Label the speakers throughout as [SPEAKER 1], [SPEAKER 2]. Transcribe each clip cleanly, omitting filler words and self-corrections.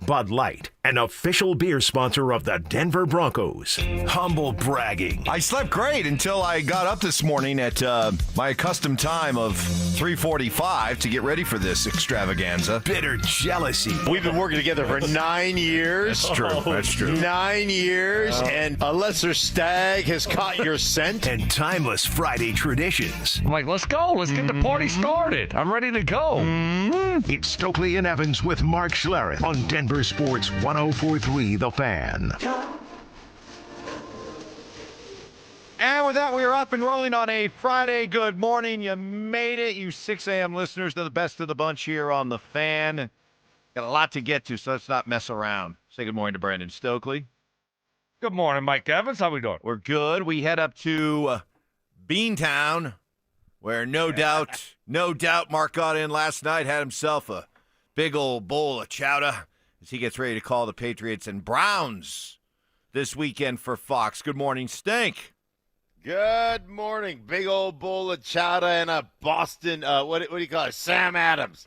[SPEAKER 1] Bud Light, an official beer sponsor of the Denver Broncos. Humble bragging.
[SPEAKER 2] I slept great until I got up this morning at my accustomed time of 3:45 to get ready for this extravaganza.
[SPEAKER 1] Bitter jealousy.
[SPEAKER 3] We've been working together for 9 years.
[SPEAKER 2] That's true. That's true.
[SPEAKER 3] 9 years, and a lesser stag has caught your scent.
[SPEAKER 1] And timeless Friday traditions.
[SPEAKER 4] I'm like, let's go. Let's get the party started. I'm ready to go.
[SPEAKER 1] It's Stokley and Evans with Mark Schlereth on DenverSports 104.3 The Fan.
[SPEAKER 5] And with that, we are up and rolling on a Friday. Good morning. You made it, you 6 a.m. listeners, to the best of the bunch here on The Fan. Got a lot to get to, so let's not mess around. Say good morning to Brandon Stokley.
[SPEAKER 4] Good morning, Mike Evans. How we doing?
[SPEAKER 5] We're good. We head up to
[SPEAKER 2] Beantown, where no doubt Mark got in last night, had himself a big old bowl of chowder as he gets ready to call the Patriots and Browns this weekend for Fox. Good morning, Stink.
[SPEAKER 3] Good morning. Big old bowl of chowder and a Boston, what do you call it? Sam Adams.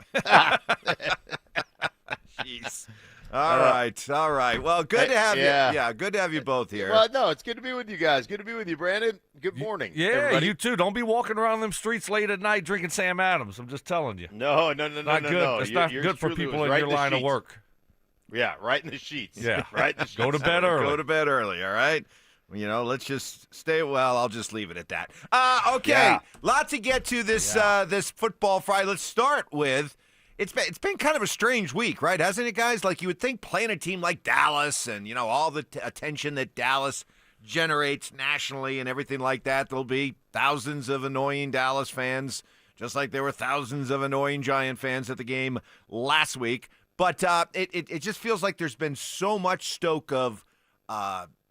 [SPEAKER 2] Jeez. All right. Well, good to have you. Yeah, good to have you both here.
[SPEAKER 3] Well, no, it's good to be with you guys. Good to be with you, Brandon. Good morning.
[SPEAKER 4] Yeah,
[SPEAKER 3] everybody.
[SPEAKER 4] you too. Don't be walking around them streets late at night drinking Sam Adams. I'm just telling you.
[SPEAKER 3] No.
[SPEAKER 4] Not good. It's not good for people in your line of work.
[SPEAKER 3] Yeah, right in the sheets.
[SPEAKER 4] Yeah.
[SPEAKER 3] Right in the sheets.
[SPEAKER 4] Go to bed early.
[SPEAKER 2] Go to bed early, all right? You know, let's just stay. Well, I'll just leave it at that. Okay,
[SPEAKER 5] Yeah.
[SPEAKER 2] Lot to get to this this football Friday. Let's start with it's been kind of a strange week, right? Hasn't it, guys? Like you would think playing a team like Dallas and all the attention that Dallas generates nationally and everything like that, there'll be thousands of annoying Dallas fans, just like there were thousands of annoying Giant fans at the game last week. But it just feels like there's been so much Stoke of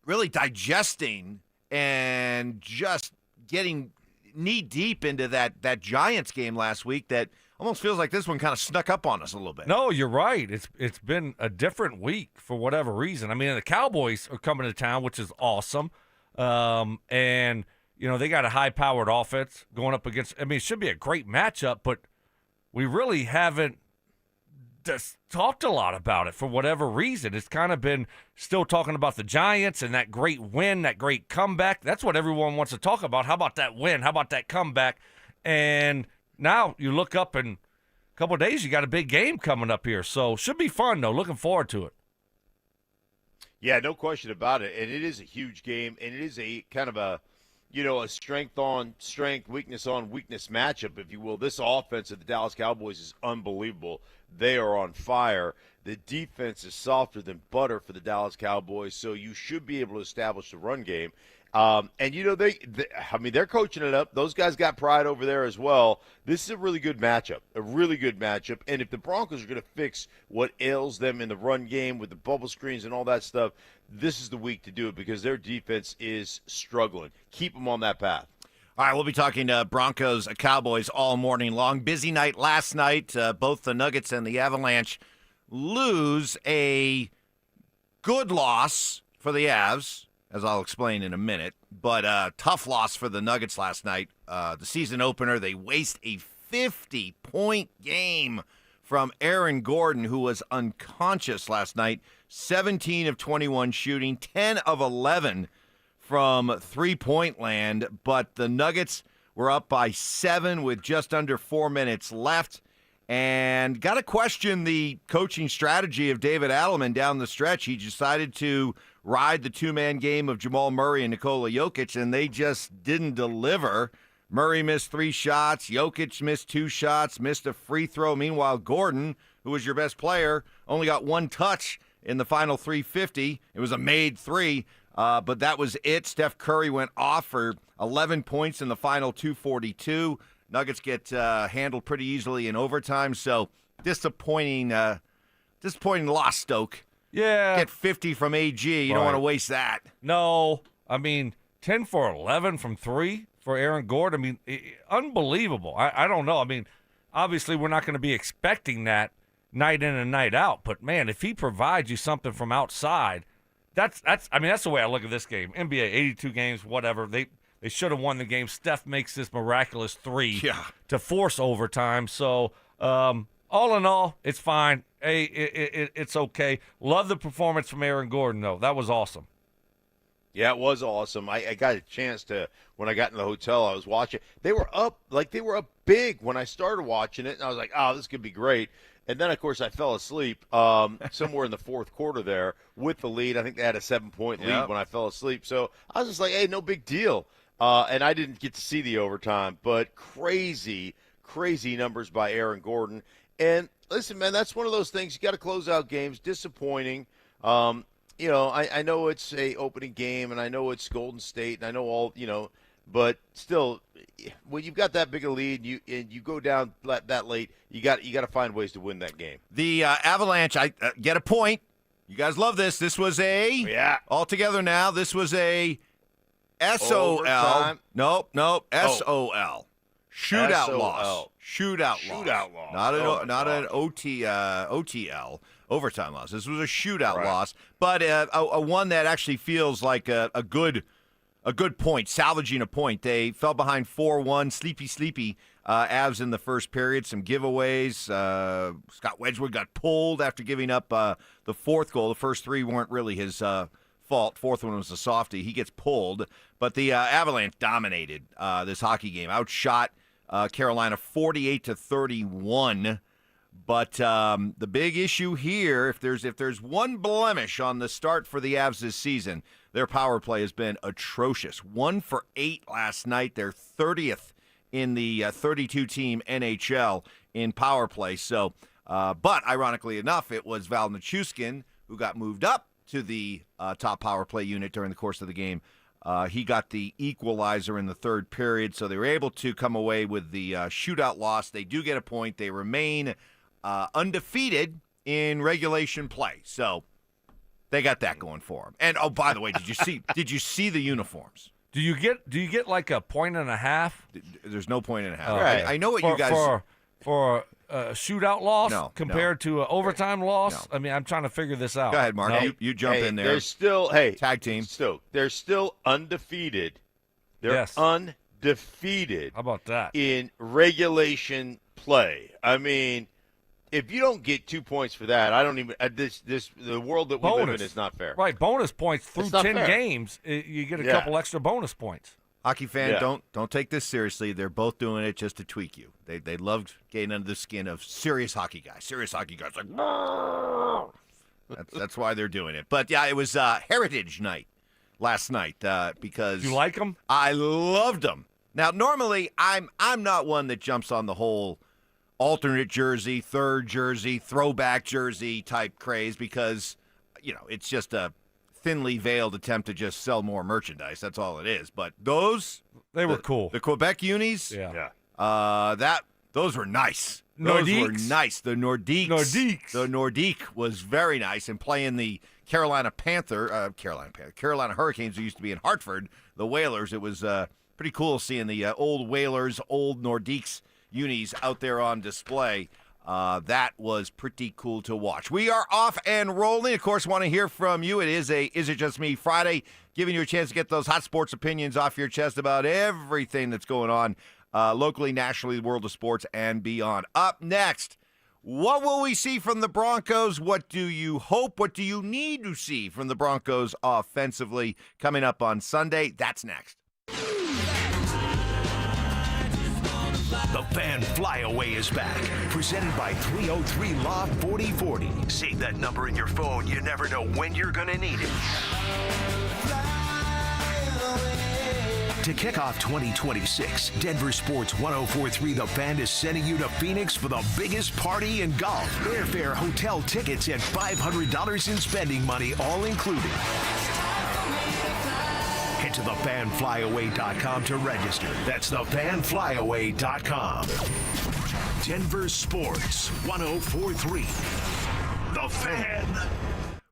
[SPEAKER 2] really digesting and just getting knee-deep into that Giants game last week that almost feels like this one kind of snuck up on us a little bit.
[SPEAKER 4] No, you're right. It's been a different week for whatever reason. I mean, the Cowboys are coming to town, which is awesome. And, they got a high-powered offense going up against – I mean, it should be a great matchup, but we really haven't just talked a lot about it for whatever reason. It's kind of been still talking about the Giants and that great win, that great comeback. That's what everyone wants to talk about. How about that win? How about that comeback? And now you look up in a couple of days, you got a big game coming up here. So should be fun, though. Looking forward to it.
[SPEAKER 3] Yeah, no question about it. And it is a huge game, and it is a kind of a strength on strength, weakness on weakness matchup, if you will. This offense of the Dallas Cowboys is unbelievable. They are on fire. The defense is softer than butter for the Dallas Cowboys, so you should be able to establish the run game. And they're coaching it up. Those guys got pride over there as well. This is a really good matchup, And if the Broncos are going to fix what ails them in the run game with the bubble screens and all that stuff, this is the week to do it because their defense is struggling. Keep them on that path.
[SPEAKER 2] All right, we'll be talking Broncos, Cowboys all morning long. Busy night last night. Both the Nuggets and the Avalanche lose a good loss for the Avs, as I'll explain in a minute, but a tough loss for the Nuggets last night. The season opener, they waste a 50-point game from Aaron Gordon, who was unconscious last night. 17 of 21 shooting, 10 of 11 from three-point land, but the Nuggets were up by 7 with just under 4 minutes left. And got to question the coaching strategy of David Adelman down the stretch. He decided to ride the two-man game of Jamal Murray and Nikola Jokic, and they just didn't deliver. Murray missed 3 shots. Jokic missed 2 shots, missed a free throw. Meanwhile, Gordon, who was your best player, only got 1 touch in the final 3:50. It was a made 3, but that was it. Steph Curry went off for 11 points in the final 2:42. Nuggets get handled pretty easily in overtime, so disappointing loss, Stoke.
[SPEAKER 4] Yeah.
[SPEAKER 2] Get 50 from AG. You don't want to waste that.
[SPEAKER 4] No. I mean, 10 for 11 from 3 for Aaron Gordon. I mean, unbelievable. I don't know. I mean, obviously we're not going to be expecting that night in and night out, but, man, if he provides you something from outside, that's the way I look at this game. NBA, 82 games, whatever. They should have won the game. Steph makes this miraculous 3 to force overtime. So all in all, it's fine. Hey, it's okay. Love the performance from Aaron Gordon, though. That was awesome.
[SPEAKER 3] Yeah, it was awesome. I got a chance to, when I got in the hotel, I was watching. They were up big when I started watching it, and I was like, oh, this could be great. And then, of course, I fell asleep somewhere in the fourth quarter there with the lead. I think they had a 7-point lead when I fell asleep. So I was just like, hey, no big deal. And I didn't get to see the overtime, but crazy numbers by Aaron Gordon. And listen, man, that's one of those things. You got to close out games. Disappointing. I know it's a opening game, and I know it's Golden State, and I know all, but still, when you've got that big a lead and you go down that late, you got to find ways to win that game.
[SPEAKER 2] The Avalanche, I get a point. You guys love this. This was all together now. This was a SOL.
[SPEAKER 3] Overtime.
[SPEAKER 2] Nope. SOL. Shootout loss. Shootout loss. Not an OTL. Overtime loss. This was a shootout loss, but a one that actually feels like a good point, salvaging a point. They fell behind 4-1, sleepy Avs in the first period. Some giveaways. Scott Wedgwood got pulled after giving up the fourth goal. The first three weren't really his fault. Fourth one was a softie. He gets pulled, but the Avalanche dominated this hockey game. Outshot Carolina 48-31. But the big issue here, if there's one blemish on the start for the Avs this season, their power play has been atrocious. 1 for 8 last night. They're 30th in the 32-team NHL in power play. So, but ironically enough, it was Val Nichushkin who got moved up to the top power play unit during the course of the game. He got the equalizer in the third period, so they were able to come away with the shootout loss. They do get a point. They remain undefeated in regulation play, so they got that going for them. And by the way, did you see the uniforms?
[SPEAKER 4] Do you get like a point and a half?
[SPEAKER 2] There's no point and a half.
[SPEAKER 3] Right.
[SPEAKER 2] I know what you guys
[SPEAKER 4] for a shootout loss compared to an overtime loss.
[SPEAKER 2] No.
[SPEAKER 4] I mean, I'm trying to figure this out.
[SPEAKER 2] Go ahead, Mark.
[SPEAKER 4] No.
[SPEAKER 2] You jump in there.
[SPEAKER 3] They're still
[SPEAKER 2] tag team.
[SPEAKER 3] They're still undefeated. They're
[SPEAKER 4] Yes.
[SPEAKER 3] undefeated.
[SPEAKER 4] How about that?
[SPEAKER 3] In regulation play? I mean, if you don't get 2 points for that, I don't even. The world that we live in is not fair.
[SPEAKER 4] Right, bonus points through
[SPEAKER 3] It's not
[SPEAKER 4] 10
[SPEAKER 3] fair.
[SPEAKER 4] games. You get a couple extra bonus points.
[SPEAKER 2] Hockey fan, don't take this seriously. They're both doing it just to tweak you. They love getting under the skin of serious hockey guys. Serious hockey guys like that's why they're doing it. But yeah, it was Heritage Night last night because
[SPEAKER 4] You like them?
[SPEAKER 2] I loved them. Now normally I'm not one that jumps on the whole alternate jersey, third jersey, throwback jersey type craze because it's just a thinly veiled attempt to just sell more merchandise. That's all it is. But
[SPEAKER 4] They were cool.
[SPEAKER 2] The Quebec unis, those were nice. Those were nice. The Nordiques. The Nordique was very nice. And playing the Carolina Hurricanes, who used to be in Hartford, the Whalers, it was pretty cool seeing the old Whalers, old Nordiques unis out there on display. That was pretty cool to watch. We are off and rolling. Of course, want to hear from you. It is Is It Just Me Friday, giving you a chance to get those hot sports opinions off your chest about everything that's going on locally, nationally, the world of sports, and beyond. Up next, what will we see from the Broncos? What do you hope? What do you need to see from the Broncos offensively coming up on Sunday? That's next.
[SPEAKER 1] The Fan Flyaway is back, presented by 303 Law 4040. Save that number in your phone. You never know when you're going to need it. To kick off 2026, DenverSports 1043 The Fan is sending you to Phoenix for the biggest party in golf. Airfare, hotel tickets, and $500 in spending money, all included. Head to thefanflyaway.com to register. That's thefanflyaway.com. Denver Sports 1043. The Fan.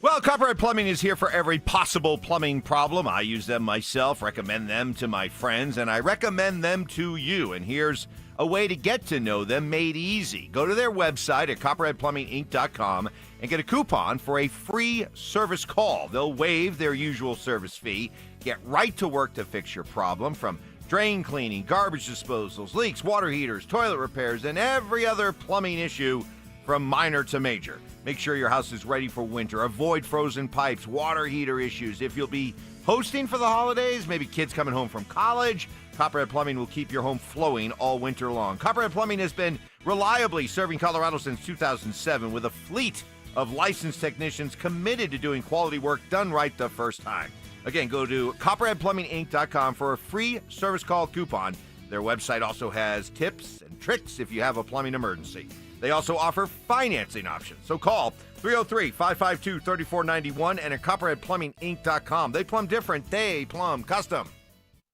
[SPEAKER 2] Well, Copperhead Plumbing is here for every possible plumbing problem. I use them myself, recommend them to my friends, and I recommend them to you. And here's a way to get to know them made easy. Go to their website at copperheadplumbinginc.com and get a coupon for a free service call. They'll waive their usual service fee. Get right to work to fix your problem, from drain cleaning, garbage disposals, leaks, water heaters, toilet repairs, and every other plumbing issue. from minor to major. Make sure your house is ready for winter. Avoid frozen pipes, water heater issues. If you'll be hosting for the holidays, maybe kids coming home from college, Copperhead Plumbing will keep your home flowing all winter long. Copperhead Plumbing has been reliably serving Colorado since 2007 with a fleet of licensed technicians committed to doing quality work done right the first time. Again, go to CopperheadPlumbingInc.com for a free service call coupon. Their website also has tips and tricks if you have a plumbing emergency. They also offer financing options. So call 303-552-3491 and at CopperheadPlumbingInc.com. They plumb different. They plumb custom.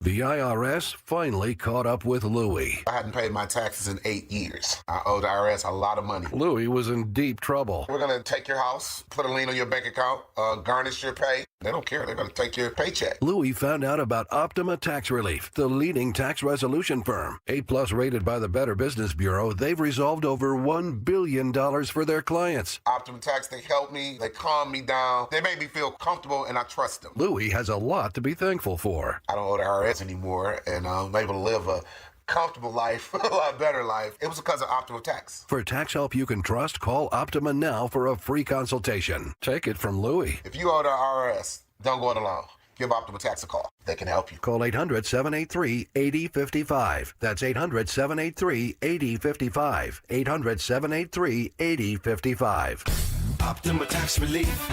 [SPEAKER 6] The IRS finally caught up with Louie.
[SPEAKER 7] I hadn't paid my taxes in 8 years. I owe the IRS a lot of money.
[SPEAKER 6] Louie was in deep trouble.
[SPEAKER 7] We're going to take your house, put a lien on your bank account, garnish your pay. They don't care. They're going to take your paycheck.
[SPEAKER 6] Louie found out about Optima Tax Relief, the leading tax resolution firm. A+ rated by the Better Business Bureau, they've resolved over $1 billion for their clients.
[SPEAKER 7] Optima Tax, they help me. They calm me down. They make me feel comfortable, and I trust them.
[SPEAKER 6] Louie has a lot to be thankful for.
[SPEAKER 7] I don't owe the IRS anymore, and I'm able to live a comfortable life, a lot better life. It was because of Optima Tax.
[SPEAKER 6] For tax help you can trust, call Optima now for a free consultation. Take it from Louie.
[SPEAKER 7] If you owe the IRS, don't go it alone. Give Optima Tax a call. They can help you.
[SPEAKER 6] Call 800-783-8055. That's 800-783-8055. 800-783-8055.
[SPEAKER 1] Optima Tax Relief.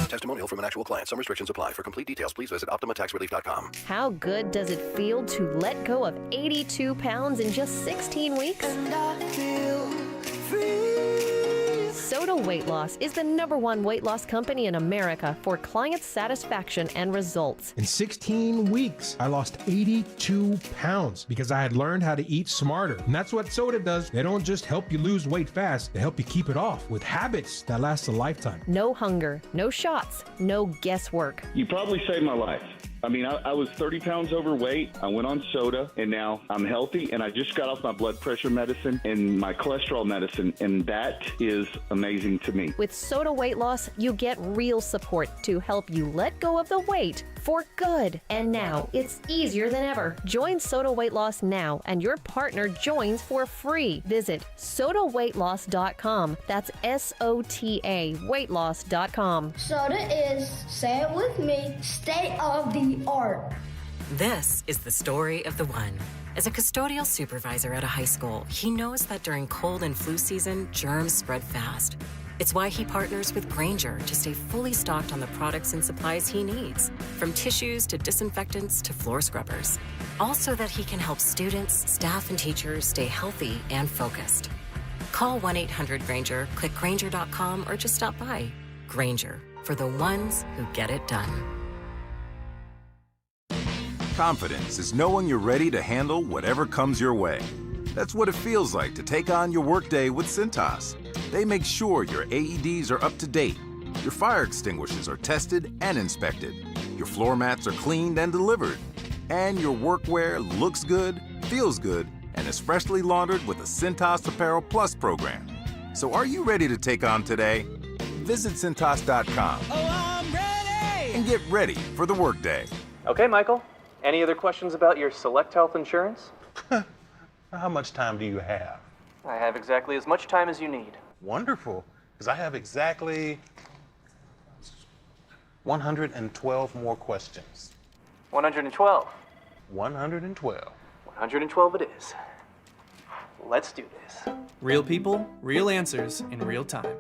[SPEAKER 6] Testimonial from an actual client. Some restrictions apply. For complete details, please visit OptimaTaxRelief.com.
[SPEAKER 8] How good does it feel to let go of 82 pounds in just 16 weeks? And I feel free. Soda Weight Loss is the #1 weight loss company in America for client satisfaction and results.
[SPEAKER 9] In 16 weeks, I lost 82 pounds because I had learned how to eat smarter. And that's what Soda does. They don't just help you lose weight fast, they help you keep it off with habits that last a lifetime.
[SPEAKER 8] No hunger, no shots, no guesswork.
[SPEAKER 10] You probably saved my life. I mean, I was 30 pounds overweight. I went on soda, and now I'm healthy, and I just got off my blood pressure medicine and my cholesterol medicine, and that is amazing to me.
[SPEAKER 8] With Soda Weight Loss, you get real support to help you let go of the weight for good. And now it's easier than ever. Join Soda Weight Loss now, and your partner joins for free. Visit sodaweightloss.com. That's SOTA weightloss.com.
[SPEAKER 11] Soda is, say it with me, state of the art.
[SPEAKER 12] This is the story of the one. As a custodial supervisor at a high school, he knows that during cold and flu season, germs spread fast. It's why he partners with Grainger to stay fully stocked on the products and supplies he needs, from tissues to disinfectants to floor scrubbers. Also that he can help students, staff, and teachers stay healthy and focused. Call 1-800-GRAINGER, click Grainger.com, or just stop by. Grainger, for the ones who get it done.
[SPEAKER 13] Confidence is knowing you're ready to handle whatever comes your way. That's what it feels like to take on your workday with Cintas. They make sure your AEDs are up to date, your fire extinguishers are tested and inspected, your floor mats are cleaned and delivered, and your workwear looks good, feels good, and is freshly laundered with the Cintas Apparel Plus program. So are you ready to take on today? Visit Cintas.com and get ready for the workday.
[SPEAKER 14] Okay, Michael. Any other questions about your Select Health insurance?
[SPEAKER 15] How much time do you have?
[SPEAKER 14] I have exactly as much time as you need.
[SPEAKER 15] Wonderful, because I have exactly 112 more questions.
[SPEAKER 14] 112.
[SPEAKER 15] 112.
[SPEAKER 14] 112 it is. Let's do this.
[SPEAKER 16] Real people, real answers in real time.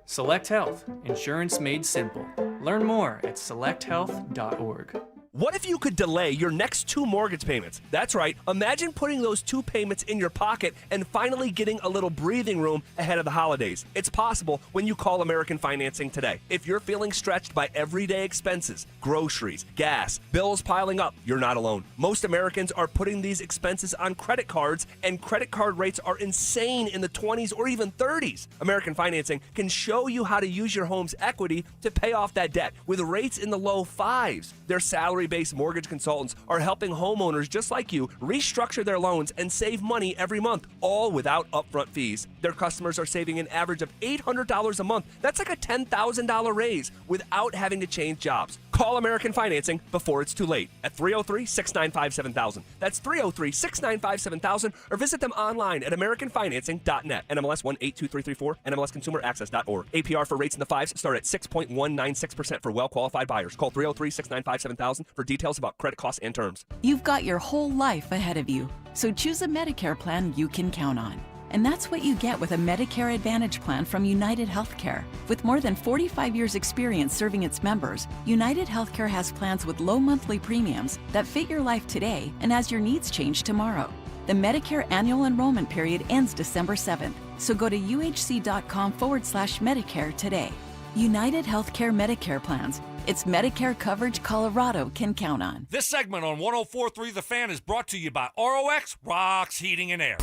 [SPEAKER 16] Select Health, insurance made simple. Learn more at selecthealth.org.
[SPEAKER 17] What if you could delay your next 2 mortgage payments? That's right. Imagine putting those 2 payments in your pocket and finally getting a little breathing room ahead of the holidays. It's possible when you call American Financing today. If you're feeling stretched by everyday expenses, groceries, gas, bills piling up, you're not alone. Most Americans are putting these expenses on credit cards, and credit card rates are insane in the 20s or even 30s. American Financing can show you how to use your home's equity to pay off that debt with rates in the low 5s. Their salary-based mortgage consultants are helping homeowners just like you restructure their loans and save money every month, all without upfront fees. Their customers are saving an average of $800 a month. That's like a $10,000 raise without having to change jobs. Call Call American Financing before it's too late at 303-695-7000. That's 303-695-7000, or visit them online at americanfinancing.net. NMLS 182334, NMLSconsumeraccess.org. APR for rates in the 5s start at 6.196% for well-qualified buyers. Call 303-695-7000 for details about credit costs and terms.
[SPEAKER 18] You've got your whole life ahead of you, so choose a Medicare plan you can count on. And that's what you get with a Medicare Advantage plan from United Healthcare. With more than 45 years' experience serving its members, United Healthcare has plans with low monthly premiums that fit your life today and as your needs change tomorrow. The Medicare annual enrollment period ends December 7th, so go to uhc.com/Medicare today. United Healthcare Medicare plans. It's Medicare coverage Colorado can count on.
[SPEAKER 4] This segment on 104.3 The Fan is brought to you by ROX Rocks Heating and Air.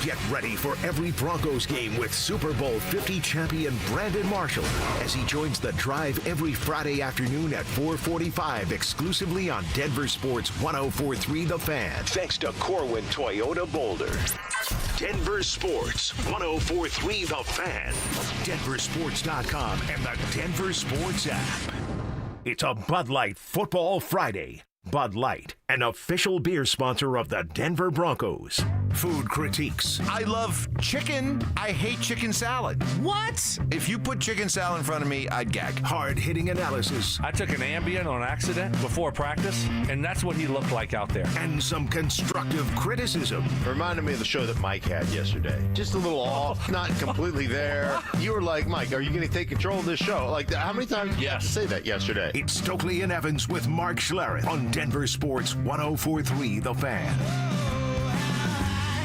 [SPEAKER 1] Get ready for every Broncos game with Super Bowl 50 champion Brandon Marshall as he joins the drive every Friday afternoon at 4:45 exclusively on Denver Sports 104.3 The Fan. Thanks to Corwin Toyota Boulder. Denver Sports 104.3 The Fan. DenverSports.com and the Denver Sports app. It's a Bud Light Football Friday. Bud Light, an official beer sponsor of the Denver Broncos. Food critiques.
[SPEAKER 2] I love chicken. I hate chicken salad.
[SPEAKER 1] What?
[SPEAKER 2] If you put chicken salad in front of me, I'd gag.
[SPEAKER 1] Hard-hitting analysis.
[SPEAKER 4] I took an Ambien on accident before practice, and that's what he looked like out there.
[SPEAKER 1] And some constructive criticism.
[SPEAKER 3] Reminded me of the show that Mike had yesterday. Just a little off, not completely there. You were like, Mike, are you going to take control of this show? Like, how many times did you have to say that yesterday?
[SPEAKER 1] It's Stokley and Evans with Mark Schlereth on Denver Sports 104.3 The Fan.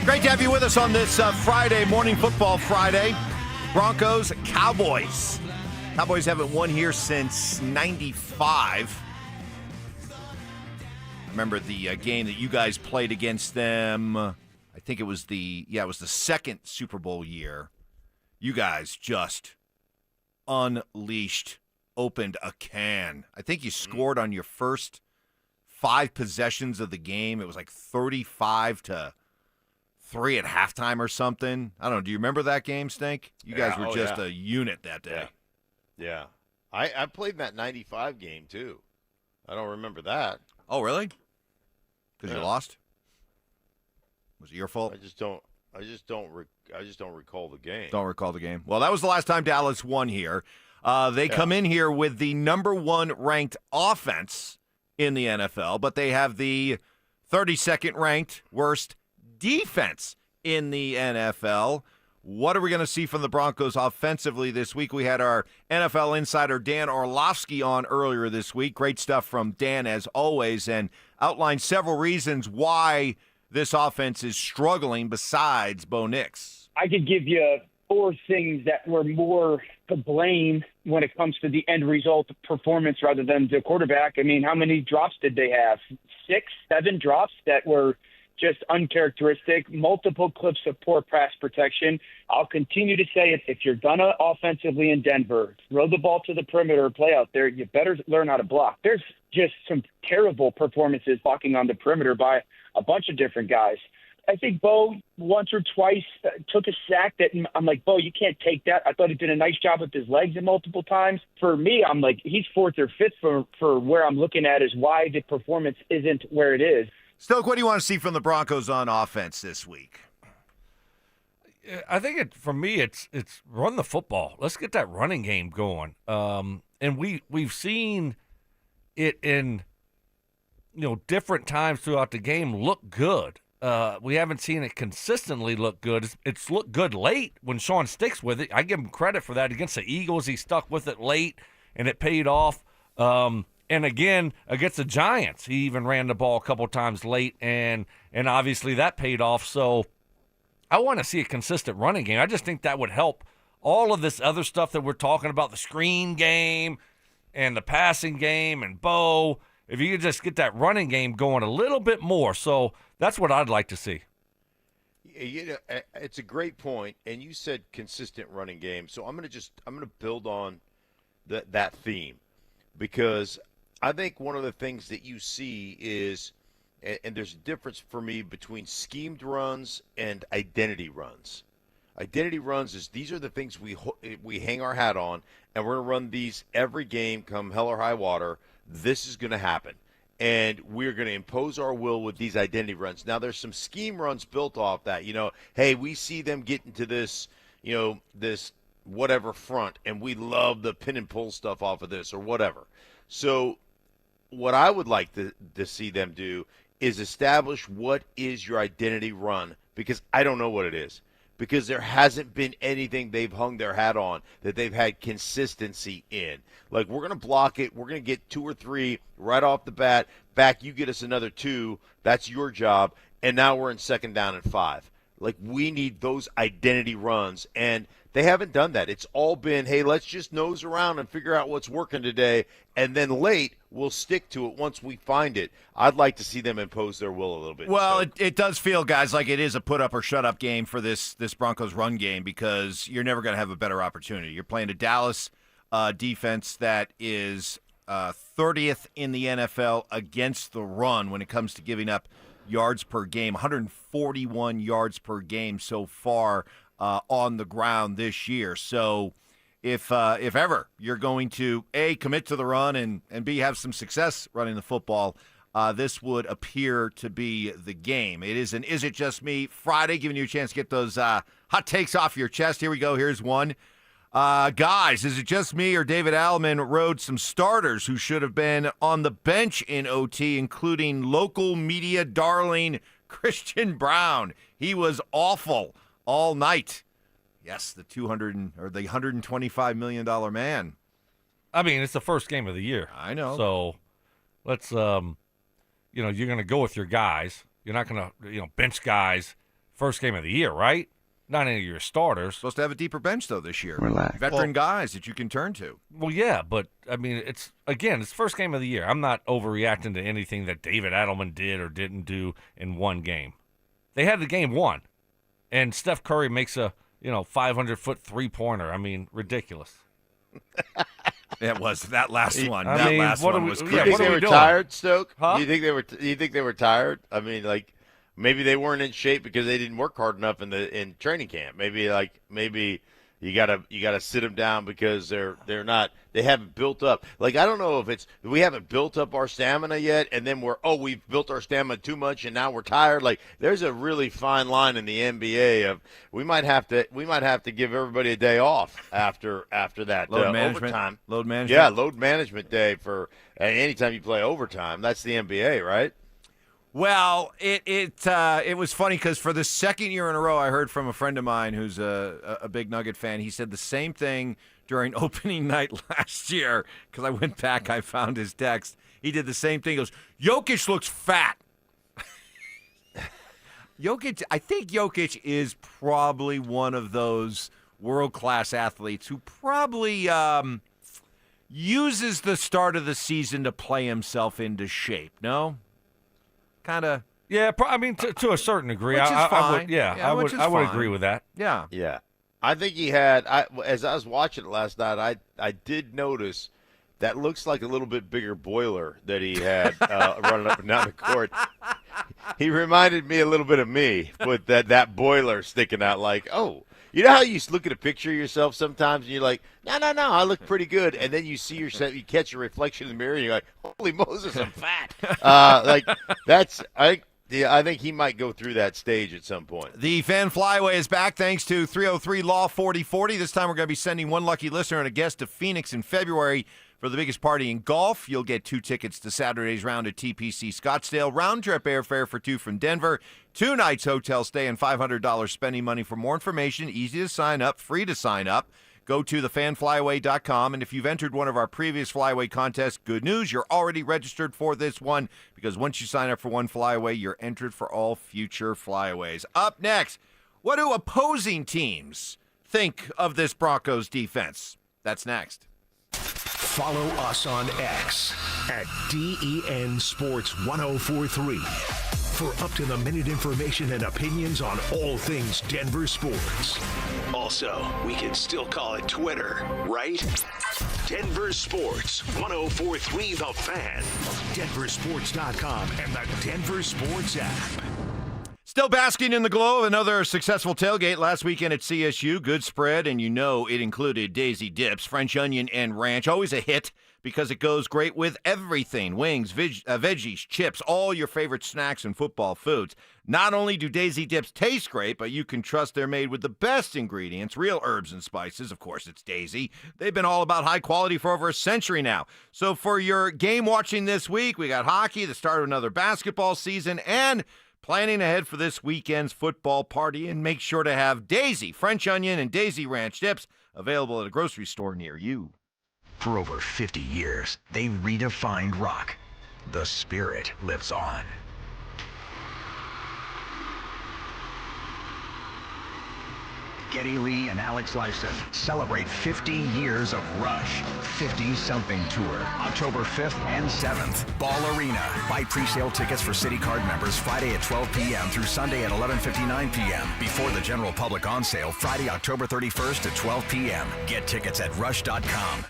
[SPEAKER 2] Great to have you with us on this Friday, Morning Football Friday. Broncos, Cowboys. Cowboys haven't won here since 95. I remember the game that you guys played against them. I think it was the second Super Bowl year. You guys just unleashed, opened a can. I think you scored on your first 5 possessions of the game. It was like 35-3 at halftime or something. I don't know. Do you remember that game, Stink? You guys were just a unit that day.
[SPEAKER 3] Yeah. I played in that 95 game, too. I don't remember that.
[SPEAKER 2] Oh, really? Because you lost? Was it your fault?
[SPEAKER 3] I just don't recall the game.
[SPEAKER 2] Don't recall the game. Well, that was the last time Dallas won here. They come in here with the number 1 ranked offense in the NFL, but they have the 32nd ranked worst defense in the NFL. What are we going to see from the Broncos offensively this week? We had our NFL insider Dan Orlovsky on earlier this week. Great stuff from Dan as always, and outlined several reasons why this offense is struggling besides Bo Nix.
[SPEAKER 19] I could give you 4 things that were more to blame when it comes to the end result of performance rather than the quarterback. I mean, how many drops did they have? 6, 7 drops that were just uncharacteristic, multiple clips of poor pass protection. I'll continue to say it. If you're going to offensively in Denver, throw the ball to the perimeter or play out there, you better learn how to block. There's just some terrible performances blocking on the perimeter by a bunch of different guys. I think Bo once or twice took a sack that I'm like, Bo, you can't take that. I thought he did a nice job with his legs multiple times. For me, I'm like, he's 4th or 5th for where I'm looking at is why the performance isn't where it is.
[SPEAKER 2] Stoke, what do you want to see from the Broncos on offense this week?
[SPEAKER 4] I think for me, it's run the football. Let's get that running game going. And we've seen it in different times throughout the game look good. We haven't seen it consistently look good. It's looked good late when Sean sticks with it. I give him credit for that. Against the Eagles, he stuck with it late, and it paid off. And again, against the Giants, he even ran the ball a couple times late, and obviously that paid off. So I want to see a consistent running game. I just think that would help all of this other stuff that we're talking about, the screen game and the passing game and Bo. If you could just get that running game going a little bit more. So that's what I'd like to see.
[SPEAKER 3] It's a great point, and you said consistent running game. So I'm going to build on that theme, because I think one of the things that you see is, and there's a difference for me between schemed runs and identity runs. Identity runs is these are the things we hang our hat on, and we're going to run these every game come hell or high water. this is going to happen. And we're going to impose our will with these identity runs. Now, there's some scheme runs built off that. Hey, we see them get into this, this whatever front, and we love the pin and pull stuff off of this or whatever. So what I would like to see them do is establish what is your identity run, because I don't know what it is. Because there hasn't been anything they've hung their hat on that they've had consistency in. Like, we're going to block it. We're going to get 2 or 3 right off the bat. Back, you get us another 2. That's your job. And now we're in 2nd down and 5. Like, we need those identity runs. And they haven't done that. It's all been, hey, let's just nose around and figure out what's working today. And then late, we'll stick to it once we find it. I'd like to see them impose their will a little bit.
[SPEAKER 2] Well, it does feel, guys, like it is a put-up-or-shut-up game for this Broncos run game, because you're never going to have a better opportunity. You're playing a Dallas defense that is 30th in the NFL against the run when it comes to giving up yards per game, 141 yards per game so far on the ground this year. So if ever you're going to, A, commit to the run, and B, have some success running the football, this would appear to be the game. It is an Is It Just Me Friday, giving you a chance to get those hot takes off your chest. Here we go. Here's one. Guys, is it just me, or David Allman rode some starters who should have been on the bench in OT, including local media darling Christian Brown? He was awful all night. Yes, the $125 million man.
[SPEAKER 4] I mean, it's the first game of the year.
[SPEAKER 2] I know.
[SPEAKER 4] So let's, you're going to go with your guys. You're not going to, bench guys first game of the year, right? Not any of your starters.
[SPEAKER 2] Supposed to have a deeper bench, though, this year.
[SPEAKER 4] Relax.
[SPEAKER 2] Veteran guys that you can turn to.
[SPEAKER 4] Well, yeah, but, I mean, it's first game of the year. I'm not overreacting to anything that David Adelman did or didn't do in one game. They had the game won, and Steph Curry makes a, 500-foot three-pointer. I mean, ridiculous.
[SPEAKER 2] It was that last one.
[SPEAKER 4] I
[SPEAKER 2] that
[SPEAKER 4] mean,
[SPEAKER 2] last one was crazy.
[SPEAKER 3] You think they were tired, Stoke?
[SPEAKER 4] Huh?
[SPEAKER 3] You think they were tired? I mean, like, maybe they weren't in shape because they didn't work hard enough in training camp. Maybe you gotta sit them down because they haven't built up. Like, I don't know if we haven't built up our stamina yet, and then we've built our stamina too much and now we're tired. Like, there's a really fine line in the NBA of we might have to give everybody a day off after that
[SPEAKER 2] load management.
[SPEAKER 3] overtime.
[SPEAKER 2] Load management.
[SPEAKER 3] Yeah, load management day for anytime you play overtime. That's the NBA, right?
[SPEAKER 2] Well, it was funny because for the second year in a row, I heard from a friend of mine who's a big Nugget fan. He said the same thing during opening night last year, because I went back, I found his text. He did the same thing. He goes, Jokic looks fat. I think Jokic is probably one of those world-class athletes who probably uses the start of the season to play himself into shape, no? Kind of.
[SPEAKER 4] Yeah, I mean, to a certain degree.
[SPEAKER 2] Which is fine.
[SPEAKER 4] I would agree with that.
[SPEAKER 2] Yeah.
[SPEAKER 3] Yeah. I think he had, as I was watching it last night, I did notice that looks like a little bit bigger boiler that he had running up and down the court. He reminded me a little bit of me with that boiler sticking out like, oh. You know how you look at a picture of yourself sometimes and you're like, no, I look pretty good. And then you see yourself, you catch your reflection in the mirror and you're like, holy Moses, I'm fat. I think he might go through that stage at some point.
[SPEAKER 2] The Fan Flyaway is back thanks to 303 Law 4040. This time we're going to be sending one lucky listener and a guest to Phoenix in February for the biggest party in golf. You'll get 2 tickets to Saturday's round at TPC Scottsdale, round-trip airfare for 2 from Denver, 2 nights hotel stay, and $500 spending money. For more information, easy to sign up, free to sign up. Go to thefanflyaway.com, and if you've entered one of our previous Flyaway contests, good news, you're already registered for this one, because once you sign up for one Flyaway, you're entered for all future Flyaways. Up next, what do opposing teams think of this Broncos defense? That's next.
[SPEAKER 1] Follow us on X at DEN Sports 1043 for up-to-the-minute information and opinions on all things Denver sports. Also, we can still call it Twitter, right? Denver Sports 1043 The Fan, DenverSports.com, and the Denver Sports app.
[SPEAKER 2] Still basking in the glow of another successful tailgate last weekend at CSU. Good spread, and you know it included Daisy Dips, French onion, and ranch. Always a hit because it goes great with everything. Wings, veggies, chips, all your favorite snacks and football foods. Not only do Daisy Dips taste great, but you can trust they're made with the best ingredients, real herbs and spices. Of course, it's Daisy. They've been all about high quality for over a century now. So for your game watching this week, we got hockey, the start of another basketball season, and planning ahead for this weekend's football party. And make sure to have Daisy French onion and Daisy ranch dips available at a grocery store near you.
[SPEAKER 20] For over 50 years, they redefined rock. The spirit lives on. Geddy Lee and Alex Lifeson celebrate 50 years of Rush. 50-something tour, October 5th and 7th. Ball Arena. Buy pre-sale tickets for City Card members Friday at 12 p.m. through Sunday at 11:59 p.m. Before the general public on sale Friday, October 31st at 12 p.m. Get tickets at rush.com.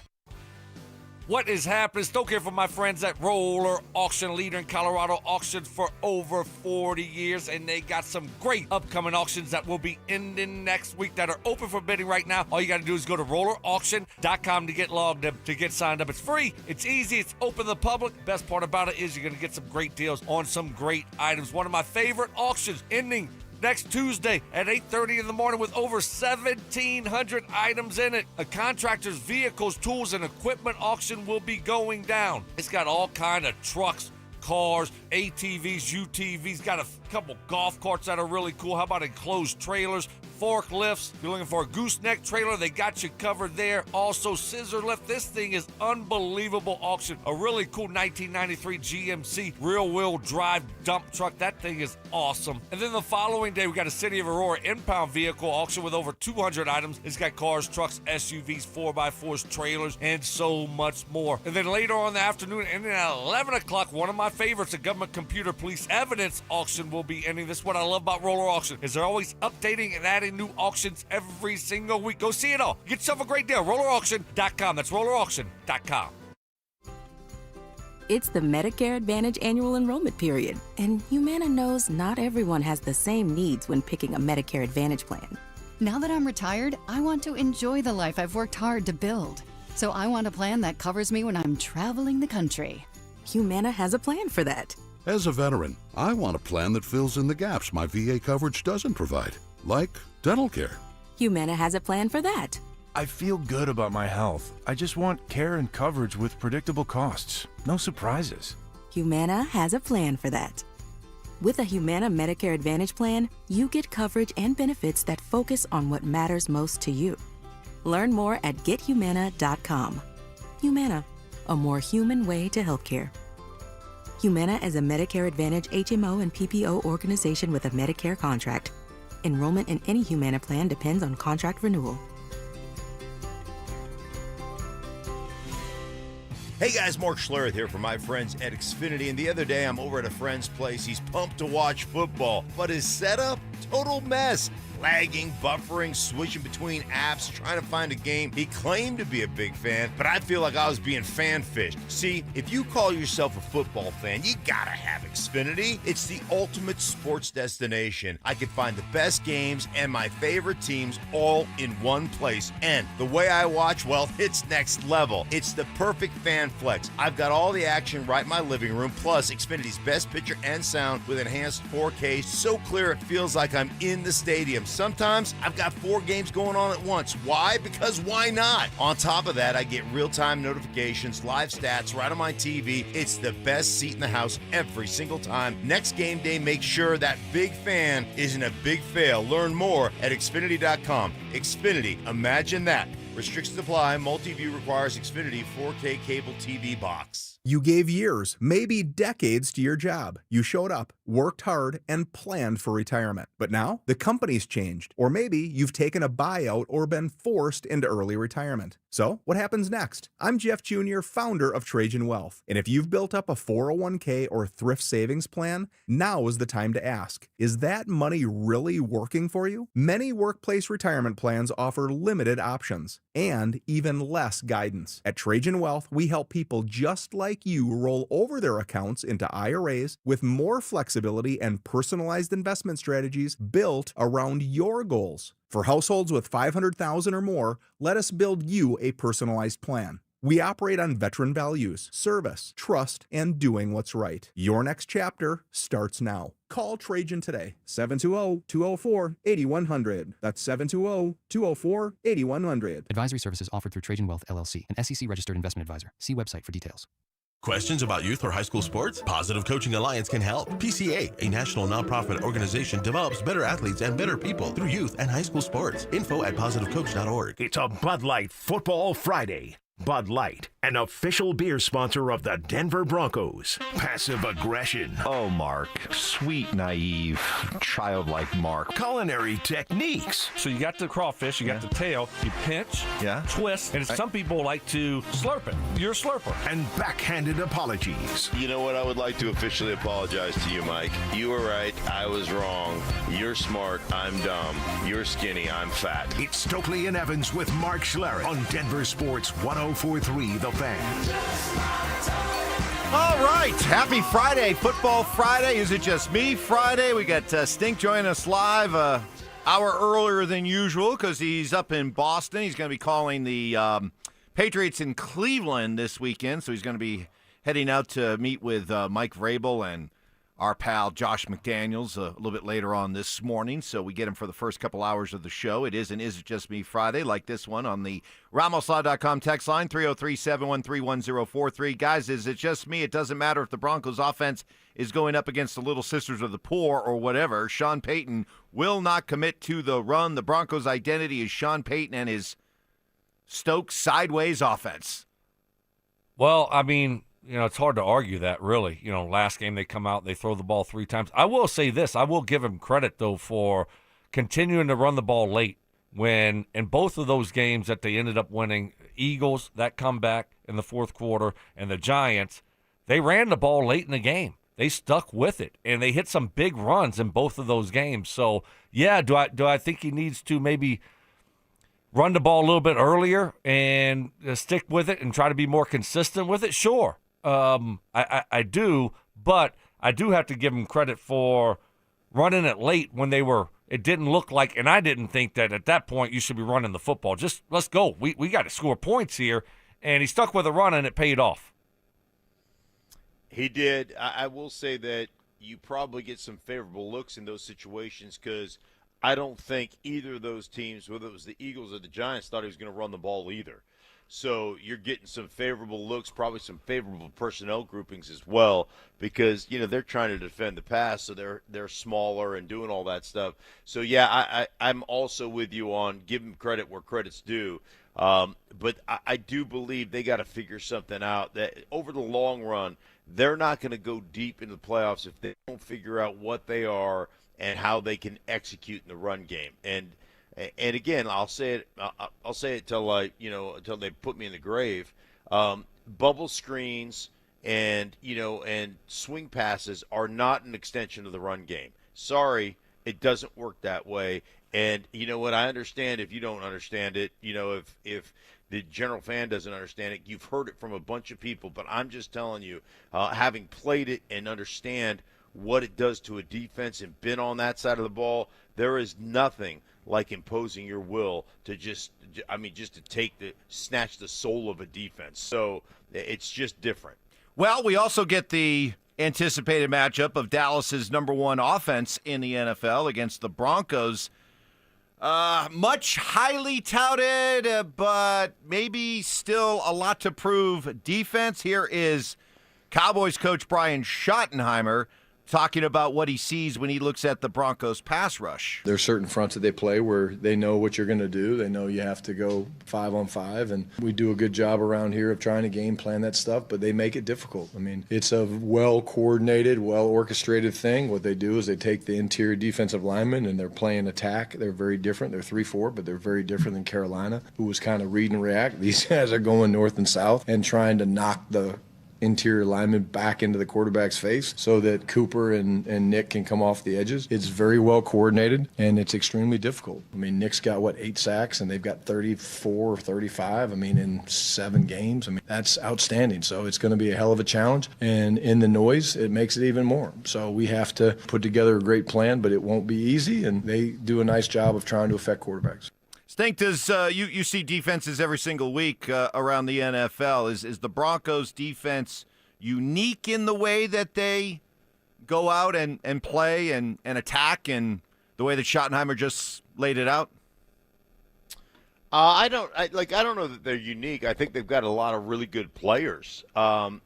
[SPEAKER 4] What is happening? Stoke here for my friends at Roller Auction, leader in Colorado auctions for over 40 years, and they got some great upcoming auctions that will be ending next week that are open for bidding right now. All you got to do is go to rollerauction.com to get logged in, to get signed up. It's free, it's easy, it's open to the public. Best part about it is you're going to get some great deals on some great items. One of my favorite auctions ending next Tuesday at 8:30 in the morning with over 1,700 items in it. A contractor's vehicles, tools, and equipment auction will be going down. It's got all kind of trucks, cars, ATVs, UTVs, got a couple golf carts that are really cool. How about enclosed trailers, forklifts? If you're looking for a gooseneck trailer, they got you covered there. Also, scissor lift. This thing is unbelievable auction. A really cool 1993 GMC rear-wheel drive dump truck. That thing is awesome. And then the following day, we got a City of Aurora impound vehicle auction with over 200 items. It's got cars, trucks, SUVs, 4x4s, trailers, and so much more. And then later on in the afternoon, and then at 11 o'clock, one of my favorites, the Government Computer Police Evidence auction will be ending. This is what I love about Roller Auction, is they're always updating and adding new auctions every single week. Go see it all. Get yourself a great deal. RollerAuction.com. That's RollerAuction.com.
[SPEAKER 21] It's the Medicare Advantage annual enrollment period, and Humana knows not everyone has the same needs when picking a Medicare Advantage plan.
[SPEAKER 22] Now that I'm retired, I want to enjoy the life I've worked hard to build. So I want a plan that covers me when I'm traveling the country.
[SPEAKER 21] Humana has a plan for that.
[SPEAKER 23] As a veteran, I want a plan that fills in the gaps my VA coverage doesn't provide, like dental care.
[SPEAKER 21] Humana has a plan for that.
[SPEAKER 24] I feel good about my health. I just want care and coverage with predictable costs. No surprises.
[SPEAKER 21] Humana has a plan for that. With a Humana Medicare Advantage plan, you get coverage and benefits that focus on what matters most to you. Learn more at gethumana.com. Humana, a more human way to healthcare. Humana is a Medicare Advantage HMO and PPO organization with a Medicare contract. Enrollment in any Humana plan depends on contract renewal.
[SPEAKER 3] Hey guys, Mark Schlereth here from my friends at Xfinity, and the other day I'm over at a friend's place. He's pumped to watch football, but his setup, total mess. Lagging, buffering, switching between apps, trying to find a game. He claimed to be a big fan, but I feel like I was being fan-fished. See, if you call yourself a football fan, you gotta have Xfinity. It's the ultimate sports destination. I can find the best games and my favorite teams all in one place. And the way I watch, well, it's next level. It's the perfect fan flex. I've got all the action right in my living room, plus Xfinity's best picture and sound with enhanced 4K, so clear it feels like I'm in the stadium. Sometimes I've got 4 games going on at once. Why? Because why not? On top of that, I get real-time notifications, live stats right on my TV. It's the best seat in the house every single time. Next game day, make sure that big fan isn't a big fail. Learn more at Xfinity.com. Xfinity, imagine that. Restrictions apply. Multi-view requires Xfinity 4K cable TV box.
[SPEAKER 25] You gave years, maybe decades to your job. You showed up, worked hard, and planned for retirement. But now, the company's changed. Or maybe you've taken a buyout or been forced into early retirement. So, what happens next? I'm Jeff Jr., founder of Trajan Wealth. And if you've built up a 401k or thrift savings plan, now is the time to ask, is that money really working for you? Many workplace retirement plans offer limited options. and even less guidance. At Trajan Wealth, we help people just like you roll over their accounts into IRAs with more flexibility and personalized investment strategies built around your goals. For households with $500,000 or more, let us build you a personalized plan. We operate on veteran values, service, trust, and doing what's right. Your next chapter starts now. Call Trajan today, 720-204-8100. That's 720-204-8100.
[SPEAKER 5] Advisory services offered through Trajan Wealth, LLC, an SEC-registered investment advisor. See website for details.
[SPEAKER 6] Questions about youth or high school sports? Positive Coaching Alliance can help. PCA, a national nonprofit organization, develops better athletes and better people through youth and high school sports. Info at positivecoach.org.
[SPEAKER 1] It's a Bud Light Football Friday. Bud Light, an official beer sponsor of the Denver Broncos. Passive aggression.
[SPEAKER 2] Oh, Mark. Sweet, naive, childlike Mark.
[SPEAKER 1] Culinary techniques.
[SPEAKER 4] So you got the crawfish, you got the tail, you pinch, twist, and some people like to slurp it. You're a slurper.
[SPEAKER 1] And backhanded apologies.
[SPEAKER 3] You know what? I would like to officially apologize to you, Mike. You were right. I was wrong. You're smart. I'm dumb. You're skinny. I'm fat.
[SPEAKER 1] It's Stokley and Evans with Mark Schlereth on DenverSports 104.3 The Fan.
[SPEAKER 2] All right. Happy Friday. Football Friday. Is it just me Friday? We got Stink joining us live hour earlier than usual because he's up in Boston. He's going to be calling the Patriots in Cleveland this weekend, so he's going to be heading out to meet with Mike Vrabel and our pal Josh McDaniels a little bit later on this morning, so we get him for the first couple hours of the show. It is an Is It Just Me Friday, like this one on the RamosLaw.com text line, 303-713-1043. Guys, is it just me? It doesn't matter if the Broncos offense is going up against the Little Sisters of the Poor or whatever. Sean Payton will not commit to the run. The Broncos' identity is Sean Payton and his Stoke sideways offense.
[SPEAKER 4] Well, I mean, it's hard to argue that, really. Last game they come out, they throw the ball 3 times. I will say this. I will give him credit, though, for continuing to run the ball late when in both of those games that they ended up winning, Eagles, that comeback in the fourth quarter, and the Giants, they ran the ball late in the game. They stuck with it, and they hit some big runs in both of those games. So, yeah, do I think he needs to maybe run the ball a little bit earlier and stick with it and try to be more consistent with it? Sure. I do, but I do have to give him credit for running it late when it didn't look like, and I didn't think that at that point you should be running the football. Just let's go. We got to score points here, and he stuck with a run, and it paid off.
[SPEAKER 3] He did. I will say that you probably get some favorable looks in those situations because I don't think either of those teams, whether it was the Eagles or the Giants, thought he was going to run the ball either. So you're getting some favorable looks, probably some favorable personnel groupings as well, because they're trying to defend the pass, so they're smaller and doing all that stuff. So yeah, I'm also with you on giving credit where credit's due, but I do believe they got to figure something out that over the long run they're not going to go deep into the playoffs if they don't figure out what they are and how they can execute in the run game. And again, I'll say it till until they put me in the grave. Bubble screens and swing passes are not an extension of the run game. Sorry, it doesn't work that way. And you know what? I understand if you don't understand it. If the general fan doesn't understand it, you've heard it from a bunch of people. But I'm just telling you, having played it and understand what it does to a defense and been on that side of the ball, there is nothing like imposing your will to just to snatch the soul of a defense. So it's just different.
[SPEAKER 2] Well, we also get the anticipated matchup of Dallas's number one offense in the NFL against the Broncos. Much highly touted, but maybe still a lot to prove defense. Here is Cowboys coach Brian Schottenheimer talking about what he sees when he looks at the Broncos pass rush.
[SPEAKER 7] There's certain fronts that they play where they know what you're going to do. They know you have to go 5-on-5, and we do a good job around here of trying to game plan that stuff, but they make it difficult. I mean, it's a well-coordinated, well-orchestrated thing. What they do is they take the interior defensive linemen and they're playing attack. They're very different. They're 3-4, but they're very different than Carolina, who was kind of read and react. These guys are going north and south and trying to knock the interior linemen back into the quarterback's face so that Cooper and Nick can come off the edges. It's very well coordinated, and it's extremely difficult. I mean, Nick's got, 8 sacks, and they've got 34 or 35, in 7 games. That's outstanding. So it's going to be a hell of a challenge, and in the noise, it makes it even more. So we have to put together a great plan, but it won't be easy, and they do a nice job of trying to affect quarterbacks.
[SPEAKER 2] Stink, does you see defenses every single week around the NFL. Is the Broncos defense unique in the way that they go out and play and attack, and the way that Schottenheimer just laid it out?
[SPEAKER 3] I don't know that they're unique. I think they've got a lot of really good players. They're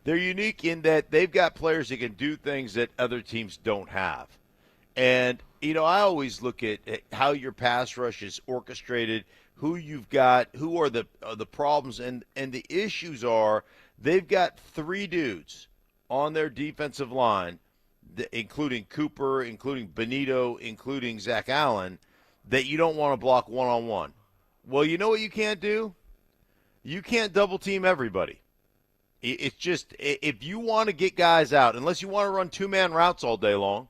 [SPEAKER 3] unique in that they've got players that can do things that other teams don't have. And, I always look at how your pass rush is orchestrated, who you've got, who are the problems, and the issues are they've got 3 dudes on their defensive line, including Cooper, including Benito, including Zach Allen, that you don't want to block one-on-one. Well, you know what you can't do? You can't double-team everybody. It's just, if you want to get guys out, unless you want to run 2-man routes all day long,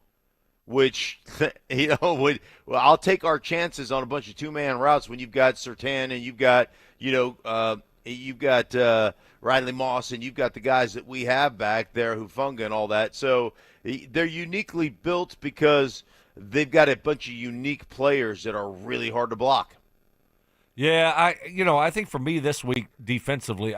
[SPEAKER 3] which, I'll take our chances on a bunch of 2-man routes when you've got Surtain and you've got, Riley Moss and you've got the guys that we have back there, Hufanga and all that. So they're uniquely built because they've got a bunch of unique players that are really hard to block.
[SPEAKER 4] Yeah, I think for me this week defensively,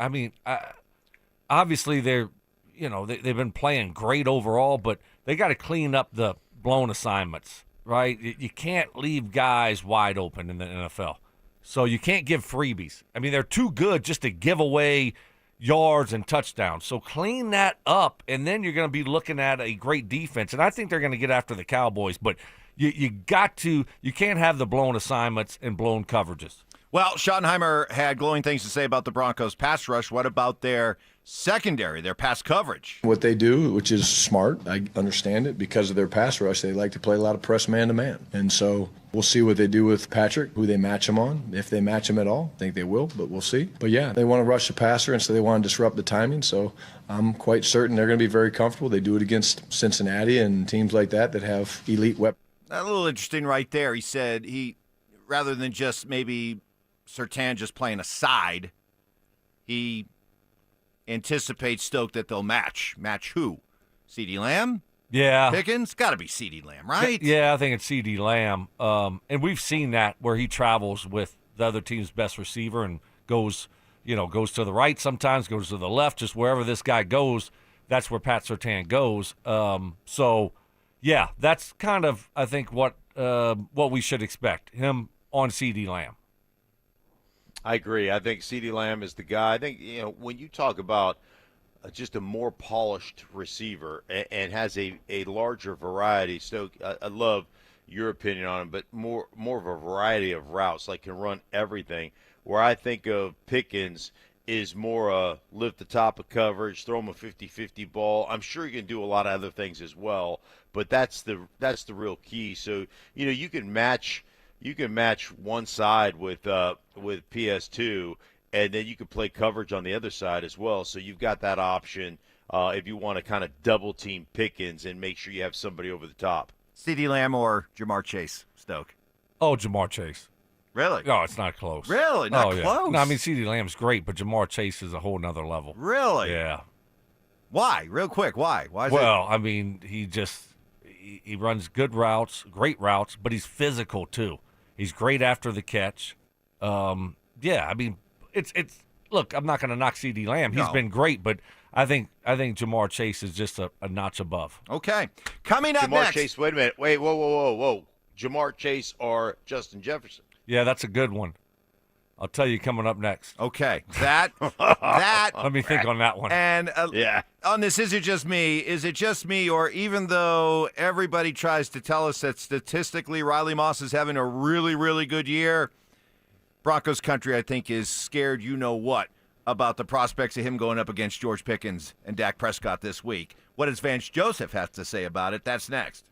[SPEAKER 4] obviously they've been playing great overall, but they got to clean up the blown assignments, right? You can't leave guys wide open in the NFL. So you can't give freebies. They're too good just to give away yards and touchdowns. So clean that up, and then you're going to be looking at a great defense. And I think they're going to get after the Cowboys, but you can't have the blown assignments and blown coverages.
[SPEAKER 2] Well, Schottenheimer had glowing things to say about the Broncos' pass rush. What about their secondary, their pass coverage?
[SPEAKER 7] What they do, which is smart, I understand it, because of their pass rush, they like to play a lot of press man-to-man. And so we'll see what they do with Patrick, who they match him on. If they match him at all, I think they will, but we'll see. But, yeah, they want to rush the passer, and so they want to disrupt the timing. So I'm quite certain they're going to be very comfortable. They do it against Cincinnati and teams like that have elite weapons.
[SPEAKER 2] A little interesting right there. He said rather than just maybe Surtain just playing a side, he anticipates Stoke that they'll match. Match who? CeeDee Lamb?
[SPEAKER 4] Yeah.
[SPEAKER 2] Pickens? Got to be CeeDee Lamb, right?
[SPEAKER 4] Yeah, I think it's CeeDee Lamb. And we've seen that where he travels with the other team's best receiver and goes to the right sometimes, goes to the left, just wherever this guy goes, that's where Pat Surtain goes. So, yeah, that's kind of, I think, what we should expect, him on CeeDee Lamb.
[SPEAKER 3] I agree. I think CeeDee Lamb is the guy. I think, when you talk about just a more polished receiver and has a larger variety, so I love your opinion on him, but more of a variety of routes, like can run everything, where I think of Pickens is more lift the top of coverage, throw him a 50-50 ball. I'm sure he can do a lot of other things as well, but that's the real key. So, you can match one side with PS2, and then you can play coverage on the other side as well. So you've got that option if you want to kind of double team Pickens and make sure you have somebody over the top.
[SPEAKER 2] CeeDee Lamb or Jamar Chase, Stoke?
[SPEAKER 4] Oh, Jamar Chase.
[SPEAKER 2] Really?
[SPEAKER 4] No, it's not close.
[SPEAKER 2] Really? Not close?
[SPEAKER 4] No, CeeDee Lamb's great, but Jamar Chase is a whole nother level.
[SPEAKER 2] Really?
[SPEAKER 4] Yeah.
[SPEAKER 2] Why? Real quick, why? Why is
[SPEAKER 4] he runs good routes, great routes, but he's physical too. He's great after the catch. It's look, I'm not going to knock CeeDee Lamb. He's been great, but I think Jamar Chase is just a notch above.
[SPEAKER 2] Okay. Coming up next.
[SPEAKER 3] Jamar Chase, wait a minute. Wait, whoa. Jamar Chase or Justin Jefferson?
[SPEAKER 4] Yeah, that's a good one. I'll tell you coming up next.
[SPEAKER 2] Okay. That.
[SPEAKER 4] Let me think on that one.
[SPEAKER 2] And on this, is it just me, or even though everybody tries to tell us that statistically Riley Moss is having a really, really good year, Broncos country, I think, is scared you-know-what about the prospects of him going up against George Pickens and Dak Prescott this week. What does Vance Joseph have to say about it? That's next.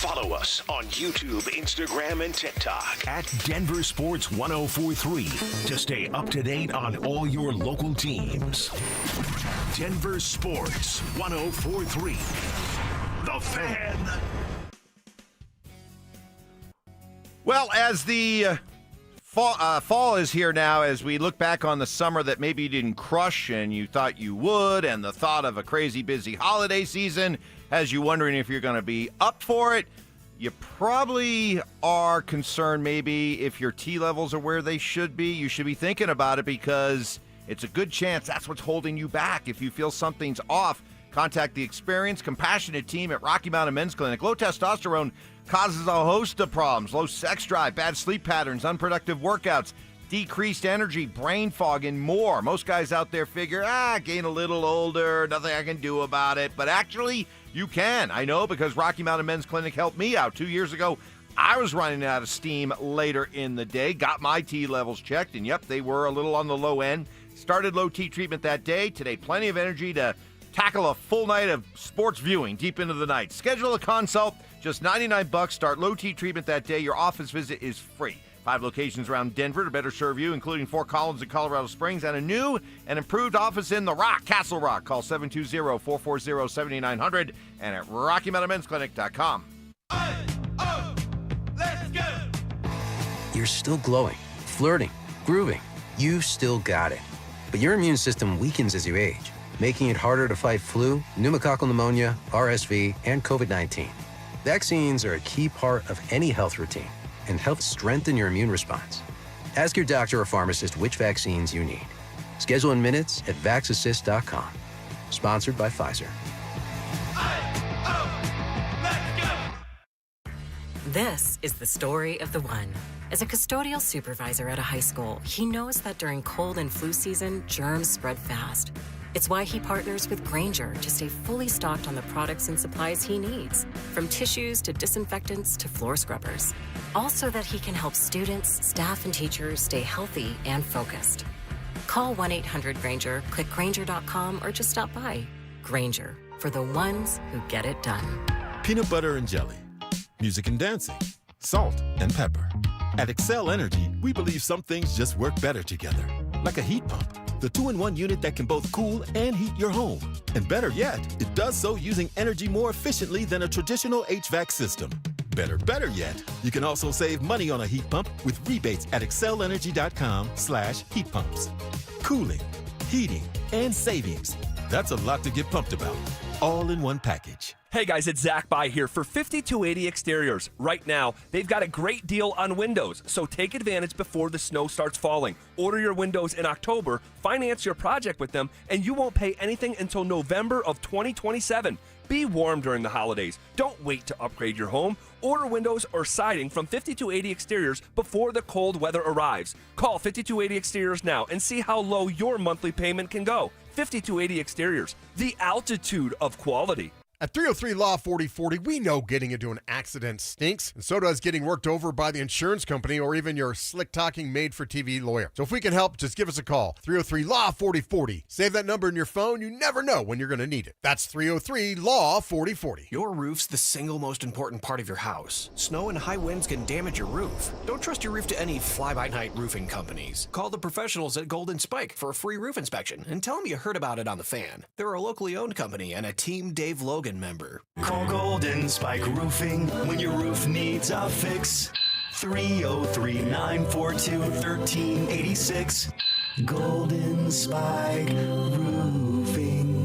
[SPEAKER 1] Follow us on YouTube, Instagram, and TikTok at Denver Sports 1043 to stay up to date on all your local teams. Denver Sports 1043. The Fan.
[SPEAKER 2] Well, as the fall is here now, as we look back on the summer that maybe you didn't crush and you thought you would, and the thought of a crazy busy holiday season has you wondering if you're going to be up for it. You probably are concerned maybe if your T levels are where they should be. You should be thinking about it because it's a good chance that's what's holding you back. If you feel something's off, contact the experienced, compassionate team at Rocky Mountain Men's Clinic. Low testosterone causes a host of problems: low sex drive, bad sleep patterns, unproductive workouts, decreased energy, brain fog, and more. Most guys out there figure, gain a little older, nothing I can do about it. But actually, you can. I know, because Rocky Mountain Men's Clinic helped me out 2 years ago. I was running out of steam later in the day, got my T levels checked, and yep, they were a little on the low end. Started low T treatment that day. Today, plenty of energy to tackle a full night of sports viewing deep into the night. Schedule a consult, just $99. Start low T treatment that day. Your office visit is free. 5 locations around Denver to better serve you, including Fort Collins and Colorado Springs, and a new and improved office in the Rock, Castle Rock. Call 720-440-7900 and at RockyMountainMen'sClinic.com.
[SPEAKER 8] Let's go! You're still glowing, flirting, grooving. You still got it. But your immune system weakens as you age, making it harder to fight flu, pneumococcal pneumonia, RSV, and COVID-19. Vaccines are a key part of any health routine and help strengthen your immune response. Ask your doctor or pharmacist which vaccines you need. Schedule in minutes at vaxassist.com. Sponsored by Pfizer.
[SPEAKER 9] This is the story of the one. As a custodial supervisor at a high school, he knows that during cold and flu season, germs spread fast. It's why he partners with Grainger to stay fully stocked on the products and supplies he needs, from tissues to disinfectants to floor scrubbers. Also that he can help students, staff, and teachers stay healthy and focused. Call 1-800-GRAINGER, click Grainger.com, or just stop by. Grainger, for the ones who get it done.
[SPEAKER 6] Peanut butter and jelly, music and dancing, salt and pepper. At Excel Energy, we believe some things just work better together, like a heat pump, the 2-in-1 unit that can both cool and heat your home. And better yet, it does so using energy more efficiently than a traditional HVAC system. Better yet, you can also save money on a heat pump with rebates at excelenergy.com/heat pumps. Cooling, heating, and savings. That's a lot to get pumped about, all in one package.
[SPEAKER 17] Hey guys, it's Zach By here for 5280 Exteriors. Right now, they've got a great deal on windows, so take advantage before the snow starts falling. Order your windows in October, finance your project with them, and you won't pay anything until November of 2027. Be warm during the holidays. Don't wait to upgrade your home. Order windows or siding from 5280 Exteriors before the cold weather arrives. Call 5280 Exteriors now and see how low your monthly payment can go. 5280 Exteriors, the altitude of quality.
[SPEAKER 10] At 303 Law 4040, we know getting into an accident stinks, and so does getting worked over by the insurance company or even your slick-talking made-for-TV lawyer. So if we can help, just give us a call. 303 Law 4040. Save that number in your phone. You never know when you're going to need it. That's 303 Law 4040.
[SPEAKER 11] Your roof's the single most important part of your house. Snow and high winds can damage your roof. Don't trust your roof to any fly-by-night roofing companies. Call the professionals at Golden Spike for a free roof inspection and tell them you heard about it on The Fan. They're a locally owned company and a Team Dave Logan member.
[SPEAKER 20] Call Golden Spike Roofing when your roof needs a fix. 303-942-1386. Golden Spike Roofing.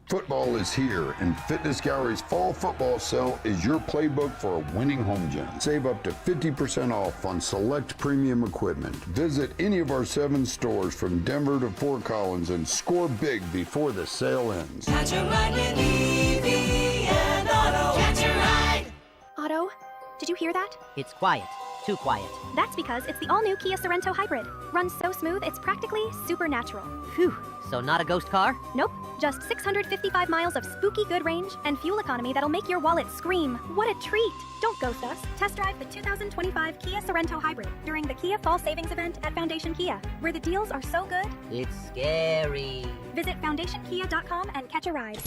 [SPEAKER 12] Football is here, and Fitness Gallery's Fall Football Sale is your playbook for a winning home gym. Save up to 50% off on select premium equipment. Visit any of our 7 stores from Denver to Fort Collins and score big before the sale ends.
[SPEAKER 26] Catch a ride with EV and Auto. Catch a ride.
[SPEAKER 27] Otto, did you hear that?
[SPEAKER 28] It's quiet. Too quiet.
[SPEAKER 27] That's because it's the all-new Kia Sorento Hybrid. Runs so smooth, it's practically supernatural.
[SPEAKER 28] Phew. So not a ghost car?
[SPEAKER 27] Nope. Just 655 miles of spooky good range and fuel economy that'll make your wallet scream. What a treat. Don't ghost us. Test drive the 2025 Kia Sorento Hybrid during the Kia Fall Savings Event at Foundation Kia, where the deals are so good.
[SPEAKER 28] It's scary.
[SPEAKER 27] Visit foundationkia.com and catch a ride.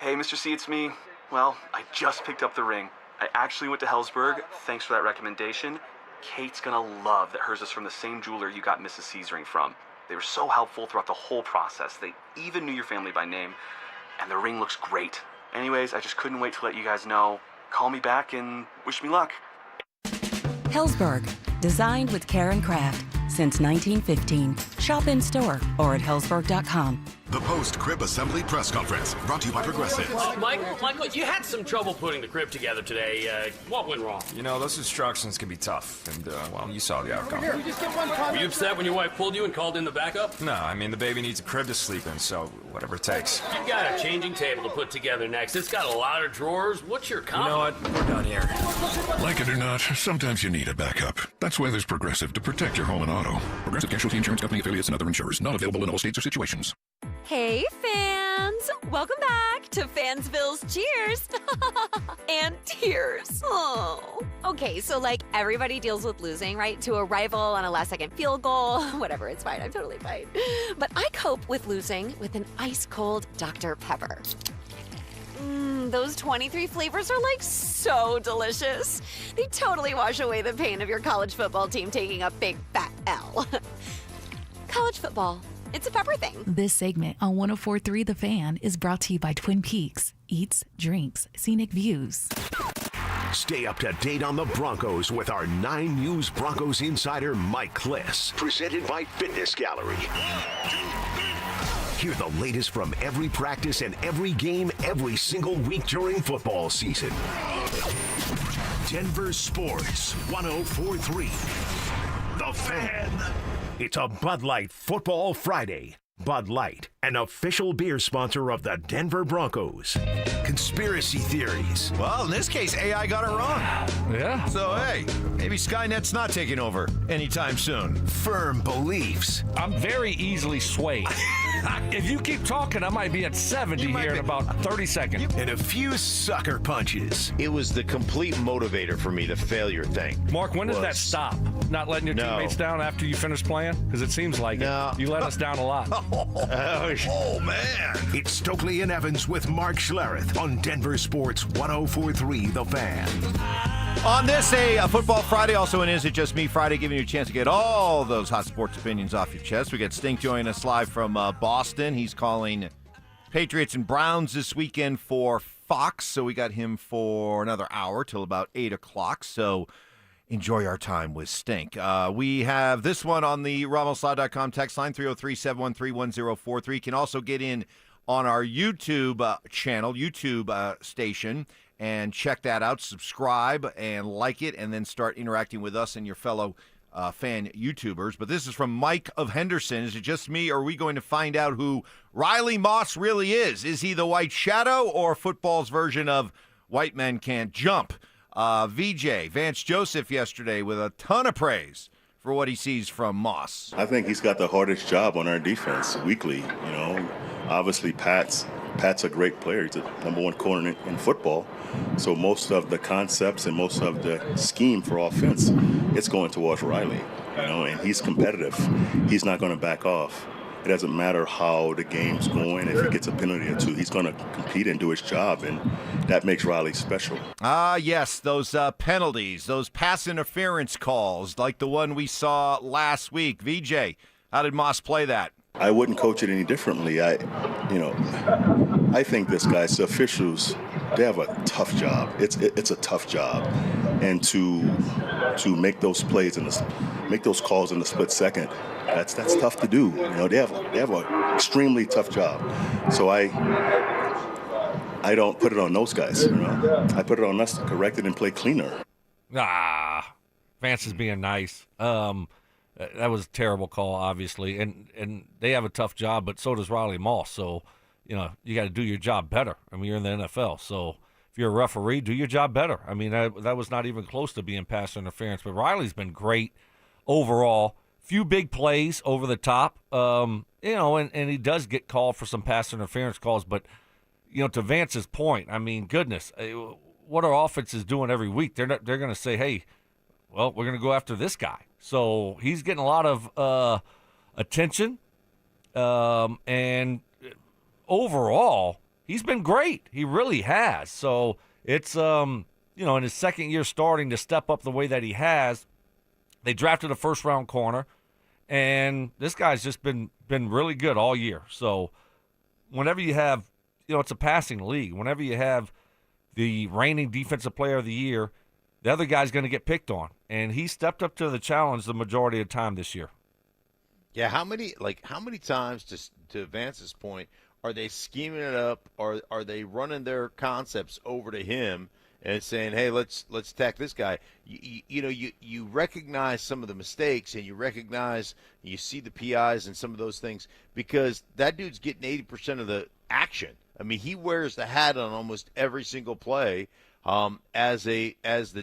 [SPEAKER 13] Hey, Mr. C, it's me. Well, I just picked up the ring. I actually went to Hellsberg. Thanks for that recommendation. Kate's gonna love that hers is from the same jeweler you got Mrs. C's ring from. They were so helpful throughout the whole process. They even knew your family by name. And the ring looks great. Anyways, I just couldn't wait to let you guys know. Call me back and wish me luck.
[SPEAKER 21] Hellsberg, designed with care and craft since 1915. Shop in store or at hellsberg.com.
[SPEAKER 14] The post-crib assembly press conference, brought to you by Progressive.
[SPEAKER 15] Michael, you had some trouble putting the crib together today. What went wrong?
[SPEAKER 16] You know, those instructions can be tough, and, well, you saw the outcome.
[SPEAKER 15] Were you upset when your wife pulled you and called in the backup?
[SPEAKER 16] No, I mean, the baby needs a crib to sleep in, so whatever it takes.
[SPEAKER 15] You've got a changing table to put together next. It's got a lot of drawers. What's your comment?
[SPEAKER 16] You know what? We're done here.
[SPEAKER 14] Like it or not, sometimes you need a backup. That's why there's Progressive to protect your home and auto. Progressive Casualty Insurance Company affiliates and other insurers. Not available in all states or situations.
[SPEAKER 18] Hey, fans! Welcome back to Fansville's Cheers and Tears. Oh. Okay, so like everybody deals with losing, right? To a rival on a last-second field goal. Whatever, it's fine. I'm totally fine. But I cope with losing with an ice-cold Dr. Pepper. Those 23 flavors are like so delicious. They totally wash away the pain of your college football team taking a big fat L. College football. It's a pepper thing.
[SPEAKER 19] This segment on 104.3 The Fan is brought to you by Twin Peaks. Eats, drinks, scenic views.
[SPEAKER 1] Stay up to date on the Broncos with our 9 News Broncos insider, Mike Schlereth. Presented by Fitness Gallery. Hear the latest from every practice and every game every single week during football season. Denver Sports 104.3. The Fan. It's a Bud Light Football Friday. Bud Light, an official beer sponsor of the Denver Broncos. Conspiracy theories.
[SPEAKER 2] Well, in this case, AI got it wrong.
[SPEAKER 4] Yeah.
[SPEAKER 2] So, hey, maybe Skynet's not taking over anytime soon.
[SPEAKER 1] Firm beliefs.
[SPEAKER 4] I'm very easily swayed. If you keep talking, I might be at 70 here in about 30 seconds.
[SPEAKER 1] And a few sucker punches.
[SPEAKER 3] It was the complete motivator for me, the failure thing.
[SPEAKER 4] Mark, when did that stop? Not letting your teammates down after you finish playing? Because it seems like it. You let us down a lot.
[SPEAKER 1] Oh, man. It's Stokley and Evans with Mark Schlereth on Denver Sports 104.3 The Fan.
[SPEAKER 2] On this, a Football Friday, also an Is It Just Me Friday, giving you a chance to get all those hot sports opinions off your chest. We got Stink joining us live from Boston. He's calling Patriots and Browns this weekend for Fox, so we got him for another hour till about 8 o'clock, so enjoy our time with Stink. We have this one on the RamosLaw.com text line, 303-713-1043. You can also get in on our YouTube channel, YouTube station, and check that out. Subscribe and like it, and then start interacting with us and your fellow fan YouTubers. But this is from Mike of Henderson. Is it just me, or are we going to find out who Riley Moss really is? Is he the White Shadow or football's version of White Men Can't Jump? VJ, Vance Joseph yesterday with a ton of praise for what he sees from Moss.
[SPEAKER 22] I think he's got the hardest job on our defense weekly. You know, obviously Pat's a great player. He's the number 1 corner in football. So most of the concepts and most of the scheme for offense, it's going towards Riley. You know, and he's competitive. He's not going to back off. It doesn't matter how the game's going. If he gets a penalty or 2, he's going to compete and do his job, and that makes Riley special.
[SPEAKER 2] Yes, those penalties, those pass interference calls, like the one we saw last week. VJ, how did Moss play that?
[SPEAKER 22] I wouldn't coach it any differently. I think this guy's officials, they have a tough job. It's a tough job, and to make those plays and make those calls in the split second, that's tough to do. You know, they have an extremely tough job. So I don't put it on those guys. You know, I put it on us to correct it and play cleaner.
[SPEAKER 4] Vance is being nice. That was a terrible call, obviously, and they have a tough job, but so does Riley Moss. So, you know, you got to do your job better. I mean, you're in the NFL, so if you're a referee, do your job better. I mean, that was not even close to being pass interference, but Riley's been great overall. Few big plays over the top, you know, and he does get called for some pass interference calls, but, you know, to Vance's point, I mean, goodness, what our offense is doing every week, they're going to say, hey, well, we're going to go after this guy. So he's getting a lot of attention, and overall, he's been great. He really has. So it's, in his second year starting to step up the way that he has. They drafted a first-round corner, and this guy's just been really good all year. So whenever you have, it's a passing league. Whenever you have the reigning defensive player of the year, the other guy's going to get picked on. And he stepped up to the challenge the majority of the time this year.
[SPEAKER 3] Yeah, how many times, to Vance's point, are they scheming it up, or are they running their concepts over to him and saying, hey, let's attack this guy? You recognize some of the mistakes, and you see the PIs and some of those things, because that dude's getting 80% of the action. I mean, he wears the hat on almost every single play as the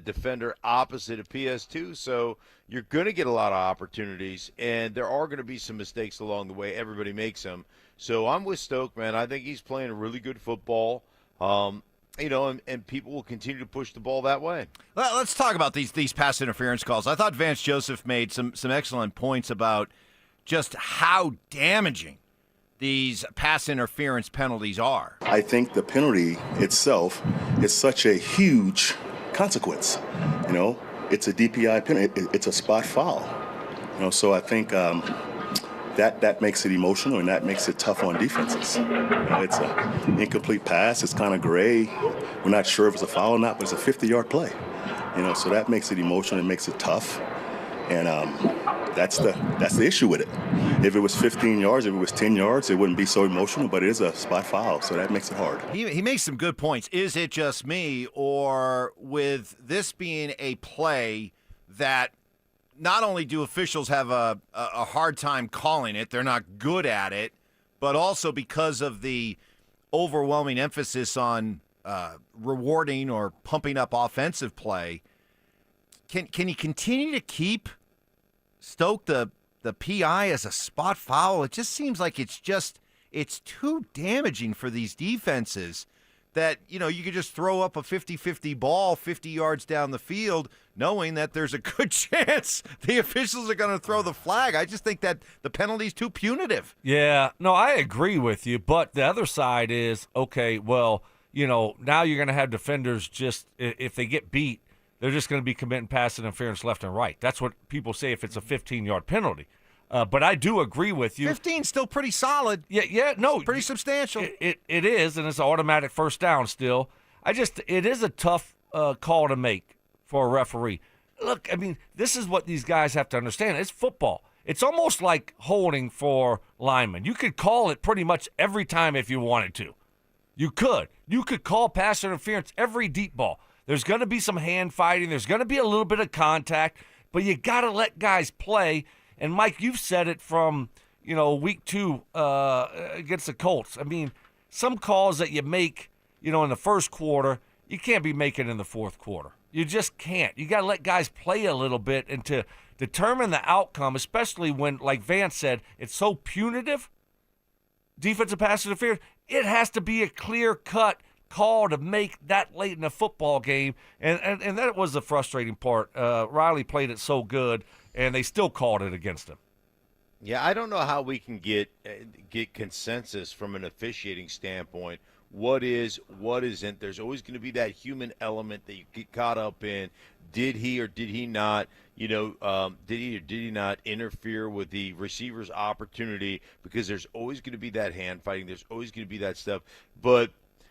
[SPEAKER 3] defender opposite of PS2. So you're going to get a lot of opportunities, and there are going to be some mistakes along the way. Everybody makes them. So I'm with Stoke, man. I think he's playing really good football. And people will continue to push the ball that way.
[SPEAKER 2] Well, let's talk about these pass interference calls. I thought Vance Joseph made some excellent points about just how damaging these pass interference penalties are.
[SPEAKER 22] I think the penalty itself is such a huge consequence. It's a DPI penalty. It's a spot foul. So I think that makes it emotional, and that makes it tough on defenses. It's an incomplete pass. It's kind of gray. We're not sure if it's a foul or not, but it's a 50-yard play. So that makes it emotional. It makes it tough, and that's the issue with it. If it was 15 yards, if it was 10 yards, it wouldn't be so emotional, but it is a spot foul, so that makes it hard.
[SPEAKER 2] He makes some good points. Is it just me, or with this being a play that not only do officials have a hard time calling it, they're not good at it, but also because of the overwhelming emphasis on rewarding or pumping up offensive play, can you continue to keep Stoke the PI as a spot foul? It just seems like it's too damaging for these defenses that, you could just throw up a 50-50 ball 50 yards down the field knowing that there's a good chance the officials are going to throw the flag. I just think that the penalty's too punitive.
[SPEAKER 4] Yeah, no, I agree with you, but the other side is, okay, well, now you're going to have defenders just, if they get beat, they're just going to be committing pass interference left and right. That's what people say if it's a 15-yard penalty. But I do agree with you.
[SPEAKER 2] 15 still pretty solid.
[SPEAKER 4] Yeah, no.
[SPEAKER 2] It's pretty substantial.
[SPEAKER 4] It is, and it's an automatic first down still. It is a tough call to make for a referee. Look, I mean, this is what these guys have to understand. It's football. It's almost like holding for linemen. You could call it pretty much every time if you wanted to. You could. You could call pass interference every deep ball. There's going to be some hand fighting. There's going to be a little bit of contact, but you got to let guys play. And, Mike, you've said it from, week 2 against the Colts. I mean, some calls that you make, in the first quarter, you can't be making in the fourth quarter. You just can't. You got to let guys play a little bit, and to determine the outcome, especially when, like Vance said, it's so punitive, defensive pass interference, it has to be a clear-cut call to make that late in a football game. And that was the frustrating part. Riley played it so good, and they still called it against him.
[SPEAKER 3] Yeah, I don't know how we can get consensus from an officiating standpoint. What is, what isn't? There's always going to be that human element that you get caught up in. Did he or did he not, did he or did he not interfere with the receiver's opportunity? Because there's always going to be that hand fighting. There's always going to be that stuff. But,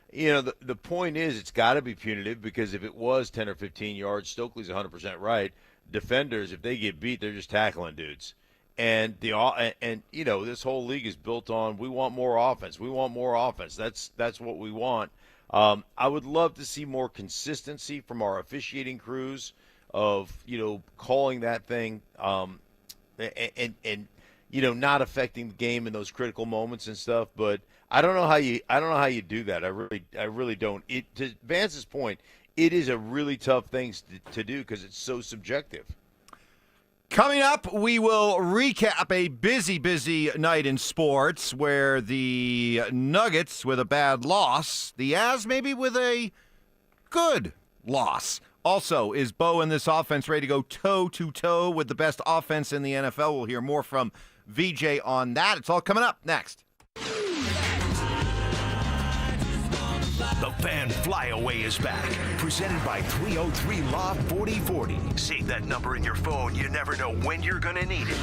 [SPEAKER 3] the point is it's got to be punitive, because if it was 10 or 15 yards, Stokley's 100% right. Defenders, if they get beat, they're just tackling dudes. And this whole league is built on, we want more offense. We want more offense. That's what we want. I would love to see more consistency from our officiating crews of, calling that thing and not affecting the game in those critical moments and stuff. But I don't know how you do that. I really don't. To Vance's point, it is a really tough thing to do because it's so subjective.
[SPEAKER 2] Coming up, we will recap a busy night in sports where the Nuggets with a bad loss, the Avs maybe with a good loss. Also, is Bo and this offense ready to go toe-to-toe with the best offense in the NFL? We'll hear more from VJ on that. It's all coming up next.
[SPEAKER 1] The Fan Flyaway is back, presented by 303 Law 4040. Save that number in your phone. You never know when you're going to need it.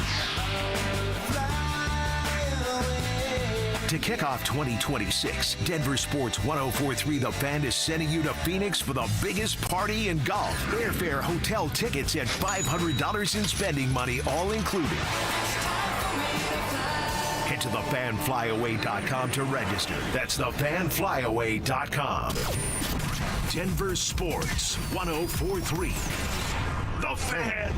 [SPEAKER 1] To kick off 2026, Denver Sports 1043 The Fan is sending you to Phoenix for the biggest party in golf. Airfare, hotel tickets, and $500 in spending money, all included. Head to thefanflyaway.com to register. That's thefanflyaway.com. Denver Sports 1043 The Fan.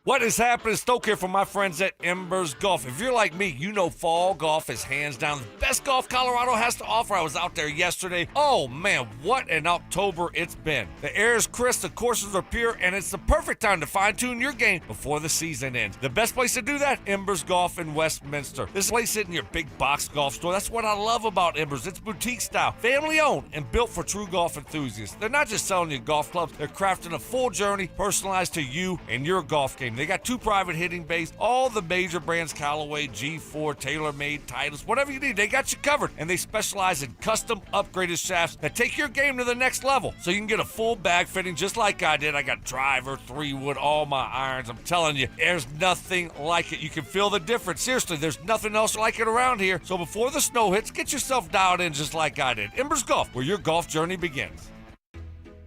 [SPEAKER 4] What is happening? Stoke here from my friends at Embers Golf. If you're like me, you know fall golf is hands down the best golf Colorado has to offer. I was out there yesterday. Oh man, what an October it's been. The air is crisp, the courses are pure, and it's the perfect time to fine-tune your game before the season ends. The best place to do that? Embers Golf in Westminster. This place isn't your big box golf store. That's what I love about Embers. It's boutique style, family owned, and built for true golf enthusiasts. They're not just selling you golf clubs, they're crafting a full journey personalized to you and your golf game. They got 2 private hitting bays, all the major brands, Callaway, G4, TaylorMade, Titleist, whatever you need, they got you covered. And they specialize in custom upgraded shafts that take your game to the next level. So you can get a full bag fitting just like I did. I got driver, 3-wood, all my irons. I'm telling you, there's nothing like it. You can feel the difference. Seriously, there's nothing else like it around here. So before the snow hits, get yourself dialed in just like I did. Embers Golf, where your golf journey begins.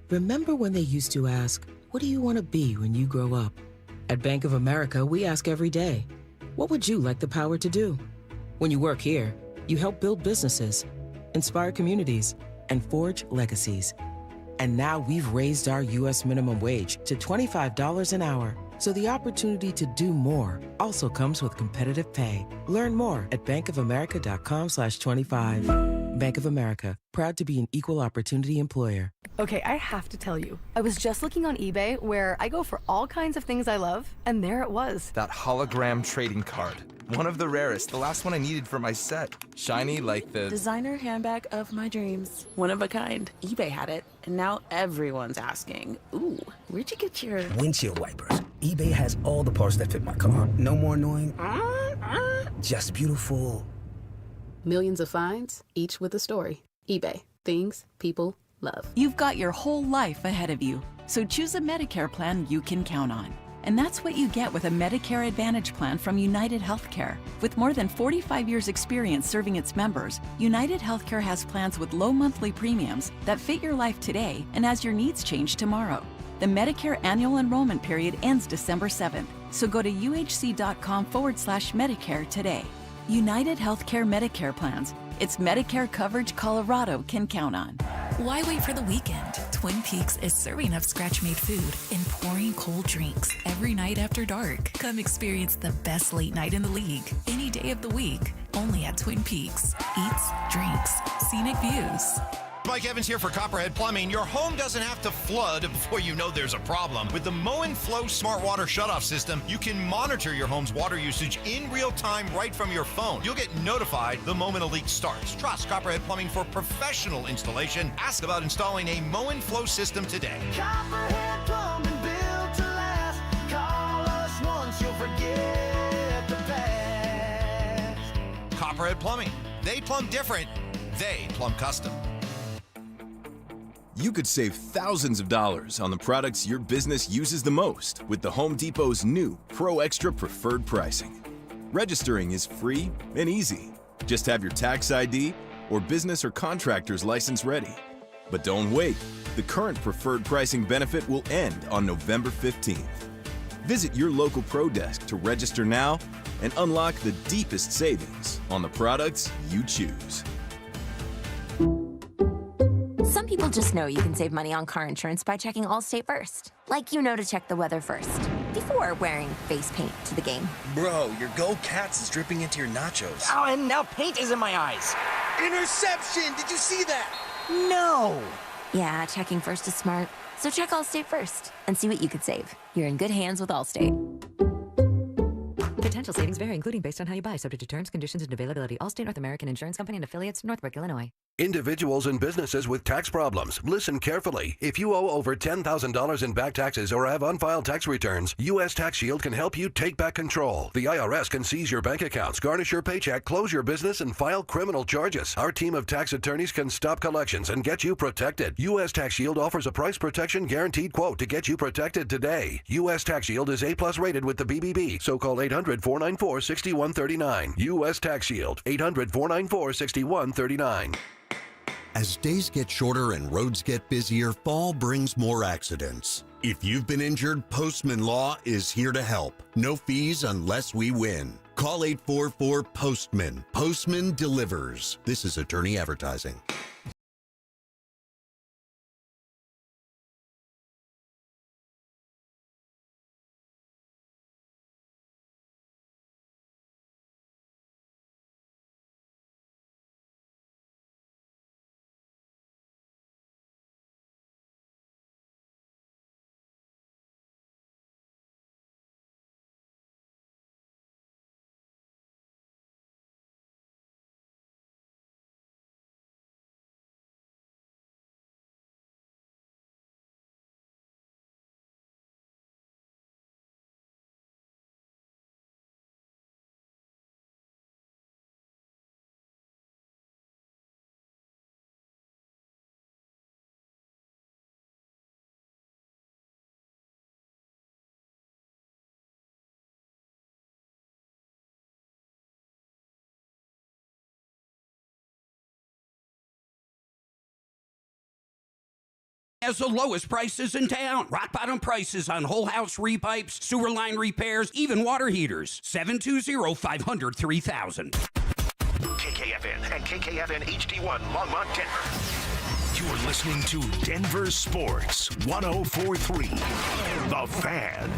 [SPEAKER 5] Remember when they used to ask, what do you want to be when you grow up? At Bank of America, we ask every day, what would you like the power to do? When you work here, you help build businesses, inspire communities, and forge legacies. And now we've raised our U.S. minimum wage to $25 an hour. So the opportunity to do more also comes with competitive pay. Learn more at bankofamerica.com/25. Bank of America, proud to be an equal opportunity employer.
[SPEAKER 6] Okay, I have to tell you, I was just looking on eBay where I go for all kinds of things I love, and there it was.
[SPEAKER 16] That hologram trading card. One of the rarest, the last one I needed for my set. Shiny like the
[SPEAKER 7] designer handbag of my dreams. One of a kind. eBay had it, and now everyone's asking, ooh, where'd you get your
[SPEAKER 8] windshield wipers? eBay has all the parts that fit my car. No more annoying, just beautiful.
[SPEAKER 7] Millions of finds, each with a story. eBay. Things people love.
[SPEAKER 9] You've got your whole life ahead of you, so choose a Medicare plan you can count on. And that's what you get with a Medicare Advantage plan from United Healthcare. With more than 45 years' experience serving its members, United Healthcare has plans with low monthly premiums that fit your life today and as your needs change tomorrow. The Medicare annual enrollment period ends December 7th, so go to uhc.com/Medicare today. United Healthcare Medicare plans. It's Medicare coverage Colorado can count on.
[SPEAKER 19] Why wait for the weekend? Twin Peaks is serving up scratch-made food and pouring cold drinks every night after dark. Come experience the best late night in the league any day of the week, only at Twin Peaks. Eats, drinks, scenic views.
[SPEAKER 2] Mike Evans here for Copperhead Plumbing. Your home doesn't have to flood before you know there's a problem. With the Mow and Flow Smart Water Shutoff System, you can monitor your home's water usage in real time right from your phone. You'll get notified the moment a leak starts. Trust Copperhead Plumbing for professional installation. Ask about installing a Mow and Flow system today.
[SPEAKER 26] Copperhead Plumbing, built to last. Call us once, you'll forget the past.
[SPEAKER 2] Copperhead Plumbing. They plumb different. They plumb custom.
[SPEAKER 23] You could save thousands of dollars on the products your business uses the most with the Home Depot's new Pro Extra Preferred Pricing. Registering is free and easy. Just have your tax ID or business or contractor's license ready. But don't wait. The current preferred pricing benefit will end on November 15th. Visit your local Pro Desk to register now and unlock the deepest savings on the products you choose.
[SPEAKER 24] Some people just know you can save money on car insurance by checking Allstate first. Like you know to check the weather first, before wearing face paint to the game.
[SPEAKER 25] Bro, your Go Cats is dripping into your nachos.
[SPEAKER 29] Oh, and now paint is in my eyes.
[SPEAKER 25] Interception! Did you see that?
[SPEAKER 24] No! Yeah, checking first is smart. So check Allstate first and see what you could save. You're in good hands with Allstate.
[SPEAKER 10] Potential savings vary, including based on how you buy, subject to terms, conditions, and availability. Allstate North American Insurance Company and affiliates, Northbrook, Illinois.
[SPEAKER 11] Individuals and businesses with tax problems, listen carefully. If you owe over $10,000 in back taxes or have unfiled tax returns, U.S. Tax Shield can help you take back control. The IRS can seize your bank accounts, garnish your paycheck, close your business, and file criminal charges. Our team of tax attorneys can stop collections and get you protected. U.S. Tax Shield offers a price protection guaranteed quote to get you protected today. U.S. Tax Shield is A+ rated with the BBB, so call 800-494-6139. U.S. Tax Shield, 800-494-6139.
[SPEAKER 12] As days get shorter and roads get busier, fall brings more accidents. If you've been injured, Postman Law is here to help. No fees unless we win. Call 844-POSTMAN. Postman delivers. This is attorney advertising.
[SPEAKER 13] Has the lowest prices in town. Rock bottom prices on whole house repipes, sewer line repairs, even water heaters. 720-500-3000.
[SPEAKER 1] KKFN and KKFN HD1 Longmont, Denver. You're listening to Denver Sports 104.3. The Fan.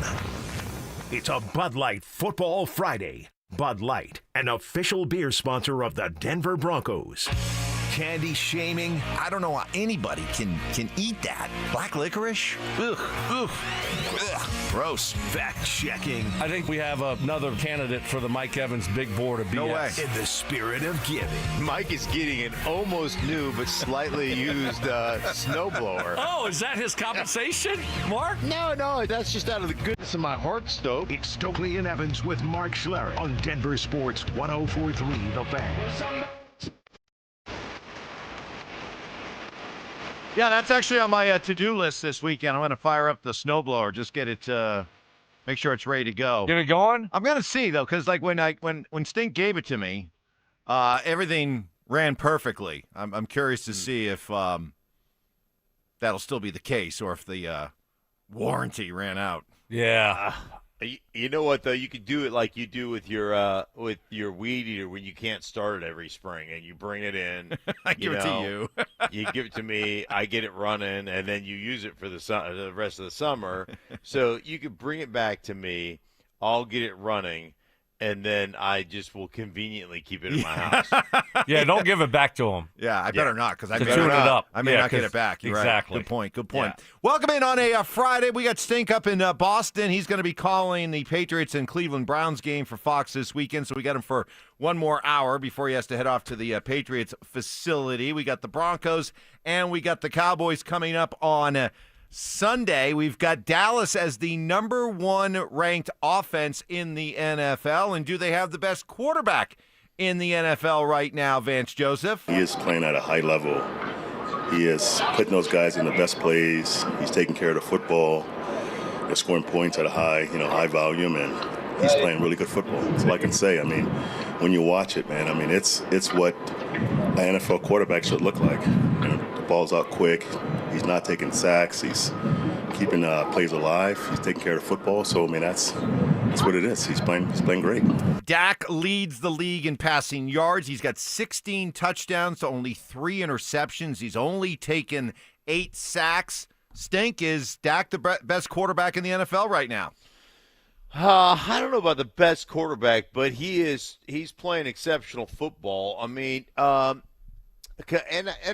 [SPEAKER 1] It's a Bud Light Football Friday. Bud Light, an official beer sponsor of the Denver Broncos. Candy shaming.
[SPEAKER 2] I don't know how anybody can eat that. Black licorice? Ugh. Ugh. Ugh. Gross.
[SPEAKER 1] Fact checking.
[SPEAKER 4] I think we have another candidate for the Mike Evans Big Board of BS.
[SPEAKER 2] No way.
[SPEAKER 1] In the spirit of giving.
[SPEAKER 3] Mike is getting an almost new but slightly used snowblower.
[SPEAKER 4] Oh, is that his compensation, Mark?
[SPEAKER 3] No, that's just out of the goodness of my heart, Stoke.
[SPEAKER 1] It's Stokley and Evans with Mark Schlereth on Denver Sports 104.3 The Fan.
[SPEAKER 2] Yeah, that's actually on my to-do list this weekend. I'm going to fire up the snowblower, just get it, make sure it's ready to go.
[SPEAKER 4] Get it going?
[SPEAKER 2] I'm going to see, though, because like when Stink gave it to me, everything ran perfectly. I'm curious to see if that'll still be the case or if the warranty ran out.
[SPEAKER 4] Yeah.
[SPEAKER 3] You know what, though? You could do it like you do with your weed eater when you can't start it every spring, and you bring it in.
[SPEAKER 2] I give it to you.
[SPEAKER 3] You give it to me. I get it running, and then you use it for the rest of the summer. So you could bring it back to me. I'll get it running, and then I just will conveniently keep it in my house.
[SPEAKER 4] Yeah, don't give it back to him.
[SPEAKER 2] Yeah, I better not, because I may
[SPEAKER 4] tune it up.
[SPEAKER 2] I may not get it back. You're
[SPEAKER 4] exactly.
[SPEAKER 2] Right. Good point.
[SPEAKER 4] Yeah.
[SPEAKER 2] Welcome in on a Friday. We got Stink up in Boston. He's going to be calling the Patriots and Cleveland Browns game for Fox this weekend, so we got him for one more hour before he has to head off to the Patriots facility. We got the Broncos and we got the Cowboys coming up on Sunday. We've got Dallas as the number 1 ranked offense in the NFL. And do they have the best quarterback in the NFL right now, Vance Joseph?
[SPEAKER 22] He is playing at a high level. He is putting those guys in the best plays. He's taking care of the football. They're scoring points at a high volume, and he's playing really good football. That's all I can say. I mean, when you watch it, man, I mean, it's what an NFL quarterback should look like. The ball's out quick. He's not taking sacks. He's keeping plays alive. He's taking care of the football. So, I mean, that's what it is. He's playing great.
[SPEAKER 2] Dak leads the league in passing yards. He's got 16 touchdowns to only 3 interceptions. He's only taken 8 sacks. Stink, is Dak the best quarterback in the NFL right now?
[SPEAKER 3] I don't know about the best quarterback, but he's playing exceptional football. I mean, and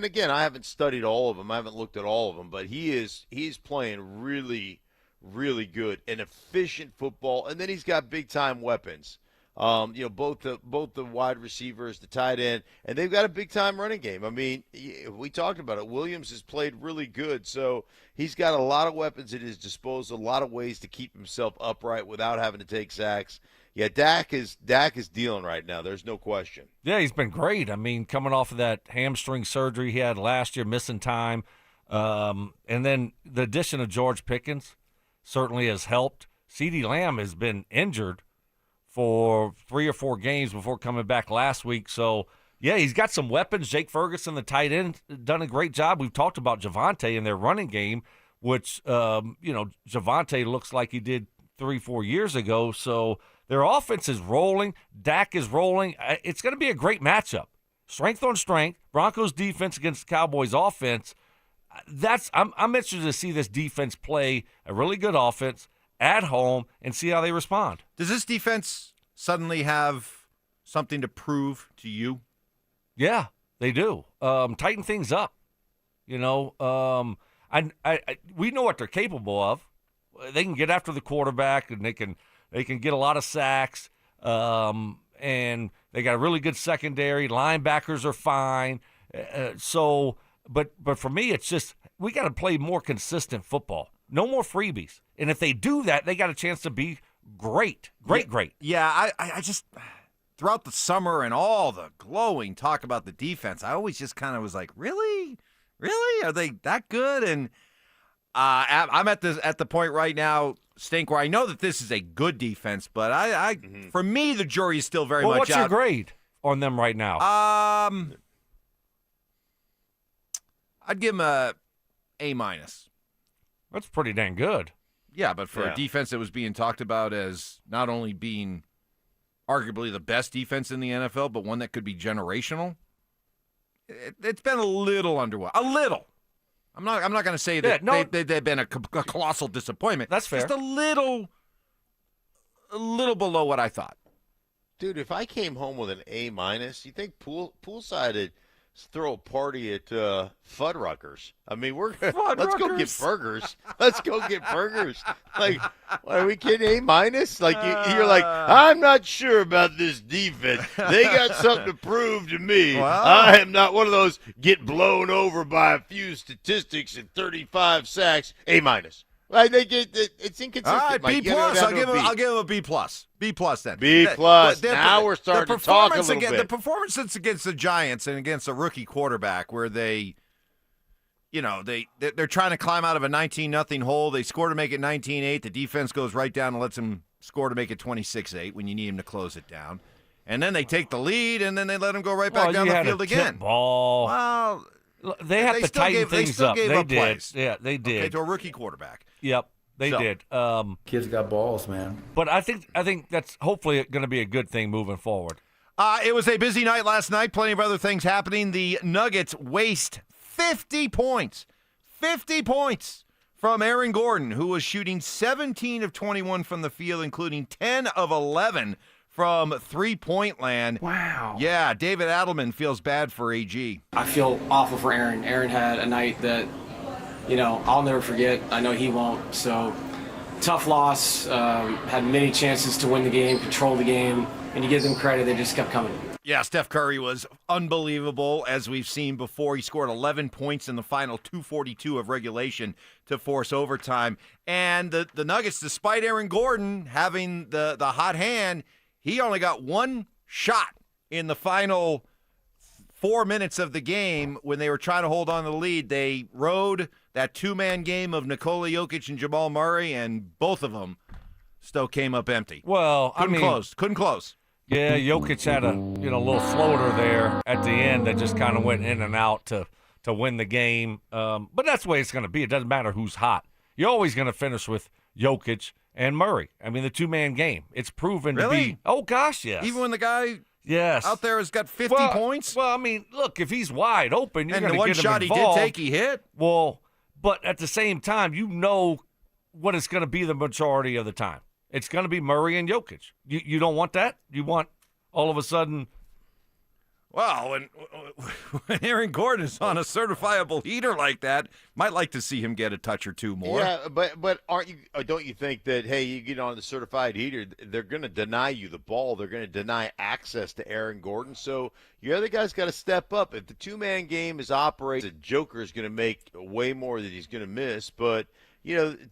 [SPEAKER 3] again, I haven't studied all of them. I haven't looked at all of them, but he's playing really, really good and efficient football. And then he's got big time weapons. Both the wide receivers, the tight end, and they've got a big-time running game. I mean, we talked about it. Williams has played really good, so he's got a lot of weapons at his disposal, a lot of ways to keep himself upright without having to take sacks. Yeah, Dak is dealing right now. There's no question.
[SPEAKER 4] Yeah, he's been great. I mean, coming off of that hamstring surgery he had last year, missing time, and then the addition of George Pickens certainly has helped. CeeDee Lamb has been injured for 3 or 4 games before coming back last week. So, yeah, he's got some weapons. Jake Ferguson, the tight end, done a great job. We've talked about Javonte in their running game, which, Javonte looks like he did 3-4 years ago. So their offense is rolling. Dak is rolling. It's going to be a great matchup. Strength on strength. Broncos defense against Cowboys offense. I'm interested to see this defense play a really good offense at home and see how they respond.
[SPEAKER 2] Does this defense suddenly have something to prove to you?
[SPEAKER 4] Yeah, they do. Tighten things up. We know what they're capable of. They can get after the quarterback, and they can get a lot of sacks. And they got a really good secondary. Linebackers are fine. But for me, it's just we got to play more consistent football. No more freebies. And if they do that, they got a chance to be great. Great.
[SPEAKER 2] Yeah, I just, throughout the summer and all the glowing talk about the defense, I always just kind of was like, really? Really? Are they that good? And I'm at the point right now, Stink, where I know that this is a good defense, but for me, the jury is still very much out.
[SPEAKER 4] What's your grade on them right now?
[SPEAKER 2] I'd give them a A-.
[SPEAKER 4] That's pretty dang good.
[SPEAKER 2] Yeah, but for a defense that was being talked about as not only being arguably the best defense in the NFL, but one that could be generational, it's been a little underwhelming. A little. I'm not going to say that they've been a colossal disappointment.
[SPEAKER 4] That's fair.
[SPEAKER 2] Just a little below what I thought.
[SPEAKER 3] Dude, if I came home with an A-, you think Poolside would throw a party at Fuddruckers? I mean, let's go get burgers. Let's go get burgers. Like, are we kidding? A-? Like you're like, I'm not sure about this defense. They got something to prove to me.
[SPEAKER 2] Well,
[SPEAKER 3] I am not one of those get blown over by a few statistics and 35 sacks. A-. I think it's inconsistent.
[SPEAKER 2] All right,
[SPEAKER 3] Mike.
[SPEAKER 2] B+. I'll give him a B+. B+ then.
[SPEAKER 3] B+. Now we're starting to talk a little bit.
[SPEAKER 2] The performance that's against the Giants and against a rookie quarterback where they're trying to climb out of a 19-0 hole. They score to make it 19-8. The defense goes right down and lets them score to make it 26-8 when you need them to close it down. And then they take the lead, and then they let them go right back down the field again.
[SPEAKER 4] Ball.
[SPEAKER 2] Well,
[SPEAKER 4] they have to tighten things up. They did.
[SPEAKER 2] Plays.
[SPEAKER 4] Yeah, they did.
[SPEAKER 2] Okay, to a rookie quarterback.
[SPEAKER 4] Yep, they did.
[SPEAKER 5] Kids got balls, man.
[SPEAKER 4] But I think that's hopefully going to be a good thing moving forward.
[SPEAKER 2] It was a busy night last night. Plenty of other things happening. The Nuggets waste 50 points. 50 points from Aaron Gordon, who was shooting 17 of 21 from the field, including 10 of 11 from three-point land.
[SPEAKER 14] Wow.
[SPEAKER 2] Yeah, David Adelman feels bad for AG.
[SPEAKER 14] I feel awful for Aaron. Aaron had a night that, I'll never forget. I know he won't. So, tough loss. Had many chances to win the game, control the game. And you give them credit, they just kept coming.
[SPEAKER 2] Yeah, Steph Curry was unbelievable, as we've seen before. He scored 11 points in the final 2:42 of regulation to force overtime. And the Nuggets, despite Aaron Gordon having the hot hand, he only got one shot in the final 4 minutes of the game when they were trying to hold on to the lead. They rode that two-man game of Nikola Jokic and Jamal Murray, and both of them still came up empty.
[SPEAKER 4] Well,
[SPEAKER 2] Couldn't close.
[SPEAKER 4] Yeah, Jokic had a little floater there at the end that just kind of went in and out to win the game. But that's the way it's going to be. It doesn't matter who's hot. You're always going to finish with Jokic and Murray. I mean, the two-man game. It's proven to be. Oh, gosh, yes.
[SPEAKER 2] Even when the guy
[SPEAKER 4] yes.
[SPEAKER 2] out there has got 50 points?
[SPEAKER 4] Well, I mean, look, if he's wide open, you're going to get him
[SPEAKER 2] involved. And the one shot he did take, he hit.
[SPEAKER 4] Well, but at the same time, you know what it's going to be the majority of the time. It's going to be Murray and Jokic. You don't want that? You want all of a sudden
[SPEAKER 2] Well, when Aaron Gordon is on a certifiable heater like that, might like to see him get a touch or two more.
[SPEAKER 3] Yeah, but don't you think that, hey, you get on the certified heater, they're going to deny you the ball. They're going to deny access to Aaron Gordon. So your other guy's got to step up. If the two-man game is operated, the Joker is going to make way more than he's going to miss. But,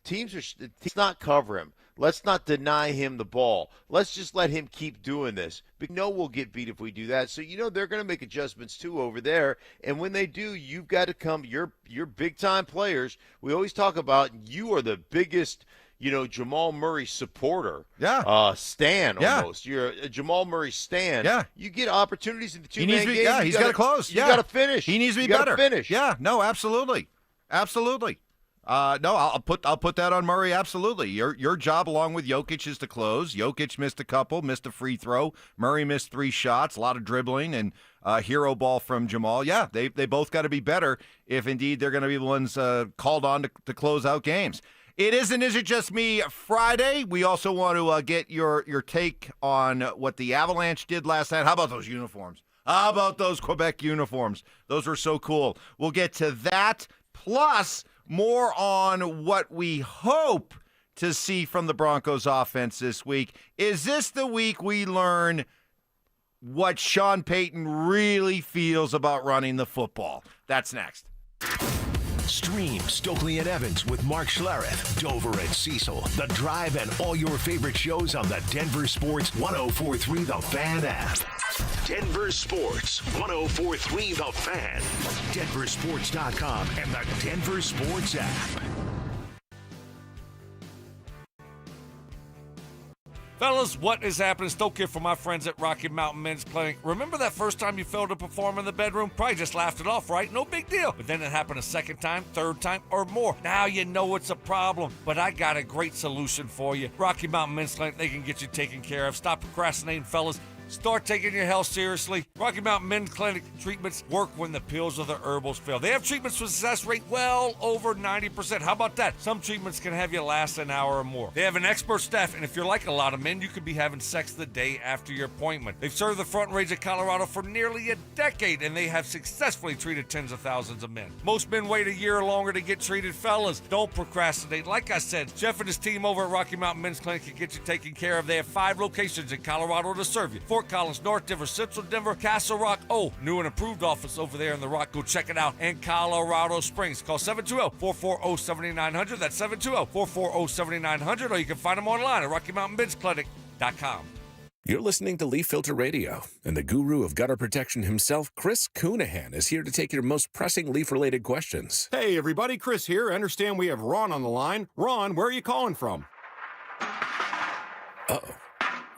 [SPEAKER 3] teams not cover him. Let's not deny him the ball. Let's just let him keep doing this. We know we'll get beat if we do that. So, they're going to make adjustments, too, over there. And when they do, you've got to come. You're big-time players. We always talk about you are the biggest, Jamal Murray supporter.
[SPEAKER 2] Yeah.
[SPEAKER 3] Stan, almost. You're a Jamal Murray stan.
[SPEAKER 2] Yeah.
[SPEAKER 3] You get opportunities in the two-man game.
[SPEAKER 2] Yeah, he's got to close.
[SPEAKER 3] You got to finish.
[SPEAKER 2] He needs to be better.
[SPEAKER 3] Finish.
[SPEAKER 2] Yeah, no, absolutely. Absolutely. No, I'll put that on Murray. Absolutely. Your job, along with Jokic, is to close. Jokic missed a couple, missed a free throw. Murray missed 3 shots, a lot of dribbling, and hero ball from Jamal. Yeah, they both got to be better if indeed they're going to be the ones called on to close out games. Is it just me Friday? We also want to get your take on what the Avalanche did last night. How about those uniforms? How about those Quebec uniforms? Those were so cool. We'll get to that, plus more on what we hope to see from the Broncos offense this week. Is this the week we learn what Sean Payton really feels about running the football? That's next.
[SPEAKER 1] Stream Stokley and Evans with Mark Schlereth, Dover and Cecil, The Drive, and all your favorite shows on the Denver Sports 104.3 The Fan app. Denver Sports 104.3 The Fan, DenverSports.com, and the Denver Sports app.
[SPEAKER 4] Fellas, what is happening? Stoke here for my friends at Rocky Mountain Men's Clinic. Remember that first time you failed to perform in the bedroom? Probably just laughed it off, right? No big deal. But then it happened a second time, third time, or more. Now you know it's a problem. But I got a great solution for you. Rocky Mountain Men's Clinic, they can get you taken care of. Stop procrastinating, fellas. Start taking your health seriously. Rocky Mountain Men's Clinic treatments work when the pills or the herbals fail. They have treatments with success rate well over 90%. How about that? Some treatments can have you last an hour or more. They have an expert staff, and if you're like a lot of men, you could be having sex the day after your appointment. They've served the Front Range of Colorado for nearly a decade, and they have successfully treated tens of thousands of men. Most men wait a year or longer to get treated. Fellas, don't procrastinate. Like I said, Jeff and his team over at Rocky Mountain Men's Clinic can get you taken care of. They have 5 locations in Colorado to serve you. Fort Collins, North Denver, Central Denver, Castle Rock. Oh, new and improved office over there in the Rock. Go check it out. And Colorado Springs. Call 720-440-7900. That's 720-440-7900. Or you can find them online at RockyMountainBidsClinic.com.
[SPEAKER 6] You're listening to Leaf Filter Radio, and the guru of gutter protection himself, Chris Coonahan, is here to take your most pressing leaf-related questions.
[SPEAKER 15] Hey, everybody. Chris here. I understand we have Ron on the line. Ron, where are you calling from?
[SPEAKER 6] Uh-oh.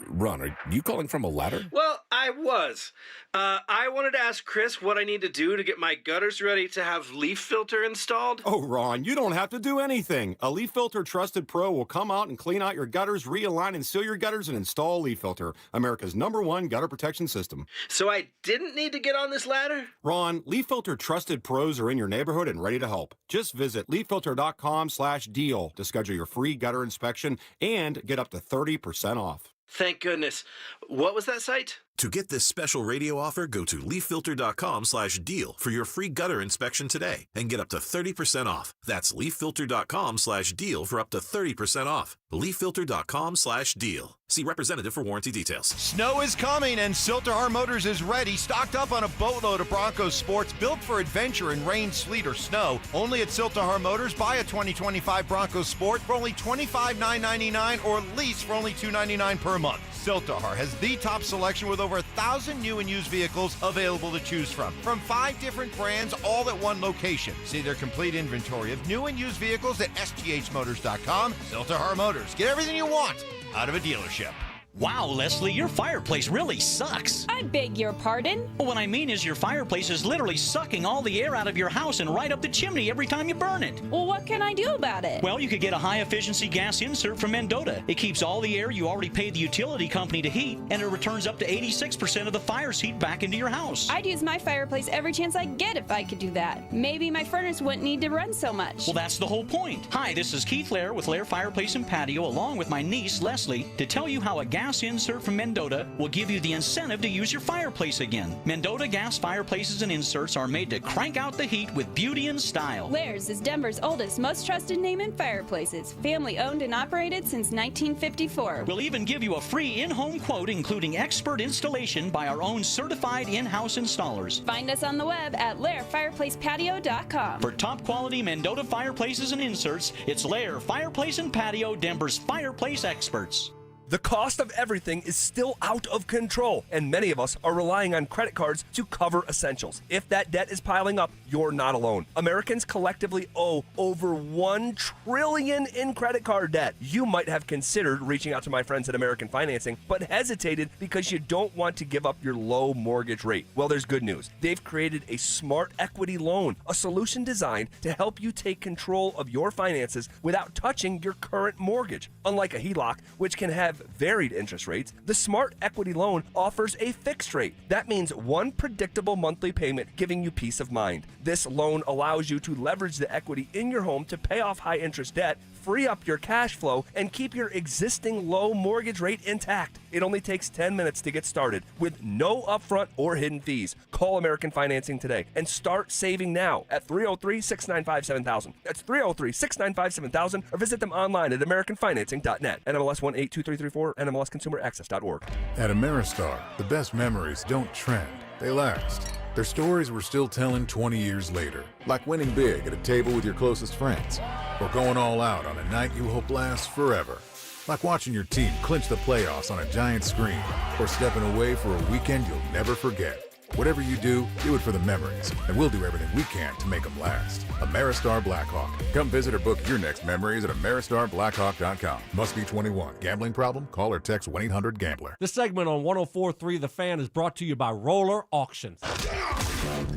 [SPEAKER 6] Ron, are you calling from a ladder?
[SPEAKER 16] Well, I was. I wanted to ask Chris what I need to do to get my gutters ready to have leaf filter installed.
[SPEAKER 15] Oh, Ron, you don't have to do anything. A Leaf Filter Trusted Pro will come out and clean out your gutters, realign and seal your gutters, and install Leaf Filter, America's #1 gutter protection system.
[SPEAKER 16] So I didn't need to get on this ladder?
[SPEAKER 15] Ron, Leaf Filter Trusted Pros are in your neighborhood and ready to help. Just visit leaffilter.com/deal to schedule your free gutter inspection and get up to 30% off.
[SPEAKER 16] Thank goodness. What was that site?
[SPEAKER 17] To get this special radio offer, go to leaffilter.com/deal for your free gutter inspection today and get up to 30% off. That's leaffilter.com/deal for up to 30% off. leaffilter.com/deal. See representative for warranty details.
[SPEAKER 2] Snow is coming, and Silterhar Motors is ready, stocked up on a boatload of Broncos sports built for adventure in rain, sleet, or snow. Only at Silterhar Motors, buy a 2025 Broncos sport for only $25,999 or lease for only $299 per month. Silterhar has the top selection with over 1,000 new and used vehicles available to choose from 5 different brands, all at one location. See their complete inventory of new and used vehicles at sthmotors.com. Silterhar Motors. Get everything you want out of a dealership.
[SPEAKER 18] Wow, Leslie, your fireplace really sucks.
[SPEAKER 20] I beg your pardon?
[SPEAKER 18] What I mean is your fireplace is literally sucking all the air out of your house and right up the chimney every time you burn it.
[SPEAKER 20] Well, what can I do about it?
[SPEAKER 18] Well, you could get a high-efficiency gas insert from Mendota. It keeps all the air you already paid the utility company to heat, and it returns up to 86% of the fire's heat back into your house.
[SPEAKER 20] I'd use my fireplace every chance I get if I could do that. Maybe my furnace wouldn't need to run so much.
[SPEAKER 18] Well, that's the whole point. Hi, this is Keith Lair with Lair Fireplace and Patio, along with my niece, Leslie, to tell you how a gas gas insert from Mendota will give you the incentive to use your fireplace again. Mendota gas fireplaces and inserts are made to crank out the heat with beauty and style.
[SPEAKER 20] Schlerth is Denver's oldest, most trusted name in fireplaces. Family owned and operated since 1954.
[SPEAKER 18] We'll even give you a free in-home quote, including expert installation by our own certified in-house installers.
[SPEAKER 20] Find us on the web at lairfireplacepatio.com.
[SPEAKER 18] For top quality Mendota fireplaces and inserts, it's Lair Fireplace and Patio, Denver's fireplace experts.
[SPEAKER 7] The cost of everything is still out of control, and many of us are relying on credit cards to cover essentials. If that debt is piling up, you're not alone. Americans collectively owe over $1 trillion in credit card debt. You might have considered reaching out to my friends at American Financing, but hesitated because you don't want to give up your low mortgage rate. Well, there's good news. They've created a smart equity loan, a solution designed to help you take control of your finances without touching your current mortgage. Unlike a HELOC, which can have varied interest rates, the Smart Equity Loan offers a fixed rate. That means one predictable monthly payment, giving you peace of mind. This loan allows you to leverage the equity in your home to pay off high interest debt, free up your cash flow, and keep your existing low mortgage rate intact. It only takes 10 minutes to get started with no upfront or hidden fees. Call American Financing today and start saving now at 303-695-7000. That's 303-695-7000, or visit them online at americanfinancing.net. NMLS 182334, NMLSconsumeraccess.org.
[SPEAKER 8] At Ameristar, the best memories don't trend, they last. They're stories we're still telling 20 years later, like winning big at a table with your closest friends, or going all out on a night you hope lasts forever. Like watching your team clinch the playoffs on a giant screen, or stepping away for a weekend you'll never forget. Whatever you do it for the memories, and we'll do everything we can to make them last. Ameristar Blackhawk. Come visit or book your next memories at AmeristarBlackhawk.com. Must be 21. Gambling problem? Call or text 1-800-GAMBLER.
[SPEAKER 9] This segment on 104.3 The Fan is brought to you by Roller Auctions.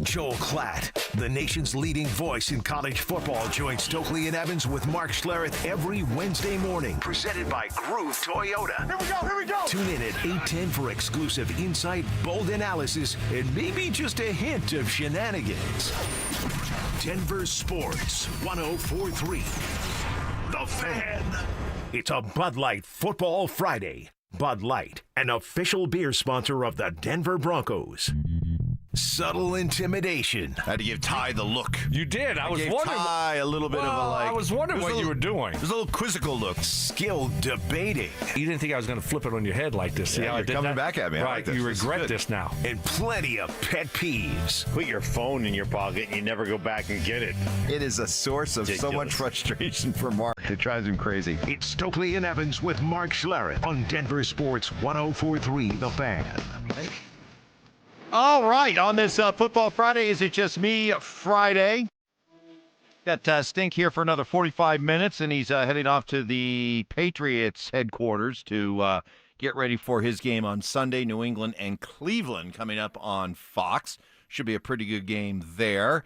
[SPEAKER 1] Joel Klatt, the nation's leading voice in college football, joins Stokley and Evans with Mark Schlereth every Wednesday morning. Presented by Groove Toyota. Here we go! Tune in at 8:10 for exclusive insight, bold analysis, and maybe just a hint of shenanigans. Denver Sports 104.3. The Fan. It's a Bud Light Football Friday. Bud Light, an official beer sponsor of the Denver Broncos. Subtle intimidation.
[SPEAKER 2] Had to give Ty the look.
[SPEAKER 4] You did. I was wondering.
[SPEAKER 2] Ty a little bit of a like.
[SPEAKER 4] I was wondering what you were doing.
[SPEAKER 2] There's a little quizzical look.
[SPEAKER 1] Skill debating.
[SPEAKER 4] You didn't think I was going to flip it on your head like this. See how I
[SPEAKER 2] you're
[SPEAKER 4] did
[SPEAKER 2] coming
[SPEAKER 4] that?
[SPEAKER 2] back at me. I
[SPEAKER 4] Right.
[SPEAKER 2] like this.
[SPEAKER 4] You
[SPEAKER 2] This is
[SPEAKER 4] regret
[SPEAKER 2] good.
[SPEAKER 4] this now.
[SPEAKER 1] And plenty of pet peeves.
[SPEAKER 3] Put your phone in your pocket and you never go back and get it.
[SPEAKER 2] It is a source of so much frustration for Mark. It drives him crazy.
[SPEAKER 1] It's Stokley and Evans with Mark Schlereth on Denver Sports 104.3 The Fan.
[SPEAKER 2] All right, on this Football Friday, is it just me Friday? Got Stink here for another 45 minutes, and he's heading off to the Patriots headquarters to get ready for his game on Sunday, New England and Cleveland coming up on Fox. Should be a pretty good game there.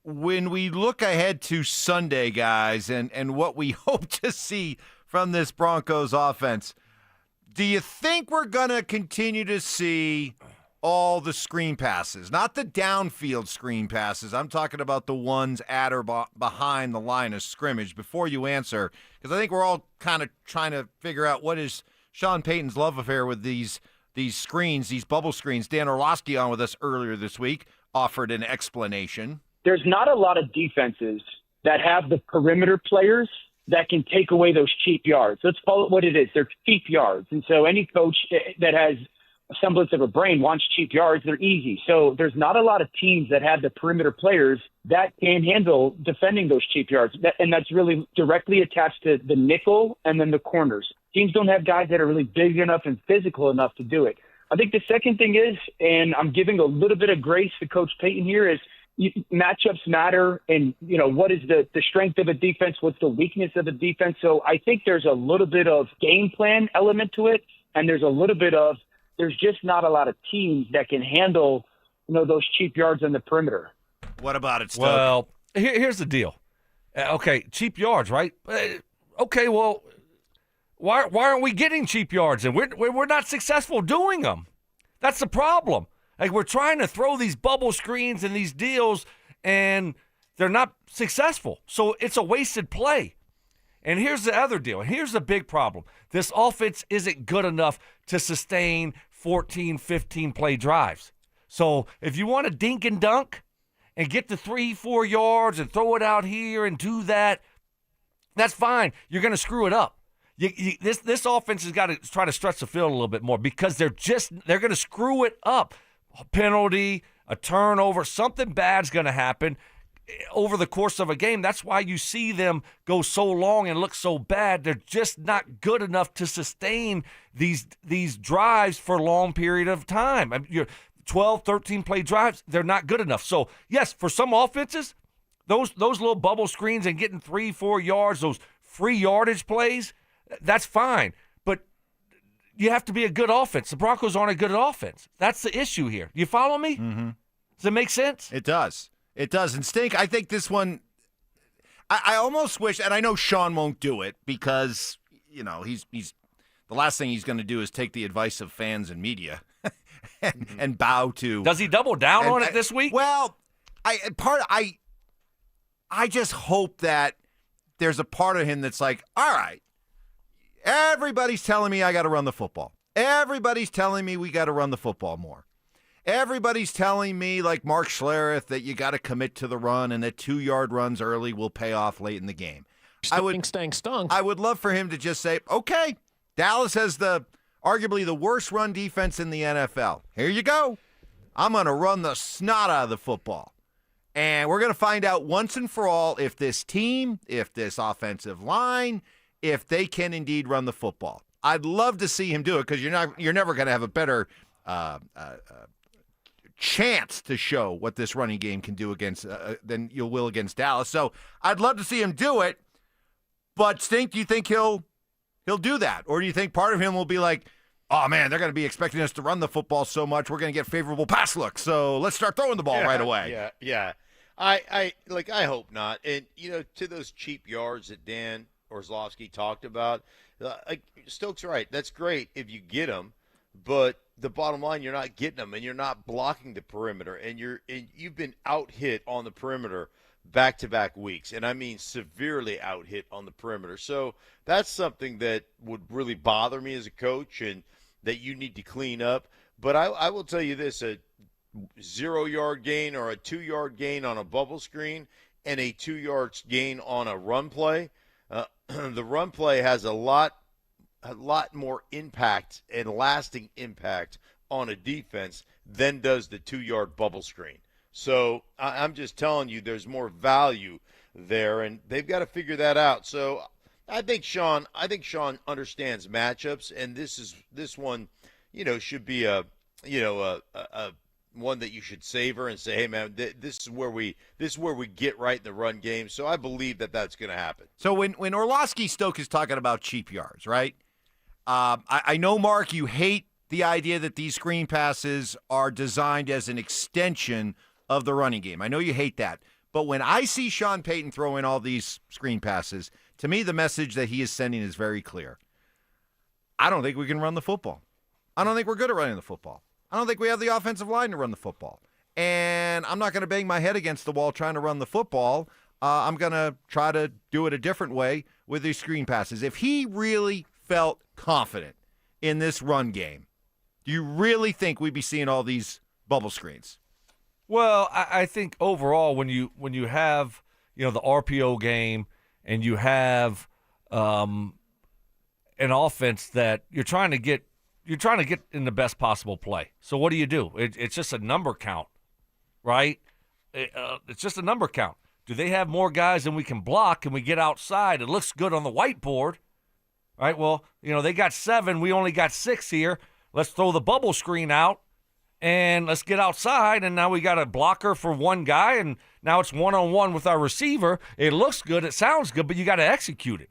[SPEAKER 2] When we look ahead to Sunday, guys, and what we hope to see from this Broncos offense, do you think we're going to continue to see all the screen passes? Not the downfield screen passes. I'm talking about the ones at or behind the line of scrimmage. Before you answer, because I think we're all kind of trying to figure out what is Sean Payton's love affair with these screens, these bubble screens. Dan Orlovsky on with us earlier this week offered an explanation.
[SPEAKER 19] There's not a lot of defenses that have the perimeter players that can take away those cheap yards. Let's call it what it is. They're cheap yards. And so any coach that has a semblance of a brain wants cheap yards. They're easy. So there's not a lot of teams that have the perimeter players that can handle defending those cheap yards. And that's really directly attached to the nickel and then the corners. Teams don't have guys that are really big enough and physical enough to do it. I think the second thing is, and I'm giving a little bit of grace to Coach Payton here, is matchups matter, and what is the strength of a defense, what's the weakness of a defense. So I think there's a little bit of game plan element to it, and there's a little bit of there's just not a lot of teams that can handle those cheap yards on the perimeter.
[SPEAKER 2] What about it, Stoke?
[SPEAKER 4] Well, here's the deal. Okay, cheap yards, right? Okay, well, why aren't we getting cheap yards, and we're not successful doing them? That's the problem. Like, we're trying to throw these bubble screens and these deals, and they're not successful. So it's a wasted play. And here's the other deal. And here's the big problem. This offense isn't good enough to sustain 14, 15-play drives. So if you want to dink and dunk and get the 3-4 yards and throw it out here and do that, that's fine. You're going to screw it up. This offense has got to try to stretch the field a little bit more because they're going to screw it up. A penalty, a turnover, something bad's going to happen over the course of a game. That's why you see them go so long and look so bad. They're just not good enough to sustain these drives for a long period of time. I mean, you're 12, 13-play drives, they're not good enough. So, yes, for some offenses, those little bubble screens and getting 3-4 yards, those free yardage plays, that's fine. But you have to be a good offense. The Broncos aren't a good offense. That's the issue here. You follow me?
[SPEAKER 2] Mm-hmm.
[SPEAKER 4] Does it make sense?
[SPEAKER 2] It does. It does. And Stink, I think this one, I almost wish, and I know Sean won't do it because, he's the last thing he's going to do is take the advice of fans and media and bow to.
[SPEAKER 4] Does he double down on it this week?
[SPEAKER 2] Well, I just hope that there's a part of him that's like, all right, everybody's telling me I got to run the football. Everybody's telling me we got to run the football more. Everybody's telling me, like Mark Schlereth, that you got to commit to the run and that 2-yard runs early will pay off late in the game. I would love for him to just say, okay, Dallas has arguably the worst run defense in the NFL. Here you go. I'm going to run the snot out of the football. And we're going to find out once and for all if this team, if this offensive line, if they can indeed run the football. I'd love to see him do it because you're never going to have a better chance to show what this running game can do against than you will against Dallas. So I'd love to see him do it. But Stink, do you think he'll do that, or do you think part of him will be like, oh man, they're going to be expecting us to run the football so much, we're going to get favorable pass looks, so let's start throwing the ball right away.
[SPEAKER 3] Yeah. I hope not. And to those cheap yards that Dan Orlovsky talked about, Stokes right. That's great if you get them, but the bottom line, you're not getting them, and you're not blocking the perimeter, and you've been out hit on the perimeter back-to-back weeks, and I mean severely out hit on the perimeter. So that's something that would really bother me as a coach, and that you need to clean up. But I will tell you this: a 0-yard gain or a 2-yard gain on a bubble screen and a 2-yard gain on a run play. The run play has a lot more impact and lasting impact on a defense than does the 2-yard bubble screen. So I'm just telling you, there's more value there, and they've got to figure that out. So I think Sean understands matchups, and this one, should be a one that you should savor and say, hey man, this is where we get right in the run game. So I believe that that's going to happen.
[SPEAKER 2] So when Orlovsky Stoke is talking about cheap yards, right? I know, Mark, you hate the idea that these screen passes are designed as an extension of the running game. I know you hate that. But when I see Sean Payton throw in all these screen passes, to me the message that he is sending is very clear. I don't think we can run the football. I don't think we're good at running the football. I don't think we have the offensive line to run the football. And I'm not going to bang my head against the wall trying to run the football. I'm going to try to do it a different way with these screen passes. If he really felt confident in this run game, do you really think we'd be seeing all these bubble screens?
[SPEAKER 4] Well, I think overall when you have the RPO game and you have an offense that you're trying to get in the best possible play. So what do? It's just a number count, right? It's just a number count. Do they have more guys than we can block? Can we get outside? It looks good on the whiteboard, right? Well, they got 7. We only got 6 here. Let's throw the bubble screen out. And let's get outside, and now we got a blocker for one guy, and now it's one-on-one with our receiver. It looks good. It sounds good, but you got to execute it.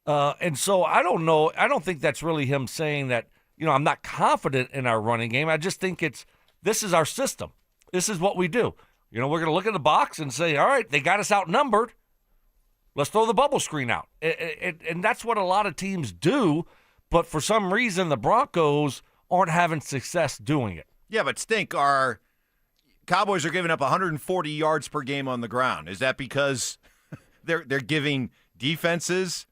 [SPEAKER 4] And so I don't know. I don't think that's really him saying that, I'm not confident in our running game. I just think this is our system. This is what we do. We're going to look at the box and say, all right, they got us outnumbered. Let's throw the bubble screen out. And that's what a lot of teams do, but for some reason the Broncos aren't having success doing it.
[SPEAKER 2] Yeah, but Stink, our Cowboys are giving up 140 yards per game on the ground. Is that because they're giving defenses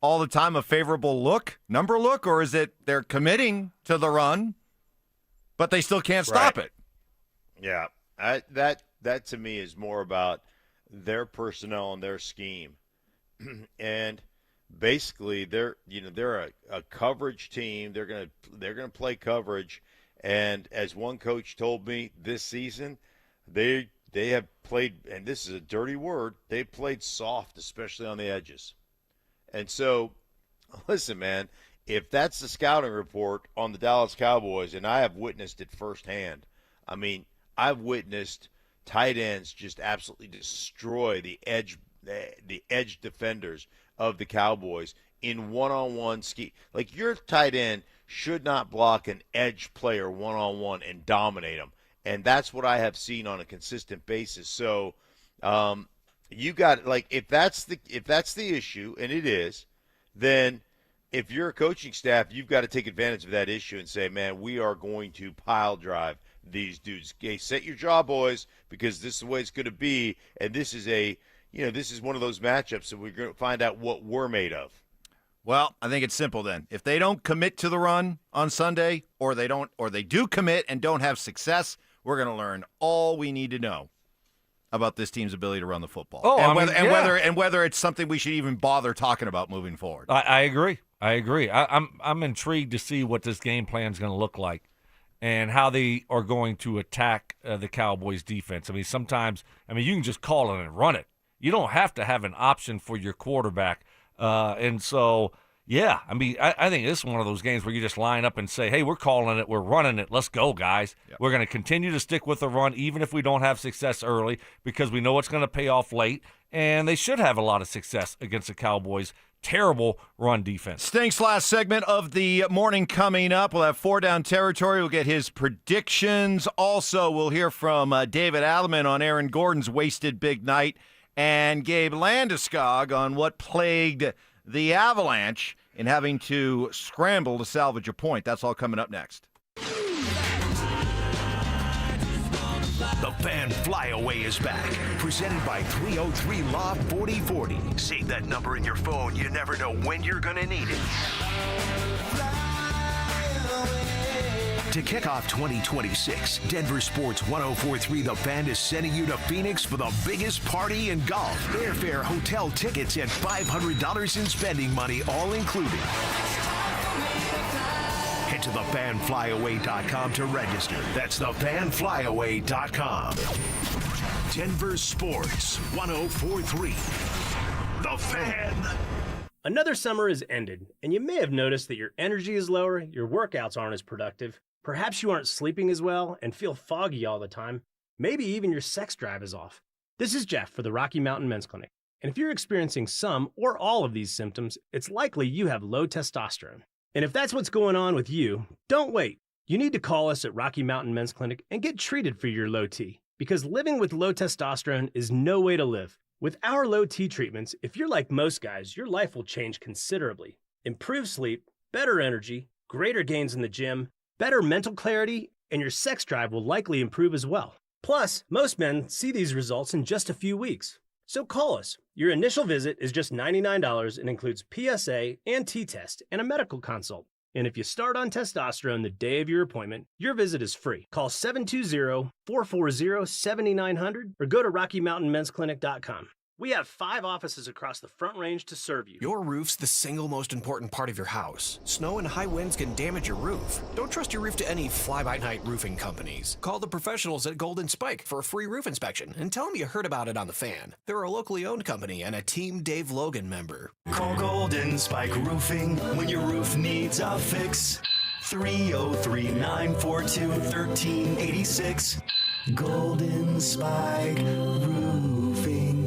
[SPEAKER 2] all the time a favorable number look, or is it they're committing to the run, but they still can't stop it?
[SPEAKER 3] Yeah, that to me is more about their personnel and their scheme, and basically they're a coverage team. They're gonna play coverage, and as one coach told me this season, they have played, and this is a dirty word, they played soft, especially on the edges. And so, listen, man, if that's the scouting report on the Dallas Cowboys, and I have witnessed it firsthand, I mean, I've witnessed tight ends just absolutely destroy the edge defenders of the Cowboys in one-on-one scheme. Like, your tight end should not block an edge player one-on-one and dominate him. And that's what I have seen on a consistent basis. So, you got, like, if that's the issue, and it is, then if you're a coaching staff, you've got to take advantage of that issue and say, man, we are going to pile drive these dudes. Okay, set your jaw, boys, because this is the way it's going to be, and this is this is one of those matchups that we're going to find out what we're made of.
[SPEAKER 2] Well, I think it's simple then. If they don't commit to the run on Sunday, or they do commit and don't have success, we're going to learn all we need to know about this team's ability to run the football. Whether it's something we should even bother talking about moving forward.
[SPEAKER 4] I agree. I'm intrigued to see what this game plan is going to look like and how they are going to attack the Cowboys defense. I mean, sometimes, you can just call it and run it. You don't have to have an option for your quarterback. And so, yeah, I think this is one of those games where you just line up and say, hey, we're calling it, we're running it, let's go, guys. Yep. We're going to continue to stick with the run, even if we don't have success early, because we know it's going to pay off late, and they should have a lot of success against the Cowboys' terrible run defense.
[SPEAKER 2] Stink's last segment of the morning coming up. We'll have 4 Down Territory. We'll get his predictions. Also, we'll hear from David Alleman on Aaron Gordon's wasted big night, and Gabe Landeskog on what plagued the Avalanche in having to scramble to salvage a point. That's all coming up next.
[SPEAKER 1] The Fan Flyaway is back, presented by 303 Law 4040. Save that number in your phone. You never know when you're going to need it. To kick off 2026, Denver Sports 1043 The Fan is sending you to Phoenix for the biggest party in golf. Airfare, hotel tickets, and $500 in spending money, all included. Head to thefanflyaway.com to register. That's thefanflyaway.com. Denver Sports 1043 The Fan.
[SPEAKER 10] Another summer is ended, and you may have noticed that your energy is lower, your workouts aren't as productive. Perhaps you aren't sleeping as well and feel foggy all the time. Maybe even your sex drive is off. This is Jeff for the Rocky Mountain Men's Clinic. And if you're experiencing some or all of these symptoms, it's likely you have low testosterone. And if that's what's going on with you, don't wait. You need to call us at Rocky Mountain Men's Clinic and get treated for your low T. Because living with low testosterone is no way to live. With our low T treatments, if you're like most guys, your life will change considerably. Improved sleep, better energy, greater gains in the gym, better mental clarity, and your sex drive will likely improve as well. Plus, most men see these results in just a few weeks. So call us. Your initial visit is just $99 and includes PSA and T-test and a medical consult. And if you start on testosterone the day of your appointment, your visit is free. Call 720-440-7900 or go to RockyMountainMen'sClinic.com. We have 5 offices across the Front Range to serve you.
[SPEAKER 21] Your roof's the single most important part of your house. Snow and high winds can damage your roof. Don't trust your roof to any fly-by-night roofing companies. Call the professionals at Golden Spike for a free roof inspection and tell them you heard about it on The Fan. They're a locally owned company and a Team Dave Logan member.
[SPEAKER 23] Call Golden Spike Roofing when your roof needs a fix. 303-942-1386. Golden Spike Roofing.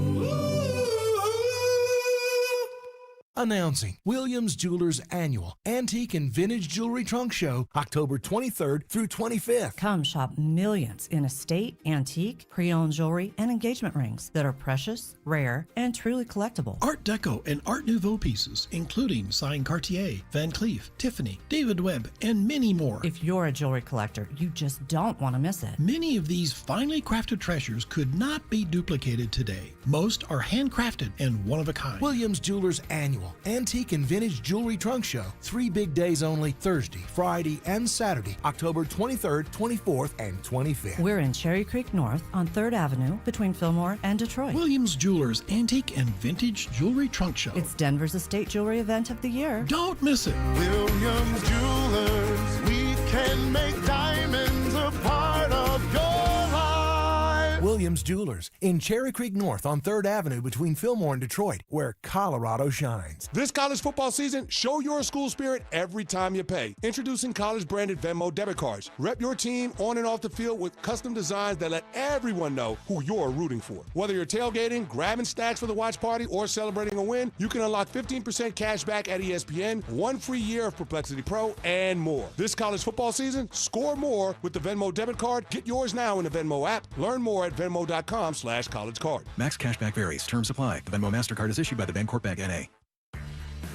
[SPEAKER 24] Announcing Williams Jewelers Annual Antique and Vintage Jewelry Trunk Show, October 23rd through 25th.
[SPEAKER 25] Come shop millions in estate, antique, pre-owned jewelry, and engagement rings that are precious, rare, and truly collectible.
[SPEAKER 26] Art Deco and Art Nouveau pieces, including signed Cartier, Van Cleef, Tiffany, David Webb, and many more.
[SPEAKER 25] If you're a jewelry collector, you just don't want to miss it.
[SPEAKER 26] Many of these finely crafted treasures could not be duplicated today. Most are handcrafted and one of a kind.
[SPEAKER 24] Williams Jewelers Annual Annual Antique and Vintage Jewelry Trunk Show. 3 big days only, Thursday, Friday, and Saturday, October 23rd, 24th, and 25th.
[SPEAKER 25] We're in Cherry Creek North on 3rd Avenue between Fillmore and Detroit.
[SPEAKER 26] Williams Jewelers Antique and Vintage Jewelry Trunk Show.
[SPEAKER 25] It's Denver's estate jewelry event of the year.
[SPEAKER 26] Don't miss it.
[SPEAKER 5] Williams Jewelers, we can make diamonds a part of your life.
[SPEAKER 24] Williams Jewelers in Cherry Creek North on 3rd Avenue between Fillmore and Detroit, where Colorado shines.
[SPEAKER 11] This college football season, show your school spirit every time you pay. Introducing college-branded Venmo debit cards. Rep your team on and off the field with custom designs that let everyone know who you're rooting for. Whether you're tailgating, grabbing snacks for the watch party, or celebrating a win, you can unlock 15% cash back at ESPN, 1 free year of Perplexity Pro, and more. This college football season, score more with the Venmo debit card. Get yours now in the Venmo app. Learn more at venmo.com/collegecard.
[SPEAKER 12] Max cashback varies. Terms apply. The Venmo MasterCard is issued by the Bancorp Bank N.A.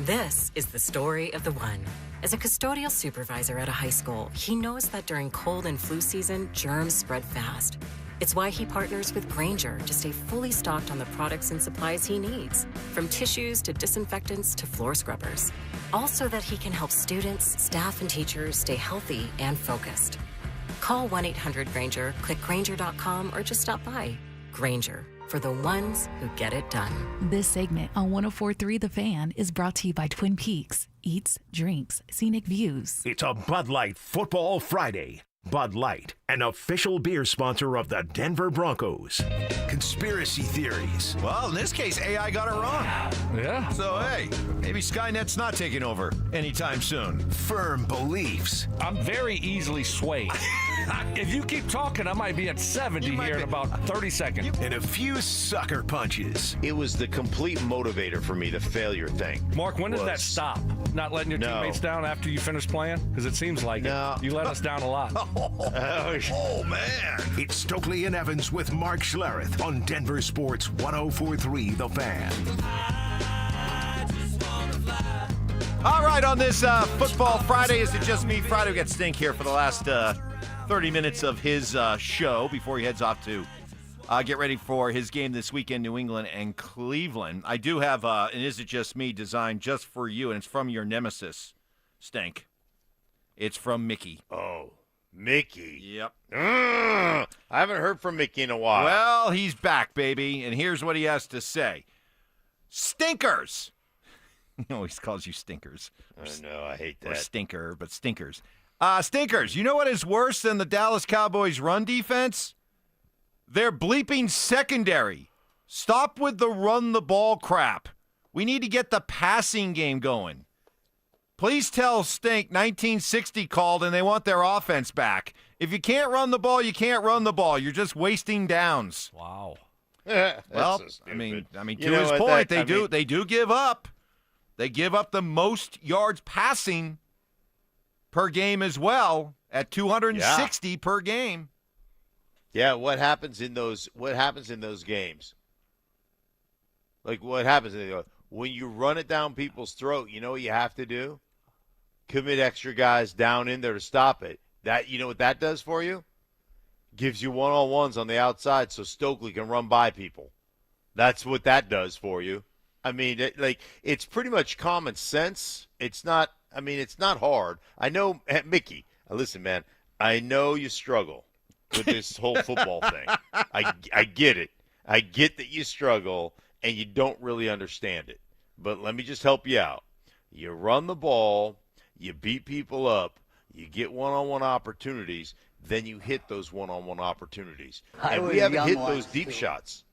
[SPEAKER 13] This is the story of the one. As a custodial supervisor at a high school, he knows that during cold and flu season, germs spread fast. It's why he partners with Grainger to stay fully stocked on the products and supplies he needs, from tissues to disinfectants to floor scrubbers. All so that he can help students, staff, and teachers stay healthy and focused. Call 1-800-GRAINGER, click Grainger.com, or just stop by. Grainger, for the ones who get it done.
[SPEAKER 14] This segment on 104.3 The Fan is brought to you by Twin Peaks. Eats, drinks, scenic views.
[SPEAKER 1] It's a Bud Light Football Friday. Bud Light, an official beer sponsor of the Denver Broncos. Conspiracy theories.
[SPEAKER 2] Well, in this case, AI got it wrong.
[SPEAKER 4] Yeah.
[SPEAKER 2] So, hey, maybe Skynet's not taking over anytime soon.
[SPEAKER 1] Firm beliefs.
[SPEAKER 4] I'm very easily swayed. If you keep talking, I might be at 70 here in about 30 seconds.
[SPEAKER 1] And a few sucker punches.
[SPEAKER 3] It was the complete motivator for me, the failure thing.
[SPEAKER 4] Mark, when does that stop? Not letting your teammates down after you finish playing? Because it seems like it. You let us down a lot.
[SPEAKER 1] Oh, man. It's Stokley and Evans with Mark Schlereth on Denver Sports 104.3 The Fan.
[SPEAKER 2] All right, on this Football Friday, is it just me? Friday, we got Stink here for the last 30 minutes of his show before he heads off to get ready for his game this weekend, New England and Cleveland. I do have an Is It Just Me designed just for you, and it's from your nemesis, Stink. It's from Mickey.
[SPEAKER 3] Oh, Mickey.
[SPEAKER 2] Yep.
[SPEAKER 3] I haven't heard from Mickey in a while.
[SPEAKER 2] Well, he's back, baby, and here's what he has to say. Stinkers. He always calls you stinkers.
[SPEAKER 3] I know, I hate that.
[SPEAKER 2] Or stinker, but stinkers. Stinkers, you know what is worse than the Dallas Cowboys' run defense? Their bleeping secondary. Stop with the run-the-ball crap. We need to get the passing game going. Please tell Stink 1960 called and they want their offense back. If you can't run the ball, you can't run the ball. You're just wasting downs.
[SPEAKER 4] Wow.
[SPEAKER 2] Well,
[SPEAKER 3] so
[SPEAKER 2] I mean,
[SPEAKER 3] You
[SPEAKER 2] to
[SPEAKER 3] know
[SPEAKER 2] his
[SPEAKER 3] what,
[SPEAKER 2] point,
[SPEAKER 3] that-
[SPEAKER 2] they do give up. They give up the most yards passing per game as well at 260 per game.
[SPEAKER 3] Yeah, what happens in those games? Like what happens when you run it down people's throat, you know what you have to do? Commit extra guys down in there to stop it. That you know what that does for you? Gives you one-on-ones on the outside so Stokley can run by people. That's what that does for you. I mean, it's pretty much common sense. It's not hard. I know, Mickey, listen, man, I know you struggle with this whole football thing. I get it. I get that you struggle and you don't really understand it. But let me just help you out. You run the ball, you beat people up, you get one-on-one opportunities, then you hit those one-on-one opportunities. And we haven't hit those deep shots.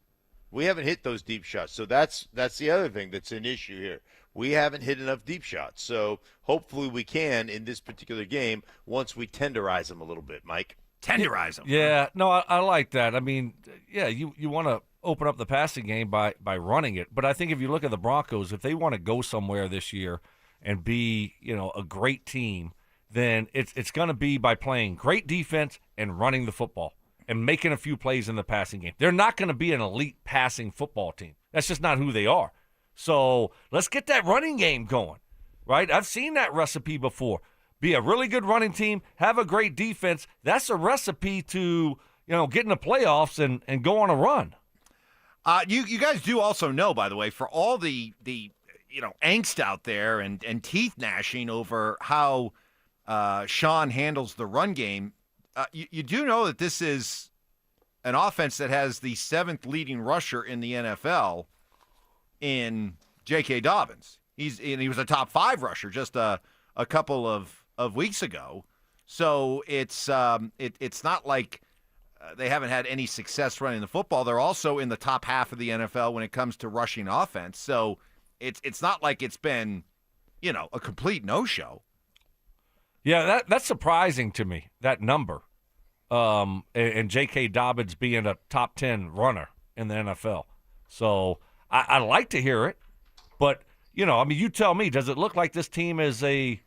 [SPEAKER 3] We haven't hit those deep shots. So that's the other thing that's an issue here. We haven't hit enough deep shots. So hopefully we can in this particular game once we tenderize them a little bit, Mike.
[SPEAKER 2] Tenderize them.
[SPEAKER 4] Yeah, no, I like that. I mean, yeah, you want to open up the passing game by running it. But I think if you look at the Broncos, if they want to go somewhere this year and be, a great team, then it's going to be by playing great defense and running the football and making a few plays in the passing game. They're not going to be an elite passing football team. That's just not who they are. So let's get that running game going, right? I've seen that recipe before. Be a really good running team, have a great defense. That's a recipe to, get in the playoffs and go on a run.
[SPEAKER 2] You guys do also know, by the way, for all the angst out there and teeth gnashing over how Sean handles the run game. You do know that this is an offense that has the 7th leading rusher in the NFL in J.K. Dobbins. He was a top 5 rusher just a couple of weeks ago. So it's not like they haven't had any success running the football. They're also in the top half of the NFL when it comes to rushing offense. So it's not like it's been, a complete no-show.
[SPEAKER 4] Yeah, that's surprising to me, that number. And J.K. Dobbins being a top 10 runner in the NFL. So I like to hear it. But, you tell me, does it look like this team is a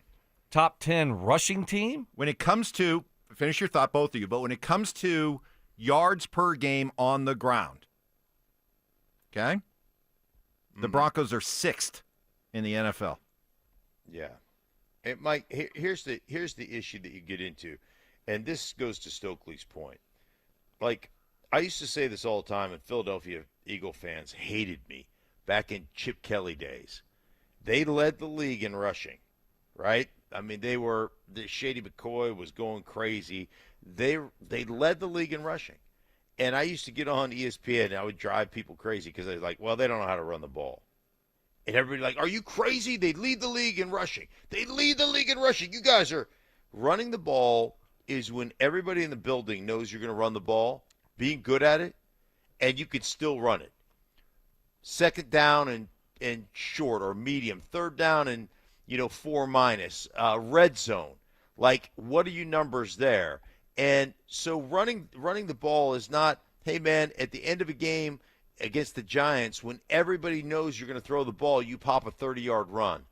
[SPEAKER 4] top 10 rushing team?
[SPEAKER 2] When it comes to, finish your thought, both of you, but when it comes to yards per game on the ground, okay, the Broncos are 6th in the NFL.
[SPEAKER 3] Yeah. And Mike, here's the issue that you get into. And this goes to Stokley's point. Like, I used to say this all the time, and Philadelphia Eagle fans hated me back in Chip Kelly days. They led the league in rushing, right? I mean, the Shady McCoy was going crazy. They led the league in rushing. And I used to get on ESPN, and I would drive people crazy because they were like, well, they don't know how to run the ball. And everybody like, are you crazy? They lead the league in rushing. They lead the league in rushing. You guys are running the ball is when everybody in the building knows you're going to run the ball, being good at it, and you can still run it. 2nd down and short or medium. 3rd down and, 4-. Red zone. Like, what are your numbers there? And so running the ball is not, hey, man, at the end of a game against the Giants, when everybody knows you're going to throw the ball, you pop a 30-yard run.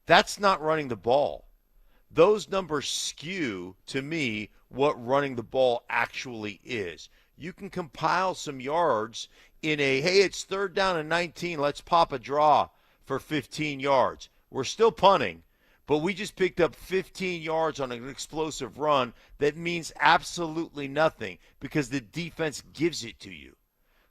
[SPEAKER 3] That's not running the ball. Those numbers skew, to me, what running the ball actually is. You can compile some yards in hey, it's 3rd down and 19, let's pop a draw for 15 yards. We're still punting, but we just picked up 15 yards on an explosive run that means absolutely nothing because the defense gives it to you.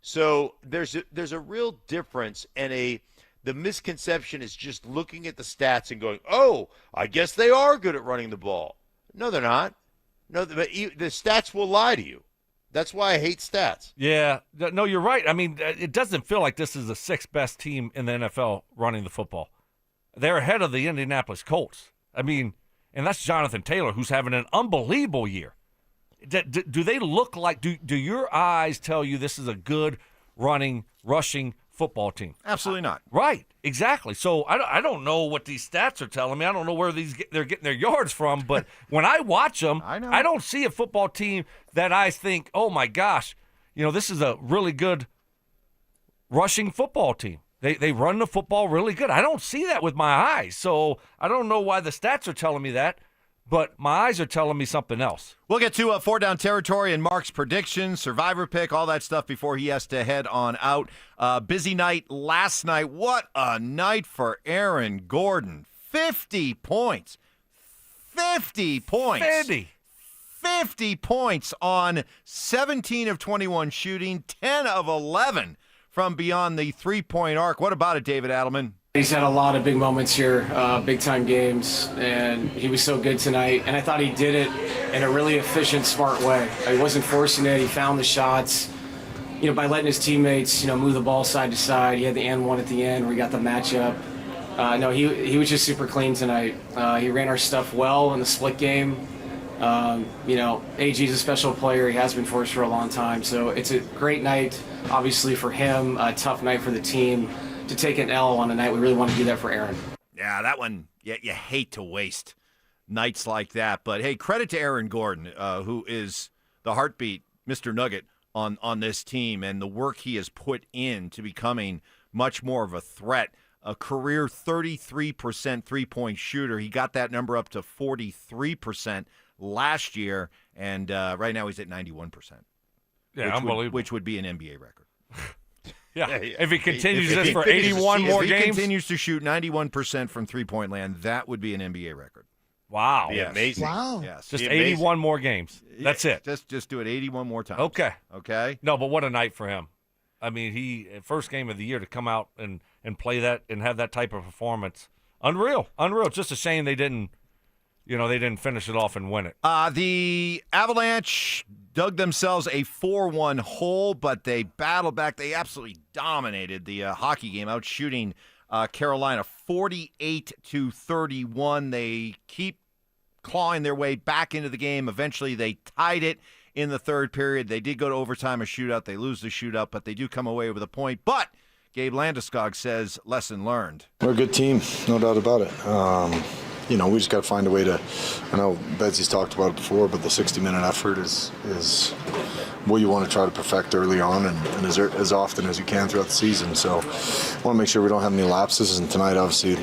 [SPEAKER 3] So there's a real difference, and the misconception is just looking at the stats and going, oh, I guess they are good at running the ball. No, they're not. No, the stats will lie to you. That's why I hate stats.
[SPEAKER 4] Yeah. No, you're right. I mean, it doesn't feel like this is the 6th best team in the NFL running the football. They're ahead of the Indianapolis Colts. I mean, and that's Jonathan Taylor, who's having an unbelievable year. Do they look like, do your eyes tell you this is a good rushing football team?
[SPEAKER 2] Absolutely not.
[SPEAKER 4] Right, exactly. So I don't know what these stats are telling me. I don't know where they're getting their yards from, but when I watch them, I don't see a football team that I think, oh my gosh, this is a really good rushing football team. They run the football really good. I don't see that with my eyes, so I don't know why the stats are telling me that. But my eyes are telling me something else.
[SPEAKER 2] We'll get to 4 Down Territory and Mark's predictions, survivor pick, all that stuff before he has to head on out. Busy night last night. What a night for Aaron Gordon. 50 points. 50 points. 50 points on 17 of 21 shooting, 10 of 11 from beyond the three-point arc. What about it, David Adelman?
[SPEAKER 6] He's had a lot of big moments here, big-time games, and he was so good tonight. And I thought he did it in a really efficient, smart way. He wasn't forcing it. He found the shots, by letting his teammates, move the ball side to side. He had the and one at the end where he got the matchup. No, he was just super clean tonight. He ran our stuff well in the split game. AG's a special player. He has been for us for a long time. So it's a great night, obviously, for him, a tough night for the team. To take an L on a night, we really want to do that for Aaron.
[SPEAKER 2] Yeah, that one, you hate to waste nights like that. But, hey, credit to Aaron Gordon, who is the heartbeat, Mr. Nugget, on this team, and the work he has put in to becoming much more of a threat. A career 33% three-point shooter. He got that number up to 43% last year, and right now he's at 91%.
[SPEAKER 4] Yeah, unbelievable.
[SPEAKER 2] Which would be an NBA record.
[SPEAKER 4] Yeah, if he continues this for 81 more games.
[SPEAKER 2] If he continues to shoot 91% from three-point land, that would be an NBA record.
[SPEAKER 4] Wow.
[SPEAKER 2] Yes.
[SPEAKER 3] Amazing.
[SPEAKER 9] Wow.
[SPEAKER 2] Yes.
[SPEAKER 4] Just 81 more games. That's it.
[SPEAKER 2] Just do it 81 more times.
[SPEAKER 4] Okay.
[SPEAKER 2] Okay?
[SPEAKER 4] No, but what a night for him. I mean, he first game of the year to come out and play that and have that type of performance. Unreal. It's just a shame they didn't finish it off and win it.
[SPEAKER 2] The Avalanche dug themselves a 4-1 hole, but they battled back. They absolutely dominated the hockey game, out shooting Carolina 48-31. They keep clawing their way back into the game. Eventually, they tied it in the third period. They did go to overtime, a shootout. They lose the shootout, but they do come away with a point. But Gabe Landeskog says, lesson learned.
[SPEAKER 15] We're a good team, no doubt about it. We just got to find a way to, I know Betsy's talked about it before, but the 60-minute effort is what you want to try to perfect early on and as often as you can throughout the season. So I want to make sure we don't have any lapses. And tonight, obviously,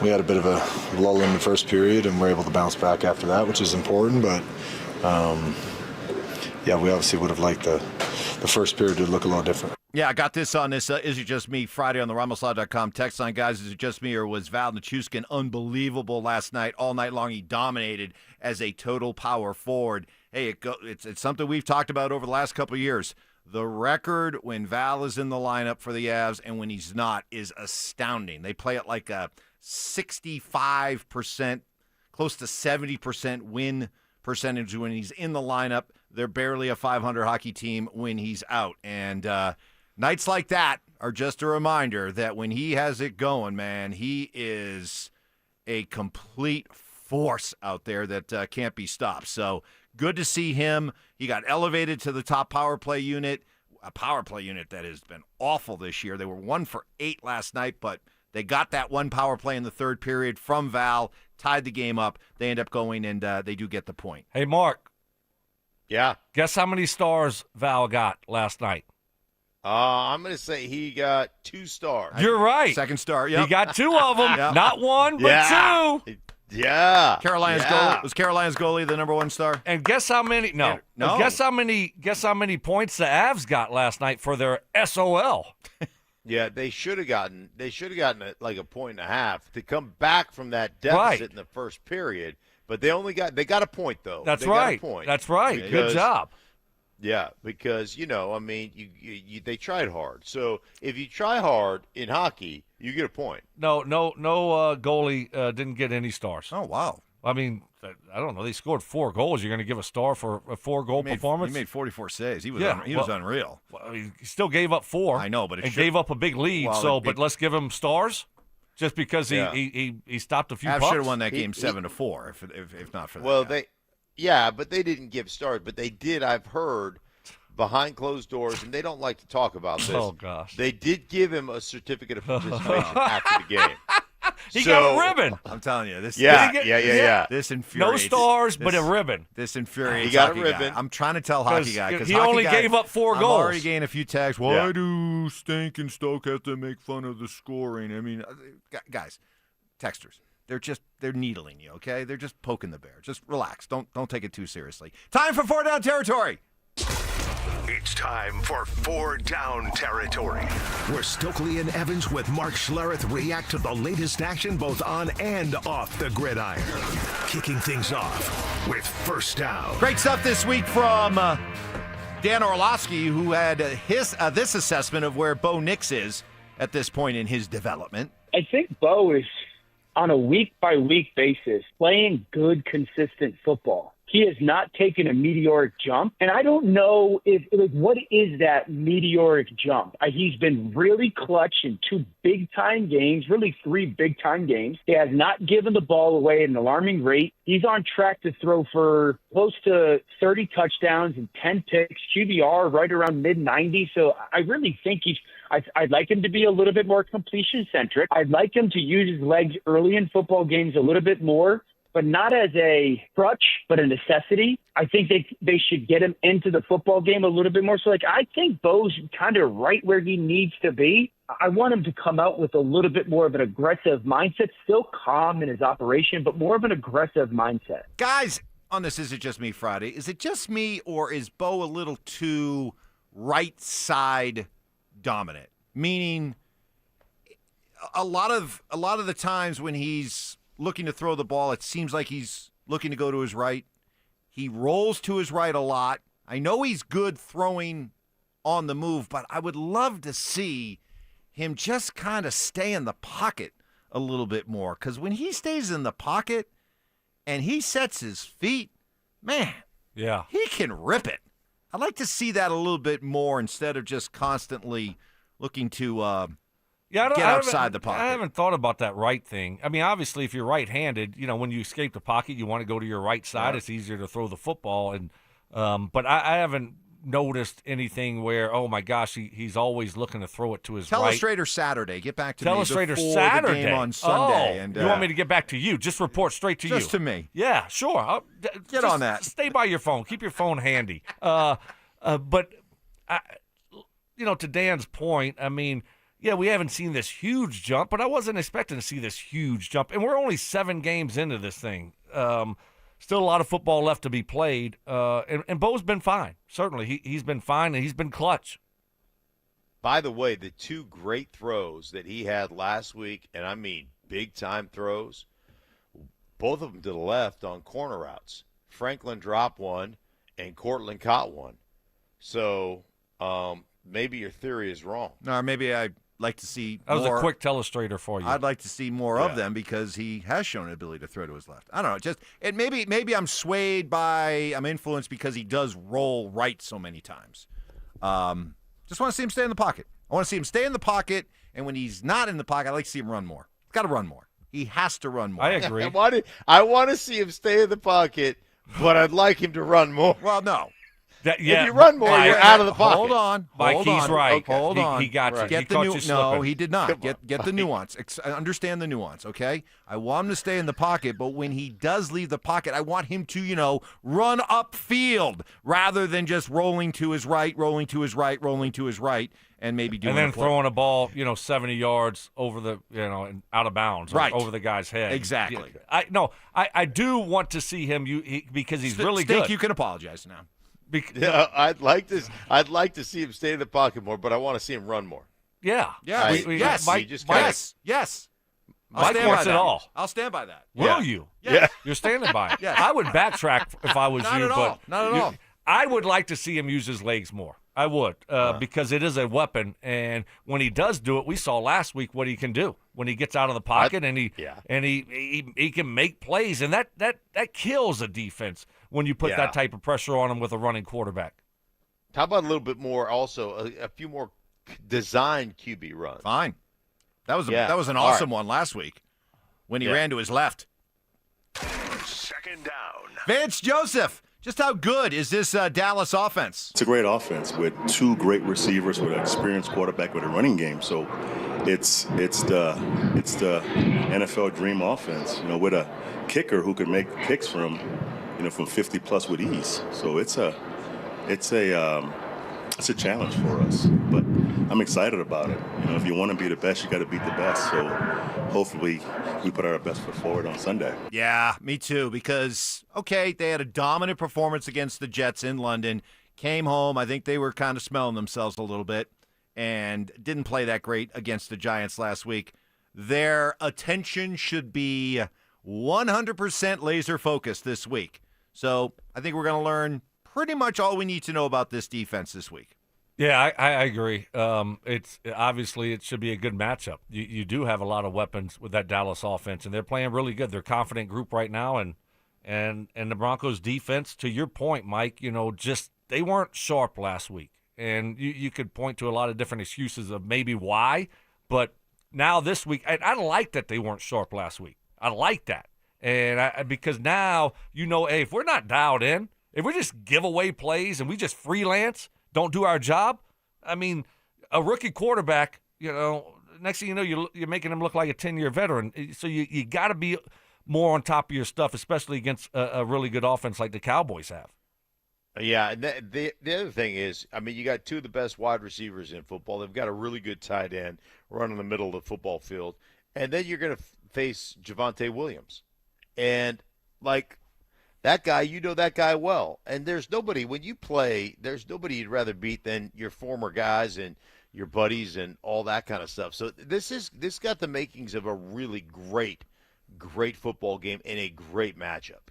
[SPEAKER 15] we had a bit of a lull in the first period, and we're able to bounce back after that, which is important. But, we obviously would have liked the first period to look a lot different.
[SPEAKER 2] Yeah, I got this on this Is It Just Me Friday on the RamosLaw.com text line. Guys, is it just me or was Val Nichushkin unbelievable last night? All night long, he dominated as a total power forward. Hey, it's something we've talked about over the last couple of years. The record when Val is in the lineup for the Avs and when he's not is astounding. They play at like a 65%, close to 70% win percentage when he's in the lineup. They're barely a 500 hockey team when he's out. And nights like that are just a reminder that when he has it going, man, he is a complete force out there that can't be stopped. So good to see him. He got elevated to the top power play unit, a power play unit that has been awful this year. They were 1 for 8 last night, but they got that one power play in the third period from Val, tied the game up. They end up going, and they do get the point.
[SPEAKER 4] Hey, Mark.
[SPEAKER 3] Yeah.
[SPEAKER 4] Guess how many stars Val got last night?
[SPEAKER 3] I'm going to say he got 2 stars.
[SPEAKER 4] You're right.
[SPEAKER 2] Second star, yep.
[SPEAKER 4] He got 2 of them.
[SPEAKER 2] Yep.
[SPEAKER 4] Not 1, but 2.
[SPEAKER 3] Yeah.
[SPEAKER 2] Carolina's goalie. Was Carolina's goalie the number 1 star?
[SPEAKER 4] And guess how many? No. Guess how many points the Avs got last night for their SOL?
[SPEAKER 3] Yeah, they should have gotten like a point and a half to come back from that deficit in the first period. But they got a point though.
[SPEAKER 4] That's
[SPEAKER 3] they
[SPEAKER 4] right.
[SPEAKER 3] Got a point
[SPEAKER 4] That's right.
[SPEAKER 3] Because,
[SPEAKER 4] good job.
[SPEAKER 3] Yeah, because you they tried hard. So if you try hard in hockey, you get a point.
[SPEAKER 4] No goalie didn't get any stars.
[SPEAKER 2] Oh wow.
[SPEAKER 4] I mean, I don't know. They scored 4 goals. You're going to give a star for a 4-goal performance?
[SPEAKER 2] He made 44 saves. He was unreal.
[SPEAKER 4] Well, he still gave up 4.
[SPEAKER 2] I know, but
[SPEAKER 4] gave up a big lead. But let's give him stars. Just because he stopped a few pucks.
[SPEAKER 2] Should have won that game 7-4 if not for that.
[SPEAKER 3] Well, but they didn't give stars, but they did. I've heard behind closed doors, and they don't like to talk about this.
[SPEAKER 4] Oh gosh,
[SPEAKER 3] they did give him a certificate of participation after the game.
[SPEAKER 4] He got a ribbon.
[SPEAKER 2] I'm telling you, this.
[SPEAKER 3] Yeah.
[SPEAKER 2] This infuriates.
[SPEAKER 4] No stars, but a ribbon.
[SPEAKER 2] This infuriates.
[SPEAKER 3] He got a
[SPEAKER 2] Guy.
[SPEAKER 3] ribbon.
[SPEAKER 2] I'm trying to tell hockey guy because
[SPEAKER 4] he only gave up 4 goals.
[SPEAKER 2] I'm already getting a few tags. Why do Stink and Stoke have to make fun of the scoring? I mean, guys, texters, they're needling you. Okay, they're just poking the bear. Just relax. Don't take it too seriously. Time for 4 Down Territory.
[SPEAKER 1] It's time for 4 Down Territory, where Stokley and Evans with Mark Schlereth react to the latest action both on and off the gridiron. Kicking things off with First Down.
[SPEAKER 2] Great stuff this week from Dan Orlowski, who had this assessment of where Bo Nix is at this point in his development.
[SPEAKER 19] I think Bo is, on a week-by-week basis, playing good, consistent football. He has not taken a meteoric jump, and I don't know what is that meteoric jump. He's been really clutch in 2 big-time games, really 3 big-time games. He has not given the ball away at an alarming rate. He's on track to throw for close to 30 touchdowns and 10 picks, QBR right around mid-90. So I really think I'd like him to be a little bit more completion-centric. I'd like him to use his legs early in football games a little bit more, but not as a crutch, but a necessity. I think they should get him into the football game a little bit more. So, I think Bo's kind of right where he needs to be. I want him to come out with a little bit more of an aggressive mindset, still calm in his operation, but more of an aggressive mindset.
[SPEAKER 2] Guys, on this Is It Just Me Friday, is it just me or is Bo a little too right side dominant? Meaning a lot of the times when he's looking to throw the ball, it seems like he's looking to go to his right. He rolls to his right a lot. I know he's good throwing on the move, but I would love to see him just kind of stay in the pocket a little bit more, because when he stays in the pocket and he sets his feet, man,
[SPEAKER 4] yeah,
[SPEAKER 2] he can rip it. I'd like to see that a little bit more instead of just constantly looking to get outside the pocket.
[SPEAKER 4] I haven't thought about that right thing. I mean, obviously, if you're right-handed, when you escape the pocket, you want to go to your right side.
[SPEAKER 2] Yeah.
[SPEAKER 4] It's easier to throw the football. And but I haven't noticed anything where, oh, my gosh, he's always looking to throw it to his right.
[SPEAKER 2] Telestrator Saturday. Get back to me
[SPEAKER 4] Telestrator
[SPEAKER 2] before
[SPEAKER 4] Saturday.
[SPEAKER 2] the game on Sunday.
[SPEAKER 4] Oh,
[SPEAKER 2] and,
[SPEAKER 4] you want me to get back to you? Just report straight to you.
[SPEAKER 2] Just to me.
[SPEAKER 4] Yeah, sure.
[SPEAKER 2] Get on that.
[SPEAKER 4] Stay by your phone. Keep your phone handy. But, to Dan's point, I mean, yeah, we haven't seen this huge jump, but I wasn't expecting to see this huge jump. And we're only 7 games into this thing. Still a lot of football left to be played. And Bo's been fine. Certainly, he's been fine, and he's been clutch.
[SPEAKER 3] By the way, the 2 great throws that he had last week, and I mean big-time throws, both of them to the left on corner routes. Franklin dropped one, and Cortland caught one. So maybe your theory is wrong.
[SPEAKER 2] Or maybe I'd like to see
[SPEAKER 4] That was
[SPEAKER 2] more.
[SPEAKER 4] a quick telestrator for you.
[SPEAKER 2] I'd like to see more of them because he has shown an ability to throw to his left. I don't know. Maybe I'm I'm influenced because he does roll right so many times. Just want to see him stay in the pocket. I want to see him stay in the pocket, and when he's not in the pocket, I like to see him run more. He's got to run more. He has to run more.
[SPEAKER 4] I agree.
[SPEAKER 3] I want to see him stay in the pocket, but I'd like him to run more.
[SPEAKER 2] Well, no.
[SPEAKER 3] If you run more, you're out of the pocket.
[SPEAKER 2] Hold on.
[SPEAKER 4] Mike, he's right.
[SPEAKER 2] Okay. Hold on.
[SPEAKER 4] He got you.
[SPEAKER 2] Get
[SPEAKER 4] He caught you
[SPEAKER 2] no,
[SPEAKER 4] slipping.
[SPEAKER 2] he did not. Get the nuance. Understand the nuance, okay? I want him to stay in the pocket, but when he does leave the pocket, I want him to, run upfield rather than just rolling to his right, and maybe doing
[SPEAKER 4] and then
[SPEAKER 2] a play.
[SPEAKER 4] throwing a ball, 70 yards over the, and out of bounds,
[SPEAKER 2] Right.
[SPEAKER 4] over the guy's head.
[SPEAKER 2] Exactly.
[SPEAKER 4] I do want to see him because he's really
[SPEAKER 2] Stink,
[SPEAKER 4] good.
[SPEAKER 2] you can apologize now.
[SPEAKER 3] Yeah, I'd like to see him stay in the pocket more, but I want to see him run more.
[SPEAKER 4] Yeah.
[SPEAKER 2] Yes.
[SPEAKER 4] Mike,
[SPEAKER 2] Yes.
[SPEAKER 4] Mike wants it all.
[SPEAKER 2] I'll stand by that.
[SPEAKER 4] Will you?
[SPEAKER 2] Yes.
[SPEAKER 4] You're standing by it.
[SPEAKER 2] Yes.
[SPEAKER 4] I would backtrack if I was
[SPEAKER 2] Not
[SPEAKER 4] you,
[SPEAKER 2] at
[SPEAKER 4] but
[SPEAKER 2] all. Not at all.
[SPEAKER 4] I would like to see him use his legs more. I would, because it is a weapon, and when he does do it, we saw last week what he can do when he gets out of the pocket and he can make plays, and that kills a defense when you put that type of pressure on him with a running quarterback.
[SPEAKER 3] How about a little bit more? Also, a few more designed QB runs.
[SPEAKER 2] Fine. That was an awesome one last week when he ran to his left.
[SPEAKER 1] Second down.
[SPEAKER 2] Vance Joseph. Just how good is this Dallas offense?
[SPEAKER 7] It's a great offense with 2 great receivers with an experienced quarterback with a running game. So it's the NFL dream offense, with a kicker who can make kicks from 50 plus with ease. So it's a challenge for us, but I'm excited about it. If you want to be the best, you got to beat the best. So hopefully we put our best foot forward on Sunday.
[SPEAKER 2] Yeah, me too, because, they had a dominant performance against the Jets in London, came home, I think they were kind of smelling themselves a little bit, and didn't play that great against the Giants last week. Their attention should be 100% laser focused this week. So I think we're going to learn pretty much all we need to know about this defense this week.
[SPEAKER 4] Yeah, I agree. It's obviously it should be a good matchup. You do have a lot of weapons with that Dallas offense, and they're playing really good. They're a confident group right now, and the Broncos defense, to your point, Mike, just they weren't sharp last week, and you could point to a lot of different excuses of maybe why, but now this week, I like that they weren't sharp last week. I like that, and because now hey, if we're not dialed in, if we just give away plays and we just freelance, don't do our job, I mean, a rookie quarterback, next thing you know, you're making him look like a 10-year veteran. So you got to be more on top of your stuff, especially against a really good offense like the Cowboys have.
[SPEAKER 3] Yeah, and the other thing is, you got 2 of the best wide receivers in football. They've got a really good tight end running the middle of the football field. And then you're going to face Javonte Williams. And, that guy, that guy well. And there's nobody, when you play, there's nobody you'd rather beat than your former guys and your buddies and all that kind of stuff. So this got the makings of a really great football game and a great matchup.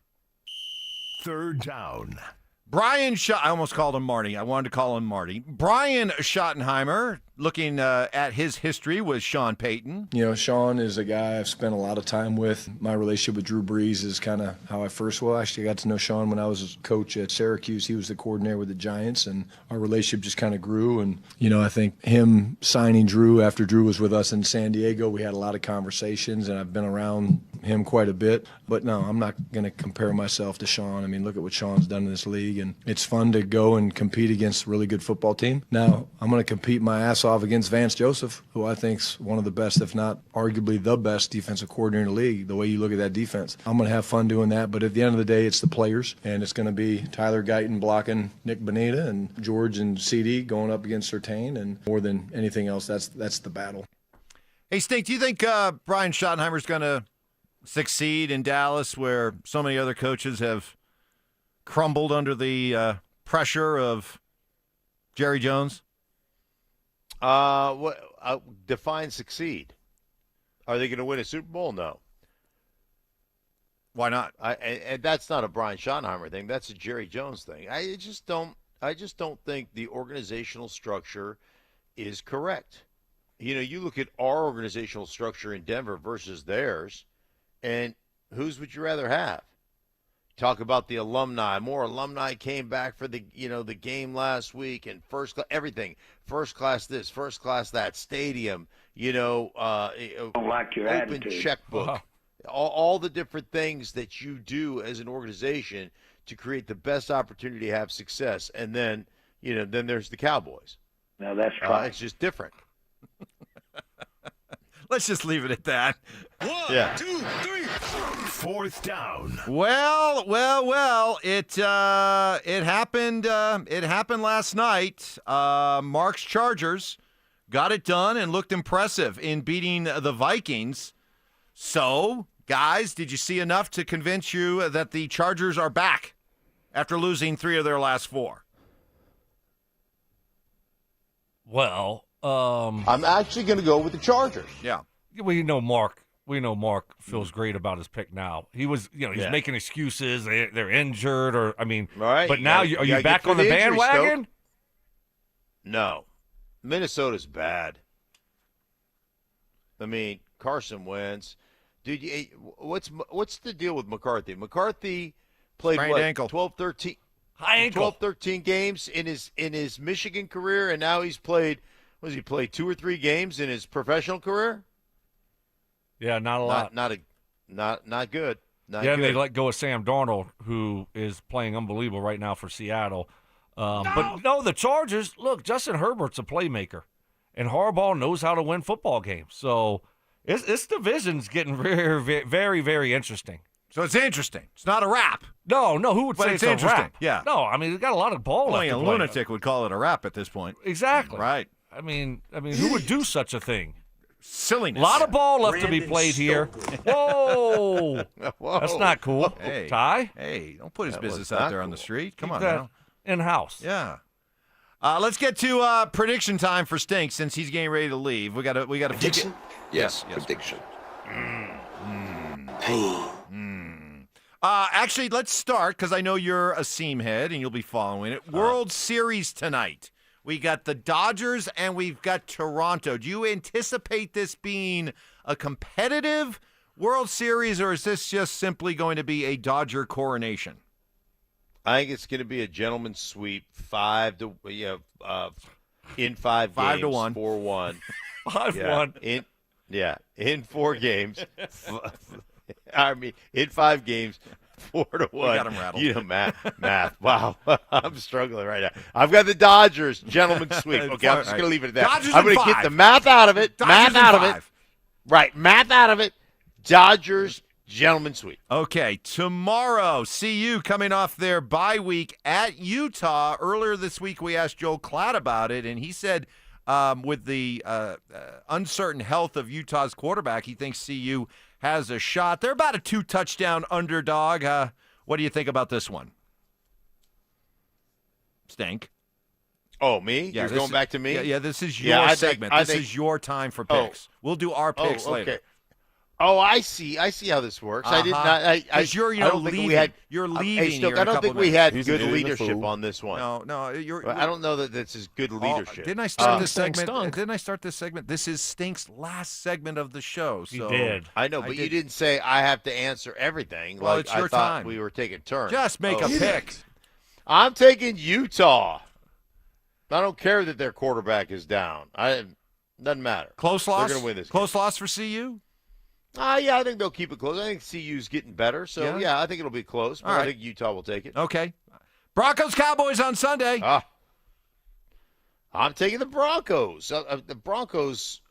[SPEAKER 1] Third down.
[SPEAKER 2] Brian I almost called him Marty. I wanted to call him Marty. Brian Schottenheimer, looking at his history with Sean Payton.
[SPEAKER 8] You know, Sean is a guy I've spent a lot of time with. My relationship with Drew Brees is kind of how I actually got to know Sean when I was a coach at Syracuse. He was the coordinator with the Giants, and our relationship just kind of grew. And, you know, I think him signing Drew after Drew was with us in San Diego, we had a lot of conversations, and I've been around him quite a bit. But no, I'm not going to compare myself to Sean. I mean, look at what Sean's done in this league, and it's fun to go and compete against a really good football team. Now, I'm going to compete my ass off against Vance Joseph, who I think's one of the best, if not arguably the best defensive coordinator in the league, the way you look at that defense. I'm going to have fun doing that, but at the end of the day, it's the players, and it's going to be Tyler Guyton blocking Nick Bonita and George and CD going up against Surtain, and more than anything else, that's the battle.
[SPEAKER 2] Hey, Stink, do you think Brian Schottenheimer's going to succeed in Dallas where so many other coaches have crumbled under the pressure of Jerry Jones?
[SPEAKER 3] Define succeed. Are they going to win a Super Bowl? No.
[SPEAKER 2] Why not?
[SPEAKER 3] And that's not a Brian Schottenheimer thing. That's a Jerry Jones thing. I just don't think the organizational structure is correct. You know, you look at our organizational structure in Denver versus theirs, and whose would you rather have? Talk about the alumni. More alumni came back for the game last week, and everything. First class this, first class that, stadium, don't like your open attitude. Checkbook. Uh-huh. All the different things that you do as an organization to create the best opportunity to have success. And then, then there's the Cowboys.
[SPEAKER 16] No, that's right.
[SPEAKER 3] It's just different.
[SPEAKER 2] Let's just leave it at that.
[SPEAKER 23] 1, 2, 3. Fourth down.
[SPEAKER 2] Well. It happened. It happened last night. Mark's Chargers got it done and looked impressive in beating the Vikings. So, guys, did you see enough to convince you that the Chargers are back after losing 3 of their last 4?
[SPEAKER 4] Well,
[SPEAKER 3] I'm actually going to go with the Chargers.
[SPEAKER 2] Yeah.
[SPEAKER 4] We know Mark feels great about his pick now. He was, he's making excuses. They're injured,
[SPEAKER 3] right.
[SPEAKER 4] But now, are you back on the bandwagon?
[SPEAKER 3] No. Minnesota's bad. Carson Wentz. Dude, what's the deal with McCarthy? McCarthy played
[SPEAKER 2] ankle.
[SPEAKER 3] 12, 13.
[SPEAKER 4] High ankle.
[SPEAKER 3] 12, 13 games in his Michigan career, and now he's played. Was he played 2 or 3 games in his professional career?
[SPEAKER 4] Yeah, not a lot.
[SPEAKER 3] Not good. Not
[SPEAKER 4] good.
[SPEAKER 3] And
[SPEAKER 4] they let go of Sam Darnold, who is playing unbelievable right now for Seattle. But no, the Chargers. Look, Justin Herbert's a playmaker, and Harbaugh knows how to win football games. So this division's getting very, very, very interesting.
[SPEAKER 2] So it's interesting. It's not a wrap.
[SPEAKER 4] No. Who would say it's
[SPEAKER 2] interesting?
[SPEAKER 4] A wrap?
[SPEAKER 2] Yeah.
[SPEAKER 4] No, it's got a lot of ball left
[SPEAKER 2] Only
[SPEAKER 4] to
[SPEAKER 2] a
[SPEAKER 4] play.
[SPEAKER 2] lunatic would call it a wrap at this point.
[SPEAKER 4] Exactly.
[SPEAKER 2] Right.
[SPEAKER 4] I mean, who would do such a thing?
[SPEAKER 2] Silliness.
[SPEAKER 4] A lot of ball left to be played here. Whoa. That's not cool.
[SPEAKER 2] Hey.
[SPEAKER 4] Ty?
[SPEAKER 2] Hey, don't put his business out there on the street. Come on now.
[SPEAKER 4] In-house.
[SPEAKER 2] Yeah. Let's get to prediction time for Stink since he's getting ready to leave. We got to
[SPEAKER 16] prediction.
[SPEAKER 2] Yes.
[SPEAKER 16] Prediction.
[SPEAKER 2] Actually, let's start because I know you're a seam head and you'll be following it. World Series tonight. We got the Dodgers and we've got Toronto. Do you anticipate this being a competitive World Series, or is this just simply going to be a Dodger coronation?
[SPEAKER 3] I think it's going to be a gentleman's sweep, 5 to in 5 games,
[SPEAKER 2] 5-1,
[SPEAKER 3] 4-1,
[SPEAKER 4] 5-1.
[SPEAKER 3] In 4 games. In 5 games. 4-1.
[SPEAKER 2] We got him rattled.
[SPEAKER 3] Math. Wow. I'm struggling right now. I've got the Dodgers, gentleman's sweep. Okay, I'm just going to leave it at that.
[SPEAKER 2] Dodgers
[SPEAKER 3] I'm going to get the math out of it. Math out of it. Right, math out of it. Dodgers, gentleman's sweep.
[SPEAKER 2] Okay, tomorrow, CU coming off their bye week at Utah. Earlier this week, we asked Joel Klatt about it, and he said with the uncertain health of Utah's quarterback, he thinks CU has a shot. They're about a 2-touchdown underdog. What do you think about this one? Stink.
[SPEAKER 3] Oh, me?
[SPEAKER 2] Yeah,
[SPEAKER 3] You're going back to me?
[SPEAKER 2] Yeah, this is your segment. This is your time for picks. We'll do our picks later.
[SPEAKER 3] Oh, I see how this works. I did not.
[SPEAKER 2] You're,
[SPEAKER 3] I don't think
[SPEAKER 2] leaving.
[SPEAKER 3] we had.
[SPEAKER 2] You're leaving.
[SPEAKER 3] Hey, Stoke,
[SPEAKER 2] here
[SPEAKER 3] I
[SPEAKER 2] in a
[SPEAKER 3] don't
[SPEAKER 2] couple
[SPEAKER 3] think we
[SPEAKER 2] minutes.
[SPEAKER 3] had good leadership on this one.
[SPEAKER 2] No.
[SPEAKER 3] I don't know that this is good leadership.
[SPEAKER 2] Didn't I start this
[SPEAKER 3] Stunk.
[SPEAKER 2] segment? Didn't I start this segment? This is Stink's last segment of the show. So
[SPEAKER 4] You did.
[SPEAKER 3] I know, but you didn't say I have to answer everything.
[SPEAKER 2] Well,
[SPEAKER 3] like
[SPEAKER 2] it's your
[SPEAKER 3] I thought
[SPEAKER 2] time.
[SPEAKER 3] we were taking turns.
[SPEAKER 2] Just make a pick.
[SPEAKER 3] I'm taking Utah. I don't care that their quarterback is down. Doesn't matter.
[SPEAKER 2] Close loss.
[SPEAKER 3] They're going to win this.
[SPEAKER 2] Close loss for CU.
[SPEAKER 3] Yeah, I think they'll keep it close. I think CU's getting better, so yeah, I think it'll be close. But
[SPEAKER 2] All right.
[SPEAKER 3] I think Utah will take it.
[SPEAKER 2] Okay. Broncos Cowboys on Sunday.
[SPEAKER 3] I'm taking the Broncos. The Broncos,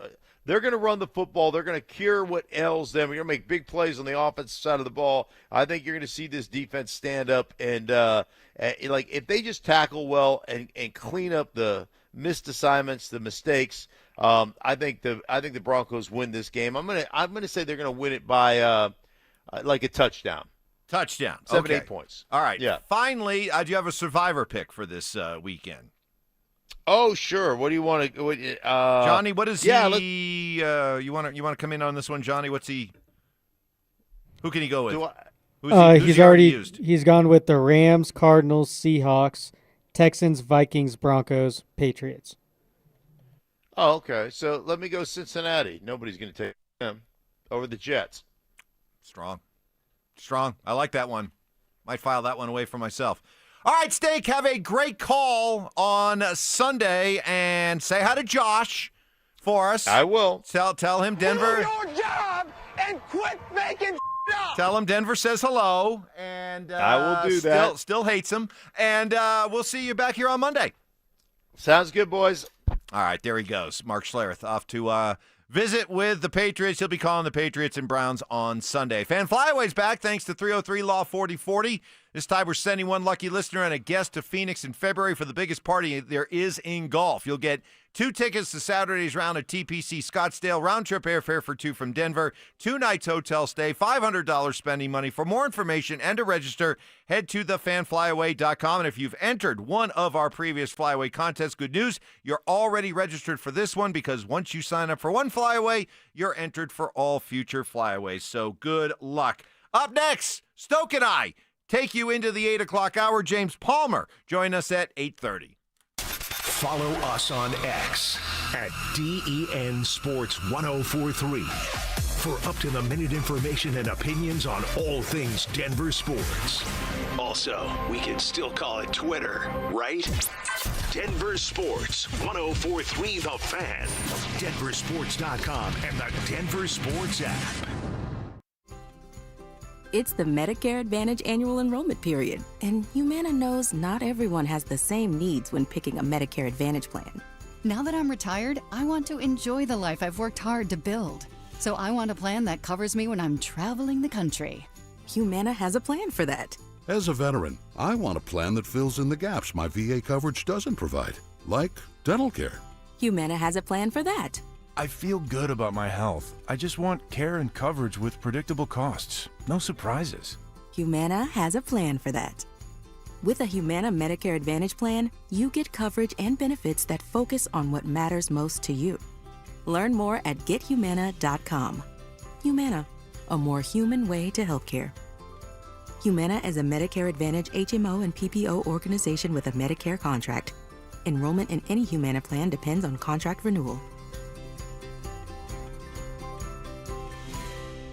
[SPEAKER 3] they're going to run the football. They're going to cure what ails them. They're going to make big plays on the offensive side of the ball. I think you're going to see this defense stand up and like if they just tackle well and clean up the missed assignments, the mistakes. I think the Broncos win this game. I'm gonna say they're gonna win it by like a touchdown.
[SPEAKER 2] Touchdown.
[SPEAKER 3] 7-8 points.
[SPEAKER 2] All right.
[SPEAKER 3] Yeah.
[SPEAKER 2] Finally, do you have a survivor pick for this weekend?
[SPEAKER 3] Oh, sure. What do you want to?
[SPEAKER 2] Johnny, what is
[SPEAKER 3] yeah,
[SPEAKER 2] he? You want to come in on this one, Johnny? What's he? Who can he go with? Who's
[SPEAKER 10] he's
[SPEAKER 2] he
[SPEAKER 10] already
[SPEAKER 2] used?
[SPEAKER 10] He's gone with the Rams, Cardinals, Seahawks, Texans, Vikings, Broncos, Patriots.
[SPEAKER 3] Oh, okay. So let me go Cincinnati. Nobody's going to take them over the Jets.
[SPEAKER 2] Strong. I like that one. Might file that one away for myself. All right, Steak, have a great call on Sunday and say hi to Josh for us.
[SPEAKER 3] I will.
[SPEAKER 2] Tell him Denver.
[SPEAKER 5] Do your job and quit making up.
[SPEAKER 2] Tell him Denver says hello. And
[SPEAKER 3] I will do that.
[SPEAKER 2] Still hates him. And we'll see you back here on Monday.
[SPEAKER 3] Sounds good, boys.
[SPEAKER 2] All right, there he goes. Mark Schlereth off to visit with the Patriots. He'll be calling the Patriots and Browns on Sunday. Fan Flyaway's back thanks to 303 Law 4040. This time we're sending one lucky listener and a guest to Phoenix in February for the biggest party there is in golf. You'll get 2 tickets to Saturday's round at TPC Scottsdale, round-trip airfare for 2 from Denver, 2 nights hotel stay, $500 spending money. For more information and to register, head to thefanflyaway.com. And if you've entered one of our previous Flyaway contests, good news, you're already registered for this one because once you sign up for one Flyaway, you're entered for all future Flyaways. So good luck. Up next, Stoke and I take you into the 8 o'clock hour. James Palmer, join us at 8:30.
[SPEAKER 1] Follow us on X at DEN Sports 1043 for up-to-the-minute information and opinions on all things Denver sports. Also, we can still call it Twitter, right? Denver Sports 1043 The Fan, DenverSports.com, and the Denver Sports app.
[SPEAKER 16] It's the Medicare Advantage annual enrollment period, and Humana knows not everyone has the same needs when picking a Medicare Advantage plan.
[SPEAKER 17] Now that I'm retired, I want to enjoy the life I've worked hard to build. So I want a plan that covers me when I'm traveling the country.
[SPEAKER 16] Humana has a plan for that.
[SPEAKER 18] As a veteran, I want a plan that fills in the gaps my VA coverage doesn't provide, like dental care.
[SPEAKER 16] Humana has a plan for that.
[SPEAKER 20] I feel good about my health. I just want care and coverage with predictable costs. No surprises.
[SPEAKER 16] Humana has a plan for that. With a Humana Medicare Advantage plan, you get coverage and benefits that focus on what matters most to you. Learn more at gethumana.com. Humana, a more human way to healthcare. Humana is a Medicare Advantage HMO and PPO organization with a Medicare contract. Enrollment in any Humana plan depends on contract renewal.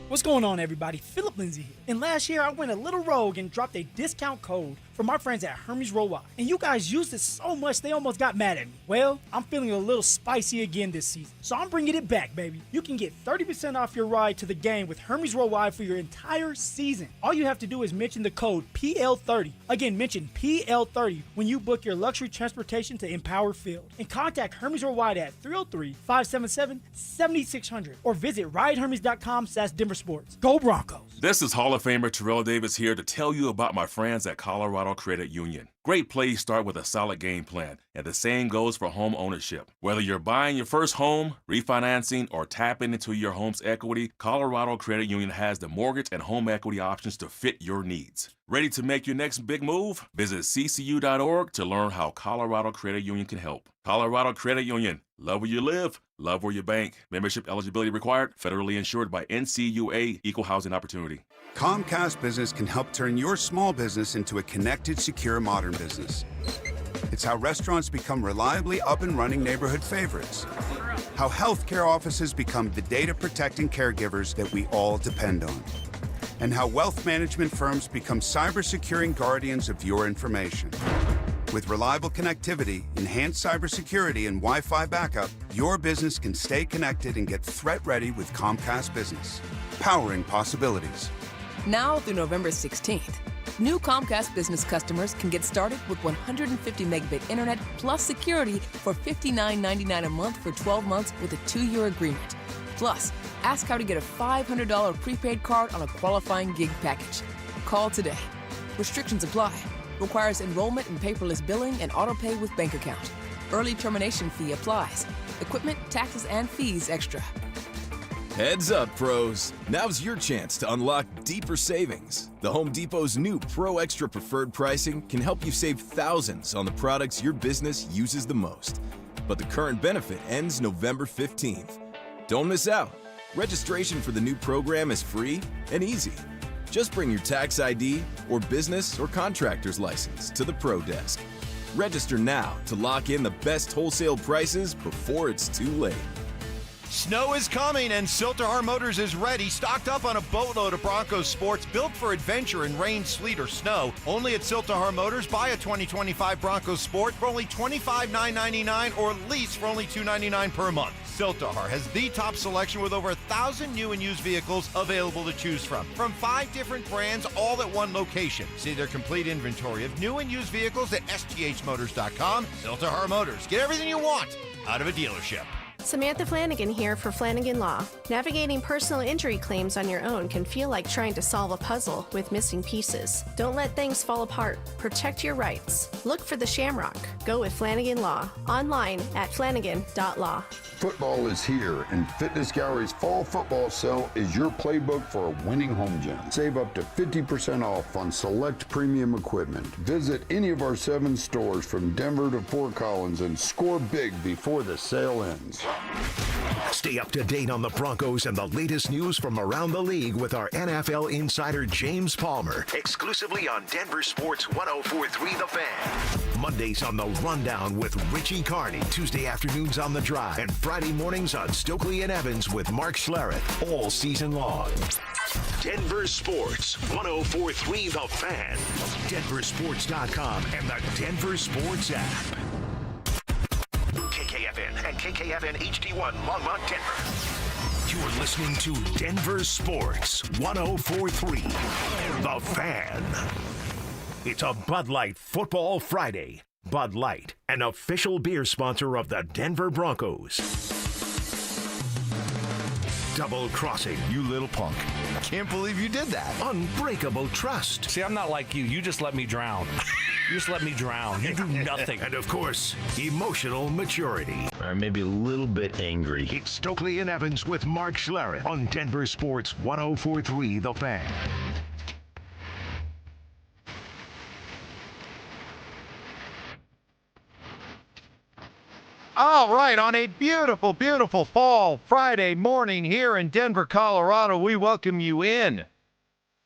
[SPEAKER 22] What's going on, everybody? Philip Lindsay here. And last year, I went a little rogue and dropped a discount code for my friends at Hermes Worldwide. And you guys used it so much, they almost got mad at me. Well, I'm feeling a little spicy again this season. So I'm bringing it back, baby. You can get 30% off your ride to the game with Hermes Worldwide for your entire season. All you have to do is mention the code PL30. Again, mention PL30 when you book your luxury transportation to Empower Field. And contact Hermes Worldwide at 303-577-7600 or visit ridehermes.com/DenverSports. Go Broncos!
[SPEAKER 27] This is Hall of Famer Terrell Davis here to tell you about my friends at Colorado Credit Union.
[SPEAKER 11] Great plays start with a solid game plan, and the same goes for home ownership. Whether you're buying your first home, refinancing, or tapping into your home's equity, Colorado Credit Union has the mortgage and home equity options to fit your needs. Ready to make your next big move? Visit ccu.org to learn how Colorado Credit Union can help. Colorado Credit Union. Love where you live, love where you bank. Membership eligibility required. Federally insured by NCUA. Equal housing opportunity.
[SPEAKER 12] Comcast Business can help turn your small business into a connected, secure, modern business. It's how restaurants become reliably up and running neighborhood favorites. How healthcare offices become the data-protecting caregivers that we all depend on. And how wealth management firms become cyber-securing guardians of your information. With reliable connectivity, enhanced cybersecurity, and Wi-Fi backup, your business can stay connected and get threat-ready with Comcast Business. Powering possibilities.
[SPEAKER 21] Now through November 16th, new Comcast Business customers can get started with 150 megabit internet plus security for $59.99 a month for 12 months with a 2-year agreement. Plus, ask how to get a $500 prepaid card on a qualifying gig package. Call today. Restrictions apply. Requires enrollment in paperless billing and auto-pay with bank account. Early termination fee applies. Equipment, taxes, and fees extra.
[SPEAKER 24] Heads up, pros. Now's your chance to unlock deeper savings. The Home Depot's new Pro Extra Preferred pricing can help you save thousands on the products your business uses the most. But the current benefit ends November 15th. Don't miss out. Registration for the new program is free and easy. Just bring your tax ID or business or contractor's license to the Pro Desk. Register now to lock in the best wholesale prices before it's too late.
[SPEAKER 2] Snow is coming, and Silterhar Motors is ready, stocked up on a boatload of Broncos sports built for adventure in rain, sleet, or snow. Only at Silterhar Motors, buy a 2025 Broncos sport for only $25,999 or lease for only $299 per month. Silterhar has the top selection with over 1,000 new and used vehicles available to choose from 5 different brands, all at one location. See their complete inventory of new and used vehicles at sthmotors.com. Silterhar Motors. Get everything you want out of a dealership.
[SPEAKER 25] Samantha Flanagan here for Flanagan Law. Navigating personal injury claims on your own can feel like trying to solve a puzzle with missing pieces. Don't let things fall apart. Protect your rights. Look for the Shamrock. Go with Flanagan Law. Online at flanagan.law.
[SPEAKER 26] Football is here, and Fitness Gallery's fall football sale is your playbook for a winning home gym. Save up to 50% off on select premium equipment. Visit any of our 7 stores from Denver to Fort Collins and score big before the sale ends.
[SPEAKER 1] Stay up to date on the Broncos and the latest news from around the league with our NFL insider James Palmer, exclusively on Denver Sports 104.3 The Fan. Mondays on The Rundown with Richie Carney, Tuesday afternoons on The Drive, and Friday mornings on Stokley and Evans with Mark Schlereth, all season long. Denver Sports 104.3 The Fan, DenverSports.com, and the Denver Sports app. KKFN and KKFN HD1 Longmont, Denver. You're listening to Denver Sports 104.3 The Fan. It's a Bud Light Football Friday. Bud Light, an official beer sponsor of the Denver Broncos. Double crossing, you little punk.
[SPEAKER 2] Can't believe you did that.
[SPEAKER 1] Unbreakable trust.
[SPEAKER 4] See, I'm not like you. You just let me drown. You just let me drown. You do nothing.
[SPEAKER 1] And of course, emotional maturity.
[SPEAKER 27] Or maybe a little bit angry.
[SPEAKER 1] It's Stokley and Evans with Mark Schlereth on Denver Sports 104.3 The Fan.
[SPEAKER 2] All right, on a beautiful, beautiful fall Friday morning here in Denver, Colorado, we welcome you in.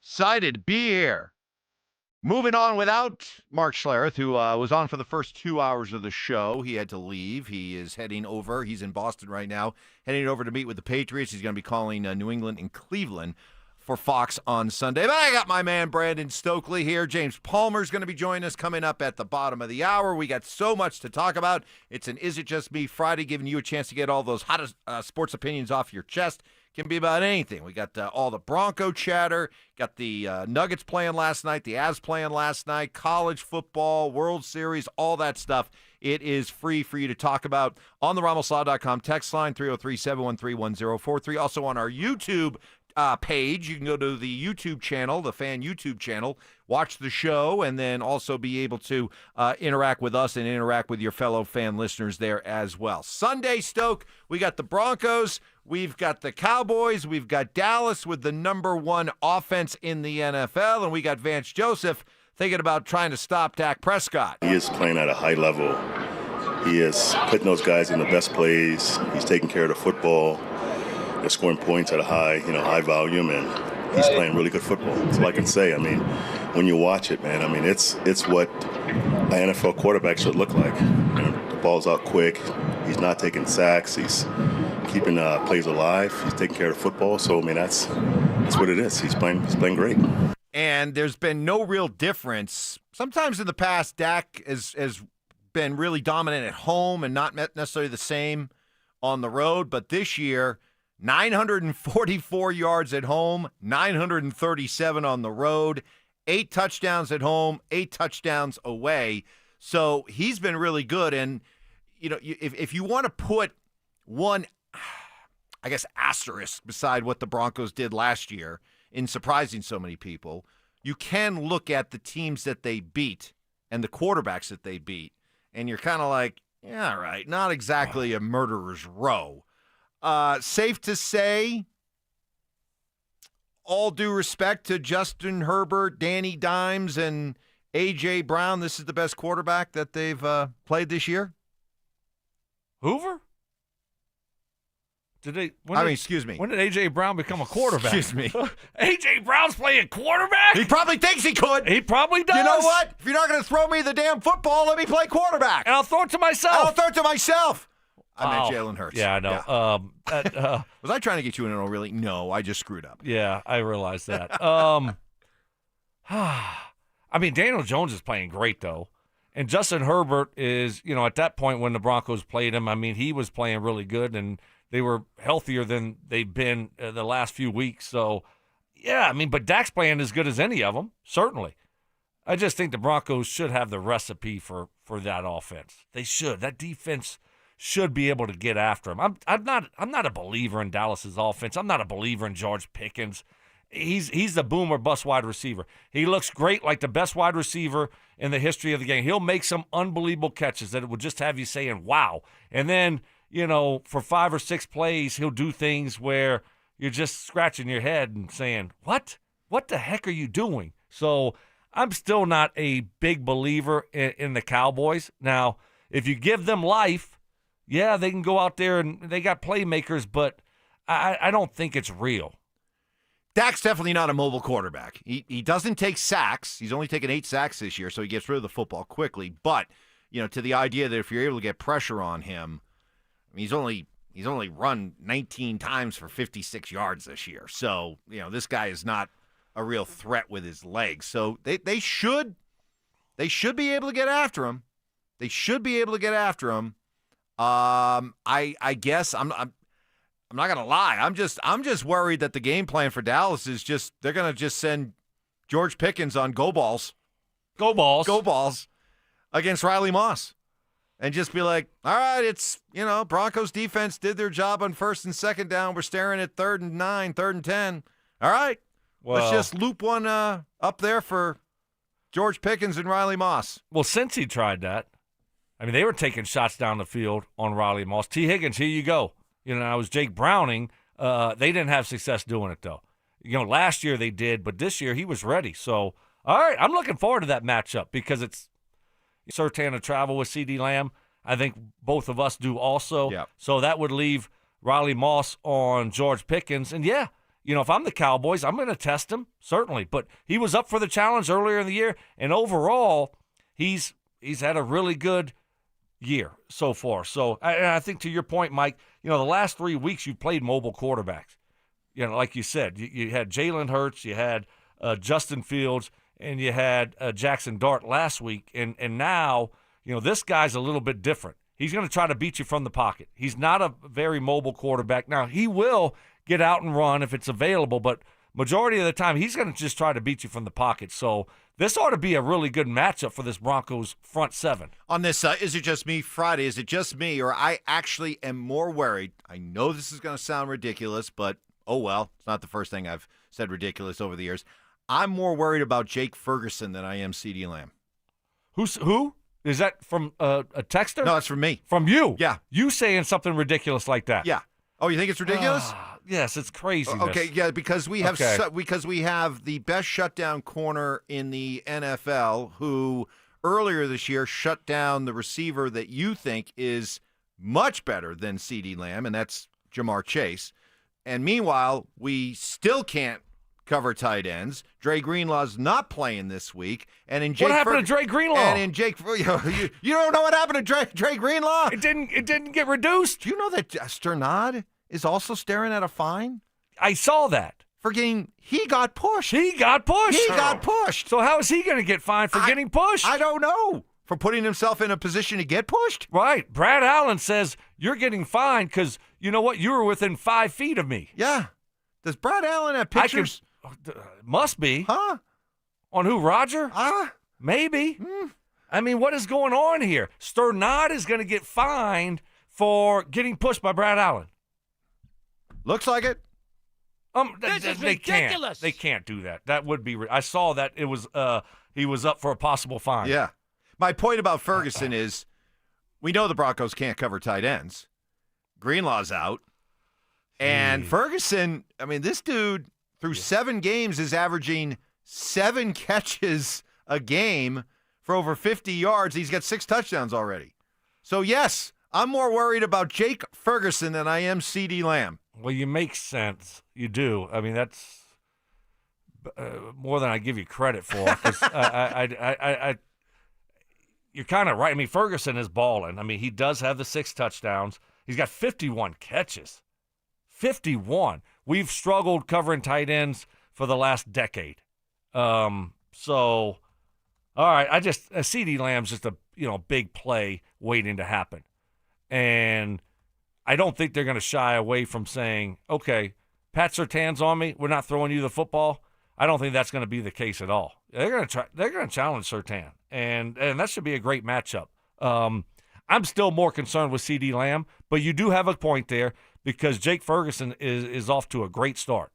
[SPEAKER 2] Excited to be here. Moving on without Mark Schlereth, who was on for the first 2 hours of the show. He had to leave. He is heading over. He's in Boston right now, heading over to meet with the Patriots. He's going to be calling New England and Cleveland for Fox on Sunday. But I got my man Brandon Stokley here. James Palmer's going to be joining us coming up at the bottom of the hour. We got so much to talk about. It's an Is It Just Me Friday, giving you a chance to get all those hottest sports opinions off your chest. Can be about anything. We got all the Bronco chatter, got the Nuggets playing last night, the Avs playing last night, college football, World Series, all that stuff. It is free for you to talk about on the RamosLaw.com text line, 303-713-1043. Also on our YouTube page. You can go to the YouTube channel, the fan YouTube channel, watch the show, and then also be able to interact with us and interact with your fellow fan listeners there as well. Sunday, Stoke, we got the Broncos, we've got the Cowboys, we've got Dallas with the #1 offense in the NFL, and we got Vance Joseph thinking about trying to stop Dak Prescott.
[SPEAKER 6] He is playing at a high level. He is putting those guys in the best plays. He's taking care of the football. They're scoring points at a high volume, and he's playing really good football. That's all I can say. I mean, when you watch it, man, I mean, it's what an NFL quarterback should look like. You know, the ball's out quick. He's not taking sacks. He's keeping plays alive. He's taking care of the football. So, I mean, that's what it is. He's playing great.
[SPEAKER 2] And there's been no real difference. Sometimes in the past, Dak has been really dominant at home and not necessarily the same on the road. But this year, 944 yards at home, 937 on the road, 8 touchdowns at home, 8 touchdowns away. So he's been really good. And, you know, if you want to put one, I guess, asterisk beside what the Broncos did last year in surprising so many people, you can look at the teams that they beat and the quarterbacks that they beat. And you're kind of like, yeah, all right, not exactly a murderer's row. Safe to say, all due respect to Justin Herbert, Danny Dimes, and A.J. Brown, this is the best quarterback that they've played this year?
[SPEAKER 4] Hoover?
[SPEAKER 2] Excuse me.
[SPEAKER 4] When did A.J. Brown become a quarterback?
[SPEAKER 2] Excuse me.
[SPEAKER 4] A.J. Brown's playing quarterback?
[SPEAKER 2] He probably thinks he could.
[SPEAKER 4] He probably does.
[SPEAKER 2] You know what? If you're not going to throw me the damn football, let me play quarterback.
[SPEAKER 4] And I'll throw it to myself.
[SPEAKER 2] I'll throw it to myself. I meant Jalen Hurts.
[SPEAKER 4] Yeah, I know.
[SPEAKER 2] Yeah. Was I trying to get you in a really? No, I just screwed up.
[SPEAKER 4] Yeah, I realized that. I mean, Daniel Jones is playing great, though. And Justin Herbert is, you know, at that point when the Broncos played him, I mean, he was playing really good, and they were healthier than they've been the last few weeks. So, yeah, I mean, but Dak's playing as good as any of them, certainly. I just think the Broncos should have the recipe for that offense. They should. That defense should be able to get after him. I'm not a believer in Dallas's offense. I'm not a believer in George Pickens. He's the boom or bust wide receiver. He looks great, like the best wide receiver in the history of the game. He'll make some unbelievable catches that it will just have you saying, wow. And then, you know, for 5 or 6 plays, he'll do things where you're just scratching your head and saying, what? What the heck are you doing? So I'm still not a big believer in the Cowboys. Now, if you give them life, yeah, they can go out there and they got playmakers, but I don't think it's real.
[SPEAKER 2] Dak's definitely not a mobile quarterback. He doesn't take sacks. He's only taken 8 sacks this year, so he gets rid of the football quickly. But, you know, to the idea that if you're able to get pressure on him, I mean, he's only run 19 times for 56 yards this year. So, you know, this guy is not a real threat with his legs. So they should be able to get after him. They should be able to get after him. I guess I'm not gonna lie. I'm just worried that the game plan for Dallas is just they're gonna just send George Pickens on go balls against Riley Moss, and just be like, all right, it's, you know, Broncos defense did their job on 1st and 2nd down. We're staring at 3rd and 9, 3rd and 10. All right, let's just loop one up there for George Pickens and Riley Moss.
[SPEAKER 4] Well, since he tried that, I mean, they were taking shots down the field on Riley Moss. T. Higgins, here you go. You know, it was Jake Browning. They didn't have success doing it, though. You know, last year they did, but this year he was ready. So, all right, I'm looking forward to that matchup because it's Surtain to travel with CeeDee Lamb. I think both of us do also.
[SPEAKER 2] Yep.
[SPEAKER 4] So that would leave Riley Moss on George Pickens. And, yeah, you know, if I'm the Cowboys, I'm going to test him, certainly. But he was up for the challenge earlier in the year, and overall he's had a really good year so far. So I think to your point, Mike, you know, the last 3 weeks you've played mobile quarterbacks. You know, like you said, you had Jalen Hurts, you had Justin Fields, and you had Jackson Dart last week. And now, you know, this guy's a little bit different. He's going to try to beat you from the pocket. He's not a very mobile quarterback. Now, he will get out and run if it's available, but majority of the time he's going to just try to beat you from the pocket. So this ought to be a really good matchup for this Broncos front 7.
[SPEAKER 2] On this, Is It Just Me Friday, is it just me, or I actually am more worried? I know this is going to sound ridiculous, but oh, well, it's not the first thing I've said ridiculous over the years. I'm more worried about Jake Ferguson than I am CeeDee Lamb.
[SPEAKER 4] Who? Is that from a texter?
[SPEAKER 2] No, it's from me.
[SPEAKER 4] From you?
[SPEAKER 2] Yeah.
[SPEAKER 4] You saying something ridiculous like that?
[SPEAKER 2] Yeah. Oh, you think it's ridiculous?
[SPEAKER 4] Yes, it's crazy.
[SPEAKER 2] Okay, yeah, because we have the best shutdown corner in the NFL who earlier this year shut down the receiver that you think is much better than CeeDee Lamb, and that's Jamar Chase. And meanwhile, we still can't cover tight ends. Dre Greenlaw's not playing this week. And in Jake
[SPEAKER 4] what happened to Dre Greenlaw?
[SPEAKER 2] And in Jake, you don't know what happened to Dre Greenlaw?
[SPEAKER 4] It didn't get reduced.
[SPEAKER 2] Do you know that Sternad is also staring at a fine?
[SPEAKER 4] I saw that.
[SPEAKER 2] He got pushed.
[SPEAKER 4] He got pushed.
[SPEAKER 2] He got pushed.
[SPEAKER 4] So how is he going to get fined for getting pushed?
[SPEAKER 2] I don't know. For putting himself in a position to get pushed?
[SPEAKER 4] Right. Brad Allen says you're getting fined because, you know what, you were within 5 feet of me.
[SPEAKER 2] Yeah. Does Brad Allen have pictures?
[SPEAKER 4] Must be.
[SPEAKER 2] Huh?
[SPEAKER 4] On who, Roger? Maybe. I mean, what is going on here? Sternad is going to get fined for getting pushed by Brad Allen.
[SPEAKER 2] Looks like it.
[SPEAKER 7] This is ridiculous.
[SPEAKER 4] They can't do that. That would be. I saw that it was. He was up for a possible fine.
[SPEAKER 2] Yeah. My point about Ferguson is, we know the Broncos can't cover tight ends. Greenlaw's out, and Ferguson. I mean, this dude through 7 games is averaging 7 catches a game for over 50 yards. He's got 6 touchdowns already. So yes, I'm more worried about Jake Ferguson than I am CeeDee Lamb.
[SPEAKER 4] Well, you make sense. You do. I mean, that's more than I give you credit for. 'Cause you're kind of right. I mean, Ferguson is balling. I mean, he does have the 6 touchdowns. He's got 51 catches. 51. We've struggled covering tight ends for the last decade. So, all right. CeeDee Lamb's just a big play waiting to happen, and I don't think they're going to shy away from saying, okay, Pat Surtain's on me. We're not throwing you the football. I don't think that's going to be the case at all. They're going to challenge Surtain, and that should be a great matchup. I'm still more concerned with CeeDee Lamb, but you do have a point there because Jake Ferguson is off to a great start.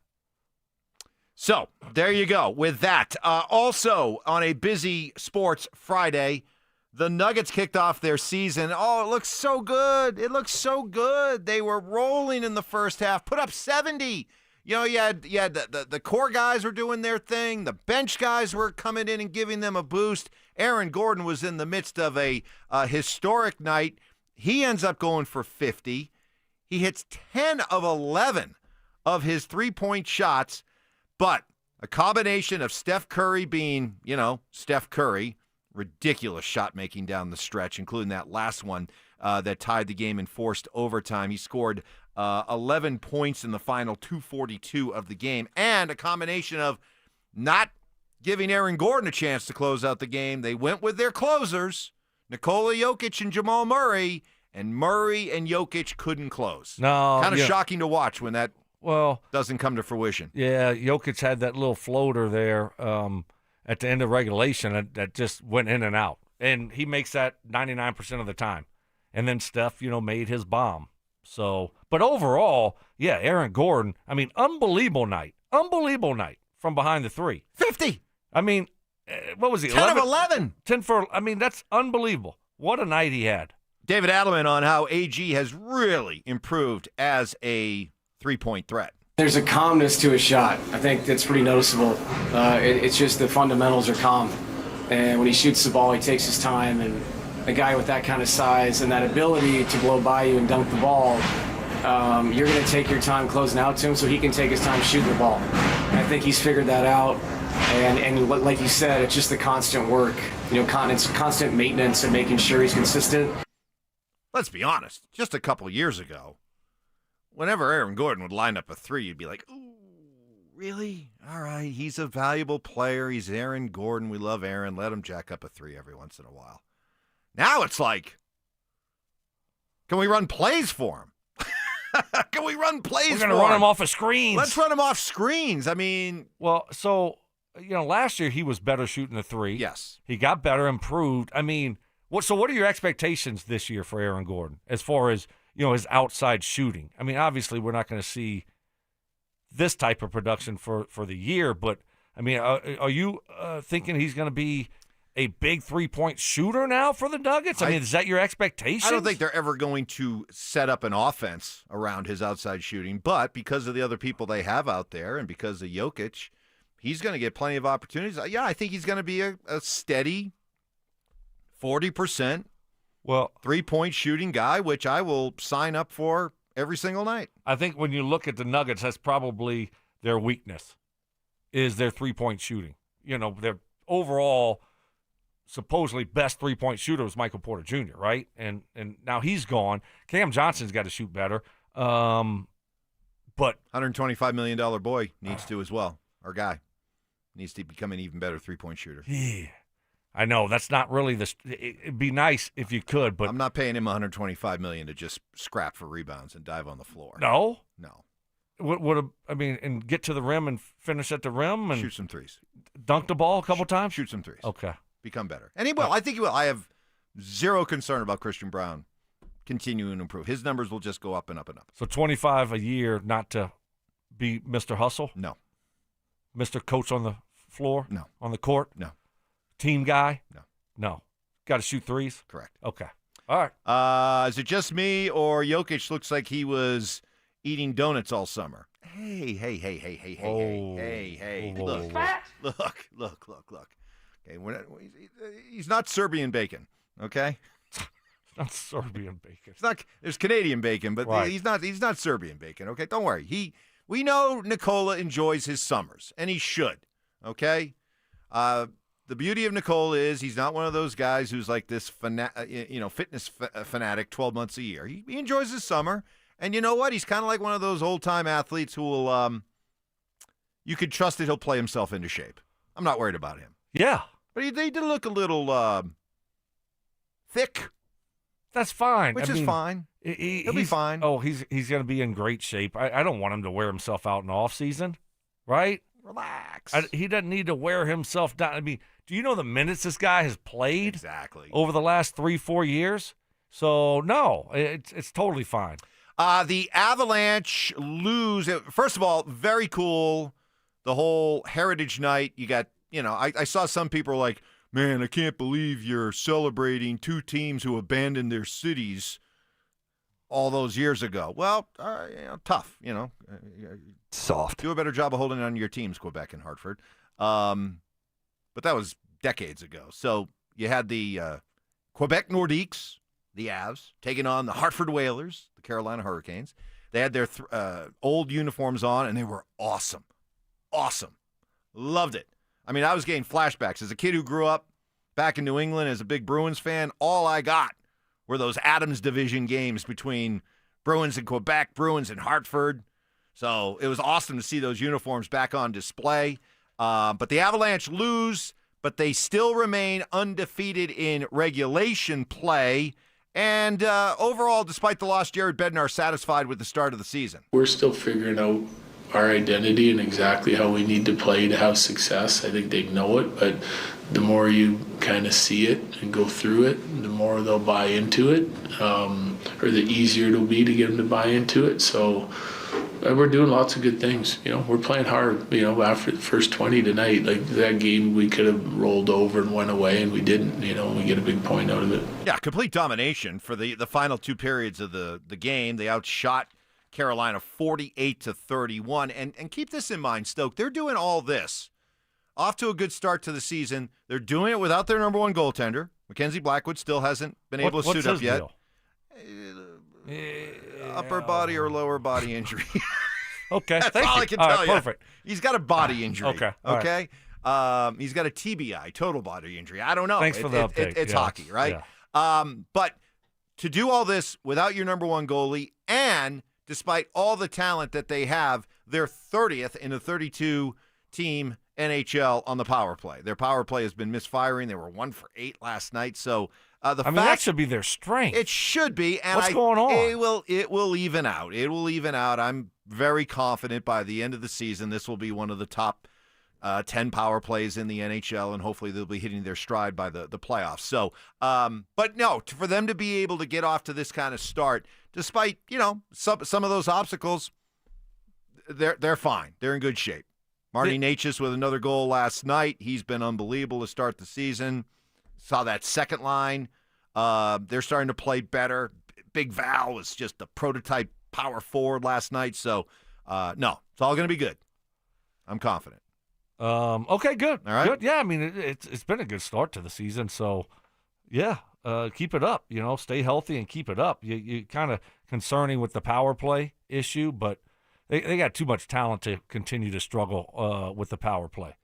[SPEAKER 2] So there you go. With that, also on a busy sports Friday, the Nuggets kicked off their season. Oh, it looks so good. It looks so good. They were rolling in the first half, put up 70. You had the core guys were doing their thing. The bench guys were coming in and giving them a boost. Aaron Gordon was in the midst of a historic night. He ends up going for 50. He hits 10 of 11 of his three-point shots, but a combination of Steph Curry being, Steph Curry, ridiculous shot making down the stretch, including that last one that tied the game in forced overtime. He scored 11 points in the final 2:42 of the game, and a combination of not giving Aaron Gordon a chance to close out the game. They went with their closers, Nikola Jokic and Jamal Murray, and Murray and Jokic couldn't close.
[SPEAKER 4] No,
[SPEAKER 2] kind of shocking to watch when that doesn't come to fruition.
[SPEAKER 4] Yeah, Jokic had that little floater there at the end of regulation that just went in and out. And he makes that 99% of the time. And then Steph, made his bomb. So, but overall, yeah, Aaron Gordon, I mean, unbelievable night from behind the three.
[SPEAKER 2] 50.
[SPEAKER 4] I mean, what was he?
[SPEAKER 2] 10 of 11.
[SPEAKER 4] 10 for, I mean, that's unbelievable. What a night he had.
[SPEAKER 2] David Adelman on how AG has really improved as a three-point threat.
[SPEAKER 8] There's a calmness to his shot. I think that's pretty noticeable. It's just the fundamentals are calm. And when he shoots the ball, he takes his time. And a guy with that kind of size and that ability to blow by you and dunk the ball, you're going to take your time closing out to him so he can take his time shooting the ball. And I think he's figured that out. And like you said, it's just the constant work. It's constant maintenance and making sure he's consistent.
[SPEAKER 2] Let's be honest. Just a couple years ago, whenever Aaron Gordon would line up a three, you'd be like, ooh, really? All right, he's a valuable player. He's Aaron Gordon. We love Aaron. Let him jack up a three every once in a while. Now it's like, can we run plays for him? Can we run plays for him?
[SPEAKER 4] We're going to run him off of screens.
[SPEAKER 2] Let's run him off screens. I mean.
[SPEAKER 4] Well, so, last year he was better shooting the three.
[SPEAKER 2] Yes.
[SPEAKER 4] He got better, improved. I mean, what are your expectations this year for Aaron Gordon as far as, his outside shooting? I mean, obviously we're not going to see this type of production for the year. But, I mean, are you thinking he's going to be a big three-point shooter now for the Nuggets? I mean, is that your expectation?
[SPEAKER 2] I don't think they're ever going to set up an offense around his outside shooting, but because of the other people they have out there and because of Jokic, he's going to get plenty of opportunities. Yeah, I think he's going to be a steady 40% three-point shooting guy, which I will sign up for every single night.
[SPEAKER 4] I think when you look at the Nuggets, that's probably their weakness, is their three-point shooting. You know, their overall supposedly best three-point shooter was Michael Porter Jr., right? And now he's gone. Cam Johnson's got to shoot better. But
[SPEAKER 2] $125 million boy needs to as well. Our guy needs to become an even better three-point shooter.
[SPEAKER 4] Yeah. I know that's not really it'd be nice if you could, but
[SPEAKER 2] I'm not paying him $125 million to just scrap for rebounds and dive on the floor.
[SPEAKER 4] No.
[SPEAKER 2] I
[SPEAKER 4] mean, and get to the rim and finish at the rim and
[SPEAKER 2] shoot some threes,
[SPEAKER 4] dunk the ball a couple times,
[SPEAKER 2] shoot some threes.
[SPEAKER 4] Okay,
[SPEAKER 2] become better, and he will. I think he will. I have zero concern about Christian Braun continuing to improve. His numbers will just go up and up and up.
[SPEAKER 4] So 25 a year, not to be Mr. Hustle.
[SPEAKER 2] No.
[SPEAKER 4] Mr. Coach on the floor.
[SPEAKER 2] No.
[SPEAKER 4] On the court.
[SPEAKER 2] No.
[SPEAKER 4] Team guy?
[SPEAKER 2] No.
[SPEAKER 4] Got to shoot threes?
[SPEAKER 2] Correct.
[SPEAKER 4] Okay. All right.
[SPEAKER 2] Is it just me or Jokic looks like he was eating donuts all summer? Hey. Look. Okay, he's not Serbian bacon, okay?
[SPEAKER 4] It's not Serbian bacon.
[SPEAKER 2] There's Canadian bacon, but
[SPEAKER 4] right.
[SPEAKER 2] he's not Serbian bacon, okay? Don't worry. We know Nikola enjoys his summers, and he should, okay? The beauty of Nikola is he's not one of those guys who's like this fitness fanatic 12 months a year. He enjoys his summer, and you know what? He's kind of like one of those old-time athletes who will you could trust that he'll play himself into shape. I'm not worried about him.
[SPEAKER 4] Yeah.
[SPEAKER 2] But he did look a little thick.
[SPEAKER 4] That's fine.
[SPEAKER 2] Which is fine. He'll be fine.
[SPEAKER 4] Oh, he's going to be in great shape. I don't want him to wear himself out in the offseason, right?
[SPEAKER 2] Relax.
[SPEAKER 4] He doesn't need to wear himself down. I mean, do you know the minutes this guy has played over the last 3-4 years? So, no, it's totally fine.
[SPEAKER 2] The Avalanche lose. First of all, very cool. The whole Heritage Night. You got, I saw some people like, man, I can't believe you're celebrating two teams who abandoned their cities all those years ago. Well, tough,
[SPEAKER 9] Soft.
[SPEAKER 2] Do a better job of holding on to your teams, Quebec and Hartford. But that was decades ago. So you had the Quebec Nordiques, the Avs, taking on the Hartford Whalers, the Carolina Hurricanes. They had their old uniforms on, and they were awesome. Awesome. Loved it. I mean, I was getting flashbacks. As a kid who grew up back in New England as a big Bruins fan, all I got were those Adams Division games between Bruins and Quebec, Bruins and Hartford. So it was awesome to see those uniforms back on display. But the Avalanche lose, but they still remain undefeated in regulation play. And overall, despite the loss, Jared Bednar satisfied with the start of the season.
[SPEAKER 10] We're still figuring out our identity and exactly how we need to play to have success. I think they know it, but the more you kind of see it and go through it, the more they'll buy into it, or the easier it'll be to get them to buy into it. So we're doing lots of good things. We're playing hard. After the first 20 tonight, like that game, we could have rolled over and went away, and we didn't. We get a big point out of it.
[SPEAKER 2] Yeah, complete domination for the final two periods of the game. They outshot Carolina 48-31. And keep this in mind, Stoke, they're doing all this. Off to a good start to the season. They're doing it without their number one goaltender. Mackenzie Blackwood still hasn't been able to suit up yet. Upper body or lower body injury.
[SPEAKER 4] Okay,
[SPEAKER 2] That's
[SPEAKER 4] thank
[SPEAKER 2] all
[SPEAKER 4] you.
[SPEAKER 2] I can
[SPEAKER 4] All
[SPEAKER 2] tell
[SPEAKER 4] right,
[SPEAKER 2] you.
[SPEAKER 4] perfect.
[SPEAKER 2] He's got a body injury.
[SPEAKER 4] Okay. All
[SPEAKER 2] Okay. He's got a TBI, total body injury. I don't know.
[SPEAKER 4] Thanks for the update.
[SPEAKER 2] It's
[SPEAKER 4] Yeah,
[SPEAKER 2] hockey, right?
[SPEAKER 4] yeah.
[SPEAKER 2] But to do all this without your number one goalie, and despite all the talent that they have, they're 30th in the 32-team NHL on the power play. Their power play has been misfiring. They were 1 for 8 last night. So
[SPEAKER 4] that should be their strength.
[SPEAKER 2] It should be. And
[SPEAKER 4] What's going on?
[SPEAKER 2] It will even out. It will even out. I'm very confident by the end of the season this will be one of the top 10 power plays in the NHL, and hopefully they'll be hitting their stride by the playoffs. So, but no, for them to be able to get off to this kind of start, despite, some of those obstacles, they're fine. They're in good shape. Marty Necas with another goal last night. He's been unbelievable to start the season. Saw that second line. They're starting to play better. Big Val was just a prototype power forward last night. So, no, it's all going to be good. I'm confident.
[SPEAKER 4] Okay, good.
[SPEAKER 2] All right.
[SPEAKER 4] Good. Yeah, I mean, it's been a good start to the season. So, yeah, keep it up. Stay healthy and keep it up. You kind of concerning with the power play issue, but they got too much talent to continue to struggle with the power play.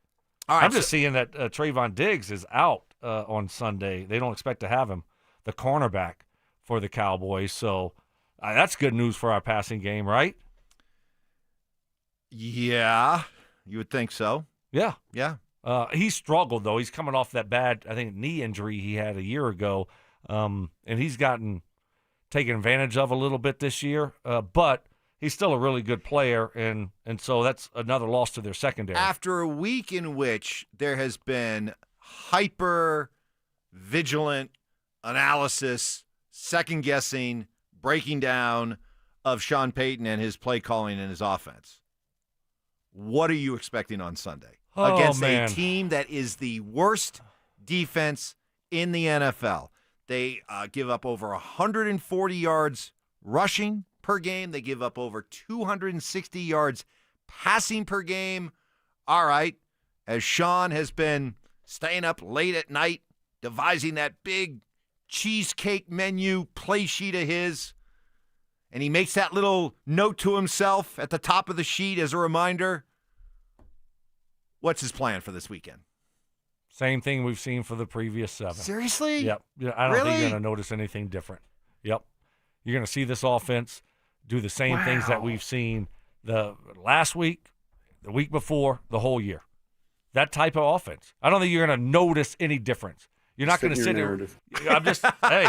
[SPEAKER 2] All right,
[SPEAKER 4] I'm just seeing that Trayvon Diggs is out on Sunday. They don't expect to have him, the cornerback for the Cowboys. So that's good news for our passing game, right?
[SPEAKER 2] Yeah, you would think so.
[SPEAKER 4] Yeah.
[SPEAKER 2] Yeah.
[SPEAKER 4] He struggled, though. He's coming off that bad, I think, knee injury he had a year ago. And he's gotten taken advantage of a little bit this year. But he's still a really good player, and so that's another loss to their secondary.
[SPEAKER 2] After a week in which there has been hyper-vigilant analysis, second-guessing, breaking down of Sean Payton and his play calling and his offense, what are you expecting on Sunday? Against a team that is the worst defense in the NFL. They give up over 140 yards rushing per game. They give up over 260 yards passing per game. All right, as Sean has been staying up late at night, devising that big cheesecake menu play sheet of his, and he makes that little note to himself at the top of the sheet as a reminder. What's his plan for this weekend?
[SPEAKER 4] Same thing we've seen for the previous 7.
[SPEAKER 2] Seriously?
[SPEAKER 4] Yep. I don't think you're going to notice anything different. Yep. You're going to see this offense do the same things that we've seen the last week, the week before, the whole year. That type of offense. I don't think you're going to notice any difference. You're not going to sit there. I'm just hey.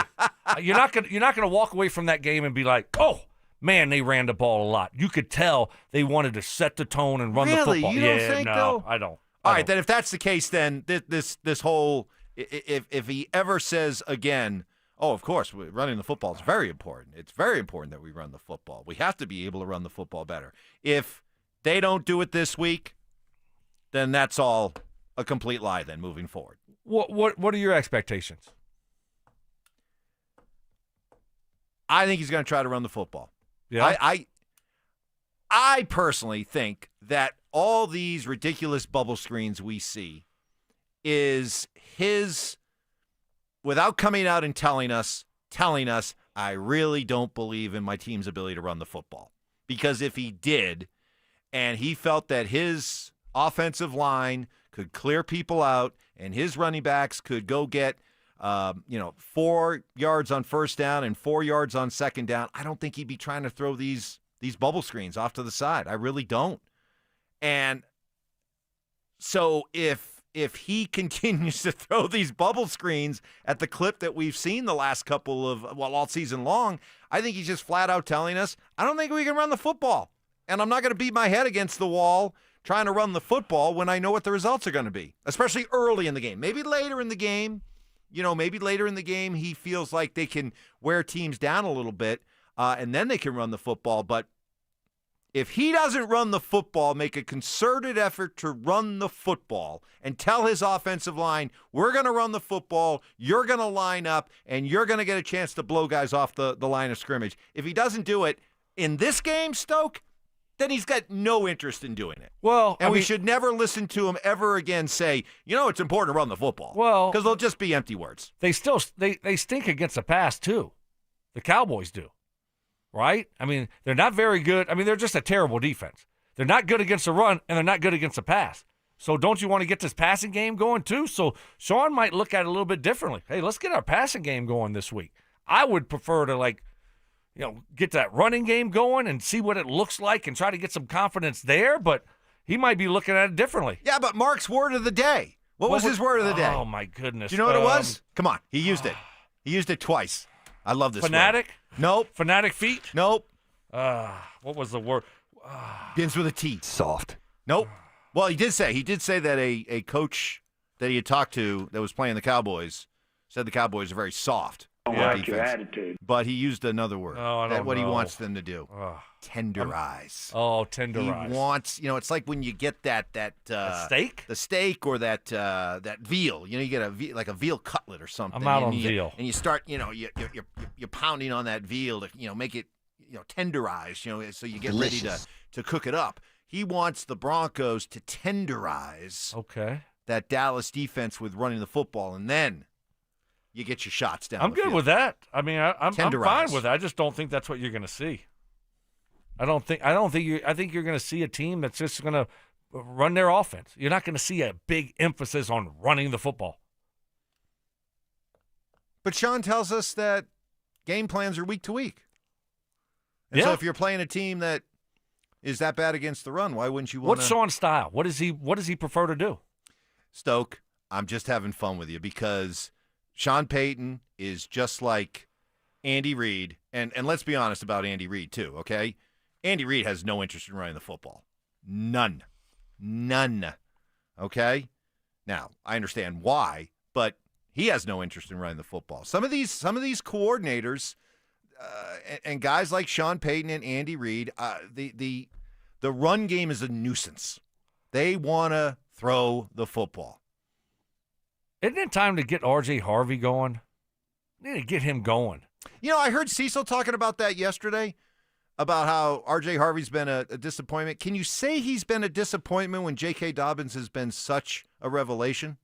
[SPEAKER 4] You're not going to walk away from that game and be like, oh man, they ran the ball a lot. You could tell they wanted to set the tone and run the football.
[SPEAKER 2] You don't think,
[SPEAKER 4] no,
[SPEAKER 2] though?
[SPEAKER 4] I don't.
[SPEAKER 2] All right, then if that's the case, then this whole if he ever says again, oh, of course, running the football is very important. It's very important that we run the football. We have to be able to run the football better. If they don't do it this week, then that's all a complete lie then moving forward.
[SPEAKER 4] What are your expectations?
[SPEAKER 2] I think he's going to try to run the football.
[SPEAKER 4] Yeah.
[SPEAKER 2] I personally think that all these ridiculous bubble screens we see is his, without coming out and telling us, I really don't believe in my team's ability to run the football. Because if he did, and he felt that his offensive line could clear people out and his running backs could go get 4 yards on first down and 4 yards on second down, I don't think he'd be trying to throw these bubble screens off to the side. I really don't. And so if he continues to throw these bubble screens at the clip that we've seen the last couple of, all season long, I think he's just flat out telling us, I don't think we can run the football. And I'm not going to beat my head against the wall trying to run the football when I know what the results are going to be, especially early in the game. Maybe later in the game, he feels like they can wear teams down a little bit, and then they can run the football. But if he doesn't run the football, make a concerted effort to run the football and tell his offensive line, we're going to run the football, you're going to line up, and you're going to get a chance to blow guys off the line of scrimmage. If he doesn't do it in this game, Stoke, then he's got no interest in doing it.
[SPEAKER 4] Well,
[SPEAKER 2] we should never listen to him ever again say, it's important to run the football.
[SPEAKER 4] Well,
[SPEAKER 2] because they'll just be empty words.
[SPEAKER 4] They still they stink against the pass too. The Cowboys do, right? I mean, they're not very good. I mean, they're just a terrible defense. They're not good against the run, and they're not good against the pass. So don't you want to get this passing game going too? So Sean might look at it a little bit differently. Hey, let's get our passing game going this week. I would prefer to get that running game going and see what it looks like and try to get some confidence there, but he might be looking at it differently.
[SPEAKER 2] Yeah, but Mark's word of the day. What was his word of the day?
[SPEAKER 4] Oh, my goodness.
[SPEAKER 2] Do you know what it was? Come on. He used it. He used it twice. I love this
[SPEAKER 4] Fanatic?
[SPEAKER 2] word. Nope.
[SPEAKER 4] Fanatic feet?
[SPEAKER 2] Nope.
[SPEAKER 4] What was the word?
[SPEAKER 2] Begins with a T.
[SPEAKER 9] Soft.
[SPEAKER 2] Nope. Well, he did say that a coach that he had talked to that was playing the Cowboys said the Cowboys are very soft.
[SPEAKER 3] Don't like your attitude.
[SPEAKER 2] But he used another word.
[SPEAKER 4] Oh, I don't know.
[SPEAKER 2] What he wants them to do. tenderize.
[SPEAKER 4] Tenderize.
[SPEAKER 2] He wants, it's like when you get that
[SPEAKER 4] steak,
[SPEAKER 2] the steak, or that veal. You get like a veal cutlet or something.
[SPEAKER 4] I'm out on veal,
[SPEAKER 2] and you start, you're pounding on that veal to make it tenderize. So you get ready to cook it up. He wants the Broncos to tenderize.
[SPEAKER 4] Okay.
[SPEAKER 2] That Dallas defense with running the football, and then you get your shots down.
[SPEAKER 4] I'm good with that. I mean, I'm fine with it. I just don't think that's what you're going to see. I think you're going to see a team that's just going to run their offense. You're not going to see a big emphasis on running the football.
[SPEAKER 2] But Sean tells us that game plans are week to week. And so if you're playing a team that is that bad against the run, why wouldn't you want to?
[SPEAKER 4] What's Sean's style? What does he prefer to do?
[SPEAKER 2] Stoke, I'm just having fun with you because Sean Payton is just like Andy Reid. And let's be honest about Andy Reid too, okay? Andy Reid has no interest in running the football. None. Okay? Now, I understand why, but he has no interest in running the football. Some of these coordinators and guys like Sean Payton and Andy Reid, the run game is a nuisance. They want to throw the football.
[SPEAKER 4] Isn't it time to get R.J. Harvey going? We need to get him going.
[SPEAKER 2] I heard Cecil talking about that yesterday, about how R.J. Harvey's been a disappointment. Can you say he's been a disappointment when J.K. Dobbins has been such a revelation?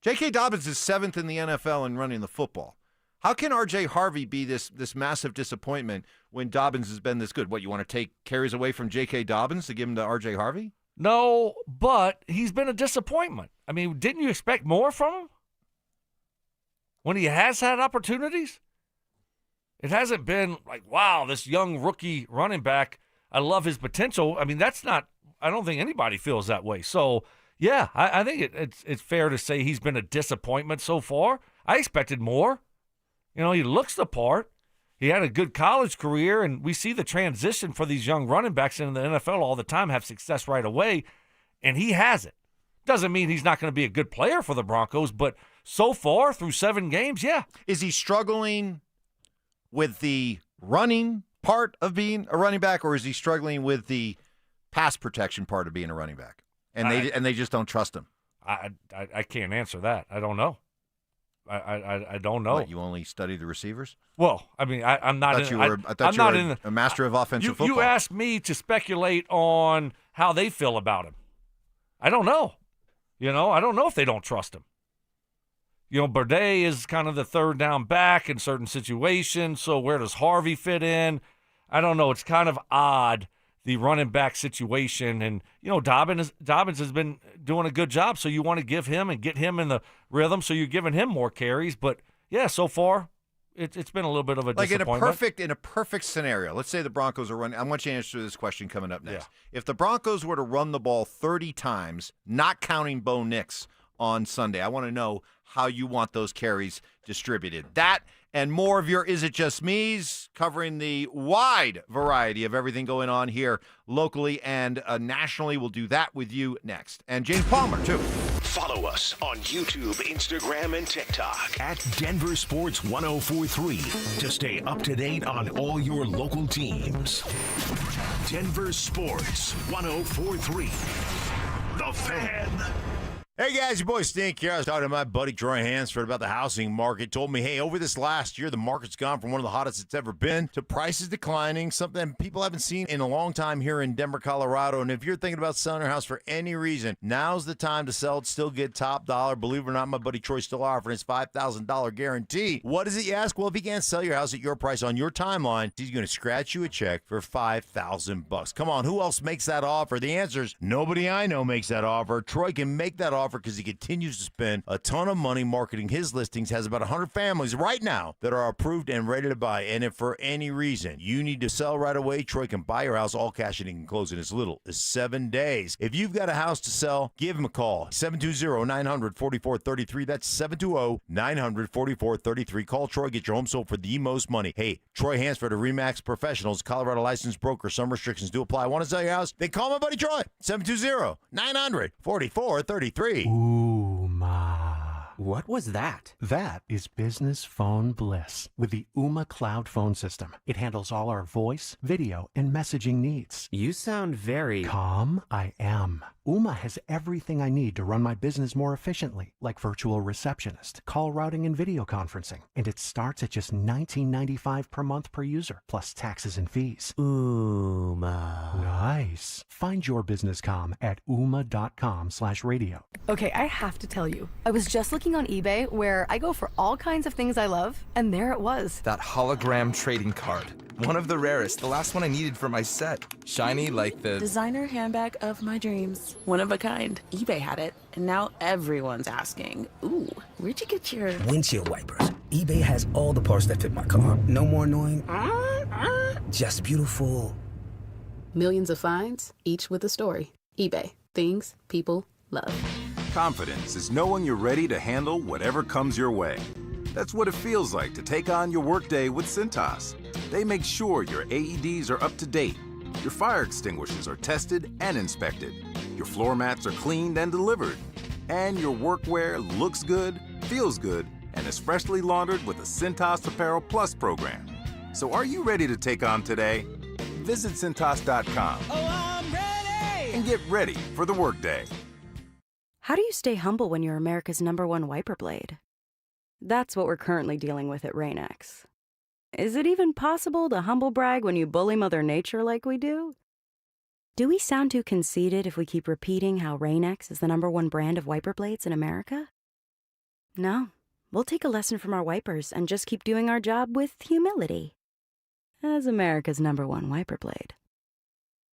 [SPEAKER 2] J.K. Dobbins is 7th in the NFL in running the football. How can R.J. Harvey be this massive disappointment when Dobbins has been this good? What, you want to take carries away from J.K. Dobbins to give him to R.J. Harvey?
[SPEAKER 4] No, but he's been a disappointment. I mean, didn't you expect more from him when he has had opportunities? It hasn't been like, wow, this young rookie running back, I love his potential. I mean, I don't think anybody feels that way. So, yeah, I think it's fair to say he's been a disappointment so far. I expected more. He looks the part. He had a good college career, and we see the transition for these young running backs in the NFL all the time have success right away, and he has it. Doesn't mean he's not going to be a good player for the Broncos, but so far through 7 games, yeah.
[SPEAKER 2] Is he struggling with the running part of being a running back, or is he struggling with the pass protection part of being a running back? And they just don't trust him.
[SPEAKER 4] I can't answer that. I don't know. I don't know.
[SPEAKER 2] What, you only study the receivers?
[SPEAKER 4] Well, I mean, I'm not.
[SPEAKER 2] I thought you were a master of offensive football.
[SPEAKER 4] You asked me to speculate on how they feel about him. I don't know. I don't know if they don't trust him. Burdett is kind of the third down back in certain situations. So where does Harvey fit in? I don't know. It's kind of odd, the running back situation. And, Dobbins has been doing a good job. So you want to give him and get him in the rhythm. So you're giving him more carries. But, yeah, so far it's been a little bit of a disappointment.
[SPEAKER 2] In a perfect scenario, let's say the Broncos are running. I want you to answer this question coming up next. Yeah. If the Broncos were to run the ball 30 times, not counting Bo Nix on Sunday, I want to know how you want those carries distributed. That and more of your Is It Just Me's, covering the wide variety of everything going on here locally and nationally. We'll do that with you next. And James Palmer, too.
[SPEAKER 1] Follow us on YouTube, Instagram, and TikTok at Denver Sports 1043 to stay up to date on all your local teams. Denver Sports 1043. The Fan.
[SPEAKER 3] Hey guys, your boy Stink here. I was talking to my buddy Troy Hansford about the housing market. Told me, hey, over this last year, the market's gone from one of the hottest it's ever been to prices declining, something people haven't seen in a long time here in Denver, Colorado. And if you're thinking about selling your house for any reason, now's the time to sell it, still get top dollar. Believe it or not, my buddy Troy's still offering his $5,000 guarantee. What is it, you ask? Well, if he can't sell your house at your price on your timeline, he's going to scratch you a check for $5,000. Come on, who else makes that offer? The answer is nobody I know makes that offer. Troy can make that offer because he continues to spend a ton of money marketing his listings, has about 100 families right now that are approved and ready to buy. And if for any reason you need to sell right away, Troy can buy your house all cash and he can close in as little as 7 days. If you've got a house to sell, give him a call. 720-900-4433. That's 720-900-4433. Call Troy, get your home sold for the most money. Hey, Troy Hansford of RE/MAX Professionals, Colorado licensed broker. Some restrictions do apply. Want to sell your house? Then call my buddy Troy. 720-900-4433.
[SPEAKER 5] What was that?
[SPEAKER 13] That is business phone bliss with the Ooma Cloud phone system. It handles all our voice, video, and messaging needs.
[SPEAKER 5] You sound very...
[SPEAKER 13] Calm? I am. Ooma has everything I need to run my business more efficiently, like virtual receptionist, call routing, and video conferencing. And it starts at just $19.95 per month per user, plus taxes and fees.
[SPEAKER 5] Ooma.
[SPEAKER 13] Nice. Find your business comm at ooma.com/radio.
[SPEAKER 14] Okay, I have to tell you, I was just looking on eBay where I go for all kinds of things I love, and there it was.
[SPEAKER 15] That hologram trading card. One of the rarest, the last one I needed for my set. Shiny like the...
[SPEAKER 17] Designer handbag of my dreams. One of a kind. eBay had it, and now everyone's asking, ooh, where'd you get your...
[SPEAKER 19] Windshield wipers. eBay has all the parts that fit my car. No more annoying... Just beautiful.
[SPEAKER 17] Millions of finds, each with a story. eBay. Things people love.
[SPEAKER 23] Confidence is knowing you're ready to handle whatever comes your way. That's what it feels like to take on your workday with Cintas. They make sure your AEDs are up to date, your fire extinguishers are tested and inspected, your floor mats are cleaned and delivered, and your workwear looks good, feels good, and is freshly laundered with the Cintas Apparel Plus program. So are you ready to take on today? Visit Cintas.com and get ready for the workday.
[SPEAKER 16] How do you stay humble when you're America's #1 wiper blade? That's what we're currently dealing with at Rain-X. Is it even possible to humble brag when you bully Mother Nature like we do? Do we sound too conceited if we keep repeating how Rain-X is the #1 brand of wiper blades in America? No, we'll take a lesson from our wipers and just keep doing our job with humility. As America's #1 wiper blade.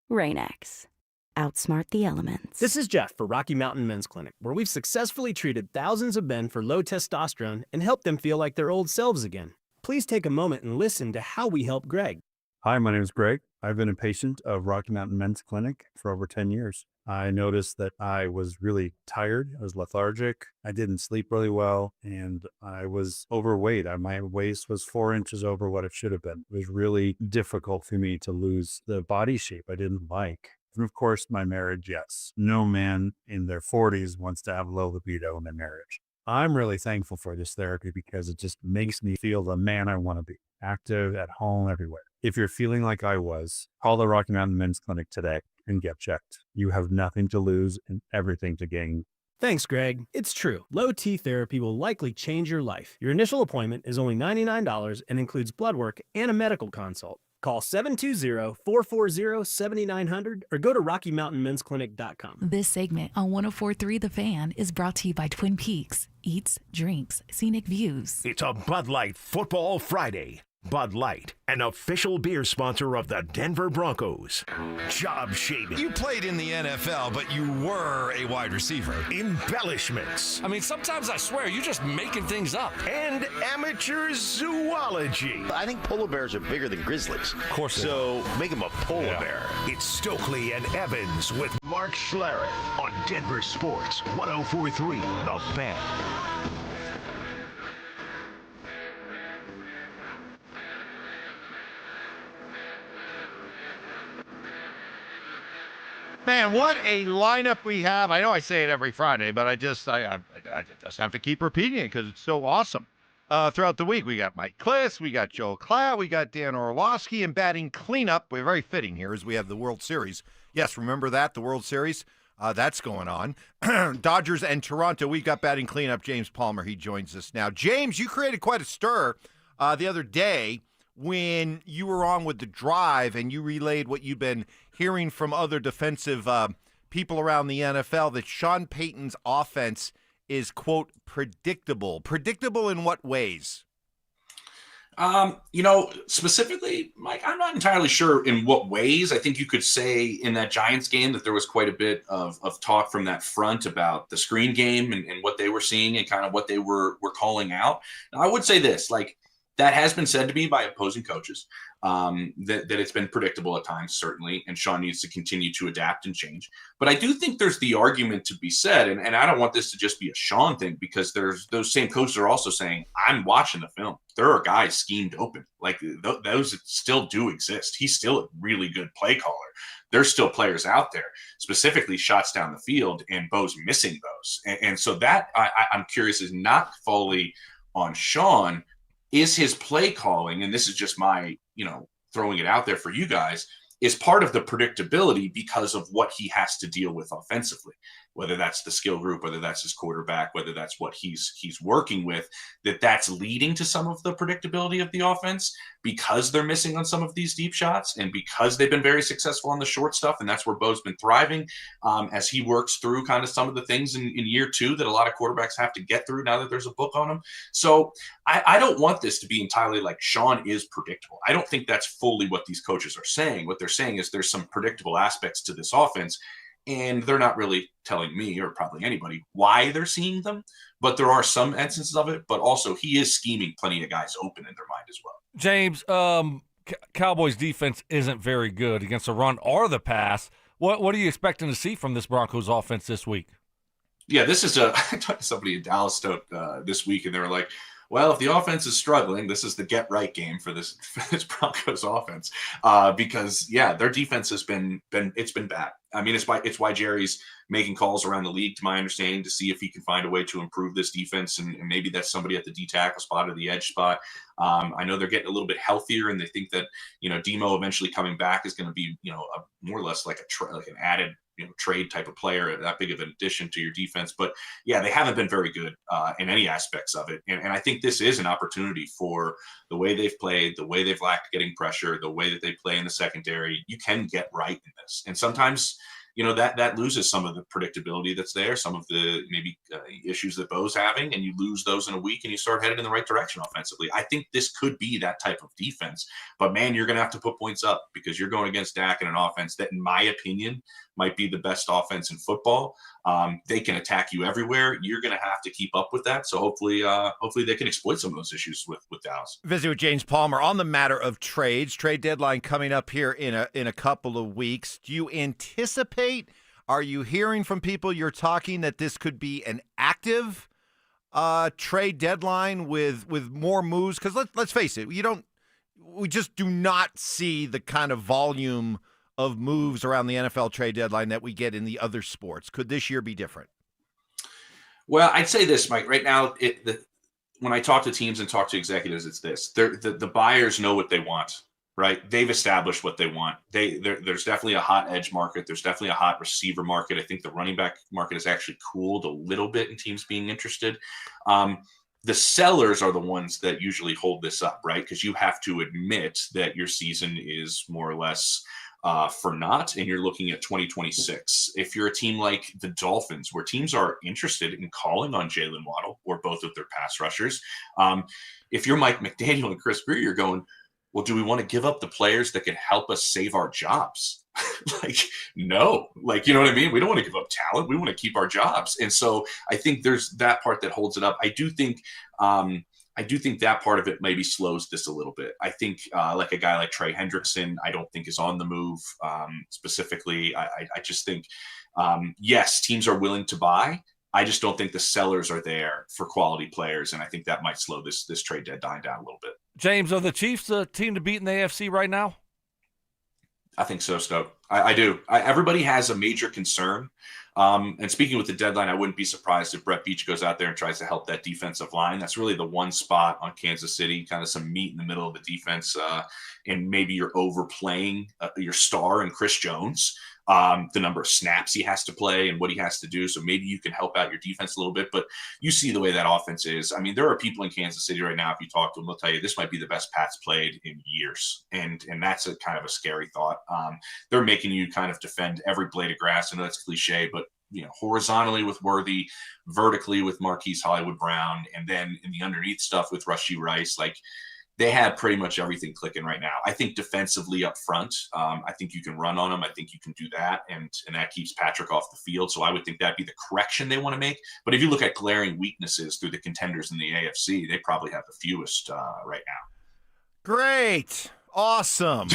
[SPEAKER 16] Rain-X. Outsmart the elements.
[SPEAKER 28] This is Jeff for Rocky Mountain Men's Clinic, where we've successfully treated thousands of men for low testosterone and helped them feel like their old selves again. Please take a moment and listen to how we help Greg.
[SPEAKER 29] Hi, my name is Greg. I've been a patient of Rocky Mountain Men's Clinic for over 10 years. I noticed that I was really tired. I was lethargic. I didn't sleep really well, and I was overweight. My waist was 4 inches over what it should have been. It was really difficult for me to lose the body shape I didn't like. And of course, my marriage, yes. No man in their 40s wants to have low libido in their marriage. I'm really thankful for this therapy because it just makes me feel the man I want to be, active, at home, everywhere. If you're feeling like I was, call the Rocky Mountain Men's Clinic today and get checked. You have nothing to lose and everything to gain.
[SPEAKER 28] Thanks, Greg. It's true. Low T therapy will likely change your life. Your initial appointment is only $99 and includes blood work and a medical consult. Call 720-440-7900 or go to RockyMountainMen'sClinic.com.
[SPEAKER 30] This segment on 104.3 The Fan is brought to you by Twin Peaks. Eats, drinks, scenic views.
[SPEAKER 1] It's a Bud Light Football Friday. Bud Light, an official beer sponsor of the Denver Broncos. Job shaving.
[SPEAKER 31] You played in the NFL, but you were a wide receiver.
[SPEAKER 1] Embellishments.
[SPEAKER 7] I mean, sometimes I swear you're just making things up.
[SPEAKER 1] And amateur zoology.
[SPEAKER 32] I think polar bears are bigger than grizzlies.
[SPEAKER 1] Of course.
[SPEAKER 32] So make them a polar bear.
[SPEAKER 1] It's Stokley and Evans with Mark Schlereth on Denver Sports 104.3 The Fan.
[SPEAKER 2] Man, what a lineup we have. I know I say it every Friday, but I just have to keep repeating it because it's so awesome. Throughout the week, we got Mike Kliss, we got Joe Clow, we got Dan Orlowski, and batting cleanup. We're very fitting here as we have the World Series. Yes, remember that, the World Series? That's going on. Dodgers and Toronto, we've got batting cleanup. James Palmer, he joins us now. James, you created quite a stir the other day when you were on with The Drive and you relayed what you've been hearing from other defensive people around the NFL, that Sean Payton's offense is, quote, predictable. Predictable in what ways?
[SPEAKER 33] Specifically, Mike, I'm not entirely sure in what ways. I think you could say in that Giants game that there was quite a bit of talk from that front about the screen game and what they were seeing and kind of what they were calling out. Now, I would say this, That has been said to me by opposing coaches, that it's been predictable at times, certainly, and Sean needs to continue to adapt and change. But I do think there's the argument to be said, and I don't want this to just be a Sean thing, because there's those same coaches are also saying, I'm watching the film. There are guys schemed open. Like those still do exist. He's still a really good play caller. There's still players out there, specifically shots down the field, and Bo's missing those. And so that I'm curious is not fully on Sean. Is his play calling, and this is just my, throwing it out there for you guys, is part of the predictability because of what he has to deal with offensively, whether that's the skill group, whether that's his quarterback, whether that's what he's working with, that's leading to some of the predictability of the offense because they're missing on some of these deep shots and because they've been very successful on the short stuff. And that's where Bo's been thriving as he works through kind of some of the things in year two that a lot of quarterbacks have to get through now that there's a book on them. So I don't want this to be entirely like Sean is predictable. I don't think that's fully what these coaches are saying. What they're saying is there's some predictable aspects to this offense, and they're not really telling me or probably anybody why they're seeing them, but there are some instances of it. But also he is scheming plenty of guys open in their mind as well.
[SPEAKER 4] James, Cowboys defense isn't very good against the run or the pass. What are you expecting to see from this Broncos offense this week?
[SPEAKER 33] Yeah, I talked to somebody in Dallas this week, and they were like, well, if the offense is struggling, this is the get right game for this Broncos offense, because their defense has been bad. I mean, it's why Jerry's making calls around the league, to my understanding, to see if he can find a way to improve this defense, and maybe that's somebody at the D tackle spot or the edge spot. I know they're getting a little bit healthier, and they think that Demo eventually coming back is going to be a more or less like an added trade type of player, that big of an addition to your defense. But yeah, they haven't been very good in any aspects of it. And I think this is an opportunity for the way they've played, the way they've lacked getting pressure, the way that they play in the secondary. You can get right in this. And sometimes, that loses some of the predictability that's there, some of the maybe issues that Bo's having, and you lose those in a week and you start headed in the right direction offensively. I think this could be that type of defense, but man, you're going to have to put points up because you're going against Dak in an offense that, in my opinion, might be the best offense in football. They can attack you everywhere. You're going to have to keep up with that. So hopefully they can exploit some of those issues with Dallas.
[SPEAKER 2] Visit with James Palmer on the matter of trades. Trade deadline coming up here in a couple of weeks. Do you anticipate? Are you hearing from people you're talking that this could be an active trade deadline with more moves? Because let's face it, we just do not see the kind of volume of moves around the NFL trade deadline that we get in the other sports. Could this year be different?
[SPEAKER 33] Well, I'd say this, Mike. Right now, when I talk to teams and talk to executives, it's this. The buyers know what they want, right? They've established what they want. There's definitely a hot edge market. There's definitely a hot receiver market. I think the running back market has actually cooled a little bit in teams being interested. The sellers are the ones that usually hold this up, right? Because you have to admit that your season is more or less for naught, and you're looking at 2026. If you're a team like the Dolphins, where teams are interested in calling on Jalen Waddle or both of their pass rushers, if you're Mike McDaniel and Chris Greer, you're going, well, do we want to give up the players that can help us save our jobs? No, you know what I mean? We don't want to give up talent. We want to keep our jobs. And so I think there's that part that holds it up. I do think that part of it maybe slows this a little bit. I think like a guy like Trey Hendrickson, I don't think is on the move specifically. I just think, yes, teams are willing to buy. I just don't think the sellers are there for quality players, and I think that might slow this trade deadline down a little bit.
[SPEAKER 4] James, are the Chiefs a team to beat in the AFC right now?
[SPEAKER 33] I think so, Stoke. I do. Everybody has a major concern. And speaking with the deadline, I wouldn't be surprised if Brett Beach goes out there and tries to help that defensive line. That's really the one spot on Kansas City, kind of some meat in the middle of the defense. And maybe you're overplaying your star in Chris Jones, the number of snaps he has to play and what he has to do. So maybe you can help out your defense a little bit. But you see the way that offense is. I mean, there are people in Kansas City right now, if you talk to them, they'll tell you this might be the best Pats played in years. And that's a kind of a scary thought. They're making you kind of defend every blade of grass. I know that's cliche, but horizontally with Worthy, vertically with Marquise Hollywood Brown, and then in the underneath stuff with Rashee Rice, they had pretty much everything clicking right now. I think defensively up front, I think you can run on them. I think you can do that, and that keeps Patrick off the field. So I would think that'd be the correction they want to make. But if you look at glaring weaknesses through the contenders in the AFC, they probably have the fewest right now.
[SPEAKER 2] Great. Awesome.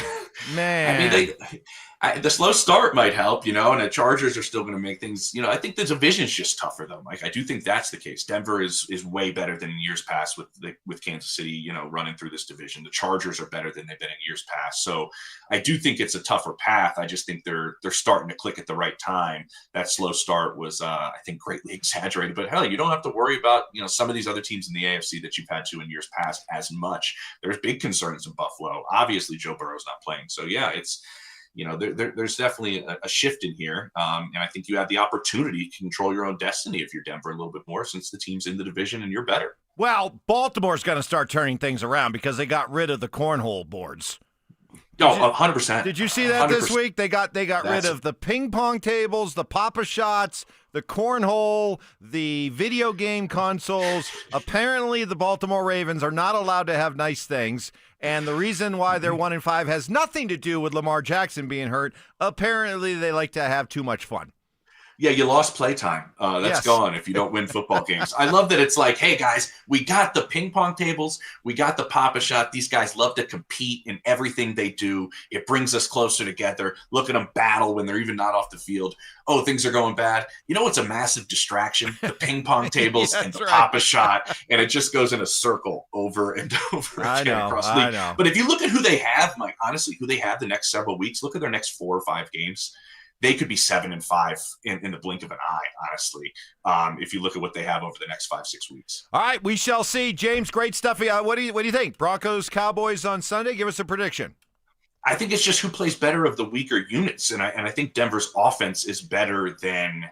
[SPEAKER 2] Man.
[SPEAKER 33] I mean, the slow start might help, and the Chargers are still going to make things, I think the division's just tougher though, Mike. I do think that's the case. Denver is way better than in years past with Kansas City, running through this division. The Chargers are better than they've been in years past. So I do think it's a tougher path. I just think they're starting to click at the right time. That slow start was, I think, greatly exaggerated, but hell, you don't have to worry about, some of these other teams in the AFC that you've had to in years past as much. There's big concerns in Buffalo. Obviously Joe Burrow's not playing. So yeah, it's, there's definitely a shift in here. And I think you have the opportunity to control your own destiny if you're Denver a little bit more, since the team's in the division and you're better.
[SPEAKER 2] Well, Baltimore's going to start turning things around because they got rid of the cornhole boards.
[SPEAKER 33] Oh, 100%.
[SPEAKER 2] Did you see that 100%. This week? They got rid of the ping pong tables, the Papa Shots, the cornhole, the video game consoles. Apparently, the Baltimore Ravens are not allowed to have nice things. And the reason why they're 1-5 has nothing to do with Lamar Jackson being hurt. Apparently, they like to have too much fun.
[SPEAKER 33] Yeah, you lost playtime. That's gone if you don't win football games. I love that it's like, hey, guys, we got the ping pong tables. We got the Papa Shot. These guys love to compete in everything they do. It brings us closer together. Look at them battle when they're even not off the field. Oh, things are going bad. You know what's a massive distraction? The ping pong tables and the Papa Shot. And it just goes in a circle over and over again across the league. I know. But if you look at who they have, Mike, honestly, who they have the next several weeks, look at their next 4 or 5 games. They could be 7-5 in the blink of an eye, honestly, if you look at what they have over the next 5-6 weeks.
[SPEAKER 2] All right, we shall see. James, great stuff. What do you think? Broncos, Cowboys on Sunday? Give us a prediction.
[SPEAKER 33] I think it's just who plays better of the weaker units, and I think Denver's offense is better than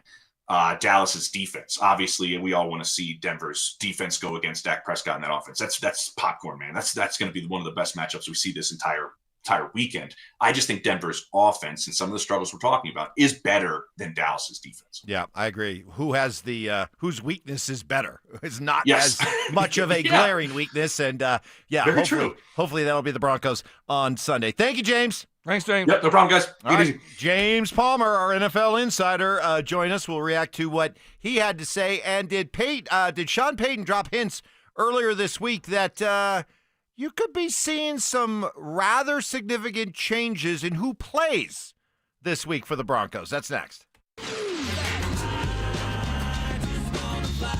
[SPEAKER 33] Dallas's defense. Obviously, we all want to see Denver's defense go against Dak Prescott in that offense. That's popcorn, man. That's going to be one of the best matchups we see this entire weekend. I just think Denver's offense and some of the struggles we're talking about is better than Dallas's defense.
[SPEAKER 2] Yeah, I agree. Who has the whose weakness is better? It's not as much of a glaring weakness. And
[SPEAKER 33] very true.
[SPEAKER 2] Hopefully that'll be the Broncos on Sunday. Thank you, James.
[SPEAKER 4] Thanks, James.
[SPEAKER 33] Yep, no problem, guys.
[SPEAKER 2] All right. James Palmer, our NFL insider, join us. We'll react to what he had to say. And did Sean Payton drop hints earlier this week that you could be seeing some rather significant changes in who plays this week for the Broncos? That's next.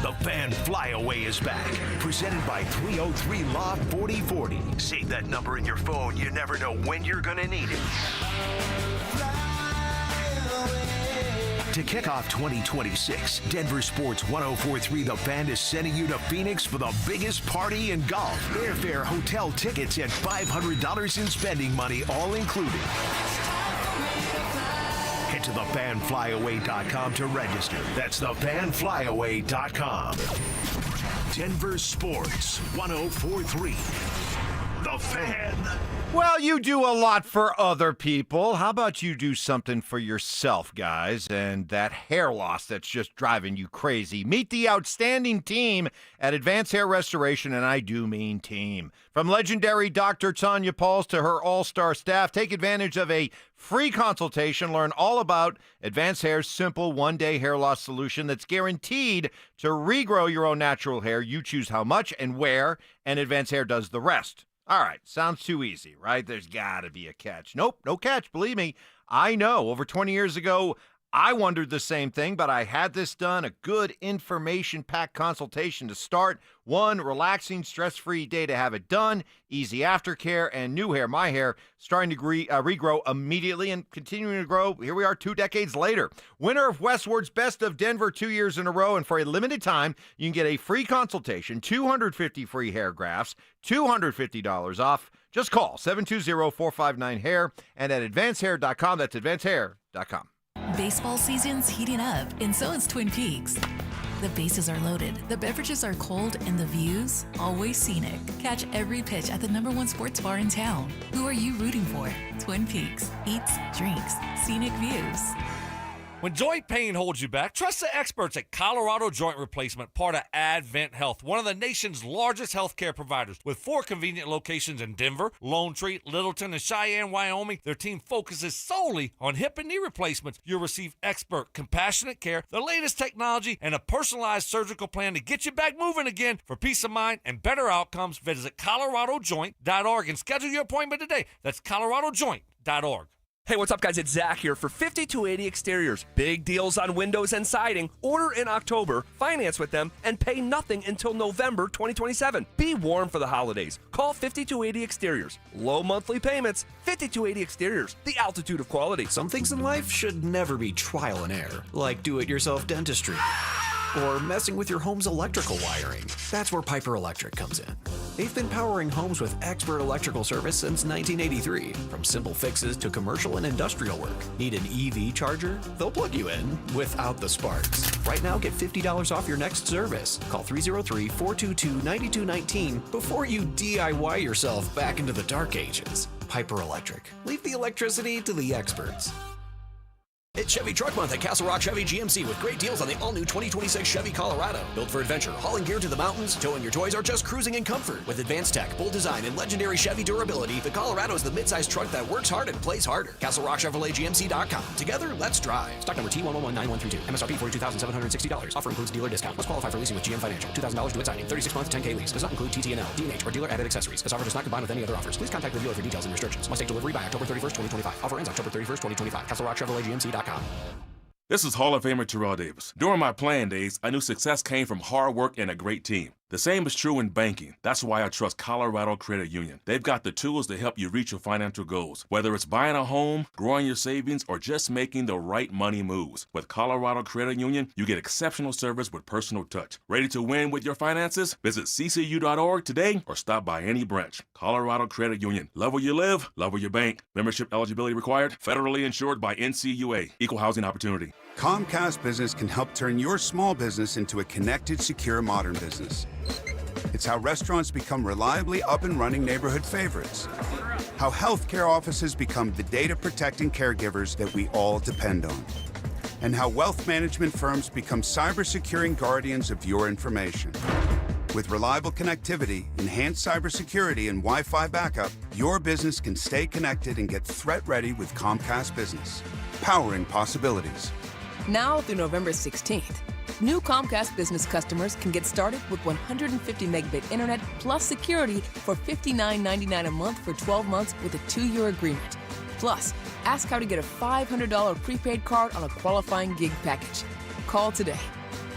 [SPEAKER 1] The Fan Flyaway is back, presented by 303 Law 4040. Save that number in your phone. You never know when you're going to need it. To kick off 2026, DenverSports 1043 The Fan is sending you to Phoenix for the biggest party in golf. Airfare, hotel tickets, and $500 in spending money, all included. Head to thefanflyaway.com to register. That's thefanflyaway.com. DenverSports 1043 The Fan.
[SPEAKER 2] Well, you do a lot for other people. How about you do something for yourself, guys? And that hair loss that's just driving you crazy. Meet the outstanding team at Advanced Hair Restoration, and I do mean team. From legendary Dr. Tanya Pauls to her all-star staff, take advantage of a free consultation. Learn all about Advanced Hair's simple one-day hair loss solution that's guaranteed to regrow your own natural hair. You choose how much and where, and Advanced Hair does the rest. All right, sounds too easy, right? There's got to be a catch. Nope, no catch. Believe me, I know. Over 20 years ago, I wondered the same thing, but I had this done, a good information-packed consultation to start. One relaxing, stress-free day to have it done, easy aftercare, and new hair, my hair, starting to regrow immediately and continuing to grow. Here we are 2 decades later. Winner of Westward's Best of Denver 2 years in a row, and for a limited time, you can get a free consultation, 250 free hair grafts, $250 off. Just call 720-459-HAIR and at advancedhair.com. That's advancedhair.com.
[SPEAKER 30] Baseball season's heating up, and so is Twin Peaks. The bases are loaded, the beverages are cold, and the views always scenic. Catch every pitch at the #1 sports bar in town. Who are you rooting for? Twin Peaks. Eats, drinks, scenic views.
[SPEAKER 4] When joint pain holds you back, trust the experts at Colorado Joint Replacement, part of Advent Health, one of the nation's largest healthcare providers. With 4 convenient locations in Denver, Lone Tree, Littleton, and Cheyenne, Wyoming, their team focuses solely on hip and knee replacements. You'll receive expert, compassionate care, the latest technology, and a personalized surgical plan to get you back moving again. For peace of mind and better outcomes, visit coloradojoint.org and schedule your appointment today. That's coloradojoint.org.
[SPEAKER 6] Hey, what's up, guys? It's Zach here for 5280 Exteriors. Big deals on windows and siding. Order in October, finance with them, and pay nothing until November 2027. Be warm for the holidays. Call 5280 Exteriors. Low monthly payments. 5280 Exteriors. The altitude of quality.
[SPEAKER 8] Some things in life should never be trial and error, like do-it-yourself dentistry. Or messing with your home's electrical wiring. That's where Piper Electric comes in. They've been powering homes with expert electrical service since 1983. From simple fixes to commercial and industrial work. Need an EV charger? They'll plug you in without the sparks. Right now, get $50 off your next service. Call 303-422-9219 before you DIY yourself back into the dark ages. Piper Electric. Leave the electricity to the experts. It's Chevy Truck Month at Castle Rock Chevy GMC with great deals on the all-new 2026 Chevy Colorado. Built for adventure, hauling gear to the mountains, towing your toys, or just cruising in comfort. With advanced tech, bold design, and legendary Chevy durability, the Colorado is the midsize truck that works hard and plays harder. CastleRockChevroletGMC.com. Together, let's drive. Stock number T1119132. MSRP $42,760. Offer includes dealer discount. Must qualify for leasing with GM Financial. $2,000 due at signing. 36-month, 10K lease. Does not include TTNL, D&H, or dealer added accessories. This offer does not combine with any other offers. Please contact the dealer for details and restrictions. Must take delivery by October 31st, 2025. Offer ends October 31st, 2025. CastleRockChevroletGMC.com.
[SPEAKER 10] This is Hall of Famer Terrell Davis. During my playing days, I knew success came from hard work and a great team. The same is true in banking. That's why I trust Colorado Credit Union. They've got the tools to help you reach your financial goals, whether it's buying a home, growing your savings, or just making the right money moves. With Colorado Credit Union, you get exceptional service with personal touch. Ready to win with your finances? Visit ccu.org today or stop by any branch. Colorado Credit Union. Love where you live, love where you bank. Membership eligibility required. Federally insured by NCUA. Equal housing opportunity.
[SPEAKER 11] Comcast Business can help turn your small business into a connected, secure, modern business. It's how restaurants become reliably up and running neighborhood favorites. How healthcare offices become the data-protecting caregivers that we all depend on. And how wealth management firms become cyber-securing guardians of your information. With reliable connectivity, enhanced cybersecurity, and Wi-Fi backup, your business can stay connected and get threat-ready with Comcast Business. Powering possibilities.
[SPEAKER 12] Now through November 16th, new Comcast Business customers can get started with 150 megabit internet plus security for $59.99 a month for 12 months with a 2-year agreement. Plus, ask how to get a $500 prepaid card on a qualifying gig package. Call today.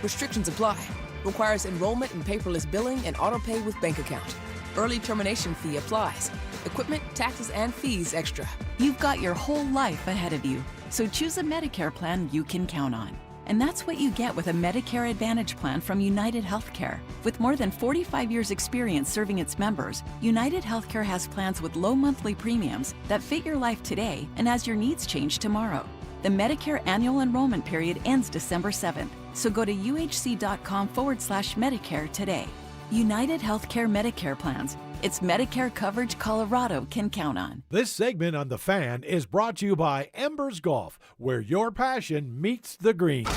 [SPEAKER 12] Restrictions apply. Requires enrollment in paperless billing and auto-pay with bank account. Early termination fee applies. Equipment, taxes, and fees extra.
[SPEAKER 18] You've got your whole life ahead of you, so choose a Medicare plan you can count on. And that's what you get with a Medicare Advantage plan from United Healthcare. With more than 45 years' experience serving its members, United Healthcare has plans with low monthly premiums that fit your life today and as your needs change tomorrow. The Medicare annual enrollment period ends December 7th, so go to uhc.com/Medicare today. United Healthcare Medicare plans. It's Medicare coverage Colorado can count on.
[SPEAKER 20] This segment on The Fan is brought to you by Embers Golf, where your passion meets the green.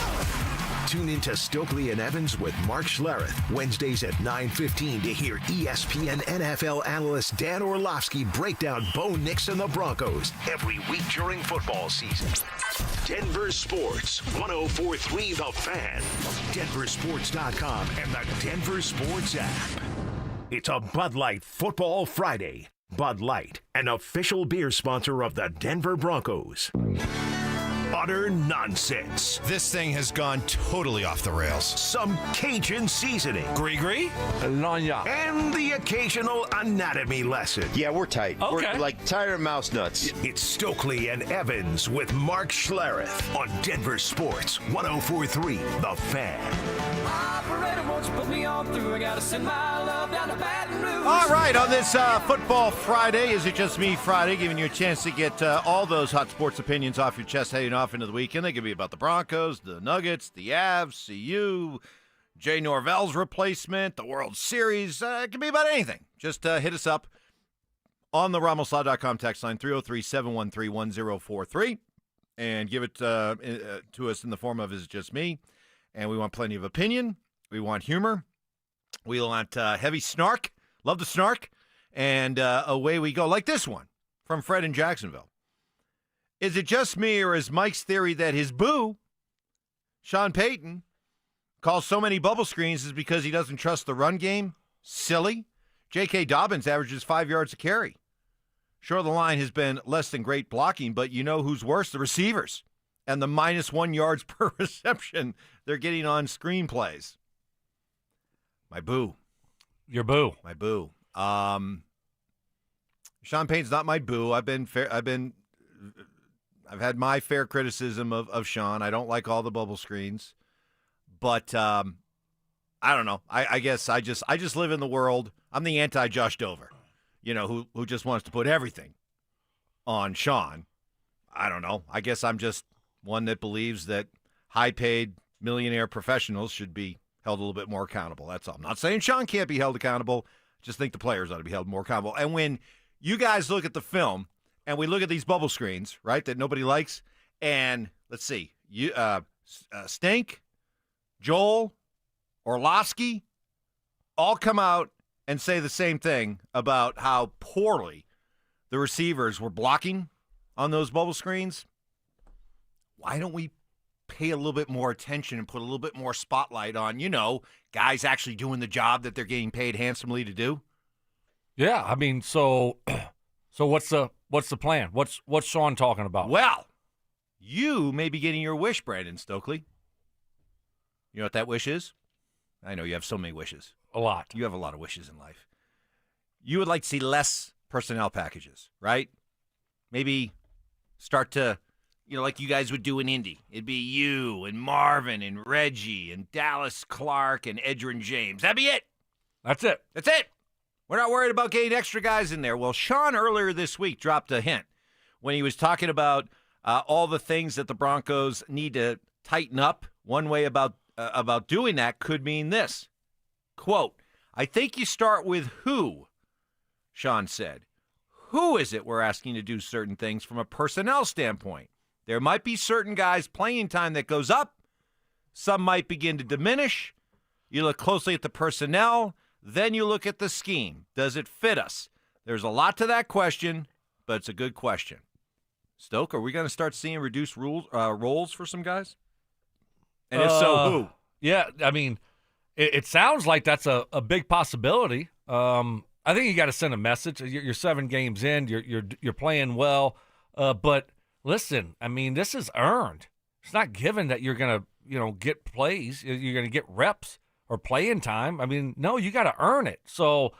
[SPEAKER 1] Tune into Stokley and Evans with Mark Schlereth, Wednesdays at 9:15 to hear ESPN NFL analyst Dan Orlovsky break down Bo Nix and the Broncos every week during football season. Denver Sports, 104.3 The Fan, DenverSports.com, and the Denver Sports app. It's a Bud Light Football Friday. Bud Light, an official beer sponsor of the Denver Broncos. Utter nonsense.
[SPEAKER 31] This thing has gone totally off the rails.
[SPEAKER 1] Some Cajun seasoning.
[SPEAKER 31] Gree-gree?
[SPEAKER 1] And the occasional anatomy lesson.
[SPEAKER 32] Yeah, we're tight.
[SPEAKER 1] Okay.
[SPEAKER 32] We're like tired mouse nuts.
[SPEAKER 1] It's Stokley and Evans with Mark Schlereth on Denver Sports 104.3 The Fan.
[SPEAKER 21] Operator, won't you put me on through? I gotta send my love down to Baton Rouge.
[SPEAKER 2] All right, on this Football Friday, Is It Just Me Friday, giving you a chance to get all those hot sports opinions off your chest heading off into the weekend. They could be about the Broncos, the Nuggets, the Avs, CU, Jay Norvell's replacement, the World Series. It could be about anything. Just hit us up on the RamosLaw.com text line, 303-713-1043. and give it to us in the form of "Is it just me?" And we want plenty of opinion. We want humor. We want heavy snark. Love the snark. And away we go. Like this one from Fred in Jacksonville. Is it just me, or is Mike's theory that his boo, Sean Payton, calls so many bubble screens is because he doesn't trust the run game? Silly. J.K. Dobbins averages 5 yards a carry. Sure, the line has been less than great blocking, but you know who's worse? The receivers. And the -1 yards per reception they're getting on screenplays. My boo.
[SPEAKER 4] Your boo.
[SPEAKER 2] My boo. Sean Payton's not my boo. I've had my fair criticism of Sean. I don't like all the bubble screens. But I don't know. I guess I just live in the world. I'm the anti-Josh Dover, who just wants to put everything on Sean. I don't know. I guess I'm just one that believes that high-paid millionaire professionals should be held a little bit more accountable. That's all. I'm not saying Sean can't be held accountable. Just think the players ought to be held more accountable. And when you guys look at the film and we look at these bubble screens, right, that nobody likes, and let's see, Stink, Joel, Orlowski all come out and say the same thing about how poorly the receivers were blocking on those bubble screens. Why don't we pay a little bit more attention and put a little bit more spotlight on, guys actually doing the job that they're getting paid handsomely to do?
[SPEAKER 4] Yeah, I mean, so what's the plan? What's Sean talking about?
[SPEAKER 2] Well, you may be getting your wish, Brandon Stokley. You know what that wish is? I know you have so many wishes.
[SPEAKER 4] A lot.
[SPEAKER 2] You have a lot of wishes in life. You would like to see less personnel packages, right? Maybe start to, like you guys would do in Indy. It'd be you and Marvin and Reggie and Dallas Clark and Edgerrin James. That'd be it.
[SPEAKER 4] That's it.
[SPEAKER 2] That's it. We're not worried about getting extra guys in there. Well, Sean earlier this week dropped a hint when he was talking about all the things that the Broncos need to tighten up. One way about doing that could mean this. Quote, I think you start with who, Sean said. Who is it we're asking to do certain things from a personnel standpoint? There might be certain guys' playing time that goes up. Some might begin to diminish. You look closely at the personnel. Then you look at the scheme. Does it fit us? There's a lot to that question, but it's a good question. Stoke, are we going to start seeing reduced roles for some guys? And if so, who?
[SPEAKER 4] Yeah, I mean, it sounds like that's a big possibility. I think you got to send a message. You're 7 games in. You're playing well. But listen, I mean, this is earned. It's not given that you're going to get plays. You're going to get reps or playing time. I mean, no, you got to earn it. So,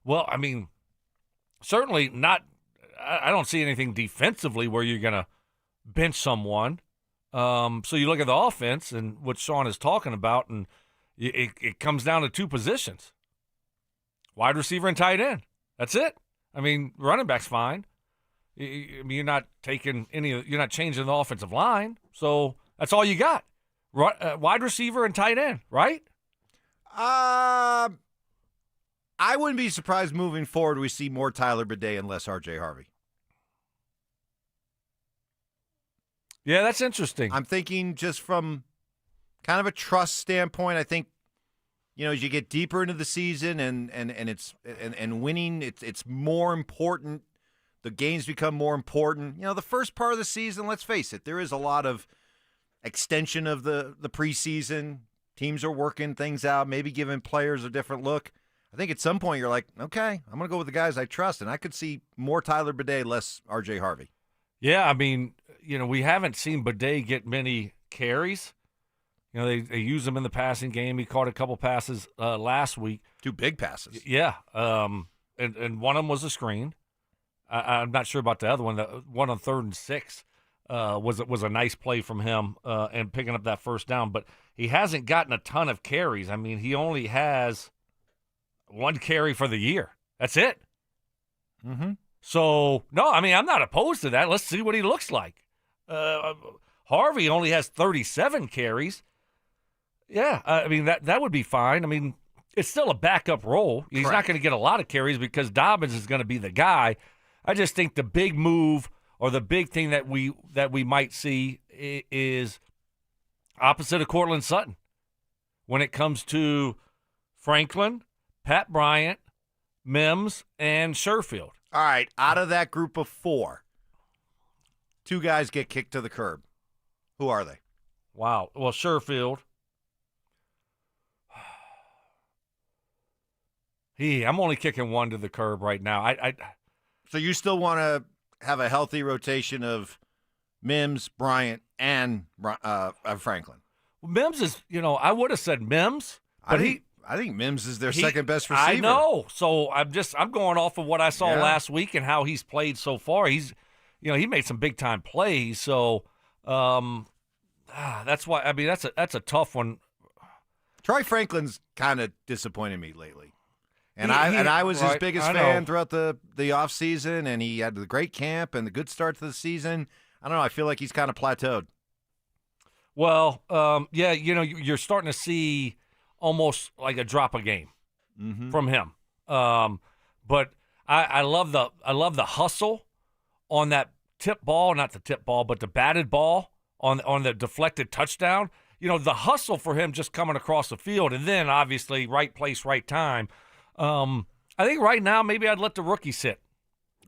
[SPEAKER 4] well, I mean, certainly not. I don't see anything defensively where you're going to bench someone. So you look at the offense and what Sean is talking about, and it comes down to 2 positions: wide receiver and tight end. That's it. I mean, running back's fine. You're not taking you're not changing the offensive line, so that's all you got. Wide receiver and tight end, right?
[SPEAKER 2] I wouldn't be surprised moving forward we see more Tyler Bidet and less R.J. Harvey.
[SPEAKER 4] Yeah, that's interesting.
[SPEAKER 2] I'm thinking just from kind of a trust standpoint. I think, as you get deeper into the season and winning, it's more important. The games become more important. The first part of the season, let's face it, there is a lot of extension of the preseason. Teams are working things out, maybe giving players a different look. I think at some point you're like, okay, I'm going to go with the guys I trust, and I could see more Tyler Bidet, less R.J. Harvey.
[SPEAKER 4] Yeah, I mean, we haven't seen Bidet get many carries. They use him in the passing game. He caught a couple passes last week.
[SPEAKER 2] 2 big passes.
[SPEAKER 4] Yeah, and one of them was a screen. I'm not sure about the other one. The one on 3rd and 6 was a nice play from him and picking up that first down. But he hasn't gotten a ton of carries. I mean, he only has 1 carry for the year. That's it.
[SPEAKER 2] Mm-hmm.
[SPEAKER 4] So, no, I mean, I'm not opposed to that. Let's see what he looks like. Harvey only has 37 carries. Yeah, I mean, that would be fine. I mean, it's still a backup role. He's not going to get a lot of carries because Dobbins is going to be the guy. I just think the big move or the big thing that we might see is opposite of Cortland Sutton when it comes to Franklin, Pat Bryant, Mims, and Sherfield.
[SPEAKER 2] All right, out of that group of 4, 2 guys get kicked to the curb. Who are they?
[SPEAKER 4] Wow. Well, Sherfield. I'm only kicking 1 to the curb right now.
[SPEAKER 2] So you still want to have a healthy rotation of Mims, Bryant, and Franklin?
[SPEAKER 4] Well, Mims is, I would have said Mims, but
[SPEAKER 2] I think Mims is their second best receiver.
[SPEAKER 4] I know. So I'm going off of what I saw last week and how he's played so far. He's, he made some big time plays. So that's why. I mean, that's a tough one.
[SPEAKER 2] Troy Franklin's kind of disappointed me lately. And I was his biggest fan throughout the offseason, and he had the great camp and the good start to the season. I don't know. I feel like he's kind of plateaued.
[SPEAKER 4] Well, you're starting to see almost like a drop a game from him. But I love the hustle on that tip ball, not the tip ball, but the batted ball on the deflected touchdown. The hustle for him just coming across the field, and then obviously right place, right time. I think right now maybe I'd let the rookie sit.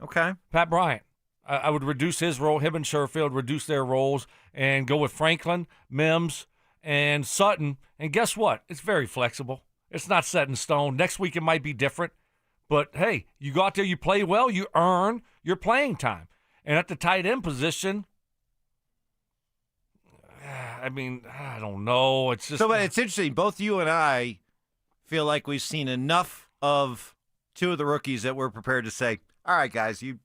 [SPEAKER 2] Okay.
[SPEAKER 4] Pat Bryant. I would reduce his role, him and Sherfield, reduce their roles, and go with Franklin, Mims, and Sutton. And guess what? It's very flexible. It's not set in stone. Next week it might be different. But, hey, you go out there, you play well, you earn your playing time. And at the tight end position, I mean, I don't know. It's just
[SPEAKER 2] but it's interesting. Both you and I feel like we've seen enough of 2 of the rookies that we're prepared to say, all right, guys, you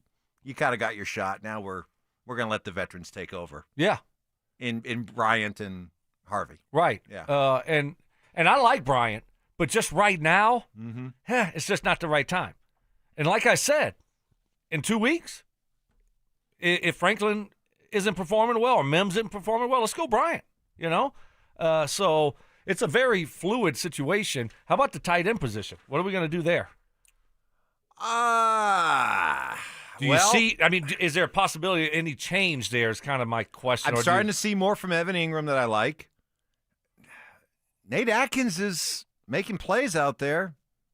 [SPEAKER 2] kind of got your shot. Now we're going to let the veterans take over.
[SPEAKER 4] Yeah.
[SPEAKER 2] In Bryant and Harvey.
[SPEAKER 4] Right.
[SPEAKER 2] Yeah.
[SPEAKER 4] And I like Bryant, but just right now, it's just not the right time. And like I said, in 2 weeks, if Franklin isn't performing well or Mims isn't performing well, let's go Bryant, So it's a very fluid situation. How about the tight end position? What are we going to do there? Do you see? I mean, is there a possibility of any change there? Is kind of my question.
[SPEAKER 2] I'm starting to see more from Evan Ingram that I like. Nate Atkins is making plays out there.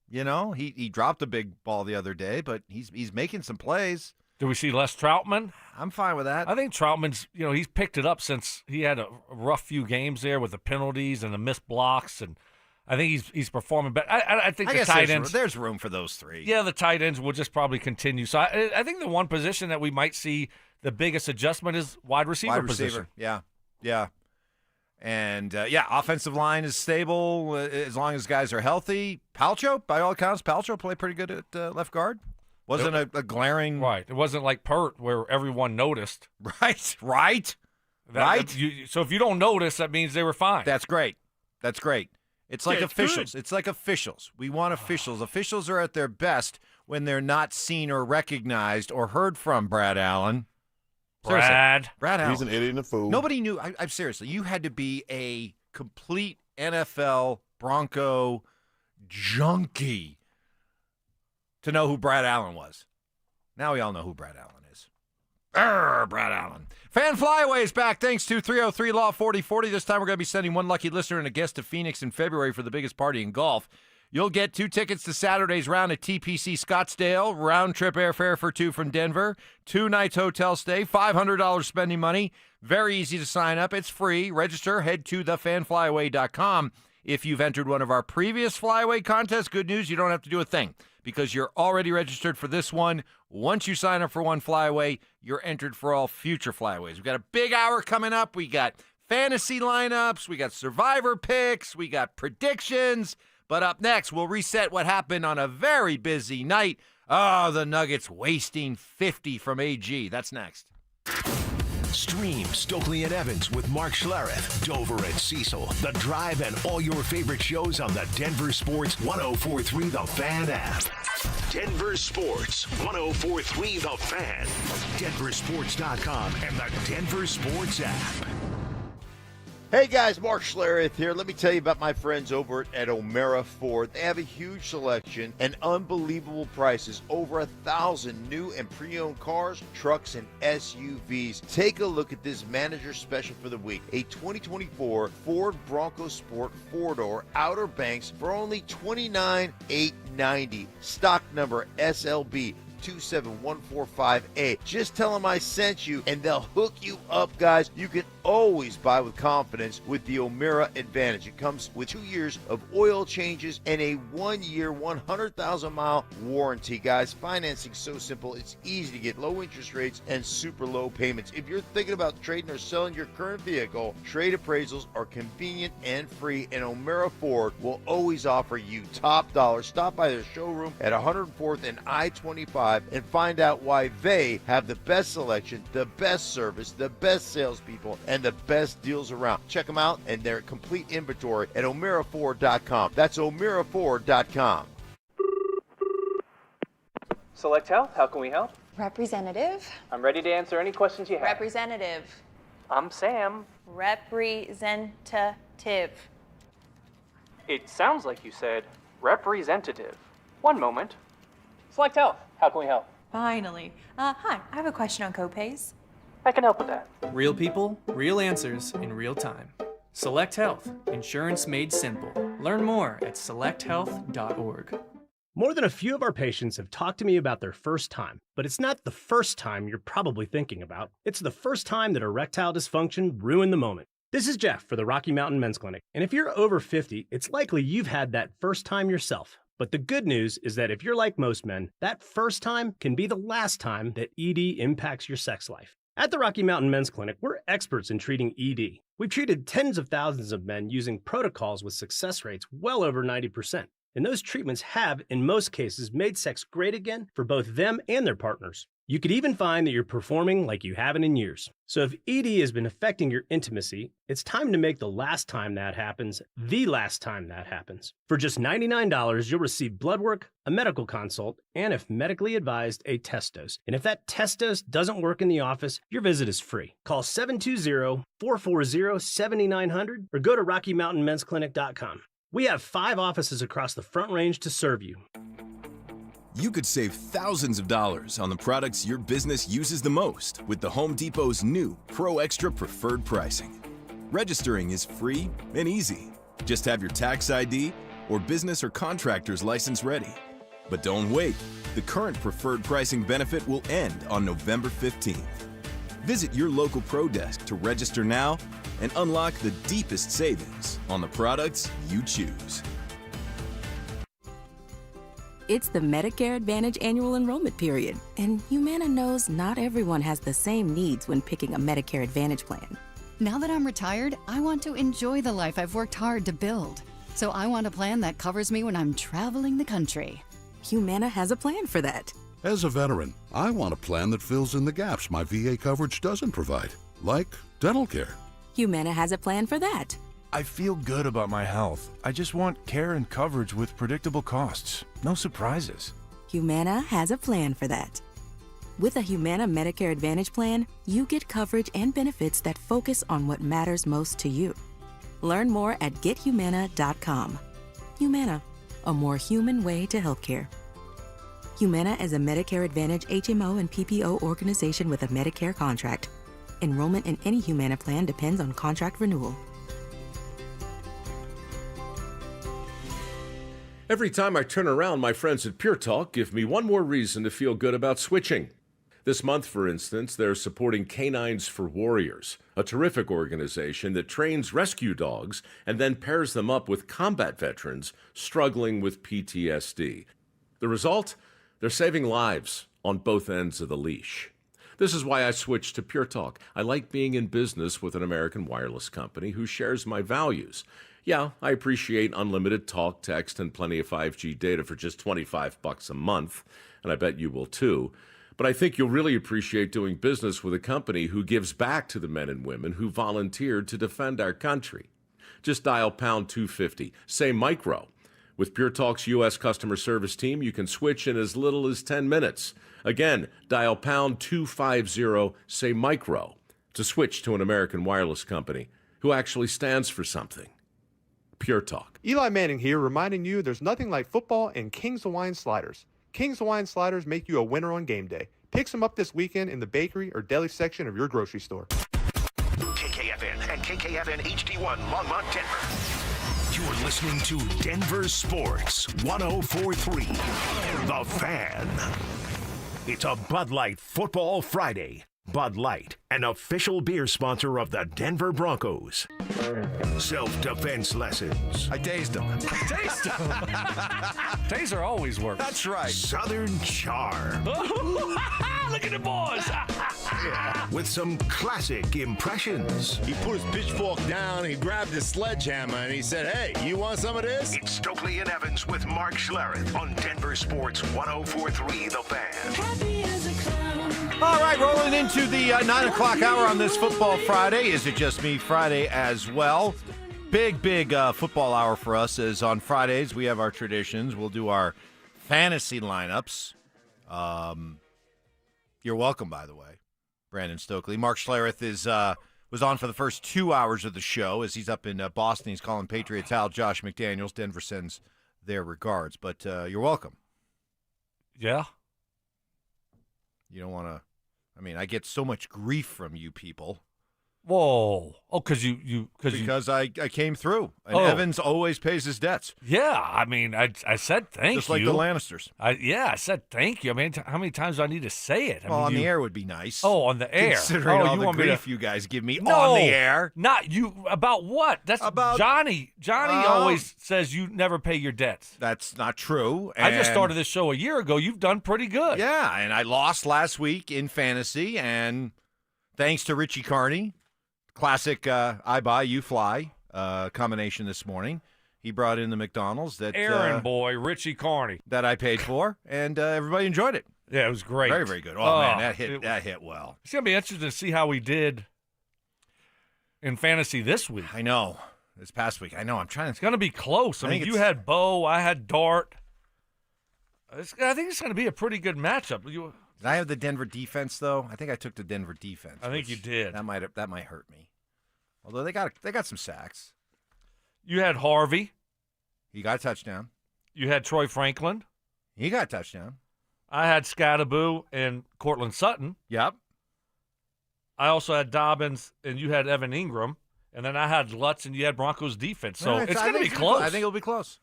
[SPEAKER 2] He dropped a big ball the other day, but he's making some plays.
[SPEAKER 4] Do we see less Troutman?
[SPEAKER 2] I'm fine with that.
[SPEAKER 4] I think Troutman's, he's picked it up since he had a rough few games there with the penalties and the missed blocks, and I think he's performing better. I think the tight ends.
[SPEAKER 2] There's room for those 3.
[SPEAKER 4] Yeah, the tight ends will just probably continue. So I think the one position that we might see the biggest adjustment is wide receiver position.
[SPEAKER 2] Yeah. And, offensive line is stable as long as guys are healthy. Palcho, by all accounts, played pretty good at left guard. Wasn't a glaring.
[SPEAKER 4] Right. It wasn't like Pert where everyone noticed.
[SPEAKER 2] Right.
[SPEAKER 4] So if you don't notice, that means they were fine.
[SPEAKER 2] That's great. It's like officials. It's like officials. We want officials. Officials are at their best when they're not seen or recognized or heard from, Brad Allen.
[SPEAKER 4] Brad
[SPEAKER 2] Allen.
[SPEAKER 3] He's an idiot and a fool.
[SPEAKER 2] Nobody knew. I'm seriously. You had to be a complete NFL Bronco junkie to know who Brad Allen was. Now we all know who Brad Allen is. Brad Allen. Fan Flyaway is back thanks to 303 Law 4040. This time we're going to be sending one lucky listener and a guest to Phoenix in February for the biggest party in golf. You'll get 2 tickets to Saturday's round at TPC Scottsdale, round-trip airfare for 2 from Denver, 2 nights hotel stay, $500 spending money. Very easy to sign up. It's free. Register. Head to thefanflyaway.com. If you've entered one of our previous Flyaway contests, good news, you don't have to do a thing because you're already registered for this one. Once you sign up for one Flyaway, you're entered for all future Flyaways. We've got a big hour coming up. We got fantasy lineups. We got survivor picks. We got predictions. But up next, we'll reset what happened on a very busy night. Oh, the Nuggets wasting 50 from AG. That's next.
[SPEAKER 1] Stream Stokley and Evans with Mark Schlereth, Dover and Cecil, The Drive, and all your favorite shows on the Denver Sports 104.3 The Fan app. Denver Sports 104.3 The Fan, DenverSports.com, and the Denver Sports app.
[SPEAKER 3] Hey guys, Mark Schlereth here. Let me tell you about my friends over at O'Mara Ford. They have a huge selection and unbelievable prices. Over 1,000 new and pre-owned cars, trucks, and SUVs. Take a look at this manager special for the week. A 2024 Ford Bronco Sport 4-door Outer Banks for only $29,890. Stock number SLB 27145A. Just tell them I sent you and they'll hook you up, guys. You can always buy with confidence with the O'Mara Advantage. It comes with 2 years of oil changes and a 1-year, 100,000-mile warranty, guys. Financing so simple. It's easy to get low interest rates and super low payments. If you're thinking about trading or selling your current vehicle, trade appraisals are convenient and free, and O'Mara Ford will always offer you top dollar. Stop by their showroom at 104th and I-25 and find out why they have the best selection, the best service, the best salespeople, and the best deals around. Check them out and their complete inventory at omeraford.com. That's omeraford.com.
[SPEAKER 5] Select Health, how can we help?
[SPEAKER 9] Representative.
[SPEAKER 5] I'm ready to answer any questions you have.
[SPEAKER 9] Representative.
[SPEAKER 5] I'm Sam.
[SPEAKER 9] Representative.
[SPEAKER 5] It sounds like you said representative. One moment. Select Health, how can we help?
[SPEAKER 9] Finally. Hi, I have a question on copays.
[SPEAKER 5] I can help with that.
[SPEAKER 13] Real people, real answers in real time. Select Health, insurance made simple. Learn more at selecthealth.org.
[SPEAKER 28] More than a few of our patients have talked to me about their first time, but it's not the first time you're probably thinking about. It's the first time that erectile dysfunction ruined the moment. This is Jeff for the Rocky Mountain Men's Clinic, and if you're over 50, it's likely you've had that first time yourself. But the good news is that if you're like most men, that first time can be the last time that ED impacts your sex life. At the Rocky Mountain Men's Clinic, we're experts in treating ED. We've treated tens of thousands of men using protocols with success rates well over 90%. And those treatments have, in most cases, made sex great again for both them and their partners. You could even find that you're performing like you haven't in years. So if ED has been affecting your intimacy, it's time to make the last time that happens the last time that happens. For just $99, you'll receive blood work, a medical consult, and if medically advised, a test dose. And if that test dose doesn't work in the office, your visit is free. Call 720-440-7900 or go to RockyMountainMen'sClinic.com. We have 5 offices across the Front Range to serve you.
[SPEAKER 23] You could save thousands of dollars on the products your business uses the most with the Home Depot's new Pro Extra Preferred Pricing. Registering is free and easy. Just have your tax ID or business or contractor's license ready. But don't wait. The current preferred pricing benefit will end on November 15th. Visit your local Pro Desk to register now and unlock the deepest savings on the products you choose.
[SPEAKER 16] It's the Medicare Advantage annual enrollment period, and Humana knows not everyone has the same needs when picking a Medicare Advantage plan.
[SPEAKER 14] Now that I'm retired, I want to enjoy the life I've worked hard to build. So I want a plan that covers me when I'm traveling the country.
[SPEAKER 16] Humana has a plan for that.
[SPEAKER 15] As a veteran, I want a plan that fills in the gaps my VA coverage doesn't provide, like dental care.
[SPEAKER 16] Humana has a plan for that.
[SPEAKER 17] I feel good about my health. I just want care and coverage with predictable costs. No surprises.
[SPEAKER 16] Humana has a plan for that. With a Humana Medicare Advantage plan, you get coverage and benefits that focus on what matters most to you. Learn more at gethumana.com. Humana, a more human way to healthcare. Humana is a Medicare Advantage HMO and PPO organization with a Medicare contract. Enrollment in any Humana plan depends on contract renewal.
[SPEAKER 19] Every time I turn around, my friends at Pure Talk give me one more reason to feel good about switching. This month, for instance, they're supporting Canines for Warriors, a terrific organization that trains rescue dogs and then pairs them up with combat veterans struggling with PTSD. The result? They're saving lives on both ends of the leash. This is why I switched to Pure Talk. I like being in business with an American wireless company who shares my values. Yeah, I appreciate unlimited talk, text, and plenty of 5G data for just $25 a month, and I bet you will too. But I think you'll really appreciate doing business with a company who gives back to the men and women who volunteered to defend our country. Just dial pound 250, say micro. With Pure Talk's U.S. customer service team, you can switch in as little as 10 minutes. Again, dial pound 250, say micro, to switch to an American wireless company who actually stands for something. Pure Talk.
[SPEAKER 6] Eli Manning here, reminding you there's nothing like football and King's Hawaiian Sliders. King's Hawaiian Sliders make you a winner on game day. Pick some up this weekend in the bakery or deli section of your grocery store.
[SPEAKER 1] KKFN and KKFN HD1 Longmont, Denver. You're listening to Denver Sports 104.3. The Fan. It's a Bud Light Football Friday. Bud Light, an official beer sponsor of the Denver Broncos. Self-defense lessons.
[SPEAKER 31] I tased him.
[SPEAKER 4] Taser always works.
[SPEAKER 31] That's right.
[SPEAKER 1] Southern charm.
[SPEAKER 4] Look at the boys.
[SPEAKER 1] With some classic impressions.
[SPEAKER 31] He put his pitchfork down, he grabbed his sledgehammer, and he said, hey, you want some of this?
[SPEAKER 1] It's Stokley and Evans with Mark Schlereth on Denver Sports 104.3 The Fan.
[SPEAKER 21] Happy as a clown.
[SPEAKER 2] All right, rolling into the 9 o'clock hour on this Football Friday. Is It Just Me Friday as well? Big football hour for us, as on Fridays we have our traditions. We'll do our fantasy lineups. You're welcome, by the way, Brandon Stokley. Mark Schlereth was on for the first 2 hours of the show, as he's up in Boston. He's calling Patriots out. Josh McDaniels. Denver sends their regards. But you're welcome.
[SPEAKER 4] Yeah.
[SPEAKER 2] You don't want to. I mean, I get so much grief from you people.
[SPEAKER 4] Whoa! Oh, because
[SPEAKER 2] I came through, and Evans always pays his debts.
[SPEAKER 4] Yeah, I mean, I said thank you.
[SPEAKER 2] Just like the Lannisters.
[SPEAKER 4] I said thank you. I mean, how many times do I need to say it?
[SPEAKER 2] On the air would be nice.
[SPEAKER 4] Oh, on the air.
[SPEAKER 2] Considering all the grief you guys give me on the air.
[SPEAKER 4] Not you. About what? That's about Johnny. Johnny always says you never pay your debts.
[SPEAKER 2] That's not true.
[SPEAKER 4] I just started this show a year ago. You've done pretty good.
[SPEAKER 2] Yeah, and I lost last week in fantasy, and thanks to Richie Carney. Classic I buy, you fly combination this morning. He brought in the McDonald's that
[SPEAKER 4] Aaron boy, Richie Carney,
[SPEAKER 2] that I paid for, and everybody enjoyed it.
[SPEAKER 4] Yeah, it was great.
[SPEAKER 2] Very, very good. Oh, man, that hit well.
[SPEAKER 4] It's going to be interesting to see how we did in fantasy this week.
[SPEAKER 2] I know. This past week. I know.
[SPEAKER 4] It's going to be close. I mean, you had Bo, I had Dart. I think it's going to be a pretty good matchup.
[SPEAKER 2] Did I have the Denver defense though? I think I took the Denver defense.
[SPEAKER 4] I think you did.
[SPEAKER 2] That might hurt me. Although they got some sacks.
[SPEAKER 4] You had Harvey.
[SPEAKER 2] He got a touchdown.
[SPEAKER 4] You had Troy Franklin.
[SPEAKER 2] He got a touchdown.
[SPEAKER 4] I had Scattaboo and Cortland Sutton.
[SPEAKER 2] Yep.
[SPEAKER 4] I also had Dobbins, and you had Evan Ingram. And then I had Lutz, and you had Broncos defense. So it's going to be close.
[SPEAKER 2] I think it'll be close.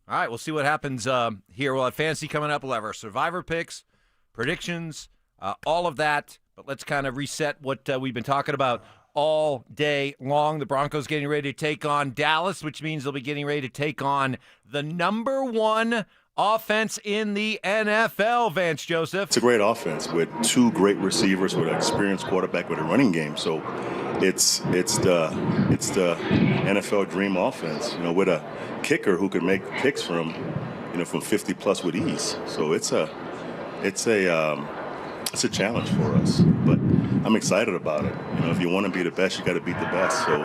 [SPEAKER 2] All right, we'll see what happens here. We'll have fantasy coming up. We'll have our survivor picks, predictions, all of that. But let's kind of reset what we've been talking about all day long. The Broncos getting ready to take on Dallas, which means they'll be getting ready to take on the number one offense in the NFL, Vance Joseph.
[SPEAKER 7] It's a great offense with two great receivers, with an experienced quarterback, with a running game. So it's the NFL dream offense, with a kicker who can make picks from 50 plus with ease. So it's a challenge for us, but I'm excited about it. If you want to be the best, you got to beat the best. So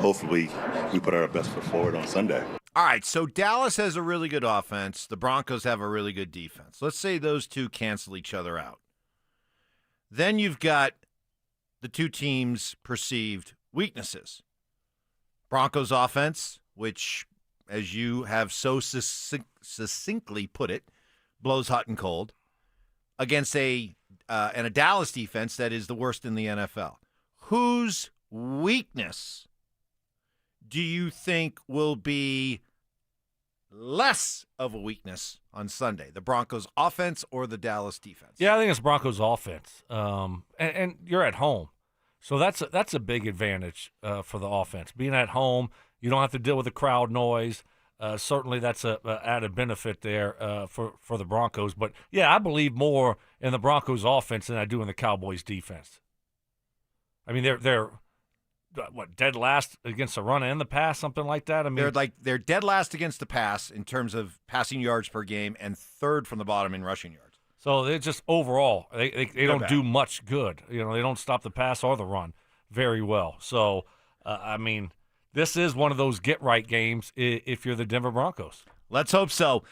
[SPEAKER 7] hopefully we put our best foot forward on Sunday.
[SPEAKER 2] All right, so Dallas has a really good offense. The Broncos have a really good defense. Let's say those two cancel each other out. Then you've got the two teams' perceived weaknesses. Broncos offense, which, as you have so succinctly put it, blows hot and cold, against a Dallas defense that is the worst in the NFL. Whose weakness do you think will be less of a weakness on Sunday? The Broncos offense or the Dallas defense?
[SPEAKER 4] Yeah, I think it's Broncos offense. And you're at home. So that's a big advantage for the offense. Being at home, you don't have to deal with the crowd noise. Certainly that's a added benefit there for the Broncos. But, yeah, I believe more in the Broncos offense than I do in the Cowboys defense. I mean, they're dead last against the run and the pass, something like that? I mean,
[SPEAKER 2] they're dead last against the pass in terms of passing yards per game and third from the bottom in rushing yards.
[SPEAKER 4] So they're just overall, they don't
[SPEAKER 2] bad.
[SPEAKER 4] do much good. They don't stop the pass or the run very well. So, I mean, this is one of those get-right games if you're the Denver Broncos.
[SPEAKER 2] Let's hope so.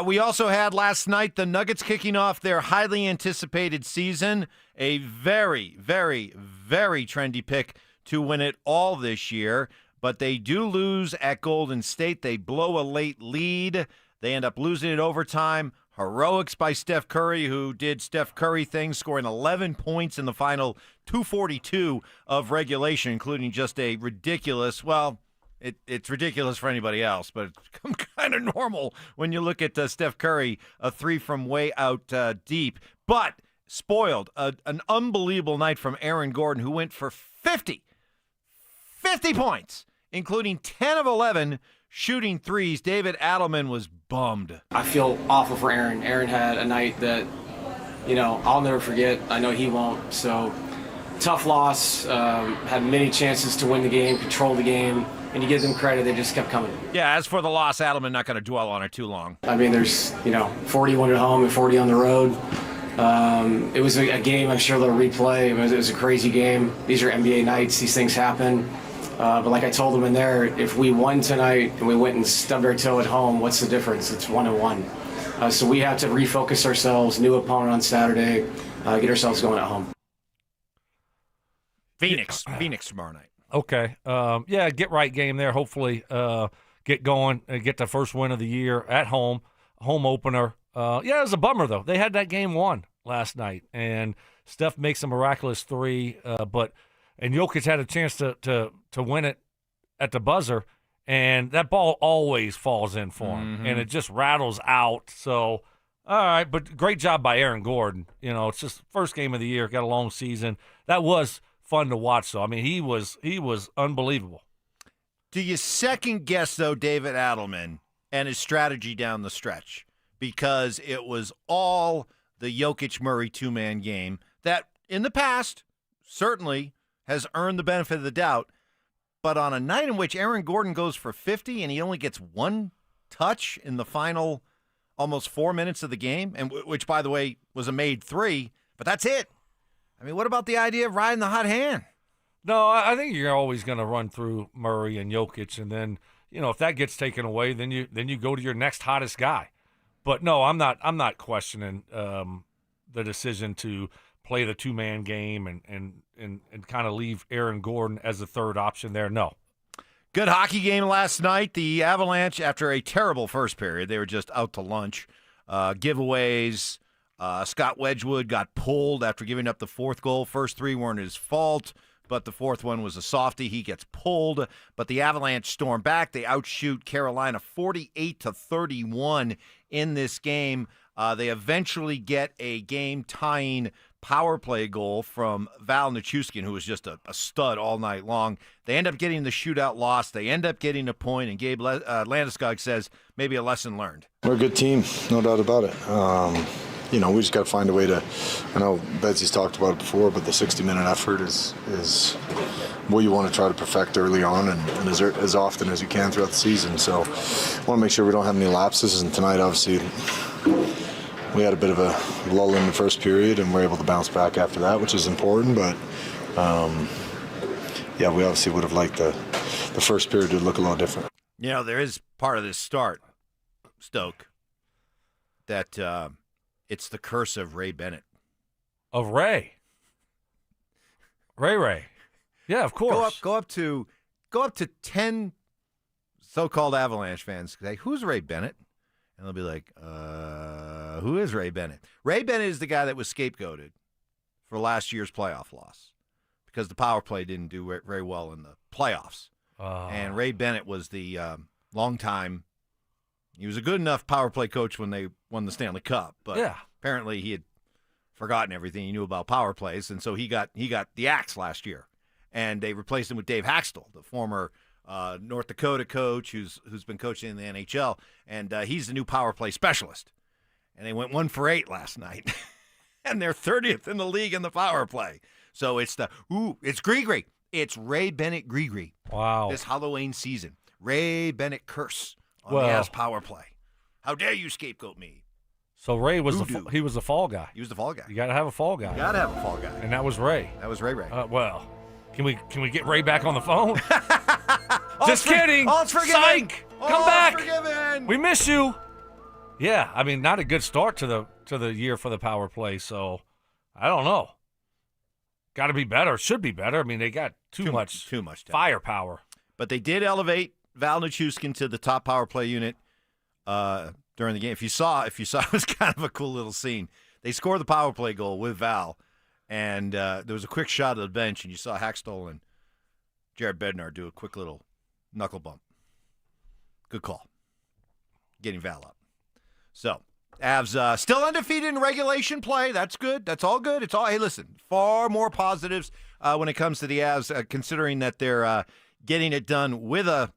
[SPEAKER 2] We also had last night the Nuggets kicking off their highly anticipated season. A very, very, very trendy pick to win it all this year, but they do lose at Golden State. They blow a late lead. They end up losing it overtime. Heroics by Steph Curry, who did Steph Curry things, scoring 11 points in the final 2:42 of regulation, including just a ridiculous, it's ridiculous for anybody else, but it's kind of normal when you look at Steph Curry, a three from way out deep. But spoiled, an unbelievable night from Aaron Gordon, who went for 50 points, including 10 of 11 shooting threes. David Adelman was bummed.
[SPEAKER 8] I feel awful for Aaron. Aaron had a night that, I'll never forget. I know he won't. So, tough loss. Had many chances to win the game, control the game. And you give them credit, they just kept coming.
[SPEAKER 2] Yeah, as for the loss, Adelman, not going to dwell on it too long.
[SPEAKER 8] I mean, there's, 41 at home and 40 on the road. It was a game I'm sure they'll replay. It was a crazy game. These are NBA nights. These things happen. But like I told them in there, if we won tonight and we went and stubbed our toe at home, what's the difference? It's 1-1. So we have to refocus ourselves, new opponent on Saturday, get ourselves going at home.
[SPEAKER 2] Phoenix tomorrow night.
[SPEAKER 4] Okay. Get right game there. Hopefully get going and get the first win of the year at home opener. It was a bummer, though. They had that game won last night, and Steph makes a miraculous three, and Jokic had a chance to win it at the buzzer, and that ball always falls in for him, and it just rattles out. So, all right, but great job by Aaron Gordon. It's just first game of the year, got a long season. That was fun to watch, though. I mean, he was unbelievable.
[SPEAKER 2] Do you second guess, though, David Adelman and his strategy down the stretch? Because it was all the Jokic-Murray two-man game that, in the past, certainly has earned the benefit of the doubt. But on a night in which Aaron Gordon goes for 50 and he only gets one touch in the final almost 4 minutes of the game, and which, by the way, was a made three, but that's it. I mean, what about the idea of riding the hot hand?
[SPEAKER 4] No, I think you're always going to run through Murray and Jokic, and then if that gets taken away, then you go to your next hottest guy. But no, I'm not questioning the decision to play the two-man game and kind of leave Aaron Gordon as the third option there. No.
[SPEAKER 2] Good hockey game last night. The Avalanche, after a terrible first period, they were just out to lunch. Giveaways. Scott Wedgwood got pulled after giving up the fourth goal. First three weren't his fault, but the fourth one was a softie. He gets pulled, but the Avalanche storm back. They outshoot Carolina 48-31 in this game. They eventually get a game-tying power play goal from Val Nichushkin, who was just a stud all night long. They end up getting the shootout loss. They end up getting a point, and Gabe Landeskog says maybe a lesson learned.
[SPEAKER 10] We're a good team, no doubt about it. We just got to find a way to, I know Betsy's talked about it before, but the 60-minute effort is what you want to try to perfect early on and as often as you can throughout the season. So I want to make sure we don't have any lapses, and tonight, obviously, we had a bit of a lull in the first period, and we're able to bounce back after that, which is important. But, we obviously would have liked the first period to look a lot different.
[SPEAKER 2] There is part of this start, Stoke, that it's the curse of Ray Bennett.
[SPEAKER 4] Of Ray? Ray. Yeah, of course.
[SPEAKER 2] Go up to 10 so-called Avalanche fans. Say, who's Ray Bennett? And they'll be like, who is Ray Bennett? Ray Bennett is the guy that was scapegoated for last year's playoff loss because the power play didn't do very well in the playoffs. And Ray Bennett was the long-time. He was a good enough power play coach when they won the Stanley Cup, but apparently he had forgotten everything he knew about power plays, and so he got the axe last year. And they replaced him with Dave Haxtell, the former North Dakota coach who's been coaching in the NHL, and he's the new power play specialist. And they went 1 for 8 last night, and they're 30th in the league in the power play. So it's Grigri. It's Ray Bennett Grigri.
[SPEAKER 4] Wow.
[SPEAKER 2] This Halloween season. Ray Bennett curse on the ass power play. How dare you scapegoat me?
[SPEAKER 4] So Ray was he was the fall guy.
[SPEAKER 2] He was the fall guy.
[SPEAKER 4] You got to have a fall guy.
[SPEAKER 2] You got to have a fall guy.
[SPEAKER 4] And that was Ray.
[SPEAKER 2] That was Ray.
[SPEAKER 4] Well, can we get Ray back on the phone? Just kidding.
[SPEAKER 2] All's forgiven.
[SPEAKER 4] Psych. Come back.
[SPEAKER 2] Forgiven.
[SPEAKER 4] We miss you. Yeah, I mean, not a good start to the year for the power play. So I don't know. got to be better. Should be better. I mean, they got too much firepower.
[SPEAKER 2] But they did elevate Val Nichushkin to the top power play unit during the game. If you saw, it was kind of a cool little scene. They scored the power play goal with Val, and there was a quick shot of the bench, and you saw Hackstall and Jared Bednar do a quick little knuckle bump. Good call. Getting Val up. So, Avs still undefeated in regulation play. That's good. That's all good. Hey, listen, far more positives when it comes to the Avs, considering that they're getting it done with a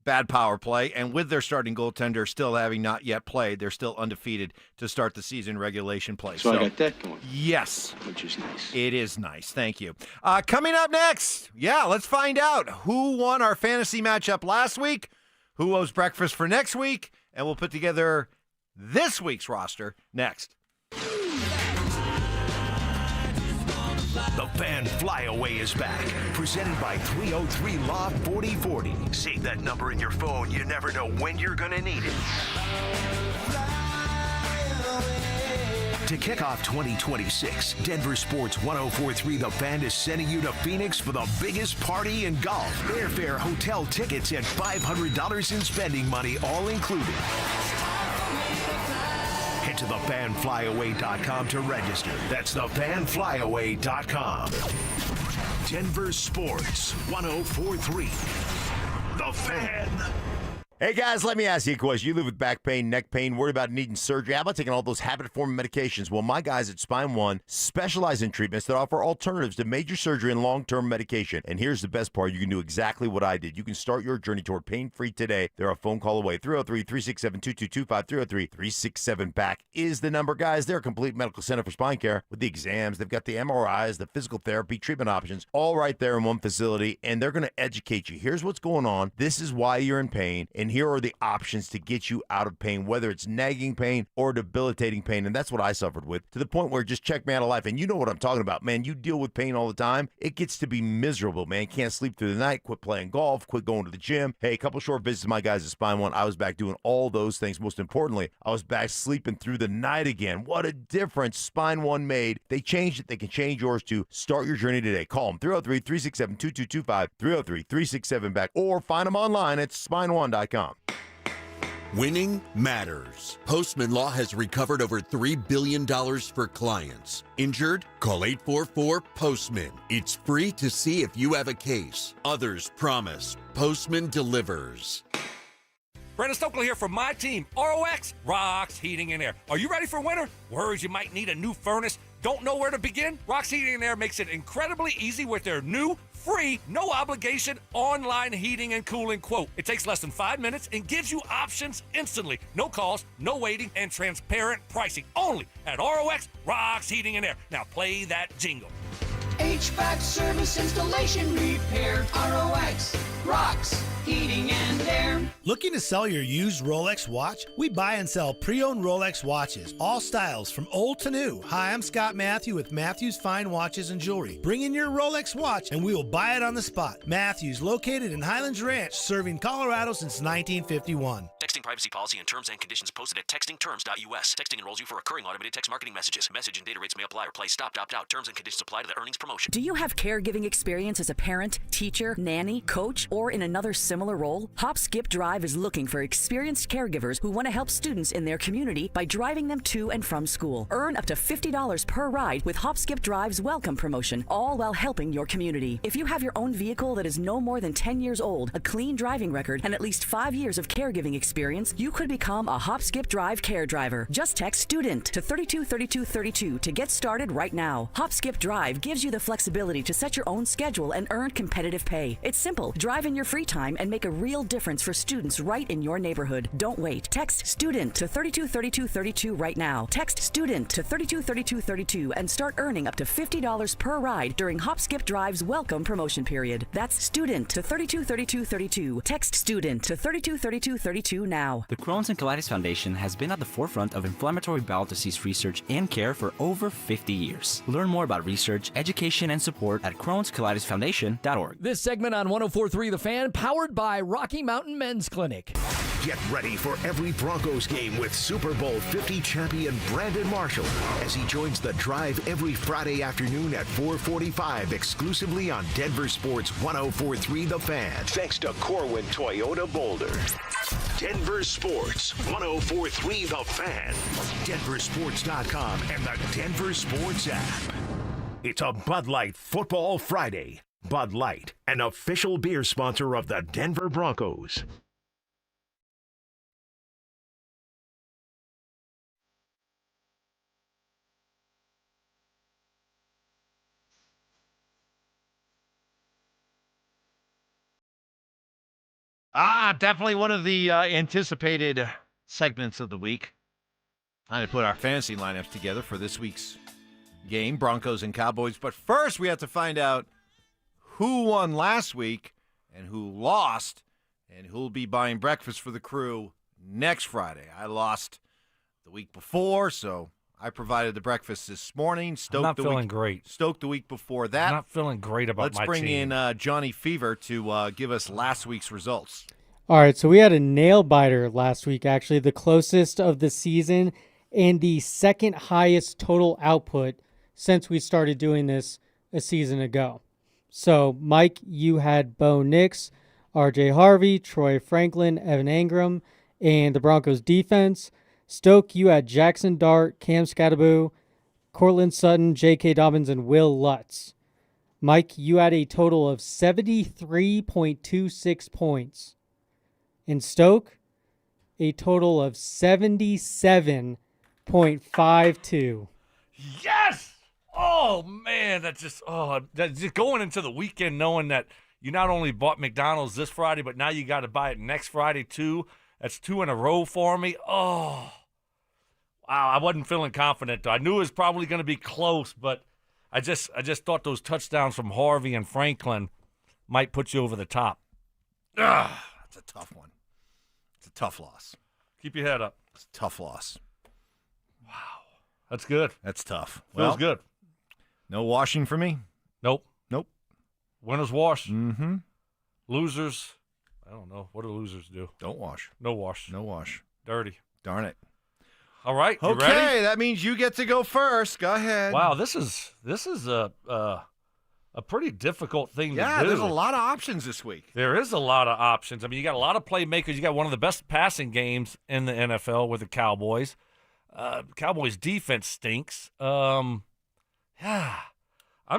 [SPEAKER 2] bad power play and with their starting goaltender still having not yet played. They're still undefeated to start the season regulation play.
[SPEAKER 11] So I got that going.
[SPEAKER 2] Yes.
[SPEAKER 11] Which is nice.
[SPEAKER 2] It is nice. Thank you. Coming up next, let's find out who won our fantasy matchup last week, who owes breakfast for next week, and we'll put together this week's roster next.
[SPEAKER 1] The Fan Flyaway is back, presented by 303 Lob 4040. Save that number in your phone. You never know when you're going to need it. To kick off 2026, Denver Sports 1043 The Fan is sending you to Phoenix for the biggest party in golf. Airfare, hotel tickets, and $500 in spending money all included. Head to thefanflyaway.com to register. That's thefanflyaway.com. Denver Sports 1043. The Fan.
[SPEAKER 3] Hey guys, let me ask you a question. You live with back pain, neck pain, worried about needing surgery. How about taking all those habit-forming medications? Well, my guys at Spine One specialize in treatments that offer alternatives to major surgery and long-term medication. And here's the best part. You can do exactly what I did. You can start your journey toward pain-free today. They're a phone call away. 303-367-2225, 303-367-BACK is the number. Guys, they're a complete medical center for spine care with the exams. They've got the MRIs, the physical therapy, treatment options, all right there in one facility. And they're going to educate you. Here's what's going on. This is why you're in pain. And here are the options to get you out of pain, whether it's nagging pain or debilitating pain. And that's what I suffered with, to the point where it just checked me out of life. And you know what I'm talking about, man. You deal with pain all the time. It gets to be miserable, man. Can't sleep through the night, quit playing golf, quit going to the gym. Hey, a couple short visits to my guys at Spine One. I was back doing all those things. Most importantly, I was back sleeping through the night again. What a difference Spine One made. They changed it. They can change yours too. Start your journey today. Call them 303-367-2225, 303-367-BACK, or find them online at spineone.com.
[SPEAKER 12] Winning matters. Postman Law has recovered over $3 billion for clients. Injured? Call 844-POSTMAN. It's free to see if you have a case. Others promise. Postman delivers.
[SPEAKER 4] Brandon Stokley here from my team, ROX Rocks Heating and Air. Are you ready for winter? Worries you might need a new furnace? Don't know where to begin? Rocks Heating and Air makes it incredibly easy with their new, free, no obligation online heating and cooling quote. It takes less than 5 minutes and gives you options instantly. No calls, no waiting, and transparent pricing. Only at ROX Rocks Heating and Air. Now play that jingle.
[SPEAKER 21] HVAC service, installation, repair. ROX Rocks Heating and Air.
[SPEAKER 18] Looking to sell your used Rolex watch? We buy and sell pre-owned Rolex watches, all styles from old to new. Hi, I'm Scott Matthew with Matthews Fine Watches and Jewelry. Bring in your Rolex watch and we will buy it on the spot. Matthews, located in Highlands Ranch, serving Colorado since 1951.
[SPEAKER 20] Texting privacy policy and terms and conditions posted at textingterms.us. Texting enrolls you for recurring automated text marketing messages. Message and data rates may apply or play stop, opt out. Terms and conditions apply to the earnings promotion.
[SPEAKER 22] Do you have caregiving experience as a parent, teacher, nanny, coach, or in another similar role? Hop Skip Drive is looking for experienced caregivers who want to help students in their community by driving them to and from school. Earn up to $50 per ride with Hop Skip Drive's welcome promotion, all while helping your community. If you have your own vehicle that is no more than 10 years old, a clean driving record, and at least 5 years of caregiving experience, you could become a Hop Skip Drive care driver. Just text STUDENT to 323232 to get started right now. Hop Skip Drive gives you the flexibility to set your own schedule and earn competitive pay. It's simple. Drive in your free time and make a real difference for students right in your neighborhood. Don't wait. Text STUDENT to 323232 right now. Text STUDENT to 323232 and start earning up to $50 per ride during Hop Skip Drive's welcome promotion period. That's STUDENT to 323232. Text STUDENT to 323232 now.
[SPEAKER 24] The Crohn's and Colitis Foundation has been at the forefront of inflammatory bowel disease research and care for over 50 years. Learn more about research, education, and support at Crohn'sColitisFoundation.org.
[SPEAKER 25] This segment on 104.3 The Fan, powered by Rocky Mountain Men's Clinic.
[SPEAKER 1] Get ready for every Broncos game with Super Bowl 50 champion Brandon Marshall as he joins The Drive every Friday afternoon at 4:45 exclusively on Denver Sports 104.3 The Fan. Thanks to Corwin Toyota Boulder. Denver Sports 104.3 The Fan. DenverSports.com and the Denver Sports app. It's a Bud Light Football Friday. Bud Light, an official beer sponsor of the Denver Broncos.
[SPEAKER 2] Definitely one of the anticipated segments of the week. Time to put our fantasy lineups together for this week's game, Broncos and Cowboys. But first, we have to find out who won last week and who lost, and who'll be buying breakfast for the crew next Friday. I lost the week before, so I provided the breakfast this morning.
[SPEAKER 4] I'm not feeling great.
[SPEAKER 2] Stoked the week before that.
[SPEAKER 4] I'm not feeling great about my team.
[SPEAKER 2] Let's bring in Johnny Fever to give us last week's results.
[SPEAKER 5] All right, so we had a nail-biter last week, actually, the closest of the season and the second highest total output since we started doing this a season ago. So, Mike, you had Bo Nix, R.J. Harvey, Troy Franklin, Evan Engram, and the Broncos defense. Stoke, you had Jackson Dart, Cam Scattaboo, Cortland Sutton, J.K. Dobbins, and Will Lutz. Mike, you had a total of 73.26 points. In Stoke, a total of 77.52.
[SPEAKER 4] Yes! Oh, man, that's just going into the weekend knowing that you not only bought McDonald's this Friday, but now you got to buy it next Friday, too. That's 2 in a row for me. Oh, wow, I wasn't feeling confident, though. I knew it was probably going to be close, but I just thought those touchdowns from Harvey and Franklin might put you over the top.
[SPEAKER 2] That's a tough one. It's a tough loss.
[SPEAKER 4] Keep your head up.
[SPEAKER 2] It's a tough loss.
[SPEAKER 4] Wow. That's good.
[SPEAKER 2] That's tough.
[SPEAKER 4] Feels good.
[SPEAKER 2] No washing for me?
[SPEAKER 4] Nope.
[SPEAKER 2] Winners
[SPEAKER 4] wash.
[SPEAKER 2] Mm-hmm.
[SPEAKER 4] Losers, I don't know. What do losers do?
[SPEAKER 2] Don't wash.
[SPEAKER 4] No wash.
[SPEAKER 2] No wash.
[SPEAKER 4] Dirty.
[SPEAKER 2] Darn it.
[SPEAKER 4] All right. You
[SPEAKER 2] Okay,
[SPEAKER 4] ready?
[SPEAKER 2] that means you get to go first. Go ahead.
[SPEAKER 4] Wow, this is a pretty difficult thing to do.
[SPEAKER 2] Yeah, there's a lot of options this week.
[SPEAKER 4] There is a lot of options. I mean, you got a lot of playmakers. You got one of the best passing games in the NFL with the Cowboys. Cowboys defense stinks. I'm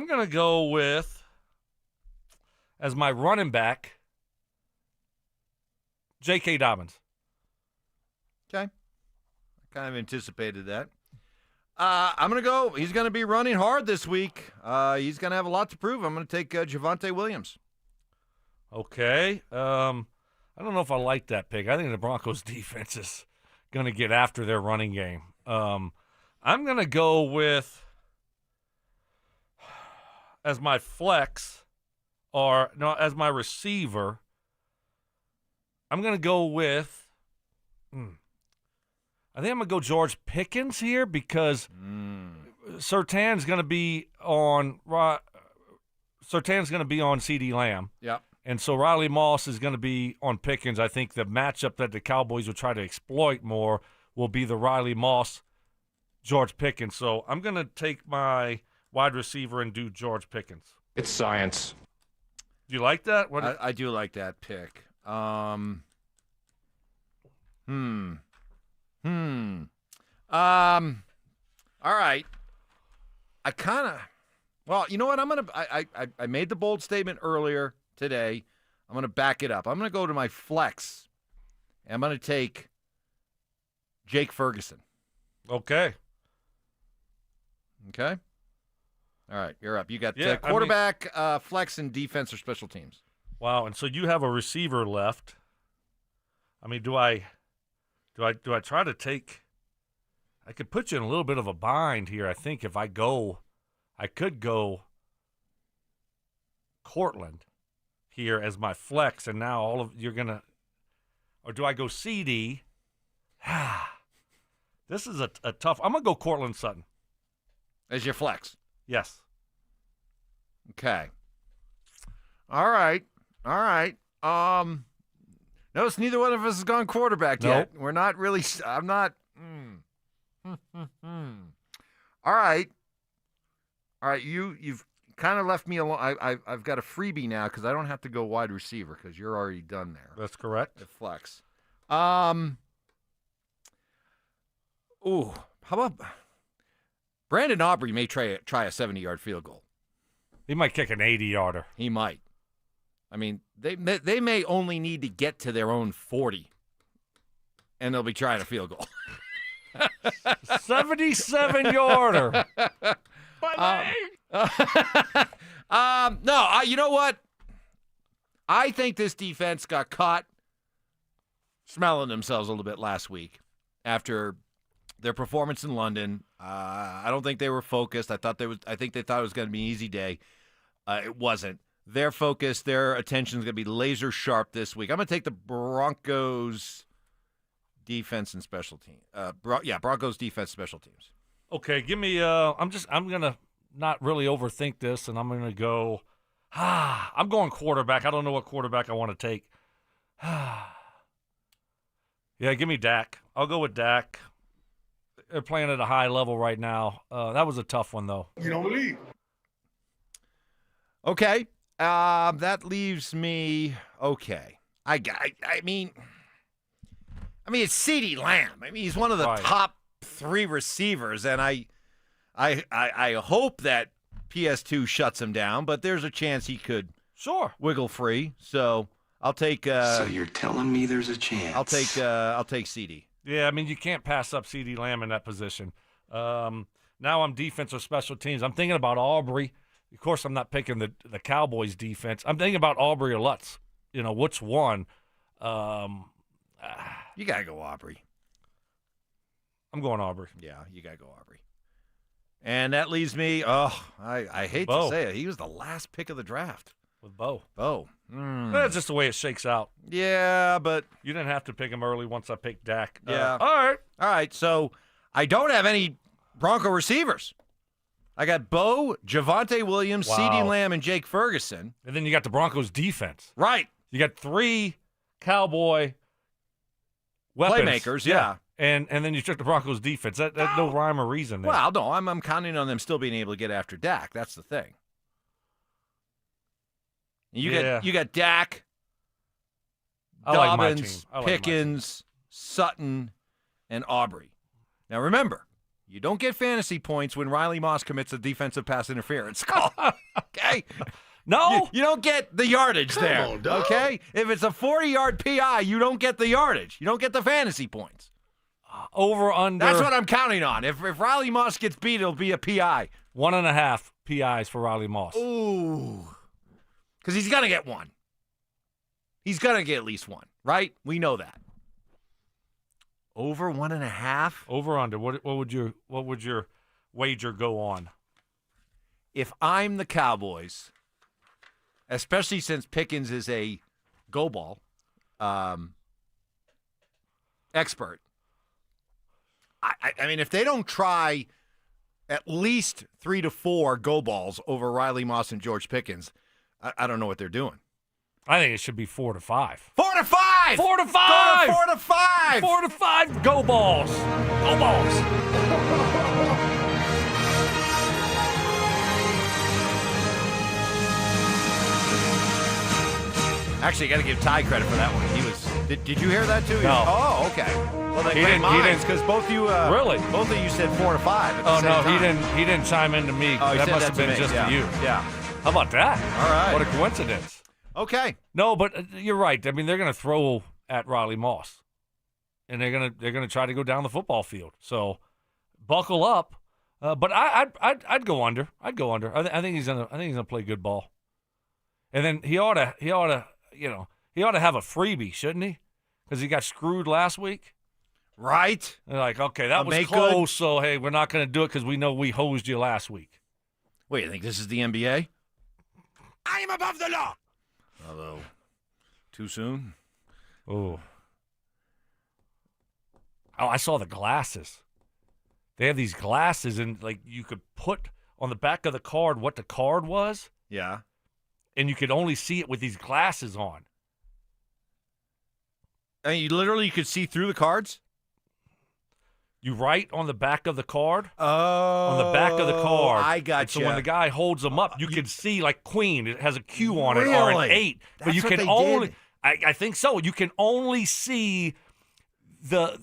[SPEAKER 4] going to go with, as my running back, J.K. Dobbins.
[SPEAKER 2] Okay. I kind of anticipated that. I'm going to go. He's going to be running hard this week. He's going to have a lot to prove. I'm going to take Javonte Williams.
[SPEAKER 4] Okay. I don't know if I like that pick. I think the Broncos defense is going to get after their running game. I'm going to go with, as my flex, as my receiver, I'm going to go with, I think I'm going to go George Pickens here because Surtain's going to be on CeeDee Lamb.
[SPEAKER 2] Yeah.
[SPEAKER 4] And so Riley Moss is going to be on Pickens. I think the matchup that the Cowboys will try to exploit more will be the Riley Moss, George Pickens. So I'm going to take my wide receiver and do George Pickens.
[SPEAKER 9] It's science.
[SPEAKER 4] Do you like that?
[SPEAKER 2] I do like that pick. All right. Well, you know what? I made the bold statement earlier today. I'm going to back it up. I'm going to go to my flex. And I'm going to take Jake Ferguson.
[SPEAKER 4] Okay.
[SPEAKER 2] Okay. All right, you're up. You got quarterback, flex, and defense or special teams.
[SPEAKER 4] Wow, and so you have a receiver left. I mean, do I try to take? I could put you in a little bit of a bind here. I think if I could go Cortland here as my flex, and now you're gonna, or do I go CD? This is a tough. I'm gonna go Cortland Sutton
[SPEAKER 2] as your flex.
[SPEAKER 4] Yes.
[SPEAKER 2] Okay. All right. Notice neither one of us has gone quarterback yet. We're not really. I'm not. All right. You've kind of left me alone. I've got a freebie now because I don't have to go wide receiver because you're already done there.
[SPEAKER 4] That's correct.
[SPEAKER 2] At flex. Ooh, how about Brandon Aubrey may try a 70-yard field goal.
[SPEAKER 4] He might kick an 80-yarder.
[SPEAKER 2] He might. I mean, they may only need to get to their own 40, and they'll be trying a field goal.
[SPEAKER 4] 77-yarder.
[SPEAKER 2] No, you know what? I think this defense got caught smelling themselves a little bit last week after their performance in London. I don't think they were focused. I think they thought it was going to be an easy day. It wasn't. Their focus, their attention is going to be laser sharp this week. I'm going to take the Broncos defense and special team. Broncos defense, special teams.
[SPEAKER 4] Okay, give me. I'm going to not really overthink this, and I'm going to go. I'm going quarterback. I don't know what quarterback I want to take. Yeah, give me Dak. I'll go with Dak. They're playing at a high level right now. That was a tough one, though.
[SPEAKER 9] You don't believe?
[SPEAKER 2] Okay. That leaves me okay. I mean, it's CeeDee Lamb. I mean, he's one of the top 3 receivers, and I hope that PS2 shuts him down, but there's a chance he could wiggle free. So I'll take.
[SPEAKER 11] So you're telling me there's a chance?
[SPEAKER 2] I'll take CD.
[SPEAKER 4] Yeah, I mean, you can't pass up CeeDee Lamb in that position. Now I'm defense or special teams. I'm thinking about Aubrey. Of course, I'm not picking the Cowboys defense. I'm thinking about Aubrey or Lutz. You know, which one?
[SPEAKER 2] You got to go Aubrey.
[SPEAKER 4] I'm going Aubrey.
[SPEAKER 2] Yeah, you got to go Aubrey. And that leaves me, I hate to say it, he was the last pick of the draft.
[SPEAKER 4] With Bo.
[SPEAKER 2] That's
[SPEAKER 4] just the way it shakes out.
[SPEAKER 2] Yeah, but
[SPEAKER 4] you didn't have to pick him early once I picked Dak.
[SPEAKER 2] Yeah.
[SPEAKER 4] All
[SPEAKER 2] right. So I don't have any Bronco receivers. I got Bo, Javonte Williams, CeeDee Lamb, and Jake Ferguson.
[SPEAKER 4] And then you got the Broncos defense.
[SPEAKER 2] Right.
[SPEAKER 4] You got 3 Cowboy weapons.
[SPEAKER 2] Playmakers, yeah.
[SPEAKER 4] And then you took the Broncos defense. That's no rhyme or reason there.
[SPEAKER 2] Well, no, I'm counting on them still being able to get after Dak. That's the thing. You got Dak, Dobbins, Pickens, Sutton, and Aubrey. Now remember, you don't get fantasy points when Riley Moss commits a defensive pass interference call. Okay?
[SPEAKER 4] No.
[SPEAKER 2] You don't get the yardage there.
[SPEAKER 9] Come on, dog.
[SPEAKER 2] Okay? If it's a 40-yard PI, you don't get the yardage. You don't get the fantasy points.
[SPEAKER 4] Over, under.
[SPEAKER 2] That's what I'm counting on. If Riley Moss gets beat, it'll be a PI.
[SPEAKER 4] 1.5 PIs for Riley Moss.
[SPEAKER 2] Ooh. Because he's going to get one. He's going to get at least one, right? We know that. Over 1.5?
[SPEAKER 4] Over, under. What would your wager go on?
[SPEAKER 2] If I'm the Cowboys, especially since Pickens is a go ball expert, I mean, if they don't try at least 3 to 4 go balls over Riley Moss and George Pickens, I don't know what they're doing.
[SPEAKER 4] I think it should be 4 to 5.
[SPEAKER 2] 4 to 5!
[SPEAKER 4] 4 to 5!
[SPEAKER 2] Go 4 to 5!
[SPEAKER 4] 4 to 5 go balls. Go balls.
[SPEAKER 2] Actually, you got to give Ty credit for that one. He was. Did you hear that too?
[SPEAKER 4] No.
[SPEAKER 2] Oh, okay. Well, they
[SPEAKER 4] He
[SPEAKER 2] great
[SPEAKER 4] didn't-
[SPEAKER 2] minds because both you.
[SPEAKER 4] Really?
[SPEAKER 2] Both of you said 4 to 5. At the
[SPEAKER 4] Oh
[SPEAKER 2] same
[SPEAKER 4] no,
[SPEAKER 2] time.
[SPEAKER 4] he didn't chime in to me.
[SPEAKER 2] Oh, he
[SPEAKER 4] That
[SPEAKER 2] said
[SPEAKER 4] must
[SPEAKER 2] that
[SPEAKER 4] have
[SPEAKER 2] to
[SPEAKER 4] been
[SPEAKER 2] me.
[SPEAKER 4] just
[SPEAKER 2] Yeah.
[SPEAKER 4] to you.
[SPEAKER 2] Yeah.
[SPEAKER 4] How about that?
[SPEAKER 2] All right.
[SPEAKER 4] What a coincidence.
[SPEAKER 2] Okay.
[SPEAKER 4] No, but you're right. I mean, they're going to throw at Riley Moss, and they're gonna try to go down the football field. So, buckle up. But I'd go under. I'd go under. I think he's gonna play good ball. And then he ought to have a freebie, shouldn't he? Because he got screwed last week.
[SPEAKER 2] Right.
[SPEAKER 4] They're like, okay, that was
[SPEAKER 2] make
[SPEAKER 4] close.
[SPEAKER 2] good.
[SPEAKER 4] So hey, we're not going to do it because we know we hosed you last week.
[SPEAKER 2] Wait, you think this is the NBA?
[SPEAKER 21] I am above the law.
[SPEAKER 2] Although, too soon.
[SPEAKER 4] Oh, I saw the glasses. They have these glasses, and like you could put on the back of the card what the card was.
[SPEAKER 2] Yeah.
[SPEAKER 4] And you could only see it with these glasses on.
[SPEAKER 2] I mean, you could see through the cards?
[SPEAKER 4] You write on the back of the card.
[SPEAKER 2] Oh,
[SPEAKER 4] on the back of the card.
[SPEAKER 2] I got
[SPEAKER 4] you. So when the guy holds them up, you can see like Queen. It has a Q on it,
[SPEAKER 2] Really?
[SPEAKER 4] or an 8. But
[SPEAKER 2] That's
[SPEAKER 4] you
[SPEAKER 2] what
[SPEAKER 4] can
[SPEAKER 2] they
[SPEAKER 4] only.
[SPEAKER 2] did?
[SPEAKER 4] I think so. You can only see the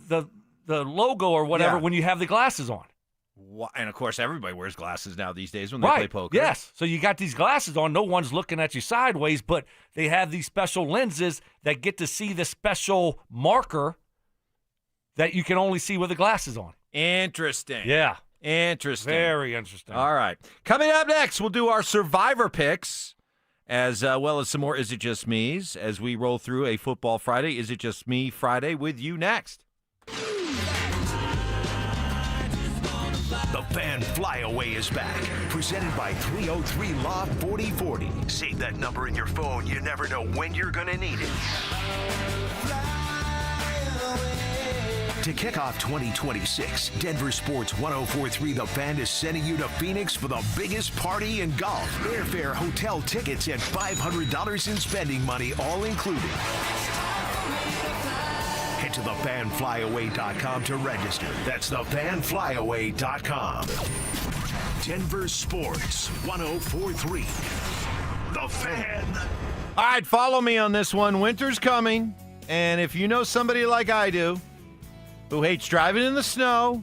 [SPEAKER 4] logo or whatever
[SPEAKER 2] Yeah.
[SPEAKER 4] when you have the glasses on.
[SPEAKER 2] And of course, everybody wears glasses now these days when they
[SPEAKER 4] Right.
[SPEAKER 2] play poker.
[SPEAKER 4] Yes. So you got these glasses on. No one's looking at you sideways, but they have these special lenses that get to see the special marker that you can only see with the glasses on.
[SPEAKER 2] Interesting.
[SPEAKER 4] Yeah.
[SPEAKER 2] Interesting.
[SPEAKER 4] Very interesting.
[SPEAKER 2] All right. Coming up next, we'll do our Survivor picks, as well as some more Is It Just Me's, as we roll through a Football Friday, Is It Just Me Friday with you next.
[SPEAKER 1] The Fan Flyaway is back, presented by 303 Law 4040. Save that number in your phone. You never know when you're going to need it. To kick off 2026, Denver Sports 1043 The Fan is sending you to Phoenix for the biggest party in golf. Airfare, hotel tickets, and $500 in spending money, all included. Head to thefanflyaway.com to register. That's thefanflyaway.com. Denver Sports 1043 The Fan.
[SPEAKER 2] All right, follow me on this one. Winter's coming, and if you know somebody like I do who hates driving in the snow,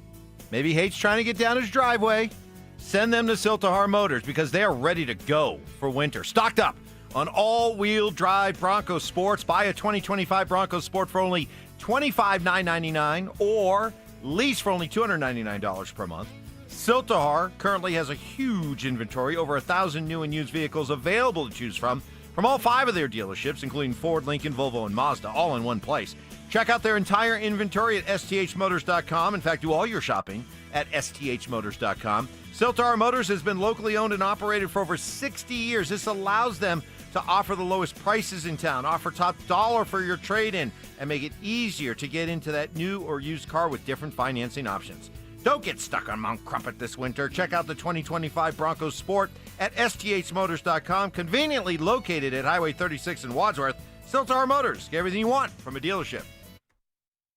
[SPEAKER 2] maybe hates trying to get down his driveway, send them to Siltahar Motors because they are ready to go for winter. Stocked up on all-wheel drive Broncos Sports. Buy a 2025 Broncos Sport for only $25,999 or lease for only $299 per month. Siltahar currently has a huge inventory, over 1,000 new and used vehicles available to choose from all 5 of their dealerships, including Ford, Lincoln, Volvo, and Mazda, all in one place. Check out their entire inventory at sthmotors.com. In fact, do all your shopping at sthmotors.com. Siltahar Motors has been locally owned and operated for over 60 years. This allows them to offer the lowest prices in town, offer top dollar for your trade-in, and make it easier to get into that new or used car with different financing options. Don't get stuck on Mount Crumpet this winter. Check out the 2025 Broncos Sport at sthmotors.com, conveniently located at Highway 36 in Wadsworth. Siltahar Motors, get everything you want from a dealership.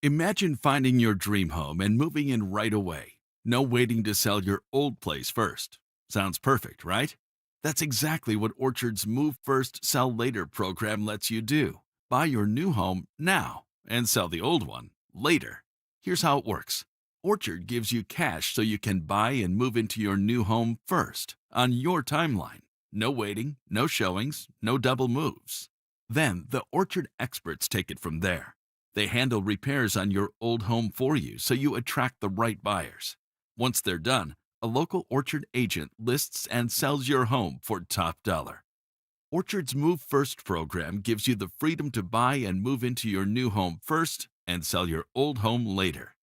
[SPEAKER 9] Imagine finding your dream home and moving in right away. No waiting to sell your old place first. Sounds perfect, right? That's exactly what Orchard's Move First, Sell Later program lets you do. Buy your new home now and sell the old one later. Here's how it works. Orchard gives you cash so you can buy and move into your new home first, on your timeline. No waiting, no showings, no double moves. Then the Orchard experts take it from there. They handle repairs on your old home for you so you attract the right buyers. Once they're done, a local Orchard agent lists and sells your home for top dollar. Orchard's Move First program gives you the freedom to buy and move into your new home first and sell your old home later.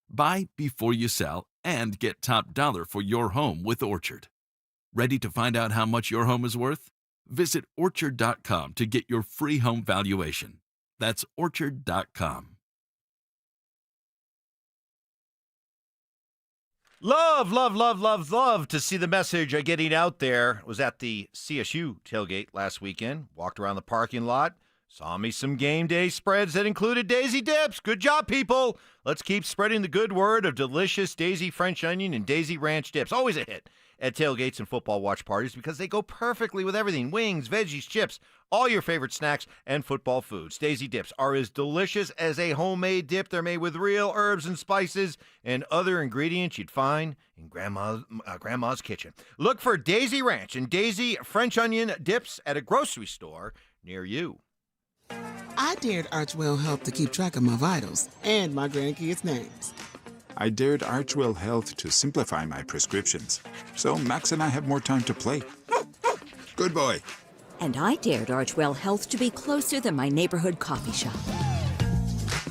[SPEAKER 9] Buy before you sell and get top dollar for your home with Orchard. Ready to find out how much your home is worth? Visit Orchard.com to get your free home valuation. That's Orchard.com.
[SPEAKER 2] Love to see the message getting out there. Was at the CSU tailgate last weekend. Walked around the parking lot. Saw me some game day spreads that included Daisy Dips. Good job, people. Let's keep spreading the good word of delicious Daisy French onion and Daisy Ranch dips. Always a hit at tailgates and football watch parties because they go perfectly with everything. Wings, veggies, chips, all your favorite snacks and football foods. Daisy Dips are as delicious as a homemade dip. They're made with real herbs and spices and other ingredients you'd find in Grandma's kitchen. Look for Daisy Ranch and Daisy French onion dips at a grocery store near you.
[SPEAKER 13] I dared Archwell Health to keep track of my vitals and my grandkids' names.
[SPEAKER 14] I dared Archwell Health to simplify my prescriptions, so Max and I have more time to play. Good boy.
[SPEAKER 15] And I dared Archwell Health to be closer than my neighborhood coffee shop.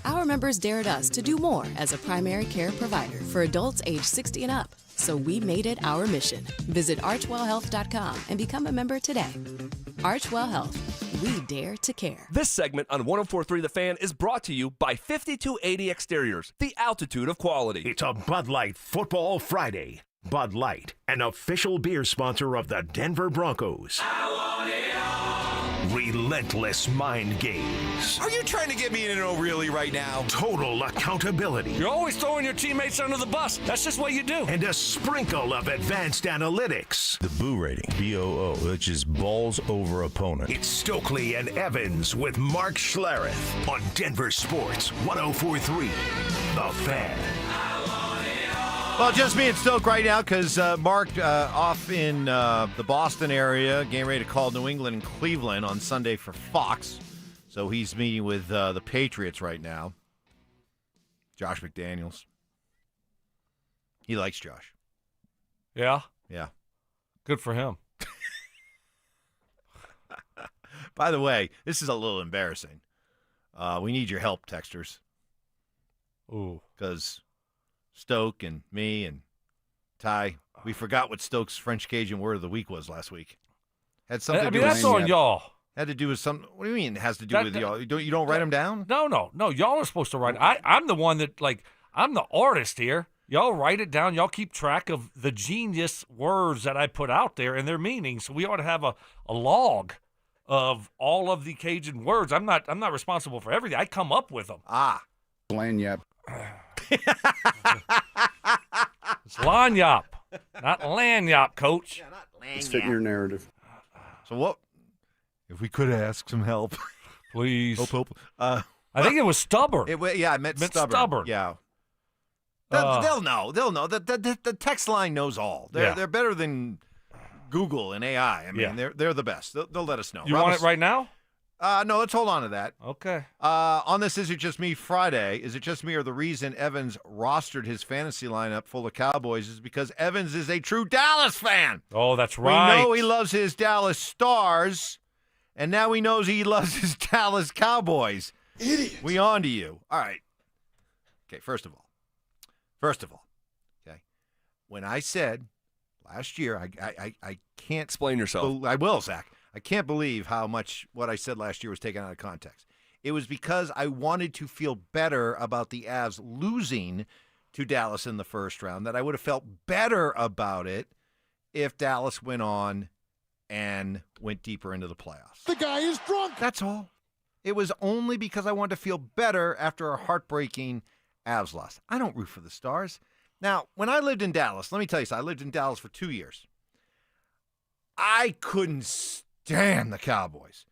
[SPEAKER 23] Our members dared us to do more as a primary care provider for adults age 60 and up. So we made it our mission. Visit archwellhealth.com and become a member today. Archwell Health. We dare to care.
[SPEAKER 25] This segment on 104.3 The Fan is brought to you by 5280 Exteriors, the altitude of quality.
[SPEAKER 1] It's a Bud Light Football Friday. Bud Light, an official beer sponsor of the Denver Broncos.
[SPEAKER 21] I want it all.
[SPEAKER 1] Relentless mind games.
[SPEAKER 12] Are you trying to get me in an really right now?
[SPEAKER 1] Total accountability.
[SPEAKER 4] You're always throwing your teammates under the bus. That's just what you do.
[SPEAKER 1] And a sprinkle of advanced analytics.
[SPEAKER 6] The Boo rating, BOO, which is balls over opponent.
[SPEAKER 1] It's Stokley and Evans with Mark Schlereth on Denver Sports 104.3. The Fan.
[SPEAKER 2] Well, just me and Stoke right now because Mark off in the Boston area, getting ready to call New England and Cleveland on Sunday for Fox. So he's meeting with the Patriots right now. Josh McDaniels. He likes Josh.
[SPEAKER 4] Yeah?
[SPEAKER 2] Yeah.
[SPEAKER 4] Good for him.
[SPEAKER 2] By the way, this is a little embarrassing. We need your help, texters.
[SPEAKER 4] Ooh.
[SPEAKER 2] Because Stoke and me and Ty, we forgot what Stoke's French Cajun word of the week was last week. Had something to do
[SPEAKER 4] that's on y'all.
[SPEAKER 2] Had to do with some. What do you mean it has to do with y'all? You don't write them down?
[SPEAKER 4] No. Y'all are supposed to write. I'm the one that, I'm the artist here. Y'all write it down. Y'all keep track of the genius words that I put out there and their meanings. So we ought to have a log of all of the Cajun words. I'm not responsible for everything. I come up with them.
[SPEAKER 2] Ah.
[SPEAKER 7] Lanyap.
[SPEAKER 4] It's lanyap, not lanyap, Coach.
[SPEAKER 2] Yeah, not
[SPEAKER 7] It's fitting your narrative.
[SPEAKER 2] So what? If we could ask some help,
[SPEAKER 4] please.
[SPEAKER 2] Hope.
[SPEAKER 4] I think it was stubborn.
[SPEAKER 2] I meant stubborn. Yeah. They'll know. They'll know. The text line knows all. They're better than Google and AI. I mean, they're the best. They'll let us know.
[SPEAKER 4] You want it right now?
[SPEAKER 2] No, let's hold on to that.
[SPEAKER 4] Okay.
[SPEAKER 2] On this Is It Just Me Friday, is it just me or the reason Evans rostered his fantasy lineup full of Cowboys is because Evans is a true Dallas fan.
[SPEAKER 4] Oh, that's right.
[SPEAKER 2] We know he loves his Dallas Stars, and now he knows he loves his Dallas Cowboys.
[SPEAKER 7] Idiot.
[SPEAKER 2] We on to you. All right. Okay, first of all, okay, when I said last year, I can't
[SPEAKER 25] explain yourself.
[SPEAKER 2] I will, Zach. I can't believe how much what I said last year was taken out of context. It was because I wanted to feel better about the Avs losing to Dallas in the first round, that I would have felt better about it if Dallas went on and went deeper into the playoffs.
[SPEAKER 7] The guy is drunk.
[SPEAKER 2] That's all. It was only because I wanted to feel better after a heartbreaking Avs loss. I don't root for the Stars. Now, when I lived in Dallas, let me tell you something. I lived in Dallas for 2 years. I couldn't stand the Cowboys.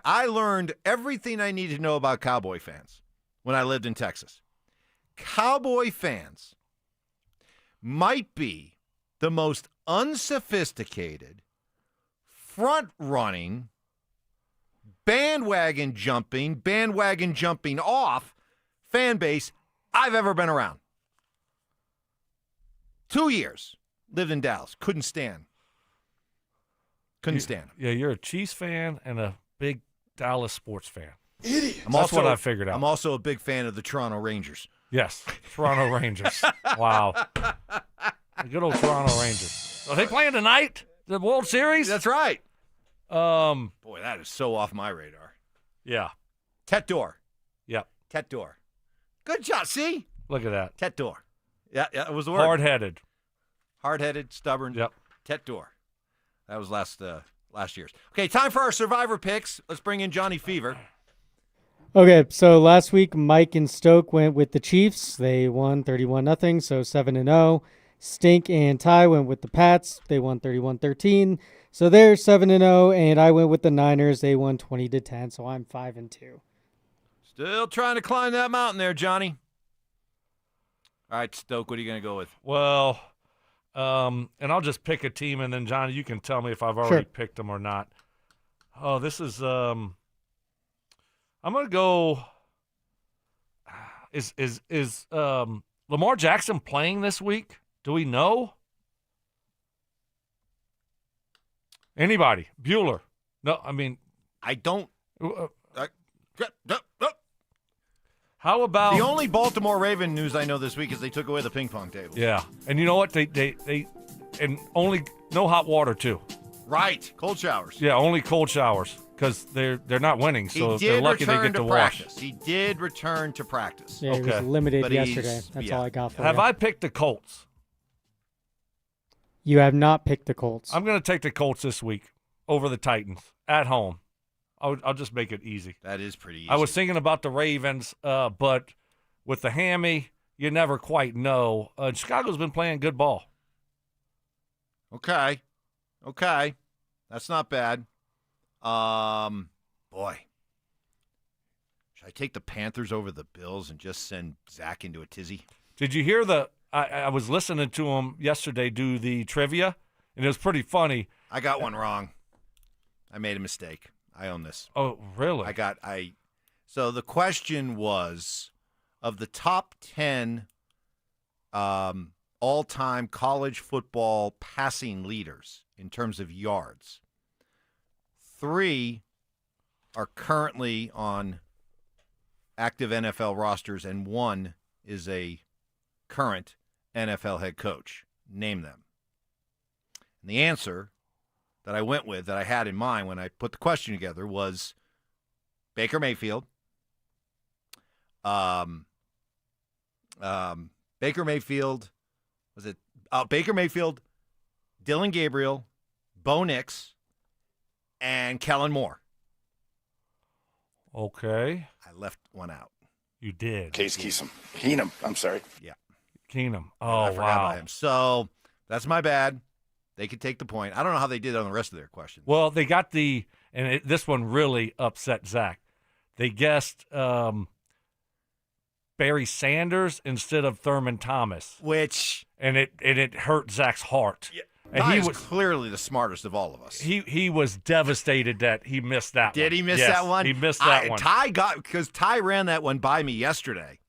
[SPEAKER 2] I learned everything I needed to know about Cowboy fans when I lived in Texas. Cowboy fans might be the most unsophisticated, front-running, bandwagon jumping off fan base I've ever been around. 2 years lived in Dallas. Couldn't stand.
[SPEAKER 4] Yeah, you're a Chiefs fan and a big Dallas sports fan.
[SPEAKER 7] Idiot.
[SPEAKER 4] That's what I figured out.
[SPEAKER 2] I'm also a big fan of the Toronto Rangers.
[SPEAKER 4] Yes, Toronto Rangers. Wow. The good old Toronto Rangers. Are they playing tonight? The World Series?
[SPEAKER 2] That's right.
[SPEAKER 4] Boy,
[SPEAKER 2] that is so off my radar.
[SPEAKER 4] Yeah.
[SPEAKER 2] Tet Door.
[SPEAKER 4] Yep.
[SPEAKER 2] Tet Door. Good job. See?
[SPEAKER 4] Look at that.
[SPEAKER 2] Tet Door. Yeah, it was the word.
[SPEAKER 4] Hard-headed.
[SPEAKER 2] Hard-headed, stubborn.
[SPEAKER 4] Yep.
[SPEAKER 2] Tet Door. That was last year's. Okay, time for our Survivor picks. Let's bring in Johnny Fever.
[SPEAKER 5] Okay, so last week Mike and Stoke went with the Chiefs. They won 31-0, so 7-0. Stink and Ty went with the Pats. They won 31-13. So they're 7-0, and I went with the Niners. They won 20-10, so I'm 5-2.
[SPEAKER 2] Still trying to climb that mountain there, Johnny. All right, Stoke, what are you going to go with?
[SPEAKER 4] Well, and I'll just pick a team, and then, Johnny, you can tell me if I've already picked them or not. Oh, this is I'm going to go is Lamar Jackson playing this week? Do we know? Anybody? Bueller? No, I mean,
[SPEAKER 2] I don't.
[SPEAKER 4] How about
[SPEAKER 2] the only Baltimore Raven news I know this week is they took away the ping pong table.
[SPEAKER 4] Yeah, and you know what? They and only no hot water too.
[SPEAKER 2] Right, cold showers.
[SPEAKER 4] Yeah, only cold showers because they're not winning, so they're lucky they get to wash.
[SPEAKER 2] He did return to practice.
[SPEAKER 5] Yeah, he was limited yesterday. That's all I got for you.
[SPEAKER 4] Have I picked the Colts?
[SPEAKER 5] You have not picked the Colts.
[SPEAKER 4] I'm going to take the Colts this week over the Titans at home. I'll just make it easy.
[SPEAKER 2] That is pretty easy.
[SPEAKER 4] I was thinking about the Ravens, but with the hammy, you never quite know. Chicago's been playing good ball.
[SPEAKER 2] Okay. That's not bad. Boy. Should I take the Panthers over the Bills and just send Zach into a tizzy?
[SPEAKER 4] Did you hear I was listening to him yesterday do the trivia, and it was pretty funny.
[SPEAKER 2] I got one wrong. I made a mistake. I own this.
[SPEAKER 4] Oh, really?
[SPEAKER 2] So the question was, of the top 10 all-time college football passing leaders in terms of yards, 3 are currently on active NFL rosters, and 1 is a current NFL head coach. Name them. And the answer that I went with, that I had in mind when I put the question together, was Baker Mayfield, Baker Mayfield, Dylan Gabriel, Bo Nix, and Kellen Moore.
[SPEAKER 4] Okay.
[SPEAKER 2] I left one out.
[SPEAKER 4] You did.
[SPEAKER 8] Case Keenum. I'm sorry.
[SPEAKER 2] Yeah.
[SPEAKER 4] Keenum.
[SPEAKER 2] I
[SPEAKER 4] Oh,
[SPEAKER 2] forgot
[SPEAKER 4] wow.
[SPEAKER 2] about him. So that's my bad. They could take the point. I don't know how they did on the rest of their questions.
[SPEAKER 4] Well, they got this one really upset Zach. They guessed Barry Sanders instead of Thurman Thomas, and it hurt Zach's heart.
[SPEAKER 2] Yeah.
[SPEAKER 4] And
[SPEAKER 2] he was clearly the smartest of all of us.
[SPEAKER 4] He was devastated that he missed that one.
[SPEAKER 2] Did he miss
[SPEAKER 4] Yes,
[SPEAKER 2] that one?
[SPEAKER 4] He missed that one.
[SPEAKER 2] Because Ty ran that one by me yesterday,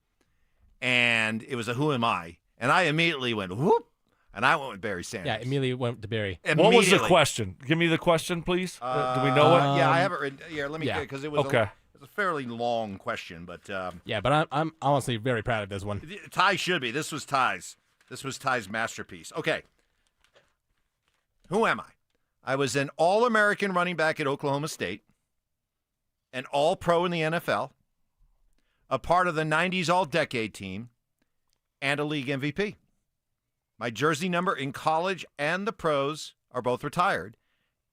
[SPEAKER 2] and it was a who am I, and I immediately went whoop, and I went with Barry Sanders.
[SPEAKER 10] Yeah, immediately went to Barry.
[SPEAKER 4] What was the question? Give me the question, please. Do we know it?
[SPEAKER 2] Yeah, I have it written. Here, let me get because it was
[SPEAKER 4] okay.
[SPEAKER 2] It was a fairly long question, but
[SPEAKER 10] yeah, but I'm honestly very proud of this one.
[SPEAKER 2] Ty should be. This was Ty's masterpiece. Okay. Who am I? I was an All-American running back at Oklahoma State, an All-Pro in the NFL, a part of the 90s All-Decade team, and a league MVP. My jersey number in college and the pros are both retired,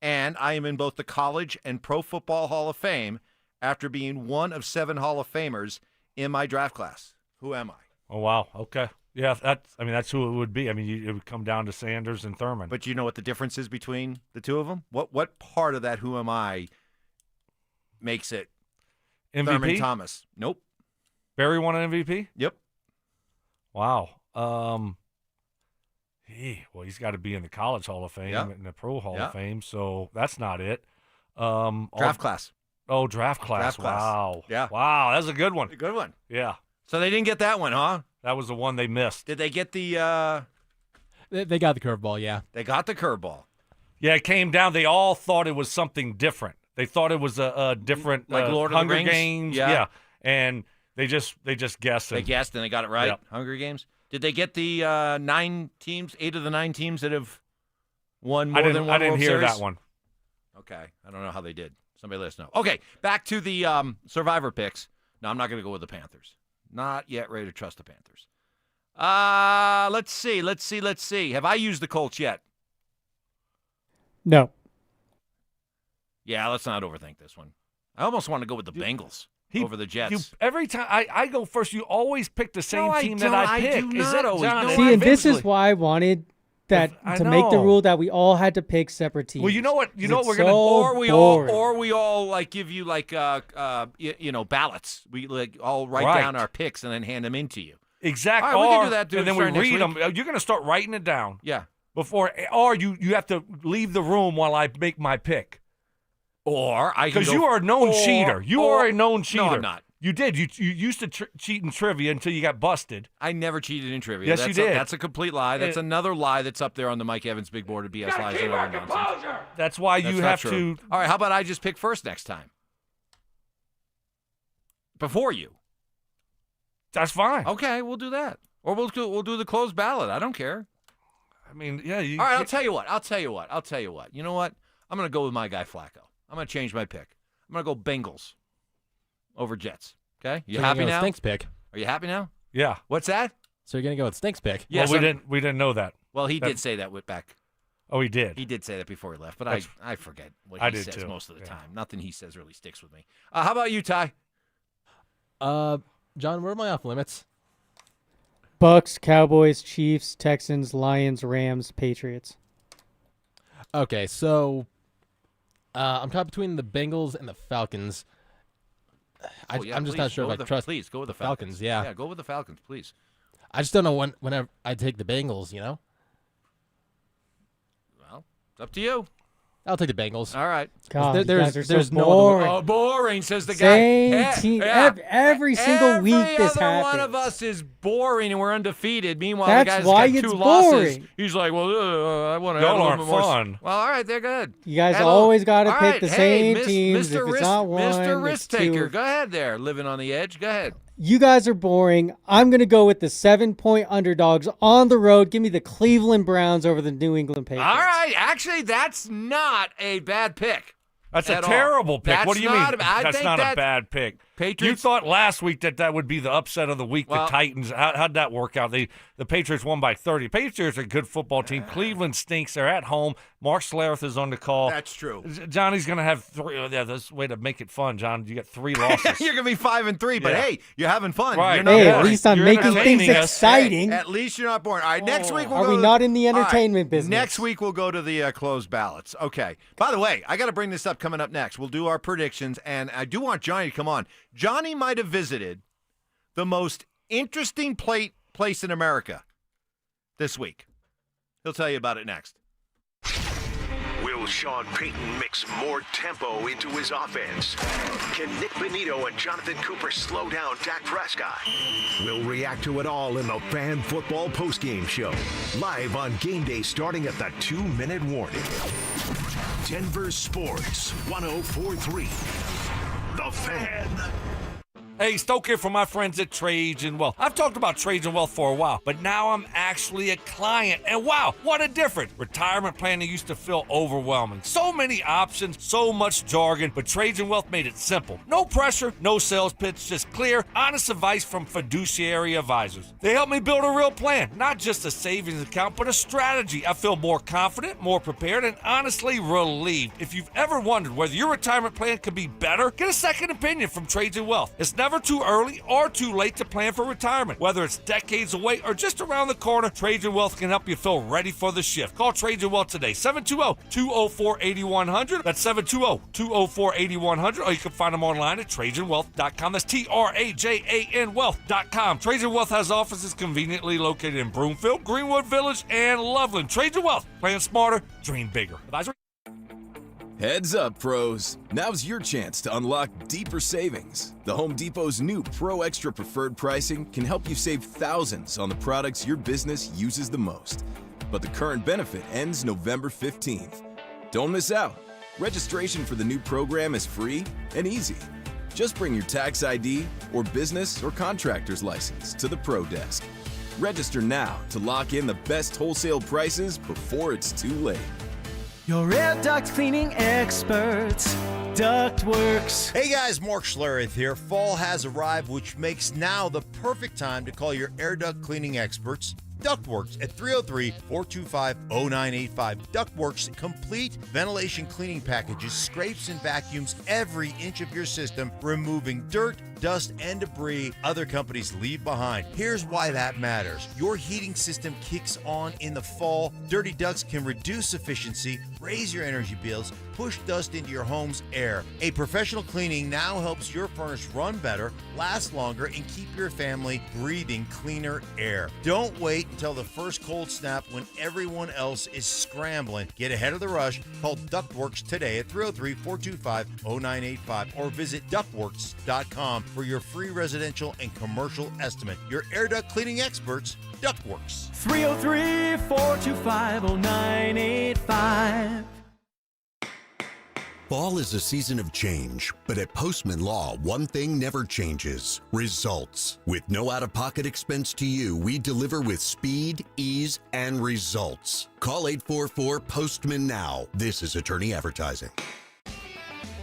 [SPEAKER 2] and I am in both the College and Pro Football Hall of Fame after being one of 7 Hall of Famers in my draft class. Who am I?
[SPEAKER 4] Oh, wow. Okay. Yeah, that's who it would be. I mean, it would come down to Sanders and Thurman.
[SPEAKER 2] But you know what the difference is between the two of them? What part of that who am I makes it
[SPEAKER 4] MVP?
[SPEAKER 2] Thurman Thomas? Nope.
[SPEAKER 4] Barry won an MVP?
[SPEAKER 2] Yep.
[SPEAKER 4] Wow. He's got to be in the College Hall of Fame and the Pro Hall of Fame, so that's not it.
[SPEAKER 2] Draft class.
[SPEAKER 4] Oh, draft class. Wow. Yeah. Wow, that's a good one.
[SPEAKER 2] A good one.
[SPEAKER 4] Yeah.
[SPEAKER 2] So they didn't get that one, huh?
[SPEAKER 4] That was the one they missed.
[SPEAKER 2] Did they get the
[SPEAKER 10] They got the curveball, yeah.
[SPEAKER 2] They got the curveball.
[SPEAKER 4] Yeah, it came down. They all thought it was something different. They thought it was a different
[SPEAKER 2] like Lord of
[SPEAKER 4] Hunger
[SPEAKER 2] the Rings?
[SPEAKER 4] Games.
[SPEAKER 2] Yeah.
[SPEAKER 4] And they just guessed.
[SPEAKER 2] They guessed and they got it right.
[SPEAKER 4] Yep.
[SPEAKER 2] Hunger Games. Did they get the 9 teams, 8 of the 9 teams that have won more than one
[SPEAKER 4] I didn't
[SPEAKER 2] World
[SPEAKER 4] hear
[SPEAKER 2] Series?
[SPEAKER 4] that one.
[SPEAKER 2] Okay. I don't know how they did. Somebody let us know. Okay, back to the Survivor picks. No, I'm not going to go with the Panthers. Not yet ready to trust the Panthers. Let's see. Have I used the Colts yet?
[SPEAKER 5] No.
[SPEAKER 2] Yeah, let's not overthink this one. I almost want to go with the Bengals over the Jets.
[SPEAKER 4] Every time I go first, you always pick the same
[SPEAKER 2] No,
[SPEAKER 4] team
[SPEAKER 2] I
[SPEAKER 4] that I
[SPEAKER 2] don't.
[SPEAKER 4] pick.
[SPEAKER 2] I do
[SPEAKER 4] Is
[SPEAKER 2] not
[SPEAKER 4] that
[SPEAKER 2] always.
[SPEAKER 4] John?
[SPEAKER 2] No,
[SPEAKER 5] See, and this is why I wanted that
[SPEAKER 4] I
[SPEAKER 5] to make the
[SPEAKER 4] know.
[SPEAKER 5] rule that we all had to pick separate teams.
[SPEAKER 4] Well, you know what? You know what we're
[SPEAKER 5] It's
[SPEAKER 4] gonna
[SPEAKER 5] so boring.
[SPEAKER 2] we all like give you like ballots. We like all write
[SPEAKER 4] Right.
[SPEAKER 2] down our picks and then hand them in to you.
[SPEAKER 4] Exactly.
[SPEAKER 2] All right, we can do that.
[SPEAKER 4] And then we
[SPEAKER 2] starting next
[SPEAKER 4] read them.
[SPEAKER 2] week.
[SPEAKER 4] You're going to start writing it down.
[SPEAKER 2] Yeah.
[SPEAKER 4] Or you have to leave the room while I make my pick.
[SPEAKER 2] Or I can
[SPEAKER 4] because
[SPEAKER 2] go-
[SPEAKER 4] you are a known
[SPEAKER 2] or-
[SPEAKER 4] cheater. You
[SPEAKER 2] or-
[SPEAKER 4] are a known cheater.
[SPEAKER 2] No, I'm not.
[SPEAKER 4] You did. You used to cheat in trivia until you got busted.
[SPEAKER 2] I never cheated in trivia.
[SPEAKER 4] Yes,
[SPEAKER 2] that's
[SPEAKER 4] you did.
[SPEAKER 2] That's a complete lie. That's another lie that's up there on the Mike Evans big board of BS lies and other nonsense.
[SPEAKER 4] That's why
[SPEAKER 2] That's
[SPEAKER 4] you
[SPEAKER 2] not
[SPEAKER 4] have
[SPEAKER 2] true.
[SPEAKER 4] to.
[SPEAKER 2] All right, how about I just pick first next time? Before you.
[SPEAKER 4] That's fine.
[SPEAKER 2] Okay, we'll do that. Or we'll do the closed ballot. I don't care.
[SPEAKER 4] I mean, yeah.
[SPEAKER 2] All right, I'll tell you what. You know what? I'm going to go with my guy Flacco. I'm going to change my pick. I'm going to go Bengals over Jets. Okay? You
[SPEAKER 10] So
[SPEAKER 2] happy
[SPEAKER 10] you're gonna
[SPEAKER 2] now?
[SPEAKER 10] go Stinks pick.
[SPEAKER 2] Are you happy now?
[SPEAKER 4] Yeah.
[SPEAKER 2] What's that?
[SPEAKER 10] So you're gonna go with Stinks pick.
[SPEAKER 2] Yes,
[SPEAKER 4] well, we didn't know that.
[SPEAKER 2] Well, he did say that back
[SPEAKER 4] Oh, he did.
[SPEAKER 2] He did say that before he left, but I forget what
[SPEAKER 4] I
[SPEAKER 2] he
[SPEAKER 4] did
[SPEAKER 2] says
[SPEAKER 4] too.
[SPEAKER 2] most of the time. Nothing he says really sticks with me. How about you, Ty?
[SPEAKER 10] John, where am I off limits?
[SPEAKER 5] Bucks, Cowboys, Chiefs, Texans, Lions, Rams, Patriots.
[SPEAKER 10] Okay, so I'm caught between the Bengals and the Falcons. I'm just not sure if I trust.
[SPEAKER 2] Please go with the
[SPEAKER 10] Falcons. Yeah.
[SPEAKER 2] Yeah, go with the Falcons, please.
[SPEAKER 10] I just don't know whenever I take the Bengals.
[SPEAKER 2] Well, it's up to you.
[SPEAKER 10] I'll take the Bengals.
[SPEAKER 2] All right.
[SPEAKER 5] God,
[SPEAKER 10] there's no
[SPEAKER 5] boring.
[SPEAKER 2] Oh, boring, says the
[SPEAKER 5] Same
[SPEAKER 2] guy.
[SPEAKER 5] team. Every single week this
[SPEAKER 2] Every other one of
[SPEAKER 5] happens.
[SPEAKER 2] us is boring and we're undefeated. Meanwhile,
[SPEAKER 5] That's
[SPEAKER 2] the guy's
[SPEAKER 5] why
[SPEAKER 2] got
[SPEAKER 5] it's
[SPEAKER 2] 2 losses.
[SPEAKER 5] boring.
[SPEAKER 2] He's like, well, I want to
[SPEAKER 4] Y'all
[SPEAKER 2] have a little
[SPEAKER 4] aren't
[SPEAKER 2] bit more.
[SPEAKER 4] fun.
[SPEAKER 2] Well, all right, they're good.
[SPEAKER 5] You guys
[SPEAKER 2] Have a-
[SPEAKER 5] always got to
[SPEAKER 2] all
[SPEAKER 5] pick
[SPEAKER 2] right,
[SPEAKER 5] the
[SPEAKER 2] hey,
[SPEAKER 5] same teams.
[SPEAKER 2] Mr.
[SPEAKER 5] If it's not one,
[SPEAKER 2] Mr. Risk
[SPEAKER 5] it's two.
[SPEAKER 2] Taker, go ahead there, living on the edge. Go ahead.
[SPEAKER 5] You guys are boring. I'm going to go with the 7-point underdogs on the road. Give me the Cleveland Browns over the New England Patriots.
[SPEAKER 2] All right, actually, that's not a bad pick.
[SPEAKER 4] That's a
[SPEAKER 2] at all.
[SPEAKER 4] terrible pick.
[SPEAKER 2] That's
[SPEAKER 4] what do you
[SPEAKER 2] not
[SPEAKER 4] mean?
[SPEAKER 2] I
[SPEAKER 4] That's
[SPEAKER 2] think
[SPEAKER 4] not
[SPEAKER 2] that
[SPEAKER 4] a bad pick.
[SPEAKER 2] Patriots.
[SPEAKER 4] You thought last week that would be the upset of the week.
[SPEAKER 2] Well,
[SPEAKER 4] the Titans. How'd that work out? The Patriots won by 30. Patriots are a good football team. Cleveland stinks. They're at home. Mark Schlereth is on the call.
[SPEAKER 2] That's true.
[SPEAKER 4] Johnny's going to have 3. Yeah, that's a way to make it fun, John. You got 3 losses.
[SPEAKER 2] You're going to be 5-3, but
[SPEAKER 4] Yeah.
[SPEAKER 2] hey, you're having fun.
[SPEAKER 4] Right.
[SPEAKER 2] You're not
[SPEAKER 5] Hey,
[SPEAKER 2] boring.
[SPEAKER 5] at least I'm
[SPEAKER 4] You're
[SPEAKER 5] making things
[SPEAKER 4] entertaining us.
[SPEAKER 5] exciting.
[SPEAKER 2] At least you're not boring. All right, next week we'll
[SPEAKER 5] Are
[SPEAKER 2] go
[SPEAKER 5] we
[SPEAKER 2] to
[SPEAKER 5] not in the
[SPEAKER 2] all right,
[SPEAKER 5] entertainment business?
[SPEAKER 2] Next week we'll go to the closed ballots. Okay. By the way, I got to bring this up coming up next. We'll do our predictions, and I do want Johnny to come on. Johnny might have visited the most interesting place in America this week. He'll tell you about it next.
[SPEAKER 1] Will Sean Payton mix more tempo into his offense? Can Nick Benito and Jonathan Cooper slow down Dak Prescott? We'll react to it all in the Fan Football Postgame Show. Live on game day starting at the 2-minute warning. Denver Sports 104.3. The Fan.
[SPEAKER 4] Hey, Stoke here for my friends at Trades and Wealth. I've talked about Trades and Wealth for a while, but now I'm actually a client. And wow, what a difference. Retirement planning used to feel overwhelming. So many options, so much jargon, but Trades and Wealth made it simple. No pressure, no sales pitch, just clear, honest advice from fiduciary advisors. They helped me build a real plan, not just a savings account, but a strategy. I feel more confident, more prepared, and honestly relieved. If you've ever wondered whether your retirement plan could be better, get a second opinion from Trades and Wealth. It's never too early or too late to plan for retirement. Whether it's decades away or just around the corner, Trades and Wealth can help you feel ready for the shift. Call Trades and Wealth today, 720-204-8100. That's 720-204-8100. Or you can find them online at tradesandwealth.com. That's TRAJAN Wealth.com. Trades and Wealth has offices conveniently located in Broomfield, Greenwood Village, and Loveland. Trades and Wealth. Plan smarter, dream bigger. Advisory.
[SPEAKER 3] Heads up, pros. Now's your chance to unlock deeper savings. The Home Depot's new Pro Extra Preferred pricing can help you save thousands on the products your business uses the most. But the current benefit ends November 15th. Don't miss out. Registration for the new program is free and easy. Just bring your tax ID or business or contractor's license to the Pro Desk. Register now to lock in the best wholesale prices before it's too late.
[SPEAKER 21] Your air duct cleaning experts, Ductworks.
[SPEAKER 16] Hey guys, Mark Schlereth here. Fall has arrived, which makes now the perfect time to call your air duct cleaning experts, Ductworks, at 303-425-0985. Ductworks complete ventilation cleaning packages, scrapes and vacuums every inch of your system, removing dirt, dust, and debris other companies leave behind. Here's why that matters. Your heating system kicks on in the fall. Dirty ducts can reduce efficiency, raise your energy bills, push dust into your home's air. A professional cleaning now helps your furnace run better, last longer, and keep your family breathing cleaner air. Don't wait until the first cold snap when everyone else is scrambling. Get ahead of the rush. Call Ductworks today at 303-425-0985 or visit ductworks.com for your free residential and commercial estimate. Your air duct cleaning experts, Ductworks.
[SPEAKER 21] 303-425-0985.
[SPEAKER 12] Fall is a season of change, but at Postman Law, one thing never changes: results. With no out-of-pocket expense to you, we deliver with speed, ease, and results. Call 844-POSTMAN now. This is attorney advertising.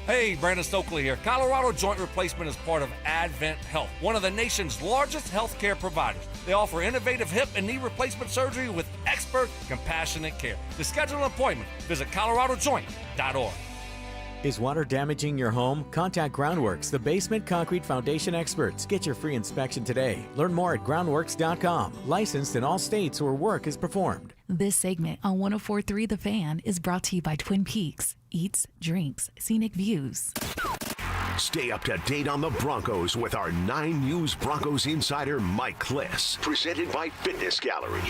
[SPEAKER 4] Hey, Brandon Stokley here. Colorado Joint Replacement is part of Advent Health, one of the nation's largest healthcare providers. They offer innovative hip and knee replacement surgery with expert, compassionate care. To schedule an appointment, visit coloradojoint.org.
[SPEAKER 17] Is water damaging your home? Contact Groundworks, the basement concrete foundation experts. Get your free inspection today. Learn more at groundworks.com. Licensed in all states where work is performed.
[SPEAKER 18] This segment on 104.3 The Fan is brought to you by Twin Peaks. Eats, drinks, scenic views.
[SPEAKER 1] Stay up to date on the Broncos with our 9 News Broncos insider Mike Kliss. Presented by Fitness Gallery.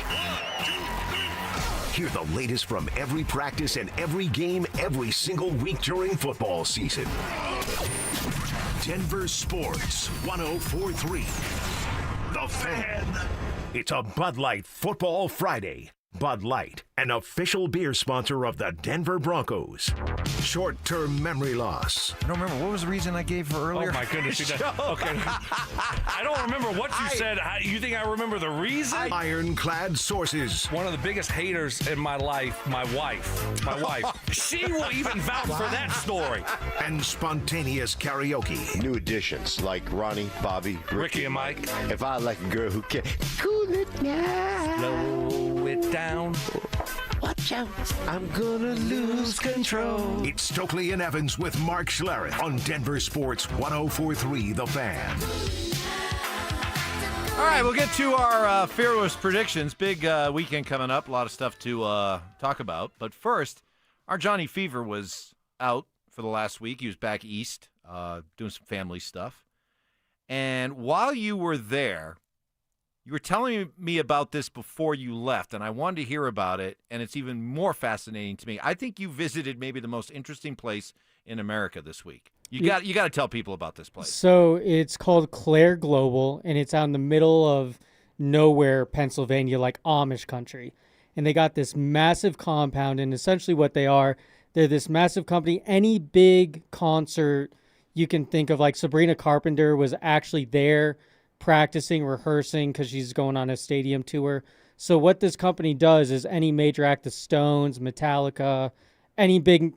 [SPEAKER 1] Hear the latest from every practice and every game every single week during football season. Denver Sports 104.3. The Fan. It's a Bud Light Football Friday. Bud Light, an official beer sponsor of the Denver Broncos. Short-term memory loss.
[SPEAKER 16] I don't remember. What was the reason I gave for earlier?
[SPEAKER 4] Oh, my goodness. Okay. I don't remember what you said. You think I remember the reason?
[SPEAKER 1] Ironclad sources.
[SPEAKER 4] One of the biggest haters in my life, my wife. My wife. She will even vouch for that story.
[SPEAKER 1] And spontaneous karaoke.
[SPEAKER 19] New additions like Ronnie, Bobby,
[SPEAKER 4] Ricky and Mike.
[SPEAKER 19] If I like a girl who can cool it down.
[SPEAKER 4] Slow it down.
[SPEAKER 19] Watch out, I'm gonna lose control.
[SPEAKER 1] It's Stokley and Evans with Mark Schlereth on Denver Sports 104.3 The Fan.
[SPEAKER 2] All right, we'll get to our fearless predictions. Big weekend coming up. A lot of stuff to talk about. But first, our Johnny Fever was out for the last week. He was back east doing some family stuff. And while you were there, you were telling me about this before you left, and I wanted to hear about it, and it's even more fascinating to me. I think you visited maybe the most interesting place in America this week. You got to tell people about this place.
[SPEAKER 5] So it's called Claire Global, and it's out in the middle of nowhere, Pennsylvania, like Amish country. And they got this massive compound, and essentially what they are, they're this massive company. Any big concert you can think of, like Sabrina Carpenter was actually there practicing, rehearsing, because she's going on a stadium tour. So what this company does is any major act, the Stones, Metallica, any big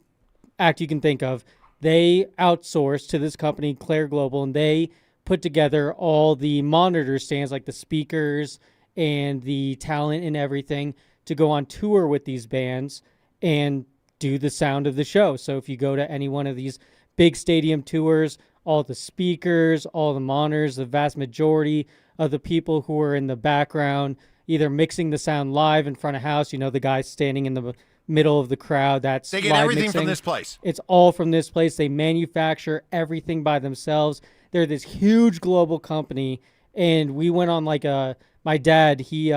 [SPEAKER 5] act you can think of, they outsource to this company, Claire Global, and they put together all the monitor stands, like the speakers and the talent and everything, to go on tour with these bands and do the sound of the show. So if you go to any one of these big stadium tours, all the speakers, all the monitors, the vast majority of the people who are in the background, either mixing the sound live in front of house, the guy standing in the middle of the crowd, that's
[SPEAKER 2] they get
[SPEAKER 5] live
[SPEAKER 2] everything
[SPEAKER 5] mixing.
[SPEAKER 2] From this place.
[SPEAKER 5] It's all from this place. They manufacture everything by themselves. They're this huge global company, and we went on my dad, he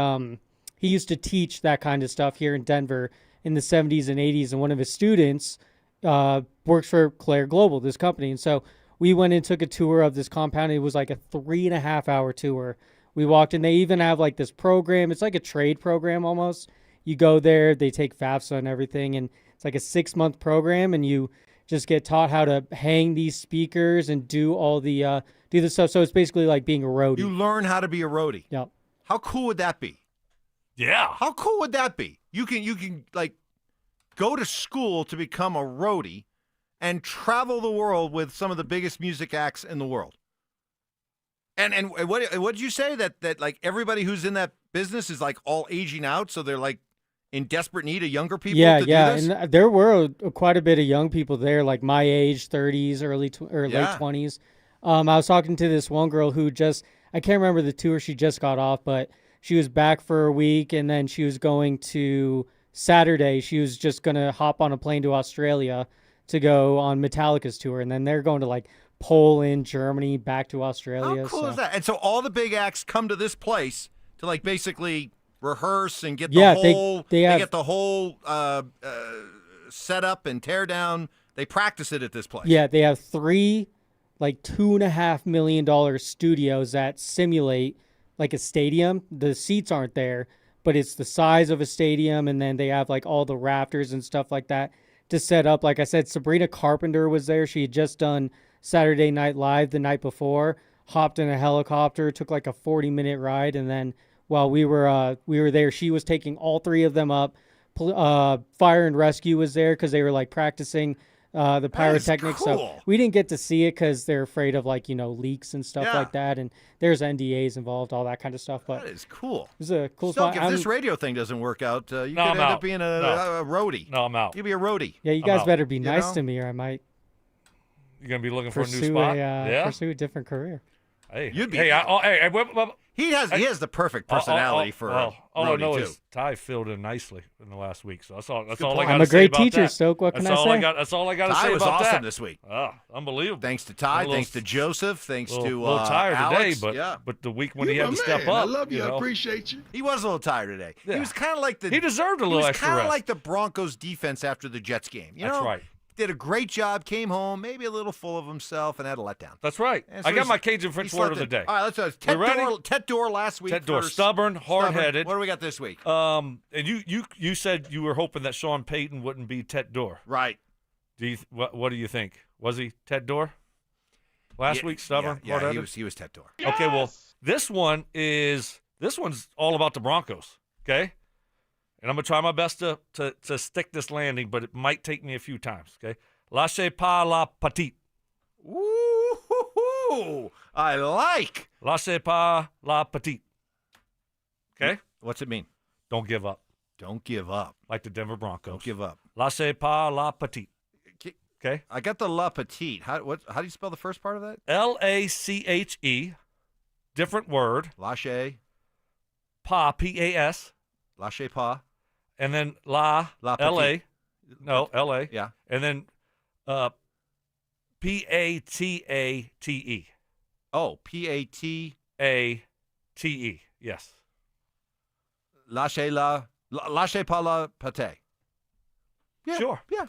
[SPEAKER 5] used to teach that kind of stuff here in Denver in the 70s and 80s, and one of his students works for Claire Global, this company, and so we went and took a tour of this compound. It was like a 3.5-hour tour. We walked in. They even have like this program. It's like a trade program almost. You go there, they take FAFSA and everything, and it's like a 6-month program, and you just get taught how to hang these speakers and do all the stuff. So it's basically like being a roadie.
[SPEAKER 2] You learn how to be a roadie.
[SPEAKER 5] Yep.
[SPEAKER 2] How cool would that be?
[SPEAKER 4] Yeah.
[SPEAKER 2] How cool would that be? You can like go to school to become a roadie and travel the world with some of the biggest music acts in the world. And what did you say that like everybody who's in that business is like all aging out, so they're like in desperate need of younger people?
[SPEAKER 5] Yeah,
[SPEAKER 2] to do this?
[SPEAKER 5] and there were quite a bit of young people there, like my age, 30s, late 20s. I was talking to this one girl who I can't remember the tour she just got off, but she was back for a week, and then she was going to Saturday. She was just going to hop on a plane to Australia to go on Metallica's tour, and then they're going to like Poland, Germany, back to Australia.
[SPEAKER 2] How cool is that? And so all the big acts come to this place to like basically rehearse and get the get the whole setup and tear down. They practice it at this place.
[SPEAKER 5] Yeah, they have 3 like $2.5 million studios that simulate like a stadium. The seats aren't there, but it's the size of a stadium, and then they have like all the rafters and stuff like that to set up. Like I said, Sabrina Carpenter was there. She had just done Saturday Night Live the night before, hopped in a helicopter, took like a 40-minute ride, and then while we were there, she was taking all 3 of them up. Fire and Rescue was there because they were like practicing the pyrotechnics.
[SPEAKER 2] cool.
[SPEAKER 5] So we didn't get to see it because they're afraid of leaks and stuff like that. And there's NDAs involved, all that kind of stuff. But
[SPEAKER 2] that is cool.
[SPEAKER 5] It was a cool
[SPEAKER 2] Stoke,
[SPEAKER 5] spot.
[SPEAKER 2] if this radio thing doesn't work out, you could end up being a roadie.
[SPEAKER 4] No, I'm out.
[SPEAKER 2] You'll be a roadie.
[SPEAKER 5] Yeah, you guys better be nice to me, or I might.
[SPEAKER 4] You're gonna be looking for a new spot.
[SPEAKER 5] Pursue a different career.
[SPEAKER 4] Hey,
[SPEAKER 2] you'd be. He has the perfect personality for a
[SPEAKER 4] all I
[SPEAKER 2] roadie,
[SPEAKER 4] know
[SPEAKER 2] too.
[SPEAKER 4] is Ty filled in nicely in the last week, so that's all I got to say about that.
[SPEAKER 5] I'm a great teacher, Stoke. What can I say?
[SPEAKER 4] That's all I got to say
[SPEAKER 2] Ty was
[SPEAKER 4] about
[SPEAKER 2] awesome
[SPEAKER 4] that.
[SPEAKER 2] this week.
[SPEAKER 4] Unbelievable.
[SPEAKER 2] Thanks to Ty, thanks to Joseph, thanks to
[SPEAKER 4] a little tired
[SPEAKER 2] Alex.
[SPEAKER 4] today, but the week when he had to step up,
[SPEAKER 7] I love you. I appreciate you.
[SPEAKER 2] He was a little tired today.
[SPEAKER 4] Yeah.
[SPEAKER 2] He was kind of like
[SPEAKER 4] he deserved a little extra
[SPEAKER 2] kind of
[SPEAKER 4] rest.
[SPEAKER 2] like the Broncos defense after the Jets game.
[SPEAKER 4] That's right.
[SPEAKER 2] Did a great job, came home, maybe a little full of himself, and had a letdown.
[SPEAKER 4] That's right.
[SPEAKER 2] And so
[SPEAKER 4] I got my Cajun French word of the day.
[SPEAKER 2] All right, let's go. Ted Dorr last week.
[SPEAKER 4] Ted Dorr,
[SPEAKER 2] first.
[SPEAKER 4] stubborn, hard-headed.
[SPEAKER 2] What do we got this week?
[SPEAKER 4] And you said you were hoping that Sean Payton wouldn't be Ted Dorr.
[SPEAKER 2] Right.
[SPEAKER 4] What do you think? Was he Ted Dorr last week? Stubborn,
[SPEAKER 2] yeah,
[SPEAKER 4] hard-headed?
[SPEAKER 2] he was Ted Dorr.
[SPEAKER 4] Okay, well, this one's all about the Broncos. Okay. And I'm gonna try my best to stick this landing, but it might take me a few times. Okay. Lâchez pas la petite.
[SPEAKER 2] Ooh, I like.
[SPEAKER 4] Lâchez pas la petite. Okay?
[SPEAKER 2] What's it mean?
[SPEAKER 4] Don't give up.
[SPEAKER 2] Don't give up.
[SPEAKER 4] Like the Denver Broncos.
[SPEAKER 2] Don't give up.
[SPEAKER 4] Lâchez pas la petite. Okay?
[SPEAKER 2] I got the la petite. How do you spell the first part of that?
[SPEAKER 4] L-A-C-H-E. Different word.
[SPEAKER 2] Lâchez.
[SPEAKER 4] Pas, P-A-S.
[SPEAKER 2] Lâchez pas.
[SPEAKER 4] And then la L-A. No, L-A.
[SPEAKER 2] Yeah.
[SPEAKER 4] And then P-A-T-A-T-E.
[SPEAKER 2] Oh, P-A-T.
[SPEAKER 4] A-T-E. Yes.
[SPEAKER 2] Lâchez pas la pate. Yeah.
[SPEAKER 4] Sure.
[SPEAKER 2] Yeah.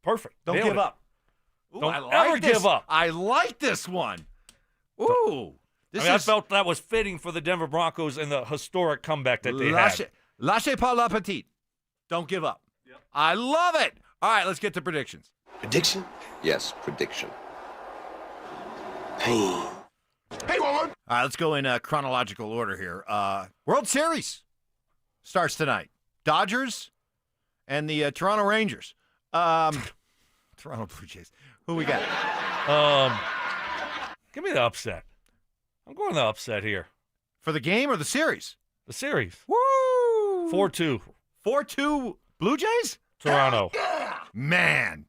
[SPEAKER 4] Perfect.
[SPEAKER 2] Don't
[SPEAKER 4] Nailed
[SPEAKER 2] give
[SPEAKER 4] it.
[SPEAKER 2] up. Ooh,
[SPEAKER 4] Don't
[SPEAKER 2] I like
[SPEAKER 4] ever
[SPEAKER 2] this.
[SPEAKER 4] give up.
[SPEAKER 2] I like this one. Ooh.
[SPEAKER 4] I felt that was fitting for the Denver Broncos and the historic comeback that they had.
[SPEAKER 2] Lâchez pas la petite. Don't give up. Yep. I love it. All right, let's get to predictions.
[SPEAKER 8] Prediction? Yes, prediction. Hey, woman!
[SPEAKER 2] All right, let's go in chronological order here. World Series starts tonight. Dodgers and the Toronto Rangers. Toronto Blue Jays. Who we got?
[SPEAKER 4] Give me the upset. I'm going the upset here.
[SPEAKER 2] For the game or the series?
[SPEAKER 4] The series.
[SPEAKER 2] Woo!
[SPEAKER 4] 4-2.
[SPEAKER 2] 4-2 Blue Jays?
[SPEAKER 4] Toronto.
[SPEAKER 2] Man.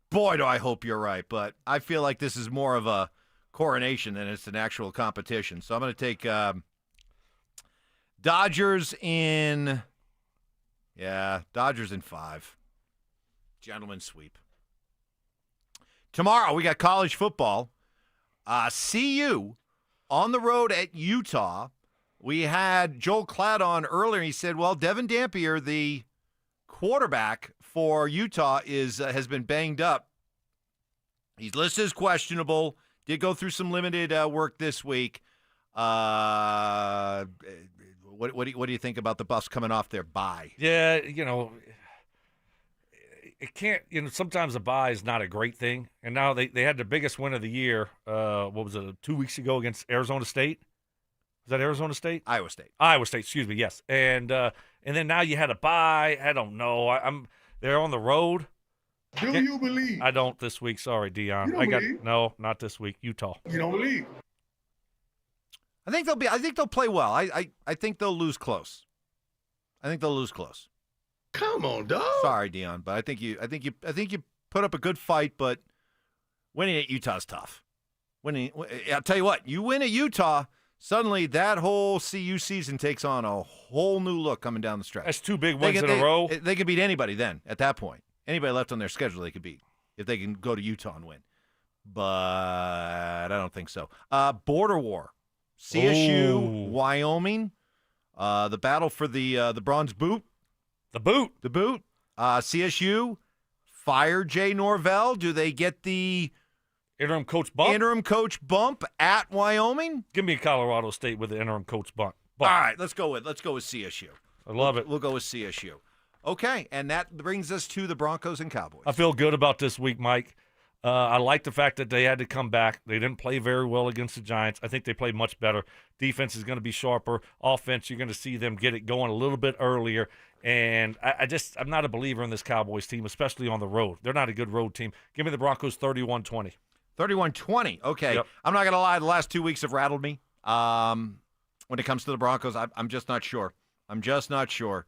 [SPEAKER 2] Boy, do I hope you're right, but I feel like this is more of a coronation than it's an actual competition. So I'm going to take Dodgers in 5. Gentlemen sweep. Tomorrow we got college football. CU on the road at Utah. We had Joel Klatt on earlier. He said, well, Devin Dampier, the quarterback for Utah, has been banged up. He's listed as questionable. Did go through some limited work this week. What do you think about the Buffs coming off their bye?
[SPEAKER 4] Yeah, it can't. Sometimes a bye is not a great thing. And now they had the biggest win of the year. What was it? 2 weeks ago against Arizona State. Is that Arizona State?
[SPEAKER 2] Iowa State.
[SPEAKER 4] Iowa State. Excuse me. Yes. And then now you had a bye. I don't know. They're on the road.
[SPEAKER 7] Do you believe?
[SPEAKER 4] I don't this week. Sorry, Dion.
[SPEAKER 7] You don't believe?
[SPEAKER 4] No, not this week. Utah.
[SPEAKER 7] You don't believe?
[SPEAKER 2] I think they'll play well. I think they'll lose close.
[SPEAKER 7] Come on, dog.
[SPEAKER 2] Sorry, Dion, but I think you put up a good fight, but winning at Utah's tough. I'll tell you what, you win at Utah, suddenly that whole CU season takes on a whole new look coming down the stretch.
[SPEAKER 4] That's 2 big wins in a row.
[SPEAKER 2] They could beat anybody then at that point. Anybody left on their schedule they could beat if they can go to Utah and win. But I don't think so. Border war. CSU, Wyoming. The battle for the bronze boot.
[SPEAKER 4] The boot.
[SPEAKER 2] CSU fire Jay Norvell. Do they get the
[SPEAKER 4] interim coach bump
[SPEAKER 2] at Wyoming?
[SPEAKER 4] Give me Colorado State with the interim coach bump.
[SPEAKER 2] All right, let's go with CSU.
[SPEAKER 4] I love it.
[SPEAKER 2] We'll go with CSU. Okay, and that brings us to the Broncos and Cowboys.
[SPEAKER 4] I feel good about this week, Mike. I like the fact that they had to come back. They didn't play very well against the Giants. I think they played much better. Defense is going to be sharper. Offense, you're going to see them get it going a little bit earlier. And I'm not a believer in this Cowboys team, especially on the road. They're not a good road team. Give me the Broncos 31-20.
[SPEAKER 2] 31-20. Okay.
[SPEAKER 4] Yep.
[SPEAKER 2] I'm not going to lie. The last 2 weeks have rattled me. When it comes to the Broncos, I'm just not sure. I'm just not sure.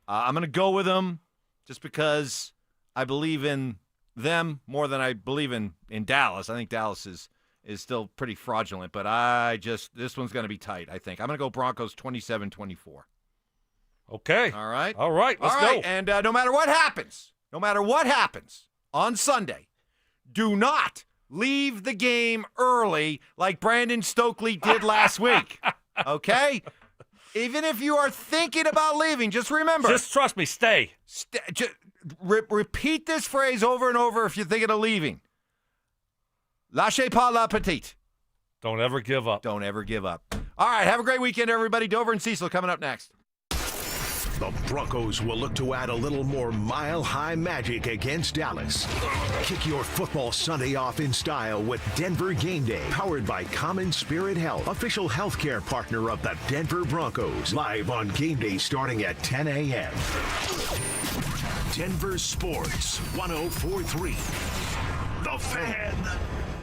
[SPEAKER 2] I'm going to go with them just because I believe in them more than I believe in Dallas. I think Dallas is still pretty fraudulent, but this one's going to be tight, I think. I'm going to go Broncos 27-24.
[SPEAKER 4] Okay.
[SPEAKER 2] All right.
[SPEAKER 4] All right. Let's go.
[SPEAKER 2] And no matter what happens on Sunday, do not leave the game early like Brandon Stokley did last week. Okay? Even if you are thinking about leaving, just remember.
[SPEAKER 4] Just trust me. Stay.
[SPEAKER 2] Repeat this phrase over and over if you're thinking of leaving. Lâchez pas la petite.
[SPEAKER 4] Don't ever give up.
[SPEAKER 2] Don't ever give up. All right. Have a great weekend, everybody. Dover and Cecil coming up next.
[SPEAKER 1] The Broncos will look to add a little more mile-high magic against Dallas. Kick your football Sunday off in style with Denver Game Day, powered by Common Spirit Health, official healthcare partner of the Denver Broncos. Live on Game Day starting at 10 a.m. Denver Sports 104.3. The Fan.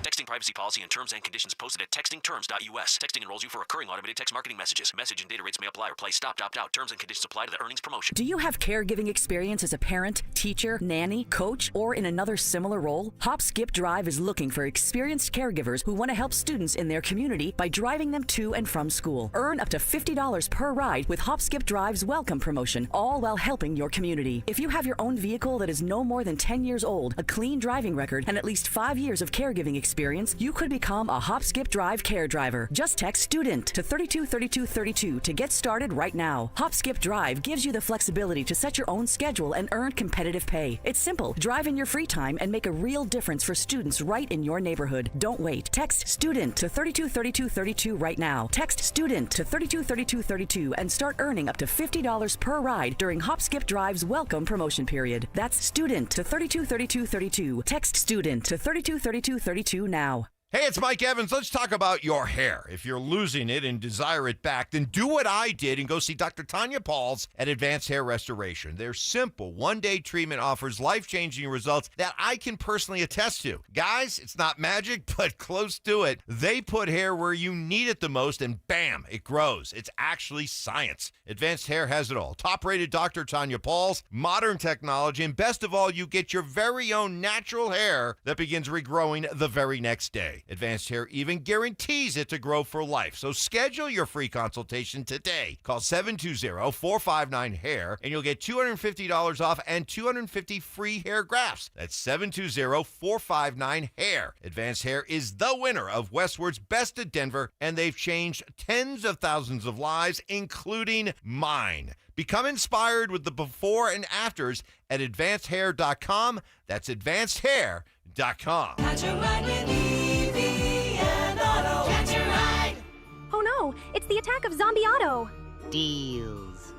[SPEAKER 9] Texting privacy policy and terms and conditions posted at textingterms.us. Texting enrolls you for recurring automated text marketing messages. Message and data rates may apply or play stop, opt out. Terms and conditions apply to the earnings promotion.
[SPEAKER 11] Do you have caregiving experience as a parent, teacher, nanny, coach, or in another similar role? Hop Skip Drive is looking for experienced caregivers who want to help students in their community by driving them to and from school. Earn up to $50 per ride with Hop Skip Drive's welcome promotion, all while helping your community. If you have your own vehicle that is no more than 10 years old, a clean driving record, and at least 5 years of caregiving experience, you could become a Hop Skip Drive care driver. Just text STUDENT to 323232 to get started right now. Hop Skip Drive gives you the flexibility to set your own schedule and earn competitive pay. It's simple. Drive in your free time and make a real difference for students right in your neighborhood. Don't wait. Text STUDENT to 323232 right now. Text STUDENT to 323232 and start earning up to $50 per ride during Hop Skip Drive's welcome promotion period. That's STUDENT to 323232. Text STUDENT to 323232 now.
[SPEAKER 2] Hey, it's Mike Evans. Let's talk about your hair. If you're losing it and desire it back, then do what I did and go see Dr. Tanya Pauls at Advanced Hair Restoration. Their simple one-day treatment offers life-changing results that I can personally attest to. Guys, it's not magic, but close to it. They put hair where you need it the most, and bam, it grows. It's actually science. Advanced Hair has it all. Top-rated Dr. Tanya Pauls, modern technology, and best of all, you get your very own natural hair that begins regrowing the very next day. Advanced Hair even guarantees it to grow for life. So schedule your free consultation today. Call 720-459-HAIR and you'll get $250 off and 250 free hair grafts. That's 720-459-HAIR. Advanced Hair is the winner of Westward's Best of Denver, and they've changed tens of thousands of lives, including mine. Become inspired with the before and afters at advancedhair.com. That's advancedhair.com.
[SPEAKER 21] Catch a ride with Evie and Otto. Catch a ride.
[SPEAKER 20] Oh no, it's the attack of Zombie Otto.
[SPEAKER 19] Deals.